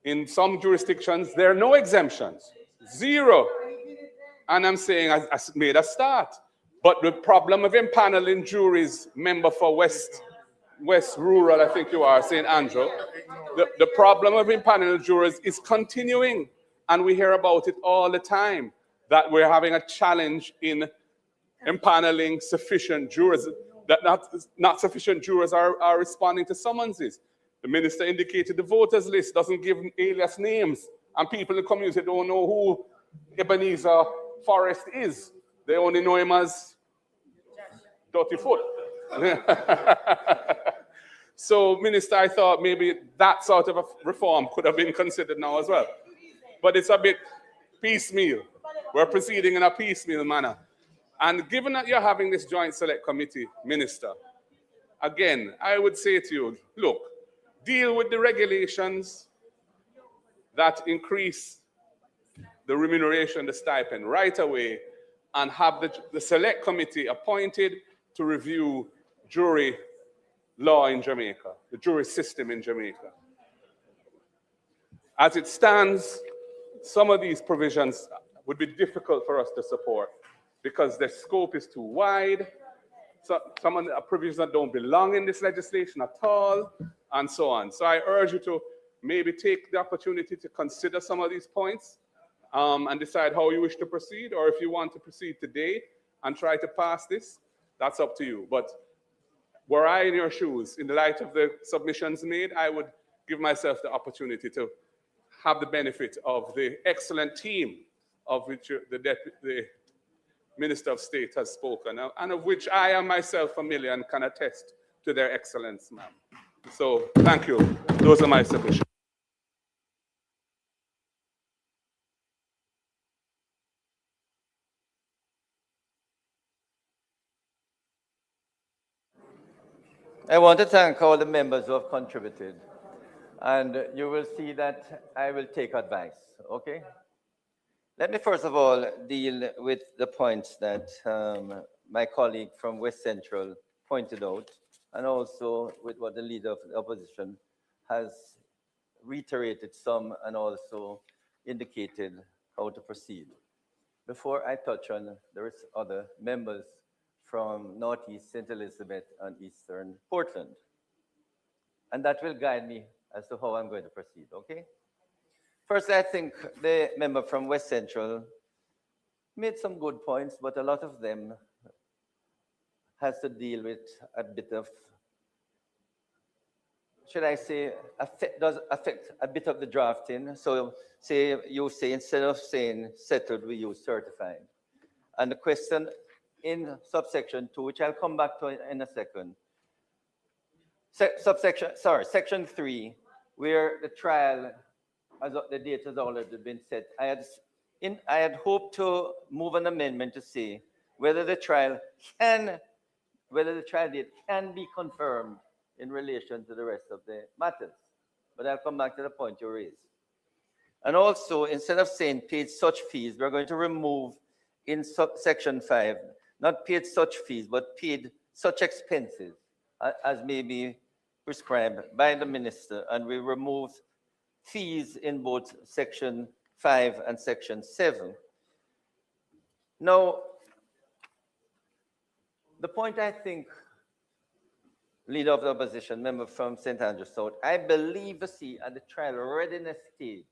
In some jurisdictions, there are no exemptions, 0. And I'm saying I made a start. But the problem of impaneling juries, member for West Rural, I think you are, St. Andrew, the problem of impaneling jurors is continuing. And we hear about it all the time, that we're having a challenge in impaneling sufficient jurors, that not sufficient jurors are responding to summonses. The minister indicated the voters list doesn't give alias names, and people in the community don't know who Ebenezer Forrest is. They only know him as Dirty Foot. So, Minister, I thought maybe that sort of a reform could have been considered now as well. But it's a bit piecemeal. We're proceeding in a piecemeal manner. And given that you're having this joint select committee, Minister, again, I would say to you, look, deal with the regulations that increase the remuneration, the stipend right away, and have the select committee appointed to review jury law in Jamaica, the jury system in Jamaica. As it stands, some of these provisions would be difficult for us to support because their scope is too wide. So some of the provisions that don't belong in this legislation at all, and so on. So I urge you to maybe take the opportunity to consider some of these points and decide how you wish to proceed, or if you want to proceed today and try to pass this, that's up to you. But were I in your shoes, in the light of the submissions made, I would give myself the opportunity to have the benefit of the excellent team of which the Minister of State has spoken, and of which I am myself familiar and can attest to their excellence, ma'am. So thank you. Those are my submissions. I want to thank all the members who have contributed. And you will see that I will take advice, okay? Let me first of all deal with the points that my colleague from West Central pointed out, and also with what the leader of the opposition has reiterated some and also indicated how to proceed. Before I touch on the other members from Northeast St. Elizabeth and Eastern Portland. And that will guide me as to how I'm going to proceed, okay? First, I think the member from West Central made some good points, but a lot of them has to deal with a bit of, should I say, does affect a bit of the drafting. So say you say, instead of saying settled, we use certified. And the question in subsection 2, which I'll come back to in a second, section 3, where the trial, as the date has already been set, I had hoped to move an amendment to say whether the trial date can be confirmed in relation to the rest of the matters. But I'll come back to the point you raised. And also, instead of saying paid such fees, we're going to remove in section 5, not paid such fees, but paid such expenses as may be prescribed by the minister. And we remove fees in both section 5 and section 7. Now, the point I think, leader of the opposition, member from St. Andrews South, I believe, see, at the trial readiness stage,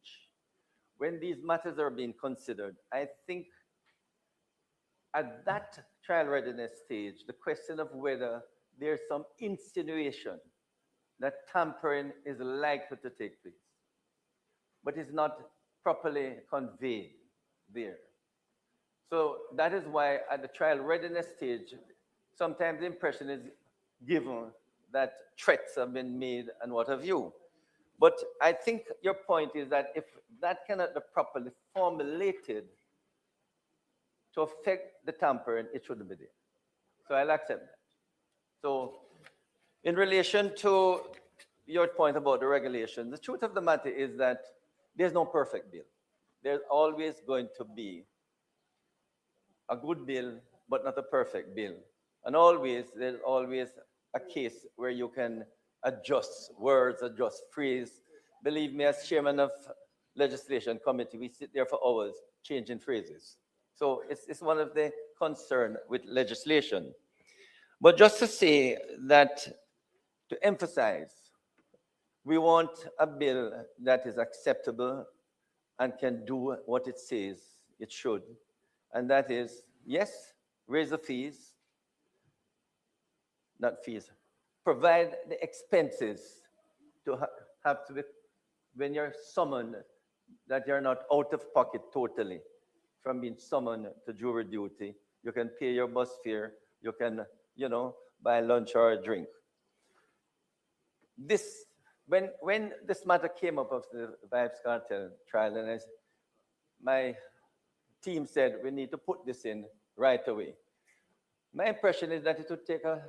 when these matters are being considered, I think at that trial readiness stage, the question of whether there's some insinuation that tampering is likely to take place, but is not properly conveyed there. So that is why at the trial readiness stage, sometimes the impression is given that threats have been made and what have you. But I think your point is that if that cannot be properly formulated to affect the tampering, it shouldn't be there. So I'll accept that. So in relation to your point about the regulation, the truth of the matter is that there's no perfect bill. There's always going to be a good bill, but not a perfect bill. And there's always a case where you can adjust words, adjust phrase. Believe me, as chairman of legislation committee, we sit there for hours changing phrases. So it's one of the concern with legislation. But just to say that, to emphasize, we want a bill that is acceptable and can do what it says it should. And that is, yes, raise the fees, not fees, provide the expenses to have to be, when you're summoned, that you're not out of pocket totally from being summoned to jury duty. You can pay your bus fare, you can, buy lunch or a drink. When this matter came up of the Vibes Cartel trial, and my team said we need to put this in right away. My impression is that it would take a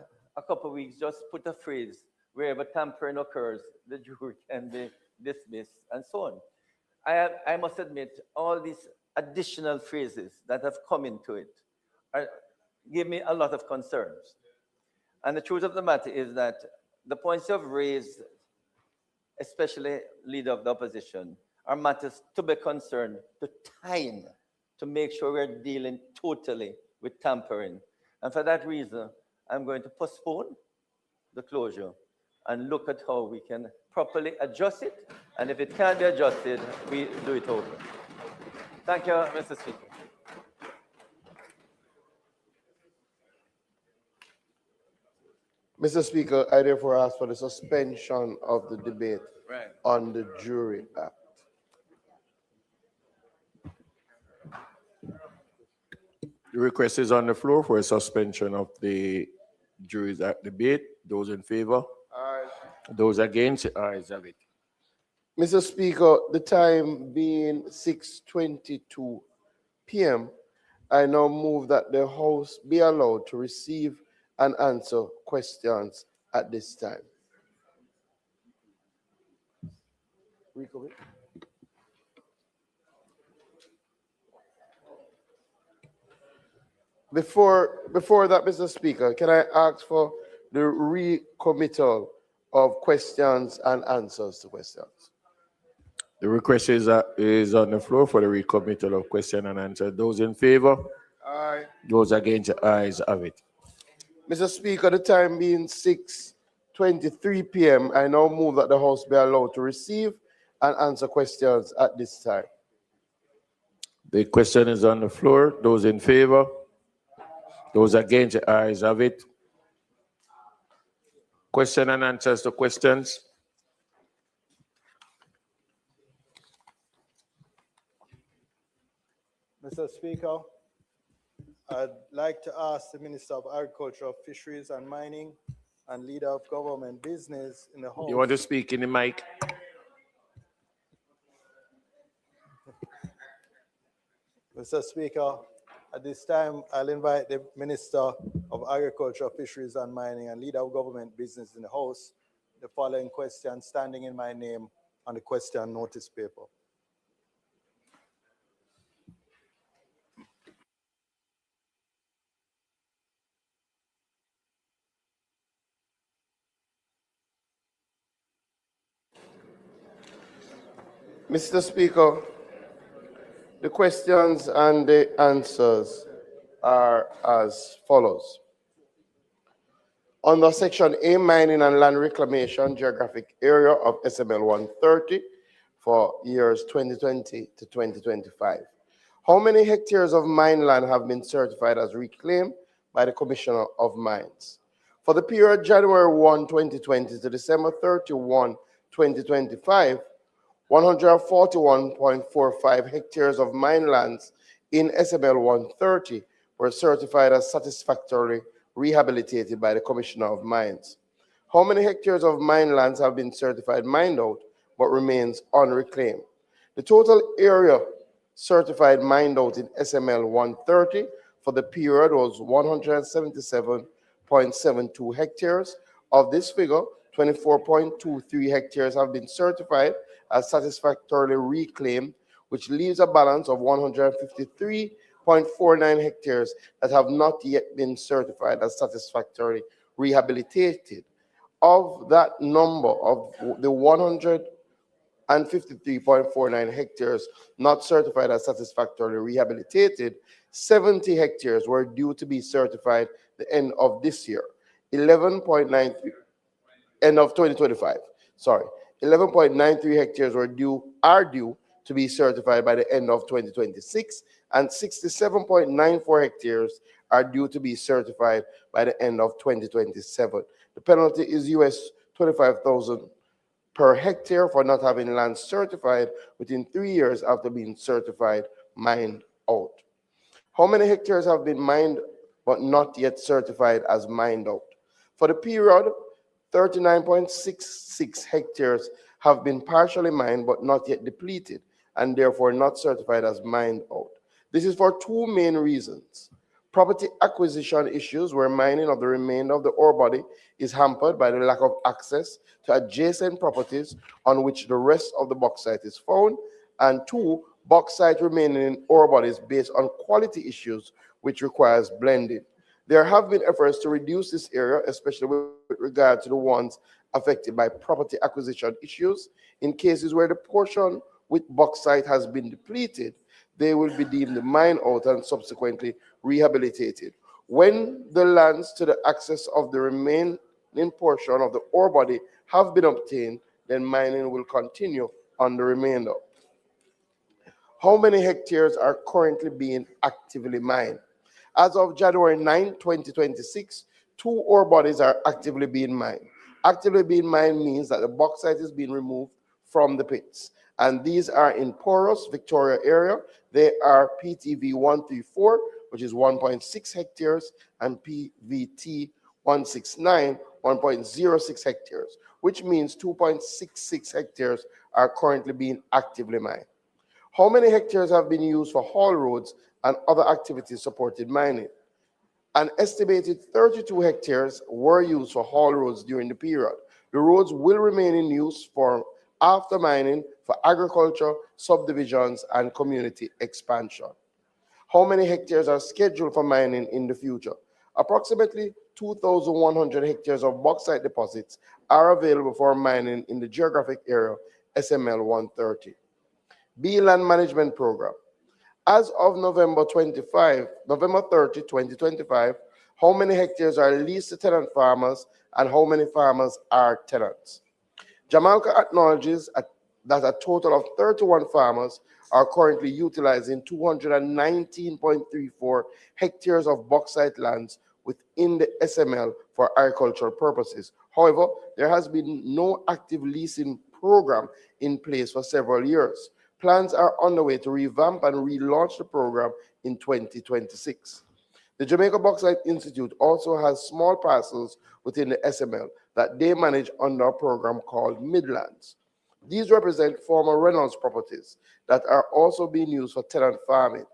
couple of weeks, just put a phrase, wherever tampering occurs, the jury can be dismissed, and so on. I must admit, all these additional phrases that have come into it give me a lot of concerns. And the truth of the matter is that the points you have raised, especially leader of the opposition, are matters to be concerned, to time, to make sure we're dealing totally with tampering. And for that reason, I'm going to postpone the closure and look at how we can properly adjust it. And if it can't be adjusted, we do it over. Thank you, Mr. Speaker. Mr. Speaker, I therefore ask for the suspension of the debate on the Jury Act. The request is on the floor for a suspension of the Juries Act debate. Those in favor? Aye. Those against? Ayes have it. Mr. Speaker, the time being 6:22 p.m., I now move that the House be allowed to receive and answer questions at this time. recommit. Before that, Mr. Speaker, can I ask for the recommittal of questions and answers to questions? The request is on the floor for the recommittal of question and answer. Those in favor? Aye. Those against, the ayes have it. Mr. Speaker, the time being 6:23 p.m., I now move that the House be allowed to receive and answer questions at this time. The question is on the floor. Those in favor? Those against, the ayes have it. Question and answers to questions. Mr. Speaker, I'd like to ask the Minister of Agriculture, Fisheries and Mining and Leader of Government Business in the House. You want to speak in the mic? Mr. Speaker, at this time, I'll invite the Minister of Agriculture, Fisheries and Mining and Leader of Government Business in the House. The following question standing in my name on the question notice paper. Mr. Speaker, the questions and the answers are as follows. Under Section A, Mining and Land Reclamation, Geographic Area of SML 130 for years 2020 to 2025. How many hectares of mine land have been certified as reclaimed by the Commissioner of Mines? For the period January 1, 2020 to December 31, 2025, 141.45 hectares of mine lands in SML 130 were certified as satisfactorily rehabilitated by the Commissioner of Mines. How many hectares of mine lands have been certified mined out but remains unreclaimed? The total area certified mined out in SML 130 for the period was 177.72 hectares. Of this figure, 24.23 hectares have been certified as satisfactorily reclaimed, which leaves a balance of 153.49 hectares that have not yet been certified as satisfactorily rehabilitated. Of that number, of the 153.49 hectares not certified as satisfactorily rehabilitated, 70 hectares were due to be certified the end of this year, 11.93 end of 2025. Sorry, 11.93 hectares are due to be certified by the end of 2026, and 67.94 hectares are due to be certified by the end of 2027. The penalty is US $25,000 per hectare for not having land certified within 3 years after being certified mined out. How many hectares have been mined but not yet certified as mined out? For the period, 39.66 hectares have been partially mined but not yet depleted and therefore not certified as mined out. This is for two main reasons. Property acquisition issues where mining of the remainder of the ore body is hampered by the lack of access to adjacent properties on which the rest of the bauxite is found, and two, bauxite remaining in ore bodies based on quality issues which requires blending. There have been efforts to reduce this area, especially with regard to the ones affected by property acquisition issues. In cases where the portion with bauxite has been depleted, they will be deemed mined out and subsequently rehabilitated. When the lands to the access of the remaining portion of the ore body have been obtained, then mining will continue on the remainder. How many hectares are currently being actively mined? As of January 9, 2026, 2 ore bodies are actively being mined. Actively being mined means that the bauxite is being removed from the pits, and these are in porous Victoria area. They are PTV 134, which is 1.6 hectares, and PVT 169, 1.06 hectares, which means 2.66 hectares are currently being actively mined. How many hectares have been used for haul roads and other activities supported mining? An estimated 32 hectares were used for haul roads during the period. The roads will remain in use for after mining for agriculture, subdivisions, and community expansion. How many hectares are scheduled for mining in the future? Approximately 2,100 hectares of bauxite deposits are available for mining in the geographic area SML 130. B Land Management Program. As of November 30, 2025, how many hectares are leased to tenant farmers and how many farmers are tenants? Jamaica acknowledges that a total of 31 farmers are currently utilizing 219.34 hectares of bauxite lands within the SML for agricultural purposes. However, there has been no active leasing program in place for several years. Plans are underway to revamp and relaunch the program in 2026. The Jamaica Bauxite Institute also has small parcels within the SML that they manage under a program called Midlands. These represent former Reynolds properties that are also being used for tenant farming.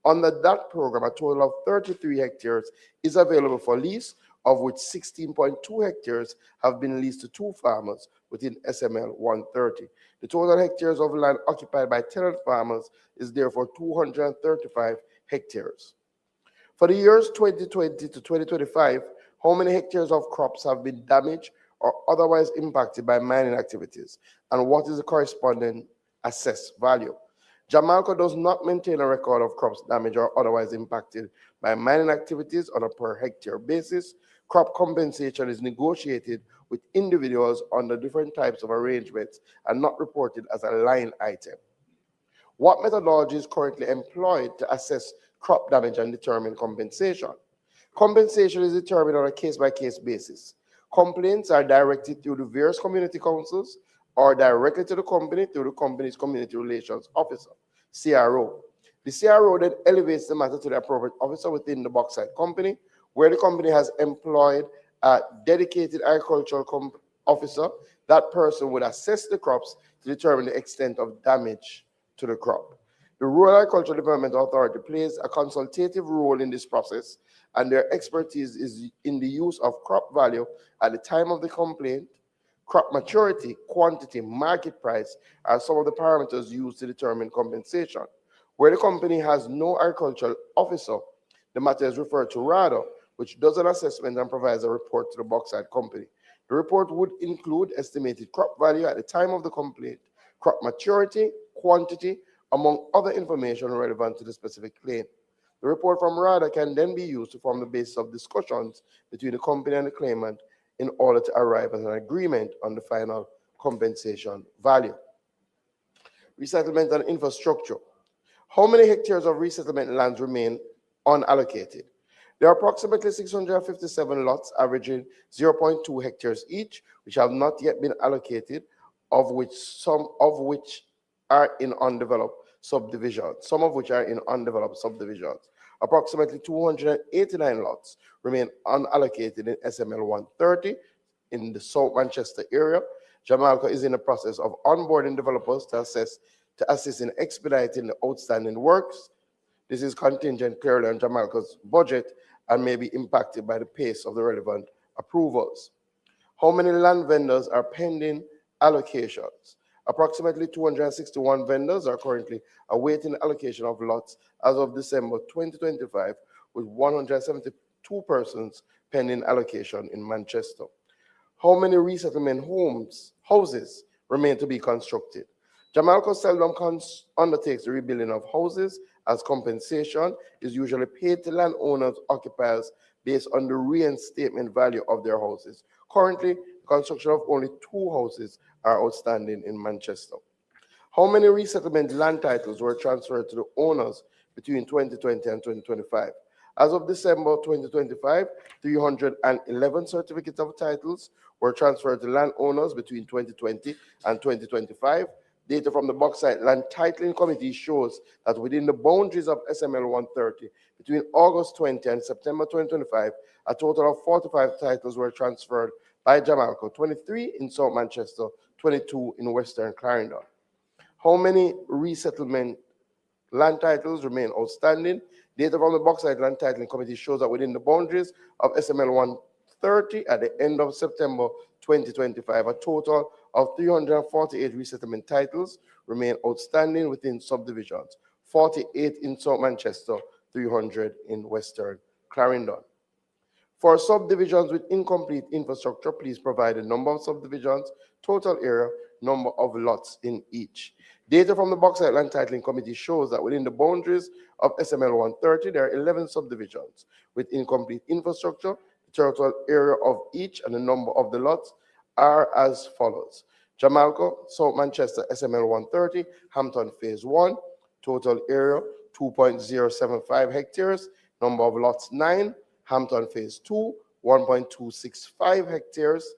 Under that program, a total of 33 hectares is available for lease, of which 16.2 hectares have been leased to 2 farmers within SML 130. The total hectares of land occupied by tenant farmers is therefore 235 hectares. For the years 2020 to 2025, how many hectares of crops have been damaged or otherwise impacted by mining activities, and what is the corresponding assessed value? Jamaica does not maintain a record of crops damaged or otherwise impacted by mining activities on a per hectare basis. Crop compensation is negotiated with individuals under different types of arrangements and not reported as a line item. What methodology is currently employed to assess crop damage and determine compensation? Compensation is determined on a case-by-case basis. Complaints are directed through the various community councils or directly to the company through the company's community relations officer, CRO. The CRO then elevates the matter to the appropriate officer within the bauxite company, where the company has employed a dedicated agricultural officer. That person would assess the crops to determine the extent of damage to the crop. The Rural Agricultural Development Authority plays a consultative role in this process, and their expertise is in the use of crop value at the time of the complaint. Crop maturity, quantity, market price are some of the parameters used to determine compensation. Where the company has no agricultural officer, the matter is referred to RADA, which does an assessment and provides a report to the bauxite company. The report would include estimated crop value at the time of the complaint, crop maturity, quantity, among other information relevant to the specific claim. The report from RADA can then be used to form the basis of discussions between the company and the claimant in order to arrive at an agreement on the final compensation value. Resettlement and infrastructure. How many hectares of resettlement lands remain unallocated? There are approximately 657 lots averaging 0.2 hectares each, which have not yet been allocated, some of which are in undeveloped subdivisions. Approximately 289 lots remain unallocated in SML 130 in the South Manchester area. Jamaica is in the process of onboarding developers to assist in expediting the outstanding works. This is contingent clearly on Jamaica's budget and may be impacted by the pace of the relevant approvals. How many land vendors are pending allocations? Approximately 261 vendors are currently awaiting allocation of lots as of December 2025, with 172 persons pending allocation in Manchester. How many resettlement houses remain to be constructed? Jamaica seldom undertakes the rebuilding of houses, as compensation is usually paid to landowners occupiers based on the reinstatement value of their houses. Currently, construction of only 2 houses are outstanding in Manchester. How many resettlement land titles were transferred to the owners between 2020 and 2025? As of December 2025, 311 certificates of titles were transferred to landowners between 2020 and 2025. Data from the Bauxite Land Titling Committee shows that within the boundaries of SML 130, between August 20 and September 2025, a total of 45 titles were transferred by Jamaica, 23 in South Manchester, 22 in Western Clarendon. How many resettlement land titles remain outstanding? Data from the Bauxite Land Titling Committee shows that within the boundaries of SML 130 at the end of September 2025, a total of 348 resettlement titles remain outstanding within subdivisions, 48 in South Manchester, 300 in Western Clarendon. For subdivisions with incomplete infrastructure, please provide the number of subdivisions, total area, number of lots in each. Data from the Bauxite Land Titling Committee shows that within the boundaries of SML 130, there are 11 subdivisions with incomplete infrastructure. The total area of each and the number of the lots are as follows. Jamalco, South Manchester, SML 130, Hampton Phase 1, total area 2.075 hectares, number of lots 9, Hampton Phase 2, 1.265 hectares,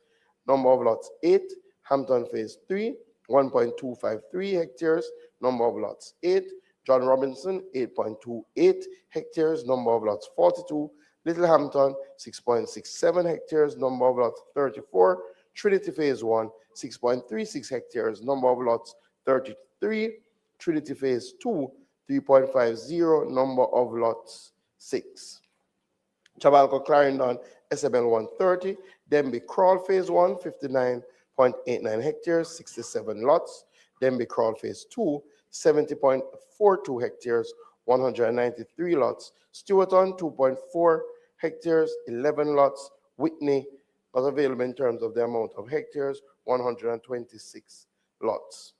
number of lots 8, Hampton Phase 3, 1.253 hectares, number of lots 8, John Robinson, 8.28 hectares, number of lots 42, Little Hampton, 6.67 hectares, number of lots 34, Trinity Phase 1, 6.36 hectares, number of lots 33, Trinity Phase 2, 3.50, number of lots 6. Chabalco Clarendon, SML 130, Denby Crawl Phase 1, 59.89 hectares, 67 lots. Denby Crawl Phase 2, 70.42 hectares, 193 lots. Stewarton, 2.4 hectares, 11 lots. Whitney, not available in terms of the amount of hectares, 126 lots.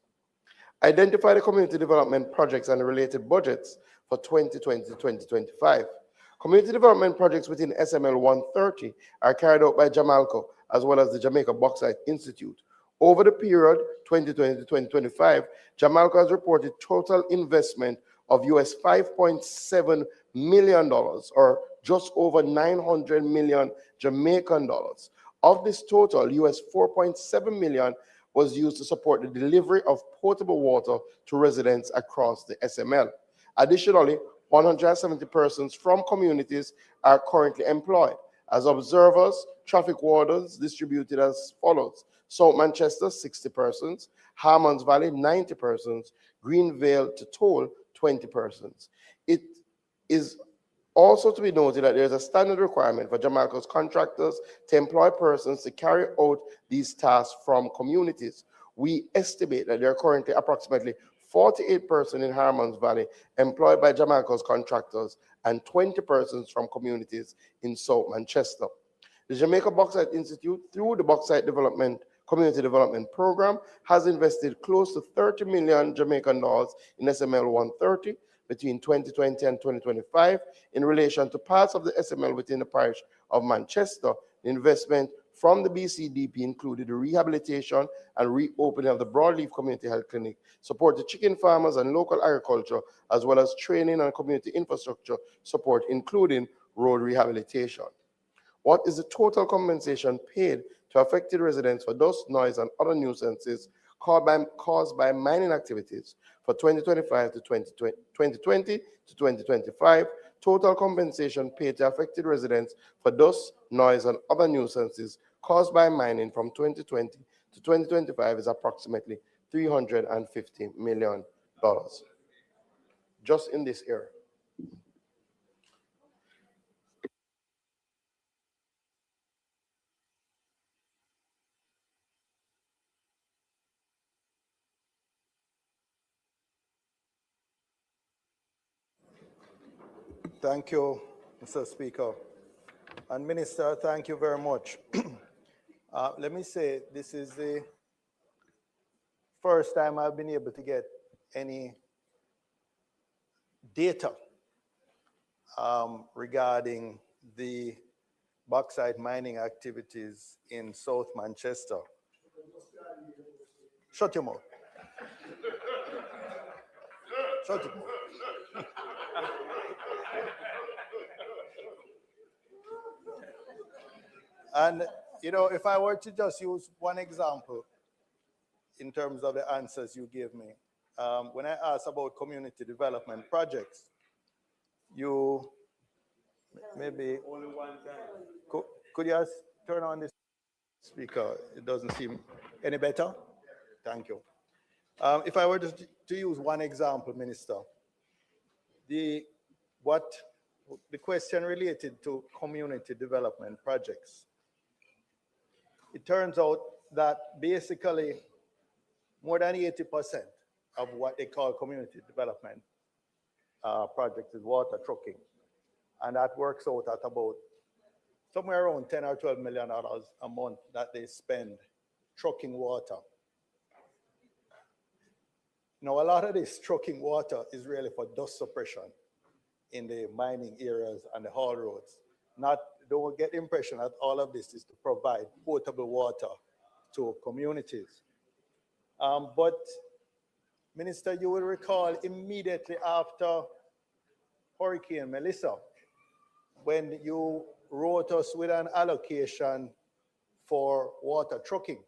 Identify the community development projects and related budgets for 2020-2025. Community development projects within SML 130 are carried out by Jamalco as well as the Jamaica Bauxite Institute. Over the period 2020-2025, Jamalco has reported total investment of US $5.7 million, or just over 900 million Jamaican dollars. Of this total, US $4.7 million was used to support the delivery of potable water to residents across the SML. Additionally, 170 persons from communities are currently employed as observers, traffic wardens, distributed as follows: South Manchester, 60 persons; Harmons Valley, 90 persons; Greenvale to Toll, 20 persons. It is also to be noted that there is a standard requirement for Jamalco's contractors to employ persons to carry out these tasks from communities. We estimate that there are currently approximately 48 persons in Harmons Valley employed by Jamalco's contractors and 20 persons from communities in South Manchester. The Jamaica Bauxite Institute, through the Bauxite Community Development Program, has invested close to 30 million Jamaican dollars in SML 130 between 2020 and 2025 in relation to parts of the SML within the parish of Manchester. The investment from the BCDP included the rehabilitation and reopening of the Broadleaf Community Health Clinic, support to chicken farmers and local agriculture, as well as training and community infrastructure support, including road rehabilitation. What is the total compensation paid to affected residents for dust, noise, and other nuisances caused by mining activities for 2025 to 2020 to 2025? Total compensation paid to affected residents for dust, noise, and other nuisances caused by mining from 2020 to 2025 is approximately $350 million, just in this year. Thank you, Mr. Speaker. And Minister, thank you very much. Let me say, this is the first time I've been able to get any data regarding the bauxite mining activities in South Manchester. Shut your mouth. Shut your mouth. And, you know, if I were to just use one example in terms of the answers you gave me, when I asked about community development projects, you maybe only one time. Could you just turn on this speaker? It doesn't seem any better. Thank you. If I were to use one example, Minister, the question related to community development projects. It turns out that basically more than 80% of what they call community development projects is water trucking. And that works out at about somewhere around $10 or $12 million a month that they spend trucking water. Now, a lot of this trucking water is really for dust suppression in the mining areas and the haul roads. Don't get the impression that all of this is to provide potable water to communities. But Minister, you will recall immediately after Hurricane Melissa, when you wrote us with an allocation for water trucking.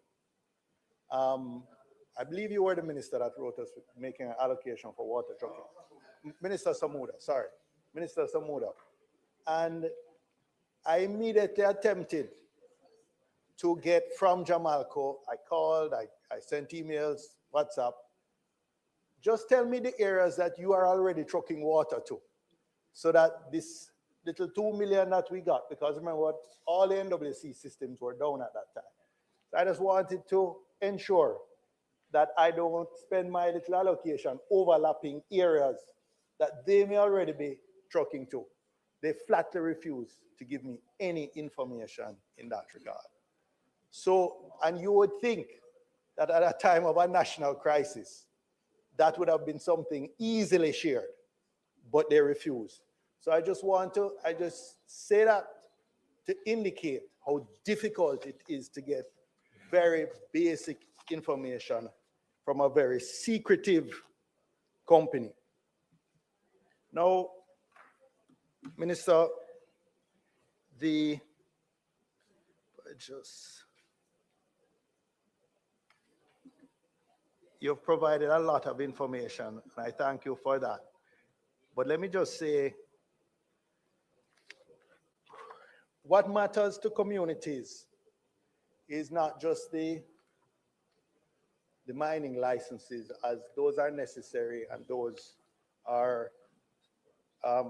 I believe you were the minister that wrote us making an allocation for water trucking. Minister Samuda, sorry. Minister Samuda. And I immediately attempted to get from Jamalco. I called, I sent emails, WhatsApp. Just tell me the areas that you are already trucking water to, so that this little 2 million that we got, because remember what, all the NWC systems were down at that time. So I just wanted to ensure that I don't spend my little allocation overlapping areas that they may already be trucking to. They flatly refuse to give me any information in that regard. So, and you would think that at a time of a national crisis, that would have been something easily shared, but they refuse. So I just say that to indicate how difficult it is to get very basic information from a very secretive company. Now, Minister, you've provided a lot of information, and I thank you for that. But let me just say, what matters to communities is not just the mining licenses, as those are necessary and those are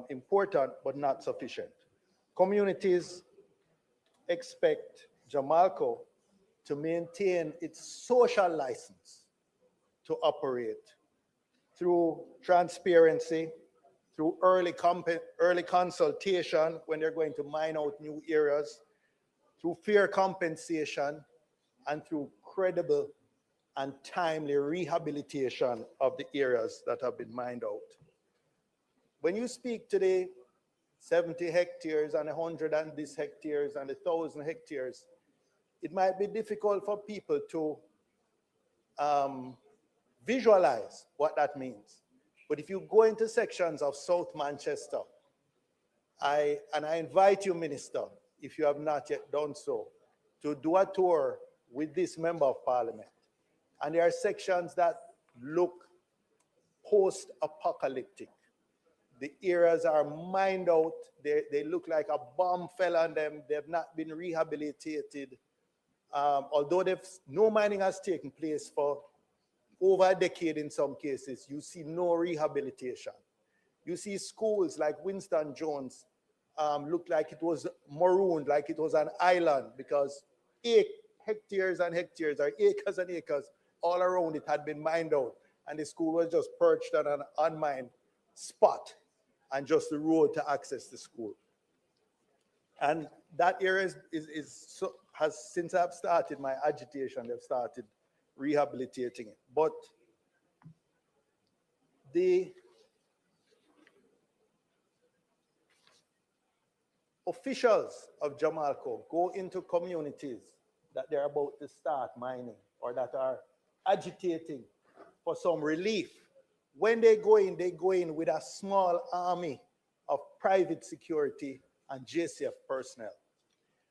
important, but not sufficient. Communities expect Jamalco to maintain its social license to operate through transparency, through early consultation when they're going to mine out new areas, through fair compensation, and through credible and timely rehabilitation of the areas that have been mined out. When you speak today, 70 hectares and 100 and this hectares and 1,000 hectares, it might be difficult for people to visualize what that means. But if you go into sections of South Manchester, I invite you, Minister, if you have not yet done so, to do a tour with this Member of Parliament. And there are sections that look post-apocalyptic. The areas are mined out. They look like a bomb fell on them. They've not been rehabilitated. Although no mining has taken place for over a decade in some cases, you see no rehabilitation. You see schools like Winston Jones look like it was marooned, like it was an island, because hectares and hectares, or acres and acres all around it had been mined out, and the school was just perched on an unmined spot and just the road to access the school. And that area has, since I've started my agitation, they've started rehabilitating it. But the officials of Jamalco go into communities that they're about to start mining or that are agitating for some relief. When they go in with a small army of private security and JCF personnel.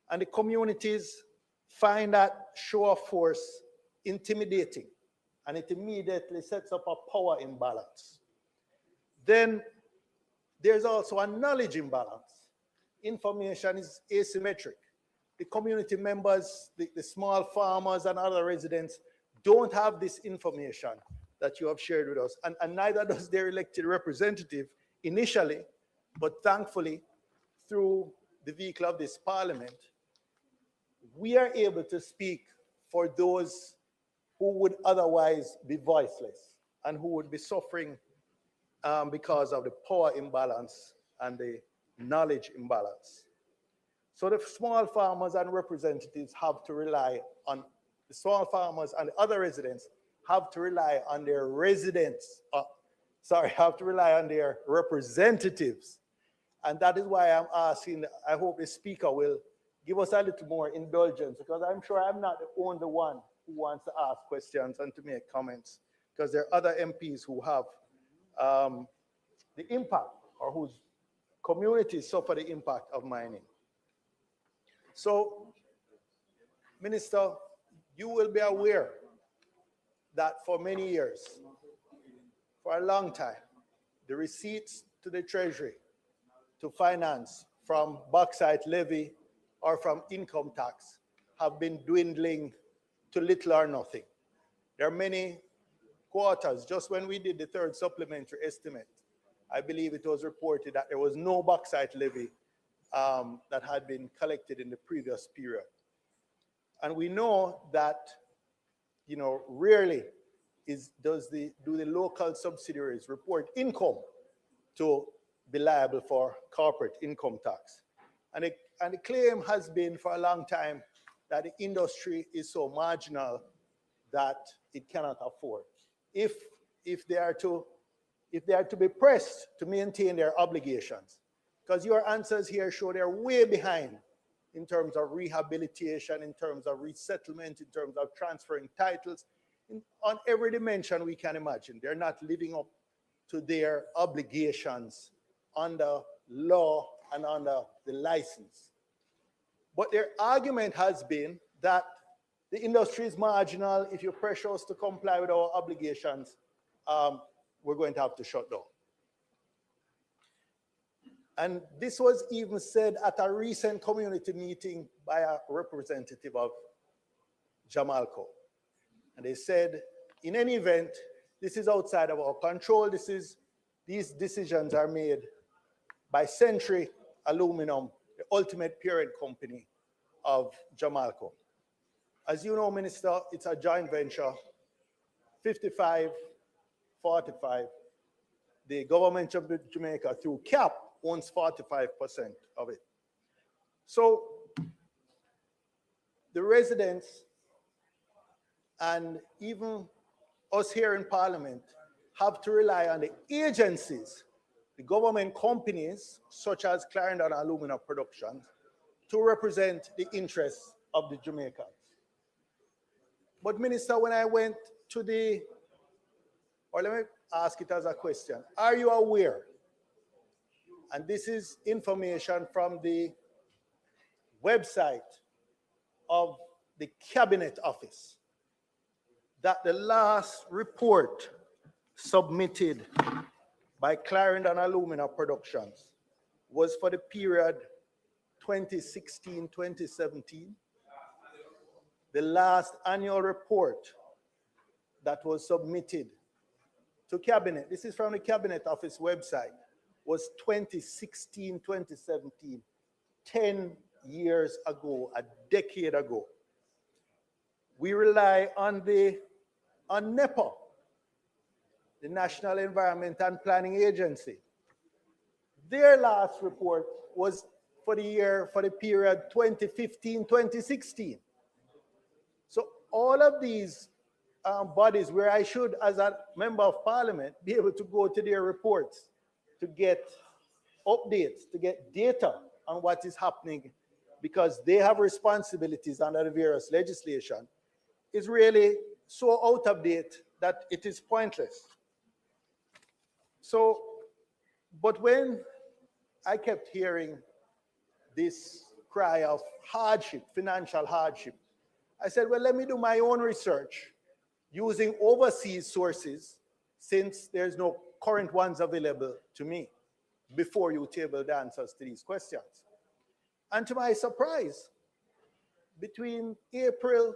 And the communities find that show of force intimidating, and it immediately sets up a power imbalance. Then there's also a knowledge imbalance. Information is asymmetric. The community members, the small farmers and other residents don't have this information that you have shared with us, and neither does their elected representative initially, but thankfully, through the vehicle of this parliament, we are able to speak for those who would otherwise be voiceless and who would be suffering because of the power imbalance and the knowledge imbalance. So the small farmers and representatives have to rely on, the small farmers and the other residents have to rely on their have to rely on their representatives. And that is why I'm asking, I hope the speaker will give us a little more indulgence, because I'm sure I'm not the only one who wants to ask questions and to make comments, because there are other MPs who have the impact, or whose communities suffer the impact of mining. So, Minister, you will be aware that for many years, for a long time, the receipts to the Treasury to finance from bauxite levy or from income tax have been dwindling to little or nothing. There are many quarters, just when we did the third supplementary estimate, I believe it was reported that there was no bauxite levy that had been collected in the previous period. And we know that, you know, rarely do the local subsidiaries report income to be liable for corporate income tax. And the claim has been for a long time that the industry is so marginal that it cannot afford. If they are to be pressed to maintain their obligations, because your answers here show they're way behind in terms of rehabilitation, in terms of resettlement, in terms of transferring titles, on every dimension we can imagine. They're not living up to their obligations under law and under the license. But their argument has been that the industry is marginal. If you pressure us to comply with our obligations, we're going to have to shut down. And this was even said at a recent community meeting by a representative of Jamalco. And they said, in any event, this is outside of our control. These decisions are made by Century Aluminum, the ultimate parent company of Jamalco. As you know, Minister, it's a joint venture, 55-45. The government of Jamaica, through CAP, owns 45% of it. So the residents and even us here in Parliament have to rely on the agencies, the government companies, such as Clarendon Alumina Productions, to represent the interests of the Jamaicans. But Minister, when I went to or let me ask it as a question, are you aware, and this is information from the website of the Cabinet Office, that the last report submitted by Clarendon Alumina Productions was for the period 2016-2017. The last annual report that was submitted to Cabinet, this is from the Cabinet Office website, was 2016-2017, 10 years ago, a decade ago. We rely on NEPA, the National Environment and Planning Agency. Their last report was for the period 2015-2016. So all of these bodies where I should, as a member of Parliament, be able to go to their reports to get updates, to get data on what is happening, because they have responsibilities under the various legislation, is really so out of date that it is pointless. So, but when I kept hearing this cry of hardship, financial hardship, I said, well, let me do my own research using overseas sources, since there's no current ones available to me, before you table the answers to these questions. And to my surprise, between April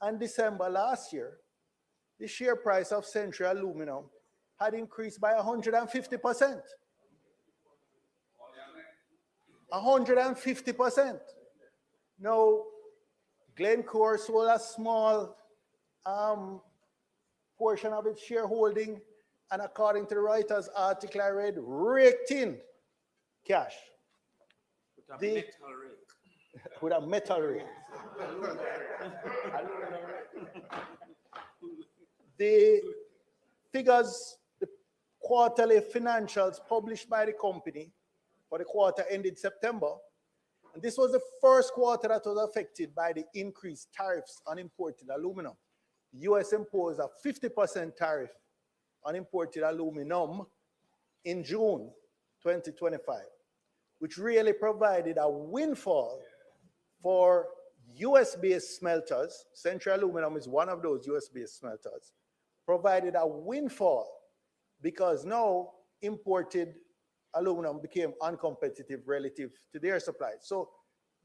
and December last year, the share price of Century Aluminum had increased by 150%. 150%. Now, Glencore sold a small portion of its shareholding, and according to the Reuters article I read, raked in cash. With a metal rake. The figures, the quarterly financials published by the company for the quarter ended September, and this was the first quarter that was affected by the increased tariffs on imported aluminum. The US imposed a 50% tariff on imported aluminum in June 2025, which really provided a windfall for US-based smelters. Century Aluminum is one of those US-based smelters, provided a windfall because now imported aluminum became uncompetitive relative to their supply. So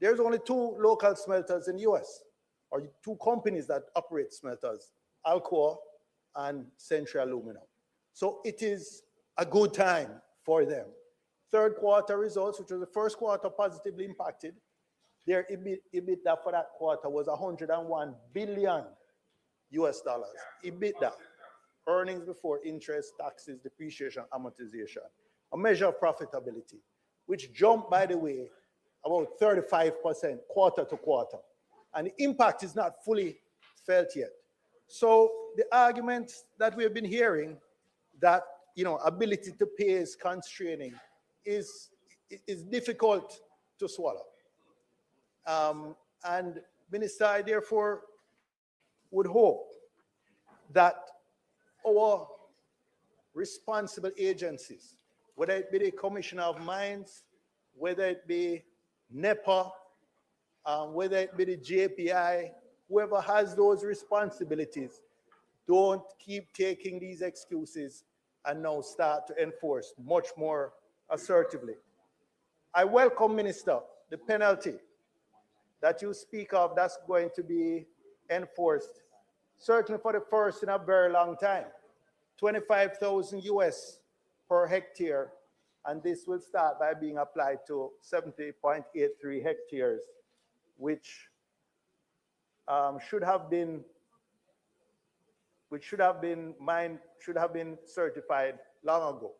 there's only two local smelters in the US, or two companies that operate smelters, Alcoa and Century Aluminum. So it is a good time for them. Third quarter results, which was the first quarter positively impacted, their EBITDA for that quarter was $101 billion US dollars. EBITDA, earnings before interest, taxes, depreciation, amortization, a measure of profitability, which jumped, by the way, about 35% quarter to quarter. And the impact is not fully felt yet. So the argument that we've been hearing that, ability to pay is constraining is difficult to swallow. And Minister, I therefore would hope that our responsible agencies, whether it be the Commissioner of Mines, whether it be NEPA, whether it be the JPI, whoever has those responsibilities, don't keep taking these excuses and now start to enforce much more assertively. I welcome, Minister, the penalty that you speak of that's going to be enforced, certainly for the first in a very long time, 25,000 US per hectare, and this will start by being applied to 70.83 hectares, which should have been certified long ago.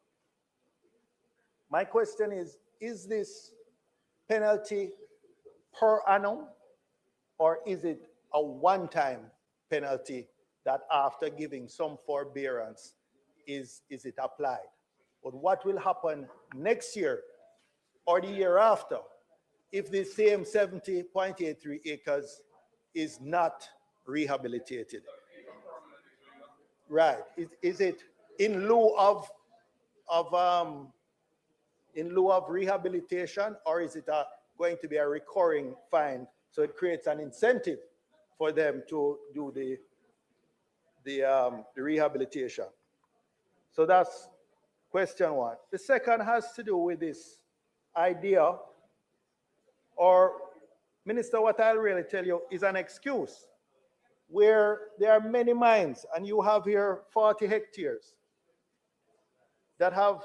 My question is this penalty per annum, or is it a one-time penalty that after giving some forbearance is it applied? But what will happen next year or the year after if the same 70.83 acres is not rehabilitated? Right. Is it in lieu of rehabilitation, or is it going to be a recurring fine? So it creates an incentive for them to do the rehabilitation. So that's question one. The second has to do with this idea, or Minister, what I'll really tell you is an excuse where there are many mines, and you have here 40 hectares that have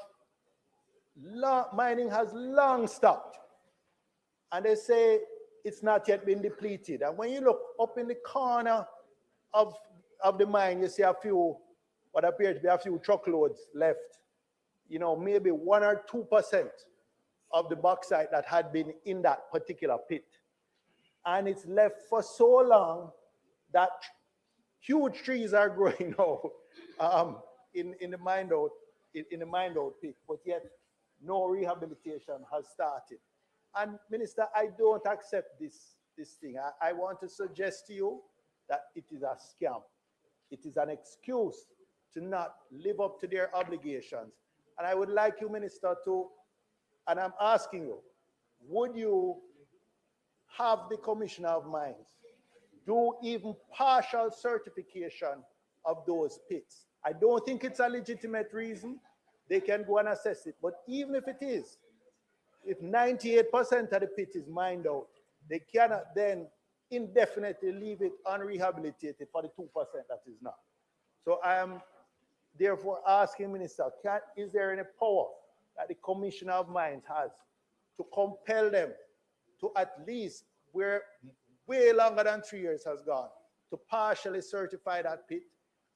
mining has long stopped, and they say it's not yet been depleted. And when you look up in the corner of the mine, you see a few, what appear to be a few truckloads left. Maybe 1 or 2% of the bauxite that had been in that particular pit. And it's left for so long that huge trees are growing now in the mined out pit, but yet no rehabilitation has started. And Minister, I don't accept this thing. I want to suggest to you that it is a scam. It is an excuse to not live up to their obligations. And I would like you, Minister, and I'm asking you, would you have the Commissioner of Mines do even partial certification of those pits? I don't think it's a legitimate reason. They can go and assess it. But even if it is, if 98% of the pit is mined out, they cannot then indefinitely leave it unrehabilitated for the 2% that is not. So I am therefore asking, Minister, is there any power that the Commissioner of Mines has to compel them to at least, where way longer than 3 years has gone to partially certify that pit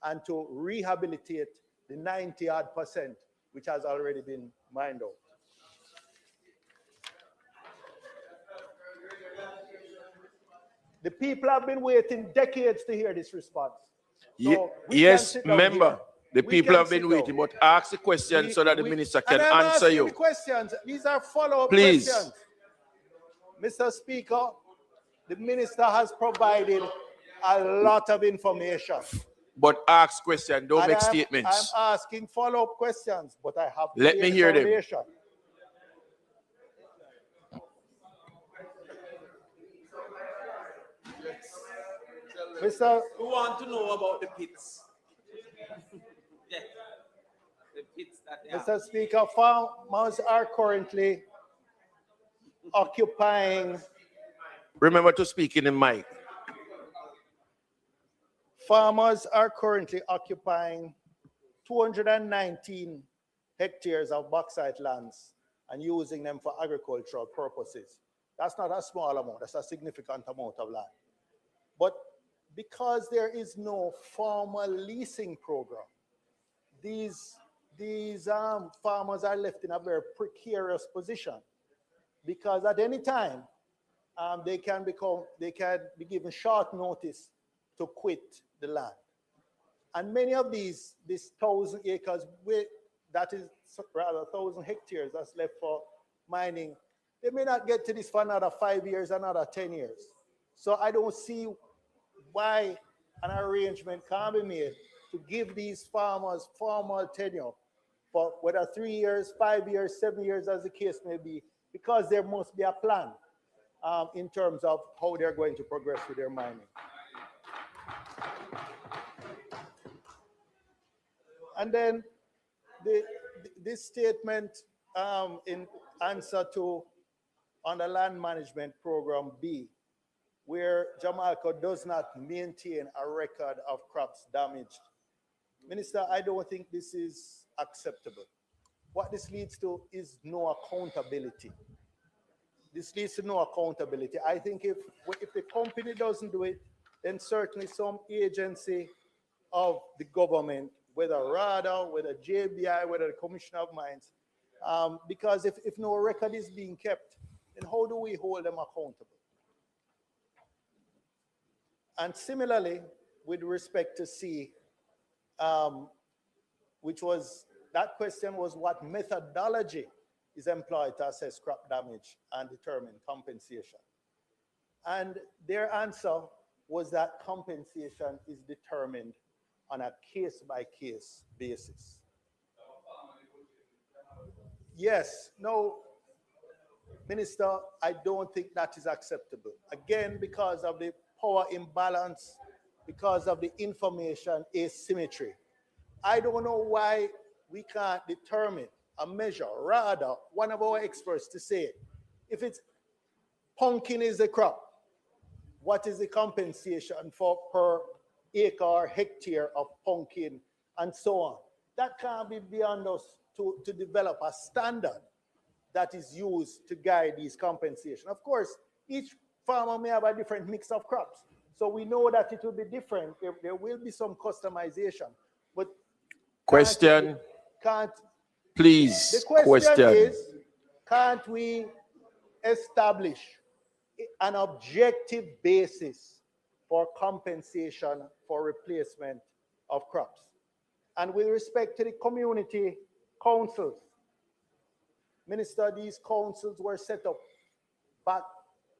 and to rehabilitate the 90-odd% which has already been mined out. The people have been waiting decades to hear this response. So we can Yes, sit down member. here. The We people can have been sit waiting, down. but ask the question so that the minister can And I'm answer asking you. the questions. These are follow-up Please. questions. Mr. Speaker, the minister has provided a lot of information. But ask question, don't And make I'm statements. asking follow-up questions, but I have to Let lay me the hear them. foundation. Mr. We want to know about the pits. Yeah. The pits that they have. Mr. Speaker, farmers are currently occupying. Remember to speak in the mic. Farmers are currently occupying 219 hectares of bauxite lands and using them for agricultural purposes. That's not a small amount, that's a significant amount of land. But because there is no formal leasing program, these farmers are left in a very precarious position because at any time they can be given short notice to quit the land. And many of this 1,000 acres, that is rather 1,000 hectares that's left for mining, they may not get to this for another 5 years, another 10 years. So I don't see why an arrangement can't be made to give these farmers formal tenure for whether 3 years, 5 years, 7 years, as the case may be, because there must be a plan in terms of how they're going to progress with their mining. And then this statement in answer to on the land management program B, where Jamaica does not maintain a record of crops damaged. Minister, I don't think this is acceptable. What this leads to is no accountability. This leads to no accountability. I think if the company doesn't do it, then certainly some agency of the government, whether RADA, whether JBI, whether the Commissioner of Mines, because if no record is being kept, then how do we hold them accountable? And similarly, with respect to C, which was, that question was what methodology is employed to assess crop damage and determine compensation. And their answer was that compensation is determined on a case-by-case basis. Yes, no, Minister, I don't think that is acceptable. Again, because of the power imbalance, because of the information asymmetry. I don't know why we can't determine a measure, rather one of our experts to say, if it's pumpkin is a crop, what is the compensation for per acre or hectare of pumpkin and so on. That can't be beyond us to develop a standard that is used to guide these compensation. Of course, each farmer may have a different mix of crops. So we know that it will be different. There will be some customization. But question. Please. The question is, can't we establish an objective basis for compensation for replacement of crops? And with respect to the community councils, Minister, these councils were set up back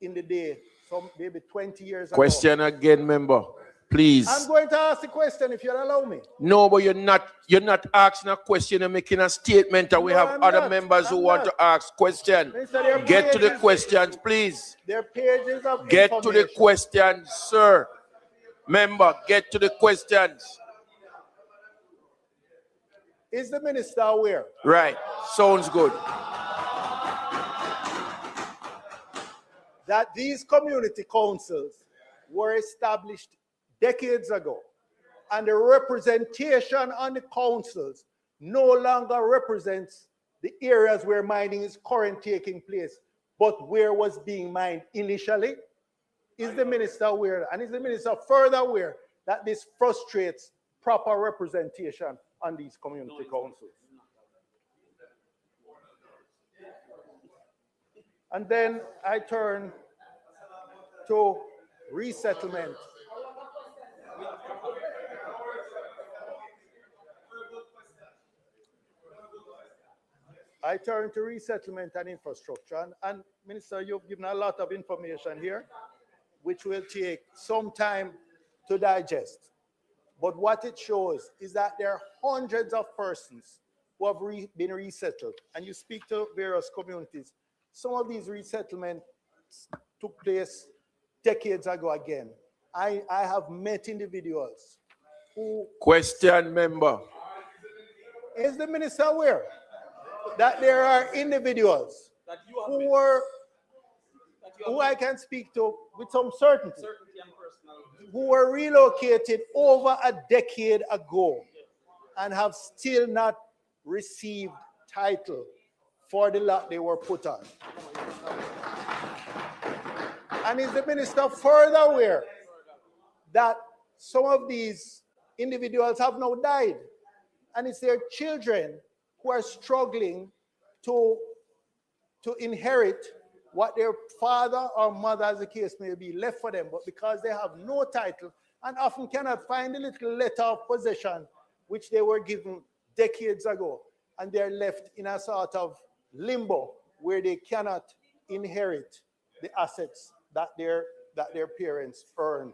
in the day, some maybe 20 years ago. Question again, member. Please. I'm going to ask the question if you'll allow me. No, but you're not asking a question, you're making a statement, and we have other members who want to ask questions. Get to the questions, please. There are pages of Get to the questions, sir. Member, get to the questions. Is the minister aware? Right. Sounds good. That these community councils were established decades ago, and the representation on the councils no longer represents the areas where mining is currently taking place, but where was being mined initially? Is the minister aware, and is the minister further aware that this frustrates proper representation on these community councils? And then I turn to resettlement. I turn to resettlement and infrastructure. And Minister, you've given a lot of information here, which will take some time to digest. But what it shows is that there are hundreds of persons who have been resettled. And you speak to various communities. Some of these resettlements took place decades ago again. I have met individuals who... Question, member. Is the minister aware that there are individuals who I can speak to with some certainty, who were relocated over a decade ago and have still not received title for the lot they were put on? And is the minister further aware that some of these individuals have now died, and it's their children who are struggling to inherit what their father or mother, as the case may be, left for them, but because they have no title and often cannot find a little letter of possession which they were given decades ago, and they're left in a sort of limbo where they cannot inherit the assets that their parents earned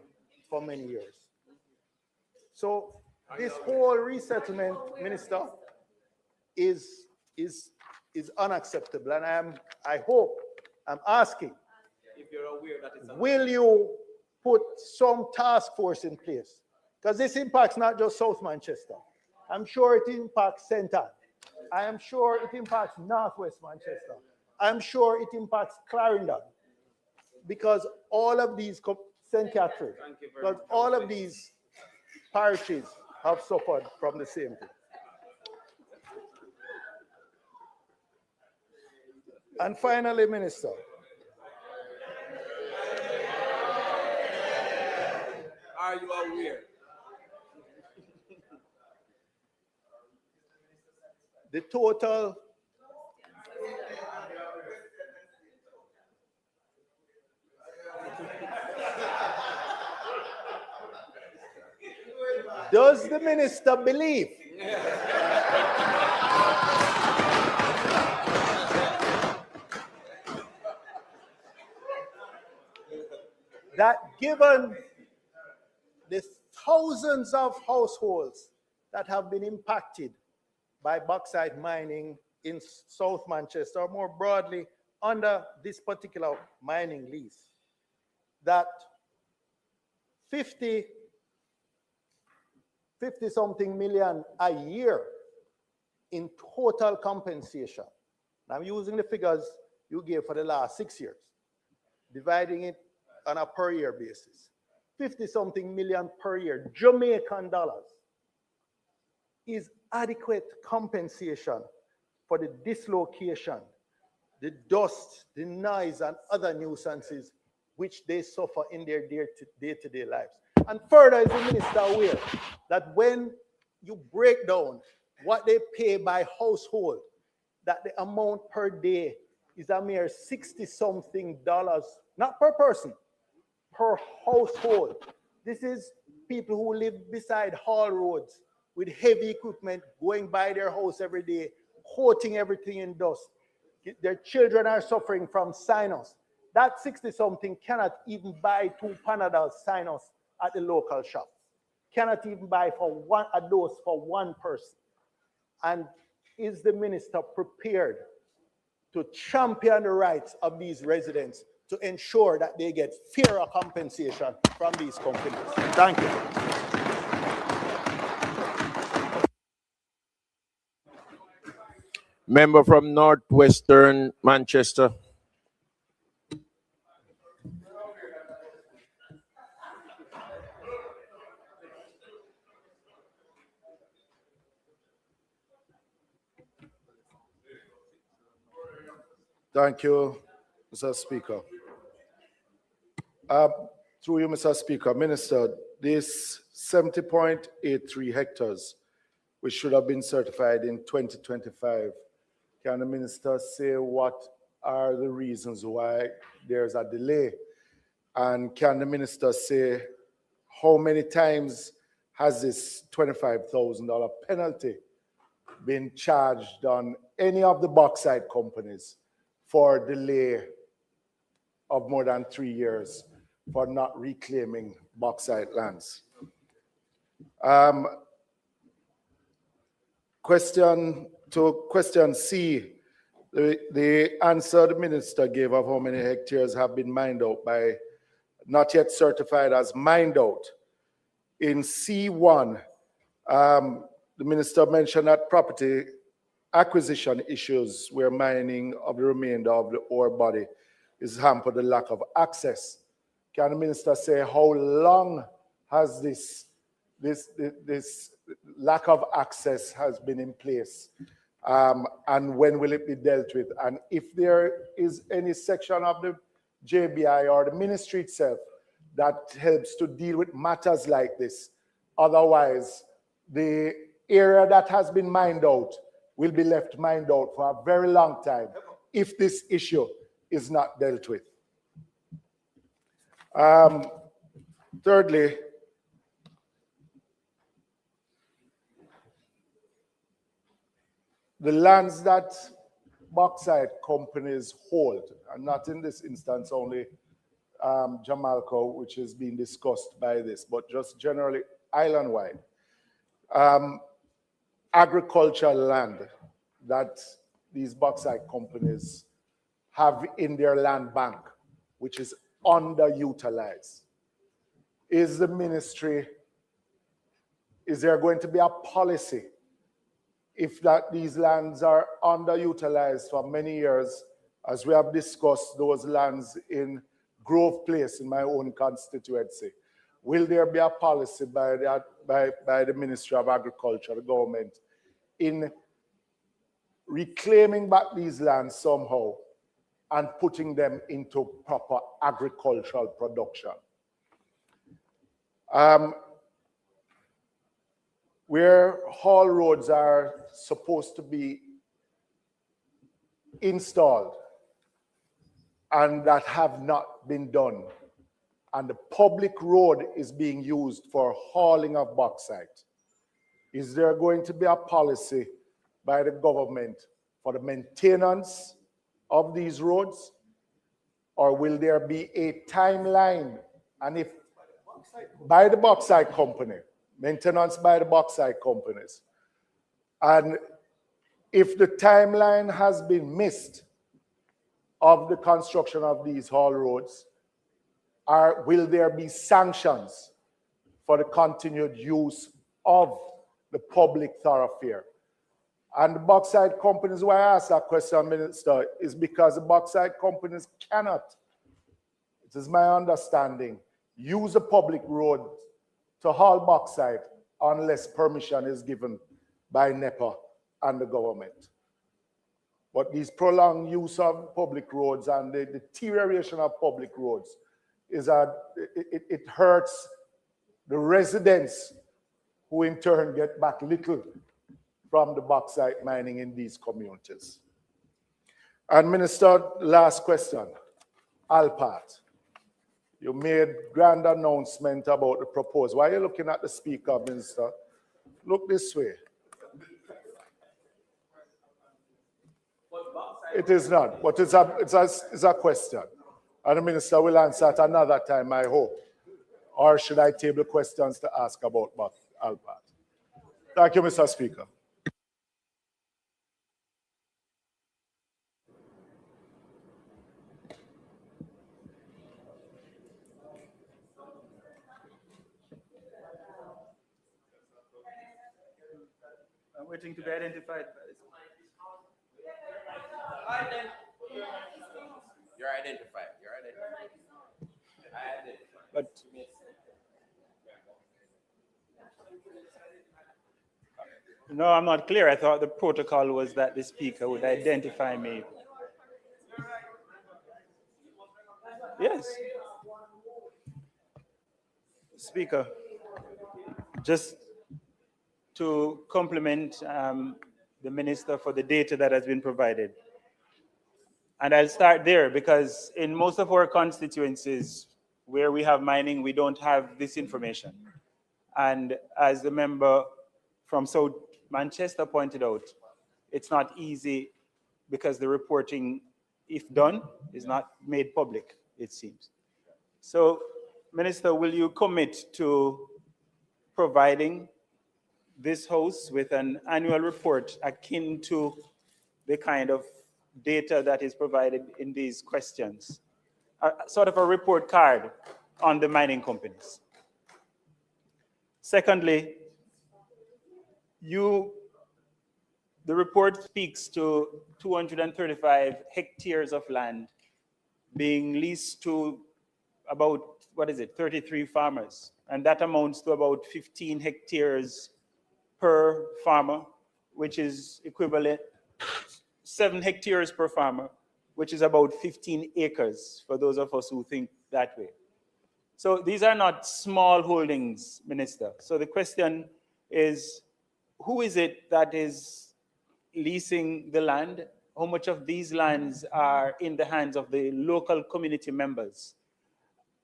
for many years. So this whole resettlement, Minister, is unacceptable, and I'm asking, If you're aware that it's will you put some task force in place? Because this impacts not just South Manchester. I'm sure it impacts Centre. I am sure it impacts Northwest Manchester. I'm sure it impacts Clarendon, because all of these, St. Catherine, because all of these parishes have suffered from the same thing. And finally, Minister, Are you aware? the total does the minister believe that given the thousands of households that have been impacted by bauxite mining in South Manchester, or more broadly under this particular mining lease, that 50-something million a year in total compensation? I'm using the figures you gave for the last 6 years, dividing it on a per year basis. 50-something million per year, Jamaican dollars, is adequate compensation for the dislocation, the dust, the noise, and other nuisances which they suffer in their day-to-day lives. And further, is the minister aware that when you break down what they pay by household, that the amount per day is a mere $60-something, not per person, per household. This is people who live beside haul roads with heavy equipment going by their house every day, coating everything in dust. Their children are suffering from sinus. That 60-something cannot even buy 2 Panadol sinus at the local shop. Cannot even buy a dose for one person. And is the minister prepared to champion the rights of these residents to ensure that they get fairer compensation from these companies? Thank you. Member from Northwestern Manchester. Thank you, Mr. Speaker. Through you, Mr. Speaker, Minister, this 70.83 hectares, which should have been certified in 2025, can the minister say what are the reasons why there's a delay? And can the minister say how many times has this $25,000 penalty been charged on any of the bauxite companies for delay of more than 3 years for not reclaiming bauxite lands? Question C, the answer the minister gave of how many hectares have been mined out by not yet certified as mined out. In C1, the minister mentioned that property acquisition issues where mining of the remainder of the ore body is hampered the lack of access. Can the minister say how long has this lack of access has been in place, and when will it be dealt with? And if there is any section of the JBI or the ministry itself that helps to deal with matters like this. Otherwise, the area that has been mined out will be left mined out for a very long time if this issue is not dealt with. Thirdly, the lands that bauxite companies hold, and not in this instance only Jamalco, which is being discussed by this, but just generally island-wide, agricultural land that these bauxite companies have in their land bank, which is underutilized. Is the ministry, is there going to be a policy if that these lands are underutilized for many years, as we have discussed those lands in Grove Place in my own constituency? Will there be a policy by the Ministry of Agriculture, the government, in reclaiming back these lands somehow and putting them into proper agricultural production? Where haul roads are supposed to be installed and that have not been done, and the public road is being used for hauling of bauxite, is there going to be a policy by the government for the maintenance of these roads, or will there be a timeline? And if by the bauxite company, maintenance by the bauxite companies, and if the timeline has been missed of the construction of these haul roads, will there be sanctions for the continued use of the public thoroughfare? And the bauxite companies, why I ask that question, Minister, is because the bauxite companies cannot, it is my understanding, use a public road to haul bauxite unless permission is given by NEPA and the government. But these prolonged use of public roads and the deterioration of public roads is it hurts the residents, who in turn get back little from the bauxite mining in these communities. And Minister, last question, Alpat. You made grand announcement about the proposal. Why are you looking at the speaker, Minister? Look this way. It is not, but it's a question. And the minister will answer at another time, I hope. Or should I table questions to ask about Alpat? Thank you, Mr. Speaker. I'm waiting to be identified. You're identified. You're identified. But no, I'm not clear. I thought the protocol was that the speaker would identify me. Yes. Speaker, just to compliment the Minister for the data that has been provided. And I'll start there because in most of our constituencies where we have mining, we don't have this information. And as the member from South Manchester pointed out, it's not easy because the reporting, if done, is not made public, it seems. So, Minister, will you commit to providing this House with an annual report akin to the kind of data that is provided in these questions? Sort of a report card on the mining companies. Secondly, the report speaks to 235 hectares of land being leased to about, 33 farmers. And that amounts to about 15 hectares per farmer, which is equivalent 7 hectares per farmer, which is about 15 acres for those of us who think that way. So these are not small holdings, Minister. So the question is, who is it that is leasing the land? How much of these lands are in the hands of the local community members?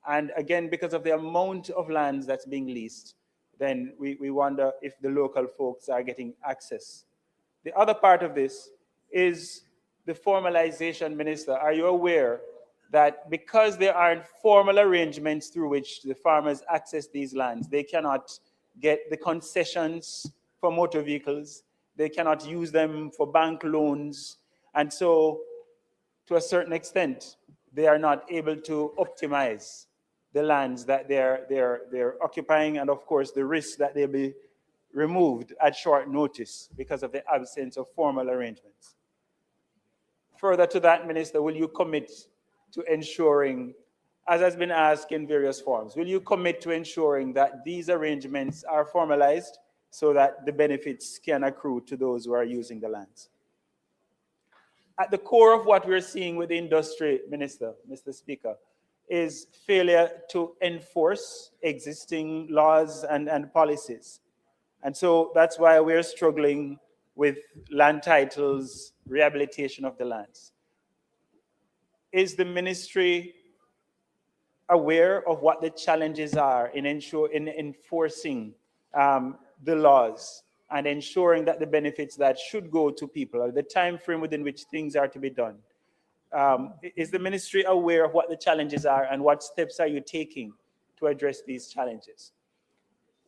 And again, because of the amount of lands that's being leased, then we wonder if the local folks are getting access. The other part of this is the formalization, Minister. Are you aware that because there are formal arrangements through which the farmers access these lands, they cannot get the concessions for motor vehicles, they cannot use them for bank loans, and so to a certain extent, they are not able to optimize the lands that they're occupying, and of course the risk that they'll be removed at short notice because of the absence of formal arrangements. Further to that, Minister, will you commit to ensuring, as has been asked in various forms, will you commit to ensuring that these arrangements are formalized so that the benefits can accrue to those who are using the lands? At the core of what we're seeing with the industry, Minister, Mr. Speaker, is failure to enforce existing laws and policies. And so that's why we're struggling with land titles, rehabilitation of the lands. Is the ministry aware of what the challenges are in enforcing the laws and ensuring that the benefits that should go to people, or the time frame within which things are to be done? Is the ministry aware of what the challenges are and what steps are you taking to address these challenges?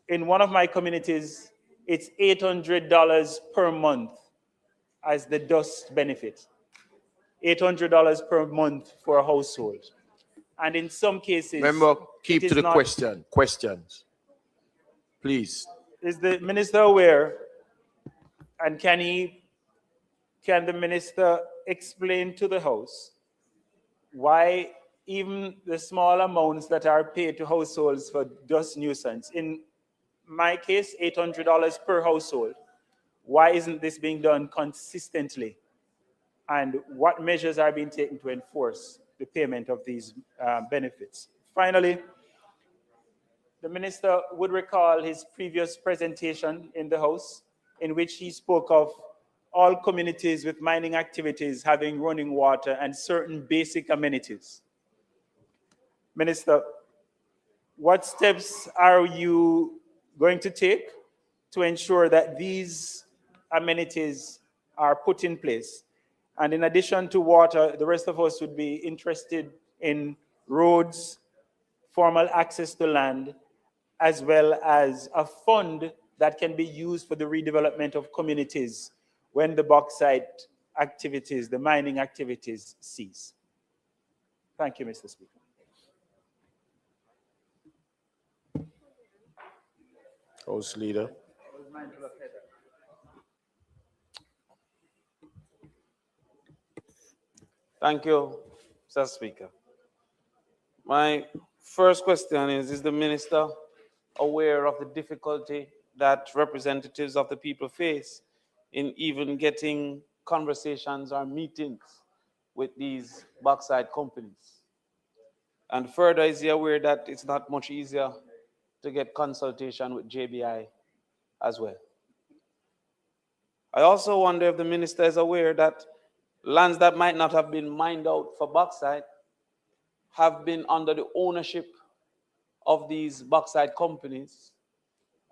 In one of my communities, it's $800 per month as the dust benefit. $800 per month for a household. And in some cases, Remember, keep to the question. Questions. Please. Is the minister aware, and can the minister explain to the House why even the small amounts that are paid to households for dust nuisance, in my case, $800 per household, why isn't this being done consistently? And what measures are being taken to enforce the payment of these benefits? Finally, the minister would recall his previous presentation in the House, in which he spoke of all communities with mining activities having running water and certain basic amenities. Minister, what steps are you going to take to ensure that these amenities are put in place? And in addition to water, the rest of us would be interested in roads, formal access to land, as well as a fund that can be used for the redevelopment of communities when the bauxite activities, the mining activities cease. Thank you, Mr. Speaker. House Leader. Thank you, Mr. Speaker. My first question is the minister aware of the difficulty that representatives of the people face in even getting conversations or meetings with these bauxite companies? And further, is he aware that it's not much easier to get consultation with JBI as well. I also wonder if the minister is aware that lands that might not have been mined out for bauxite have been under the ownership of these bauxite companies,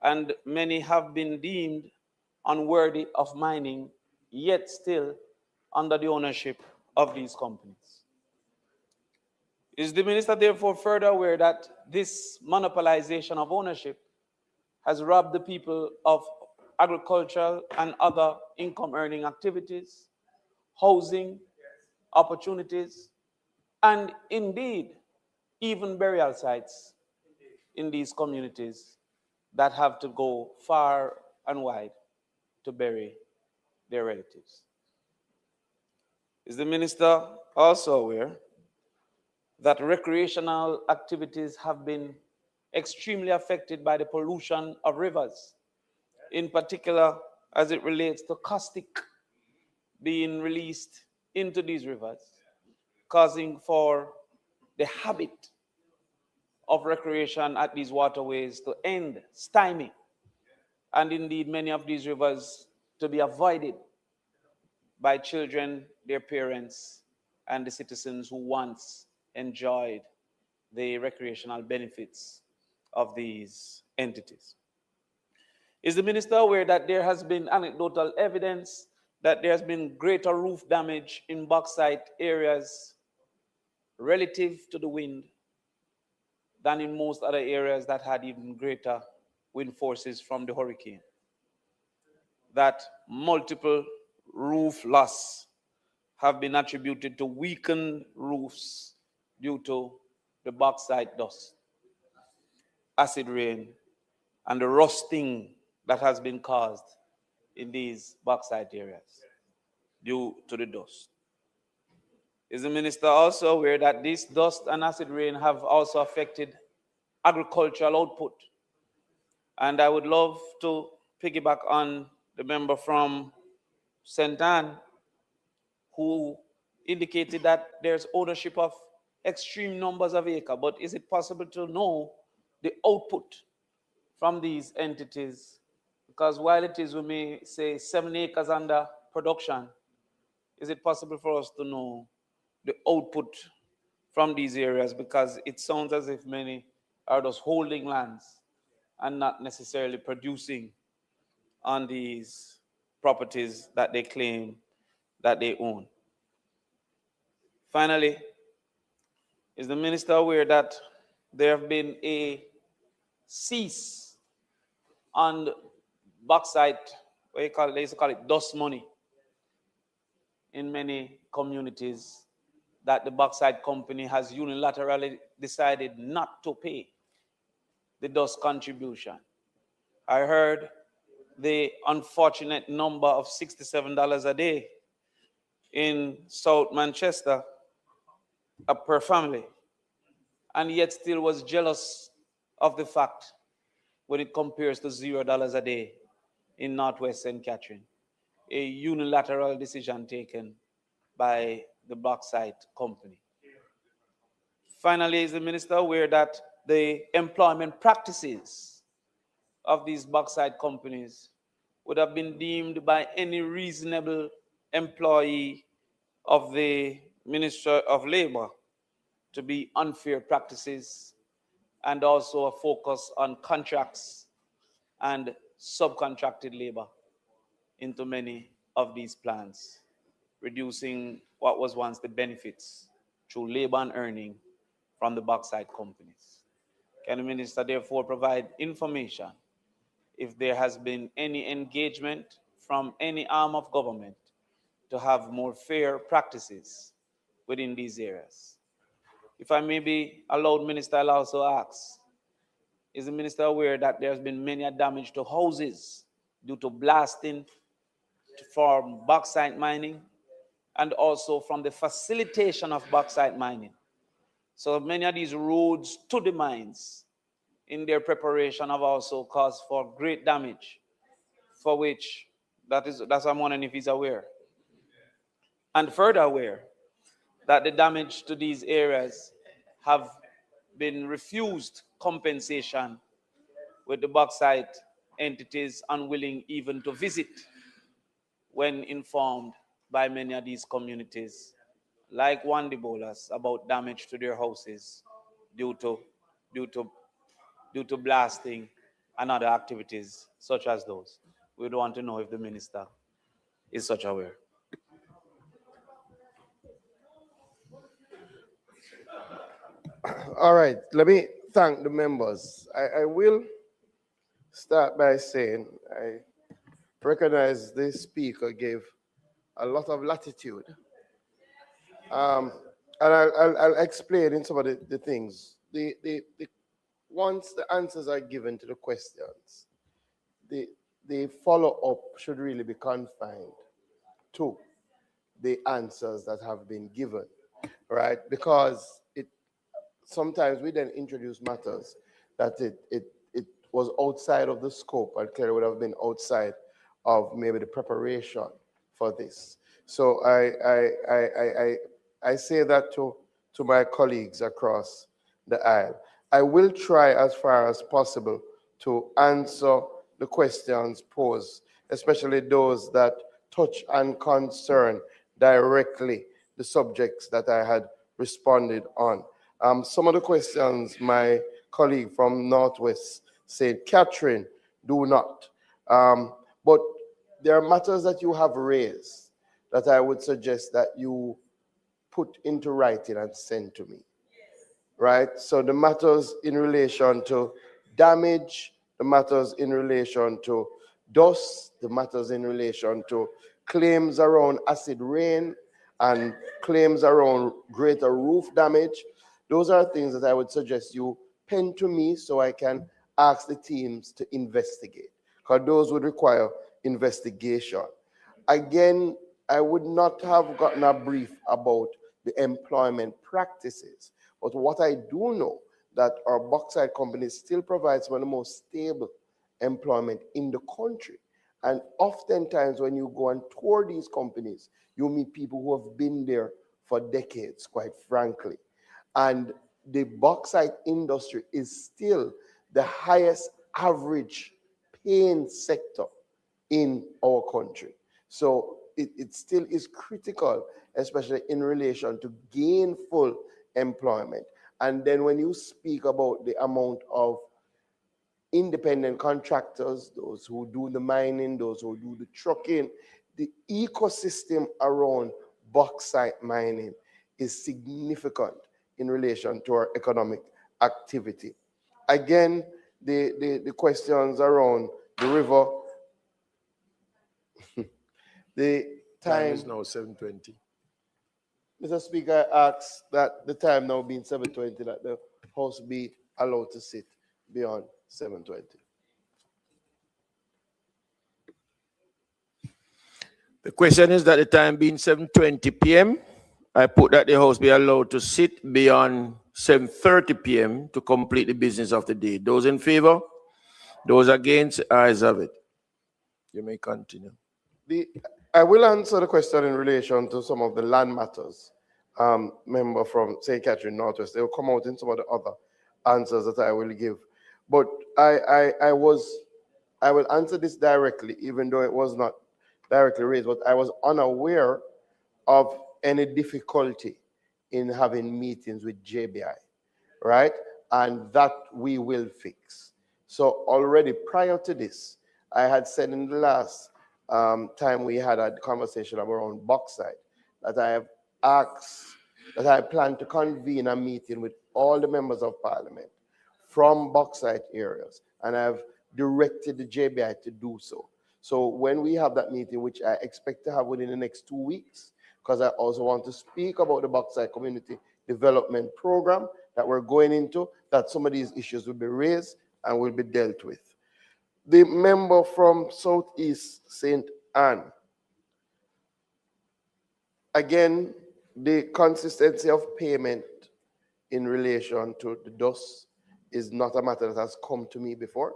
and many have been deemed unworthy of mining, yet still under the ownership of these companies. Is the minister therefore further aware that this monopolization of ownership has robbed the people of agricultural and other income-earning activities, housing opportunities, and indeed even burial sites in these communities that have to go far and wide to bury their relatives? Is the minister also aware that recreational activities have been extremely affected by the pollution of rivers, in particular as it relates to caustic being released into these rivers, causing for the habit of recreation at these waterways to end, stymie, and indeed many of these rivers to be avoided by children, their parents, and the citizens who once enjoyed the recreational benefits of these entities? Is the minister aware that there has been anecdotal evidence that there has been greater roof damage in bauxite areas relative to the wind than in most other areas that had even greater wind forces from the hurricane? That multiple roof loss have been attributed to weakened roofs due to the bauxite dust, acid rain, and the rusting that has been caused in these bauxite areas due to the dust. Is the minister also aware that this dust and acid rain have also affected agricultural output? And I would love to piggyback on the member from St. Anne, who indicated that there's ownership of extreme numbers of acres, but is it possible to know the output from these entities? Because while it is, we may say, 7 acres under production, is it possible for us to know the output from these areas? Because it sounds as if many are just holding lands and not necessarily producing on these properties that they claim that they own. Finally, is the minister aware that there have been a cease on bauxite, what you call it, they used to call it dust money, in many communities, that the bauxite company has unilaterally decided not to pay the dust contribution? I heard the unfortunate number of $67 a day in South Manchester per family, and yet still was jealous of the fact when it compares to $0 a day in Northwest St. Catherine, a unilateral decision taken by the bauxite company. Finally, is the minister aware that the employment practices of these bauxite companies would have been deemed by any reasonable employee of the Ministry of Labor to be unfair practices, and also a focus on contracts and subcontracted labor into many of these plants, reducing what was once the benefits through labor and earning from the bauxite companies? Can the minister therefore provide information if there has been any engagement from any arm of government to have more fair practices within these areas? If I may be allowed, Minister, I'll also ask, is the minister aware that there's been many damage to houses due to blasting from bauxite mining, and also from the facilitation of bauxite mining? So many of these roads to the mines in their preparation have also caused for great damage, for which that's what I'm wondering if he's aware. And further aware that the damage to these areas have been refused compensation with the bauxite entities unwilling even to visit when informed by many of these communities, like Wandibolas, about damage to their houses due to blasting and other activities such as those. We would want to know if the minister is such aware. All right, let me thank the members. I will start by saying I recognize the speaker gave a lot of latitude. And I'll explain in some of the things. Once the answers are given to the questions, the follow-up should really be confined to the answers that have been given, right? Because sometimes we then introduce matters that it was outside of the scope and clearly would have been outside of maybe the preparation for this. So I say that to my colleagues across the aisle. I will try as far as possible to answer the questions posed, especially those that touch and concern directly the subjects that I had responded on. Some of the questions my colleague from Northwest said, Catherine, do not. But there are matters that you have raised that I would suggest that you put into writing and send to me, right? So the matters in relation to damage, the matters in relation to dust, the matters in relation to claims around acid rain and claims around greater roof damage. Those are things that I would suggest you pen to me so I can ask the teams to investigate, because those would require investigation. Again, I would not have gotten a brief about the employment practices, but what I do know that our bauxite company still provides one of the most stable employment in the country. And oftentimes when you go and tour these companies, you meet people who have been there for decades, quite frankly. And the bauxite industry is still the highest average paying sector in our country. So it still is critical, especially in relation to gainful employment. And then when you speak about the amount of independent contractors, those who do the mining, those who do the trucking, the ecosystem around bauxite mining is significant in relation to our economic activity. Again, the questions around the river, the Time is now 7:20. Mr. Speaker, I ask that the time now being 7:20, that the House be allowed to sit beyond 7:20. The question is that the time being 7:20 p.m., I put that the House be allowed to sit beyond 7:30 p.m. to complete the business of the day. Those in favor? Those against? Ayes have it. You may continue. I will answer the question in relation to some of the land matters. Member from St. Catherine Northwest, they will come out in some of the other answers that I will give. But I will answer this directly, even though it was not directly raised, but I was unaware of any difficulty in having meetings with JBI, right? And that we will fix. So already prior to this, I had said in the last time we had a conversation around bauxite that I have asked, that I plan to convene a meeting with all the members of parliament from bauxite areas, and I've directed the JBI to do so. So when we have that meeting, which I expect to have within the next 2 weeks, because I also want to speak about the bauxite community development program that we're going into, that some of these issues will be raised and will be dealt with. The member from Southeast St. Anne, again, the consistency of payment in relation to the dust is not a matter that has come to me before,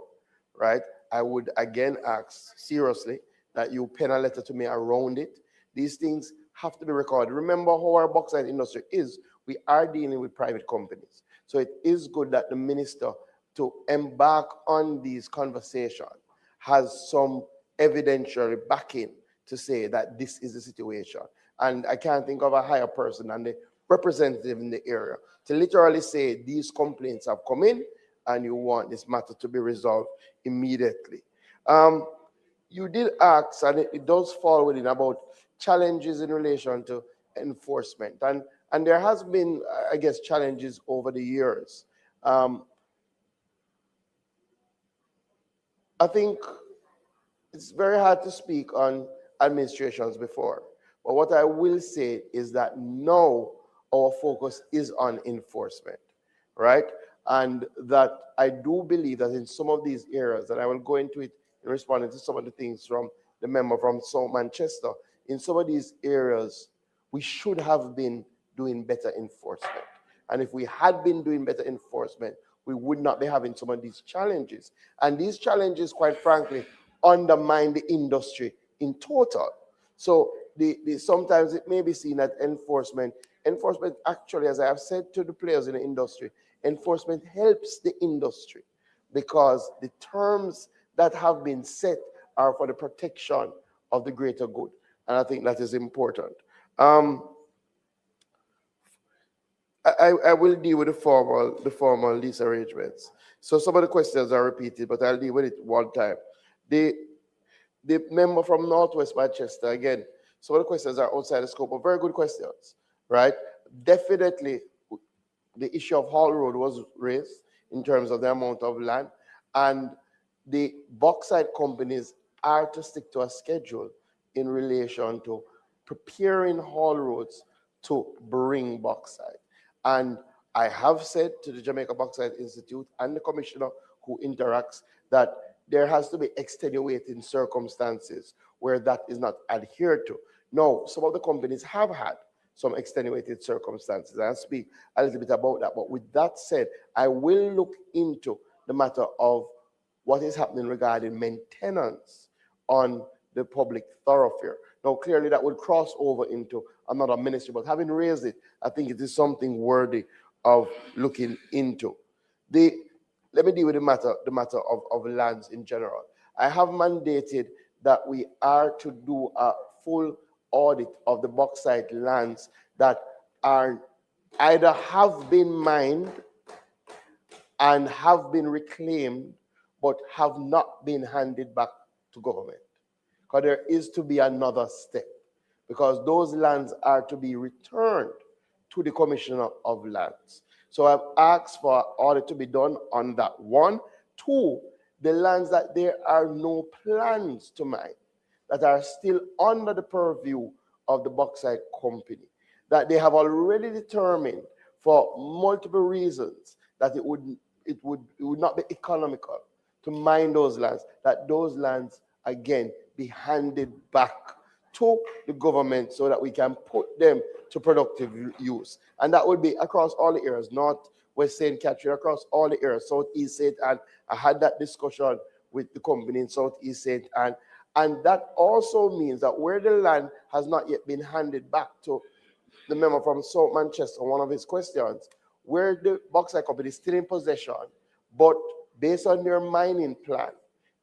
right? I would again ask seriously that you pen a letter to me around it. These things have to be recorded. Remember how our bauxite industry is. We are dealing with private companies. So it is good that the minister to embark on these conversations has some evidentiary backing to say that this is the situation. And I can't think of a higher person than the representative in the area to literally say these complaints have come in and you want this matter to be resolved immediately. You did ask, and it does fall within about challenges in relation to enforcement. And there has been, I guess, challenges over the years. I think it's very hard to speak on administrations before, but what I will say is that now our focus is on enforcement, right? And that I do believe that in some of these areas, and I will go into it in responding to some of the things from the member from South Manchester, in some of these areas, we should have been doing better enforcement. And if we had been doing better enforcement, we would not be having some of these challenges. And these challenges, quite frankly, undermine the industry in total. So sometimes it may be seen that enforcement actually, as I have said to the players in the industry, enforcement helps the industry because the terms that have been set are for the protection of the greater good. And I think that is important. I will deal with the formal lease arrangements. So some of the questions are repeated, but I'll deal with it one time. The member from Northwest Manchester, again, some of the questions are outside the scope, but very good questions, right? Definitely, the issue of Hall Road was raised in terms of the amount of land, and the bauxite companies are to stick to a schedule in relation to preparing haul roads to bring bauxite. And I have said to the Jamaica Bauxite Institute and the commissioner who interacts that there has to be extenuating circumstances where that is not adhered to. Now, some of the companies have had some extenuated circumstances. I'll speak a little bit about that. But with that said, I will look into the matter of what is happening regarding maintenance on the public thoroughfare. Now, clearly that would cross over into another ministry, but having raised it, I think it is something worthy of looking into. Let me deal with the matter of lands in general. I have mandated that we are to do a full audit of the bauxite lands that are either have been mined and have been reclaimed, but have not been handed back to government. Because there is to be another step, because those lands are to be returned to the Commissioner of Lands. So I've asked for audit to be done on that one. Two, the lands that there are no plans to mine, that are still under the purview of the bauxite company, that they have already determined for multiple reasons that it would not be economical to mine those lands, that those lands again be handed back to the government so that we can put them to productive use. And that would be across all the areas, not West St. Catherine, across all the areas, Southeast St. Anne. I had that discussion with the company in Southeast St. Anne. And that also means that where the land has not yet been handed back to the member from South Manchester, one of his questions, where the bauxite company is still in possession, but based on their mining plan,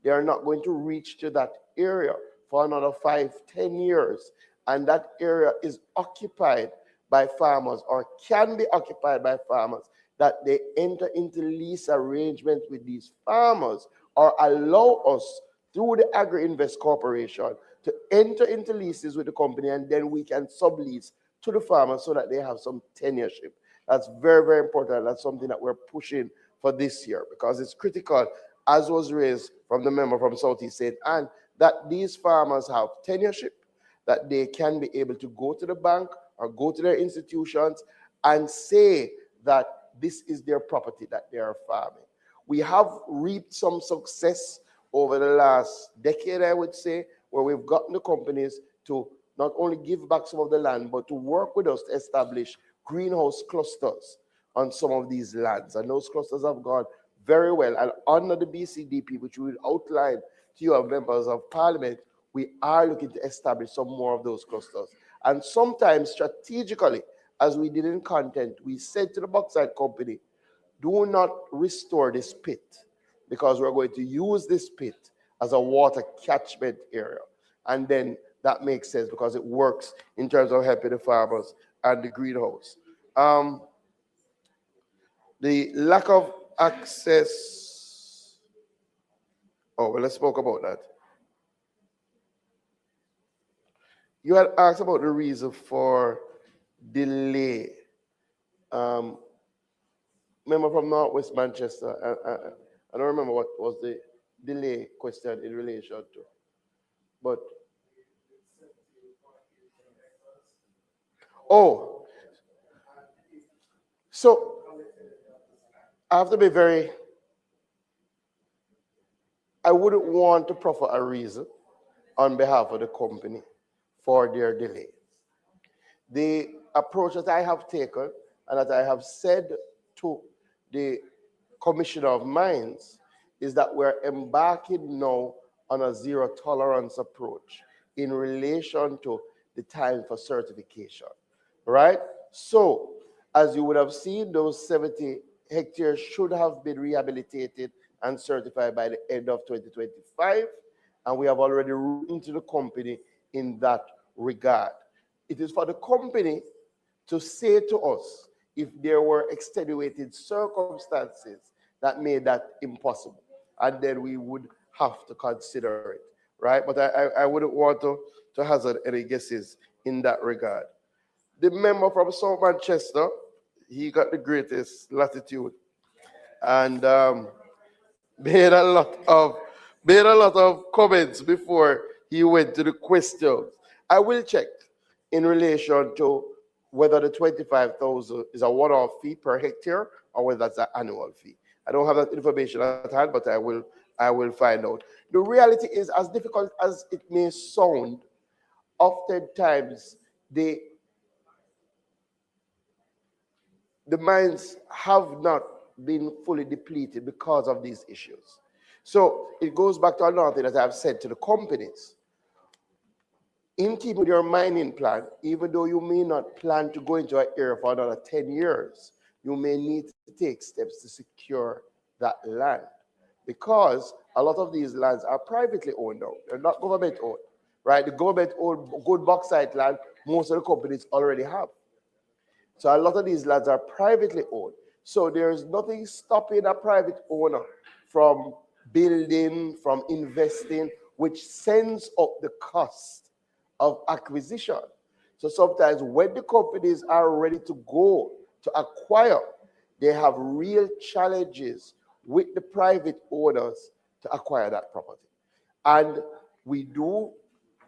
they are not going to reach to that area for another 5-10 years. And that area is occupied by farmers, or can be occupied by farmers, that they enter into lease arrangements with these farmers, or allow us through the Agri-Invest Corporation to enter into leases with the company, and then we can sublease to the farmers so that they have some tenureship. That's very, very important. That's something that we're pushing for this year, because it's critical, as was raised from the member from Southeast St. Anne, that these farmers have tenureship, that they can be able to go to the bank or go to their institutions and say that this is their property that they are farming. We have reaped some success over the last decade, I would say, where we've gotten the companies to not only give back some of the land, but to work with us to establish greenhouse clusters on some of these lands. And those clusters have gone very well. And under the BCDP, which we will outline to you, members of parliament, we are looking to establish some more of those clusters. And sometimes strategically, as we did in content, we said to the bauxite company, do not restore this pit, because we're going to use this pit as a water catchment area. And then that makes sense because it works in terms of helping the farmers and the greenhouse. The lack of access. Oh, well, let's spoke about that. You had asked about the reason for delay. Member from Northwest Manchester, I don't remember what was the delay question in relation to, but oh, so I have to be very, I wouldn't want to proffer a reason on behalf of the company for their delay. The approach that I have taken and that I have said to the Commissioner of Mines is that we're embarking now on a zero tolerance approach in relation to the time for certification, right? So, as you would have seen, those 70 hectares should have been rehabilitated and certified by the end of 2025, and we have already written to the company in that regard. It is for the company to say to us if there were extenuating circumstances that made that impossible, and then we would have to consider it, right? But I wouldn't want to hazard any guesses in that regard. The member from South Manchester, he got the greatest latitude and made a lot of comments before he went to the questions. I will check in relation to whether the 25,000 is a one-off fee per hectare or whether that's an annual fee. I don't have that information at hand, but I will find out. The reality is, as difficult as it may sound, oftentimes the mines have not been fully depleted because of these issues. So it goes back to another thing that I've said to the companies. In keeping with your mining plan, even though you may not plan to go into an area for another 10 years, you may need to take steps to secure that land, because a lot of these lands are privately owned now. They're not government owned, right? The government owned good bauxite land, most of the companies already have. So a lot of these lands are privately owned. So there's nothing stopping a private owner from building, from investing, which sends up the cost of acquisition. So sometimes when the companies are ready to go to acquire, they have real challenges with the private owners to acquire that property. And we do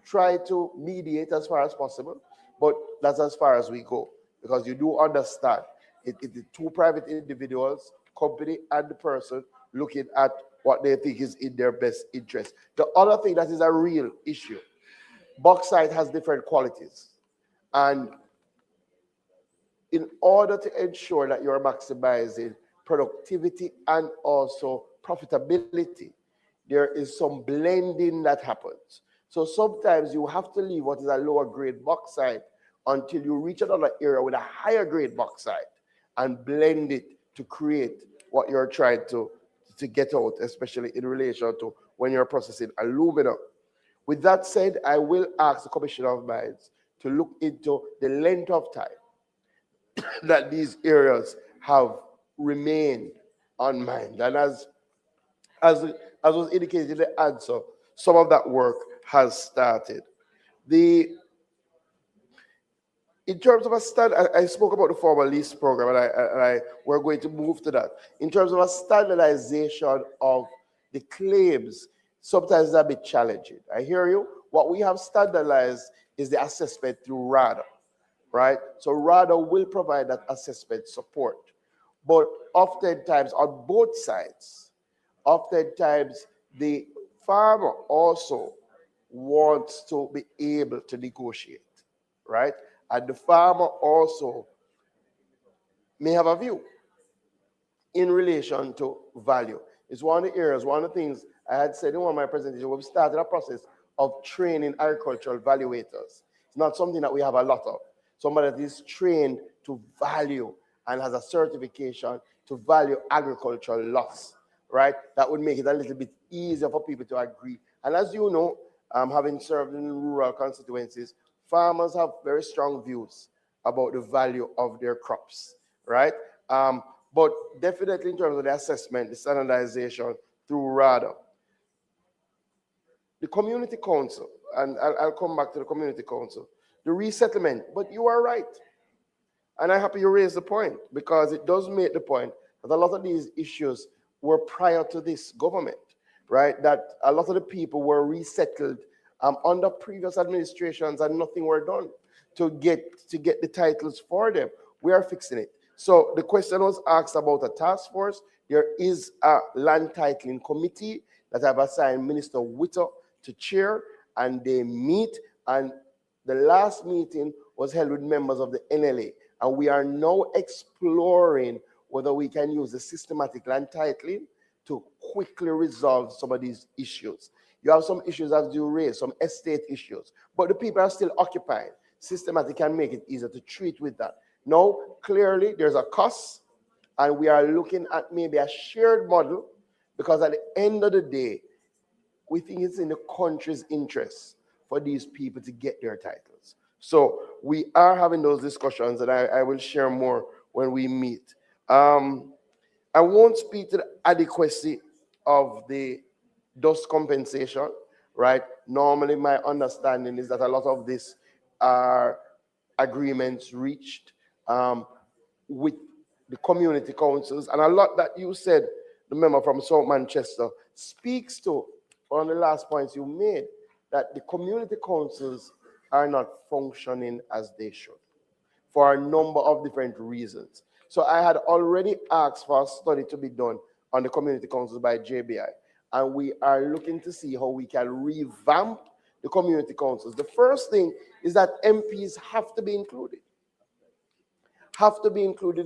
try to mediate as far as possible, but that's as far as we go, because you do understand it the two private individuals, company and the person, looking at what they think is in their best interest. The other thing that is a real issue, bauxite has different qualities. And in order to ensure that you're maximizing productivity and also profitability, there is some blending that happens. So sometimes you have to leave what is a lower grade bauxite until you reach another area with a higher grade bauxite and blend it to create what you're trying to get out, especially in relation to when you're processing aluminum. With that said, I will ask the Commissioner of Mines to look into the length of time that these areas have remained unmined. And as was indicated in the answer, some of that work has started. In terms of a I spoke about the formal lease program, and we're going to move to that. In terms of a standardization of the claims, sometimes it's a bit challenging. I hear you. What we have standardized is the assessment through RADA, right? So RADA will provide that assessment support. But oftentimes on both sides, oftentimes the farmer also wants to be able to negotiate, right? And the farmer also may have a view in relation to value. It's one of the areas, one of the things I had said in one of my presentations, we've started a process of training agricultural valuators. It's not something that we have a lot of. Somebody that is trained to value and has a certification to value agricultural loss, right? That would make it a little bit easier for people to agree. And as you know, having served in rural constituencies, farmers have very strong views about the value of their crops, right? But definitely in terms of the assessment, the standardization through RADA, the community council, and I'll come back to the community council, the resettlement, but you are right. And I'm happy you raised the point, because it does make the point that a lot of these issues were prior to this government, right? That a lot of the people were resettled under previous administrations and nothing were done to get the titles for them. We are fixing it. So the question was asked about a task force. There is a land titling committee that I've assigned Minister Witter to chair, and they meet, and the last meeting was held with members of the NLA, and we are now exploring whether we can use the systematic land titling to quickly resolve some of these issues. You have some issues as you raise, some estate issues, but the people are still occupied. Systematic can make it easier to treat with that. Now, clearly, there's a cost, and we are looking at maybe a shared model, because at the end of the day, we think it's in the country's interest for these people to get their titles. So we are having those discussions, and I will share more when we meet. I won't speak to the adequacy of the dust compensation, right? Normally, my understanding is that a lot of these are agreements reached with the community councils, and a lot that you said, the member from South Manchester, speaks to, on the last points you made, that the community councils are not functioning as they should for a number of different reasons. So I had already asked for a study to be done on the community councils by JBI, and we are looking to see how we can revamp the community councils. The first thing is that MPs have to be included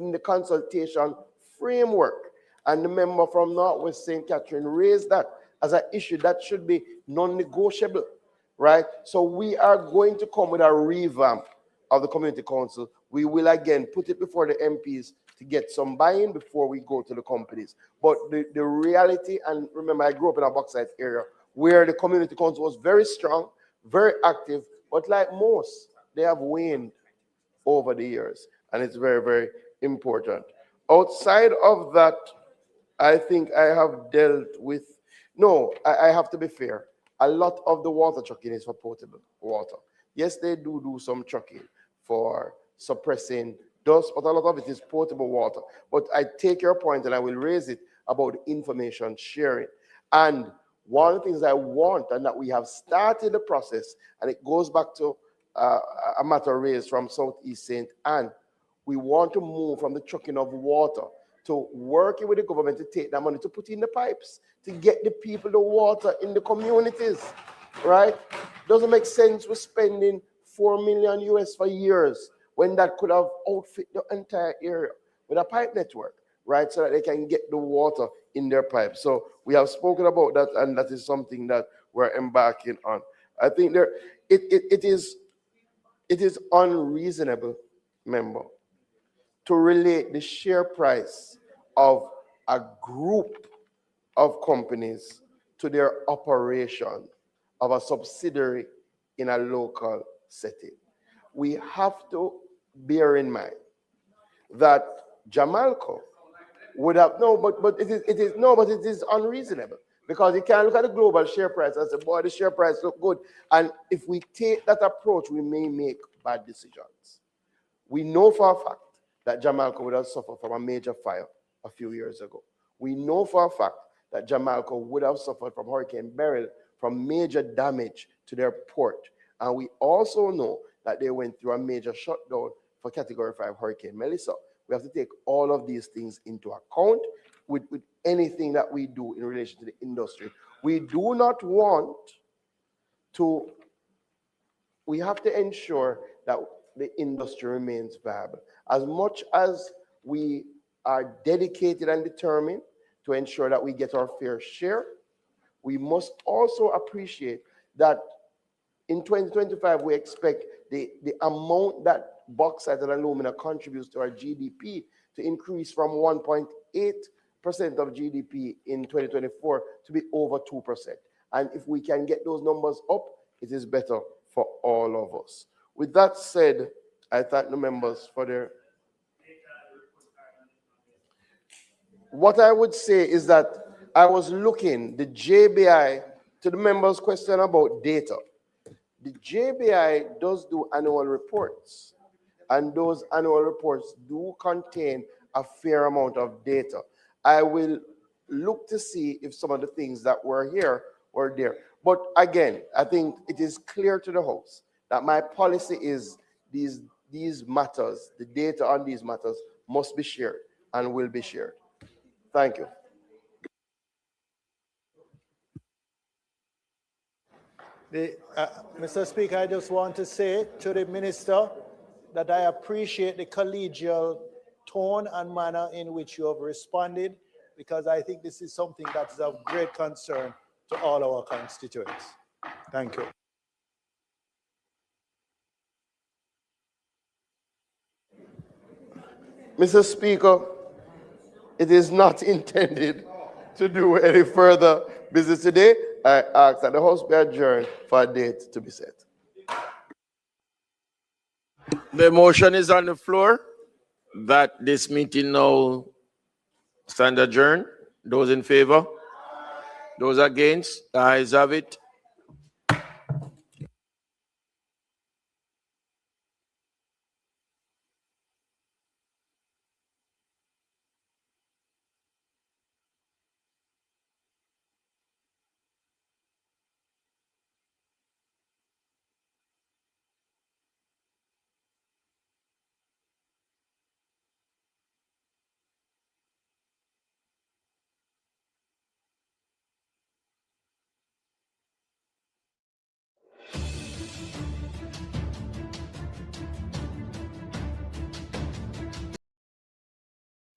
in the consultation framework. And the member from Northwest St. Catherine raised that as an issue that should be non-negotiable, right? So we are going to come with a revamp of the community council. We will again put it before the MPs to get some buy-in before we go to the companies. But the reality, and remember, I grew up in a bauxite area where the community council was very strong, very active, but like most, they have waned over the years. And it's very, very important. Outside of that, I think I have dealt with, no, I have to be fair. A lot of the water trucking is for potable water. Yes, they do some trucking for suppressing dust, but a lot of it is potable water. But I take your point, and I will raise it about information sharing. And one of the things I want, and that we have started the process, and it goes back to a matter raised from Southeast St. Anne, we want to move from the trucking of water to working with the government to take that money to put in the pipes, to get the people the water in the communities, right? Doesn't make sense we're spending $4 million US for years when that could have outfit the entire area with a pipe network, right? So that they can get the water in their pipes. So we have spoken about that, and that is something that we're embarking on. I think it is unreasonable, member, to relate the share price of a group of companies to their operation of a subsidiary in a local setting. We have to bear in mind that Jamalco would have, but it is unreasonable, because you can't look at the global share price and say, boy, the share price look good. And if we take that approach, we may make bad decisions. We know for a fact that Jamalco would have suffered from a major fire a few years ago. We know for a fact that Jamalco would have suffered from Hurricane Beryl, from major damage to their port. And we also know that they went through a major shutdown for Category 5 Hurricane Melissa. We have to take all of these things into account with anything that we do in relation to the industry. We do not want to, we have to ensure that the industry remains viable. As much as we are dedicated and determined to ensure that we get our fair share, we must also appreciate that in 2025, we expect the amount that bauxite and alumina contributes to our GDP to increase from 1.8% of GDP in 2024 to be over 2%. And if we can get those numbers up, it is better for all of us. With that said, I thank the members for their... What I would say is that I was looking, the JBI, to the members' question about data. The JBI does do annual reports, and those annual reports do contain a fair amount of data. I will look to see if some of the things that were here were there. But again, I think it is clear to the House that my policy is these matters, the data on these matters must be shared and will be shared. Thank you. Mr. Speaker, I just want to say to the Minister that I appreciate the collegial tone and manner in which you have responded, because I think this is something that is of great concern to all our constituents. Thank you. Mr. Speaker, it is not intended to do any further business today. I ask that the House be adjourned for a date to be set. The motion is on the floor that this meeting now stand adjourned. Those in favor? Those against? The ayes have it.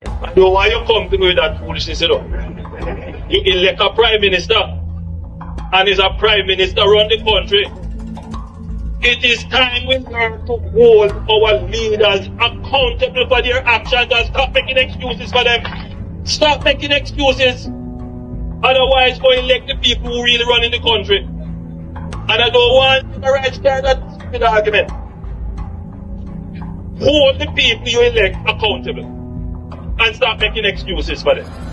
I know why you come to me with that foolishness, you know. You elect a prime minister, and is a prime minister run the country. It is time we learn to hold our leaders accountable for their actions and stop making excuses for them. Stop making excuses. Otherwise, go elect the people who really run in the country. And I don't want the right start that stupid argument. Hold the people you elect accountable and stop making excuses for them.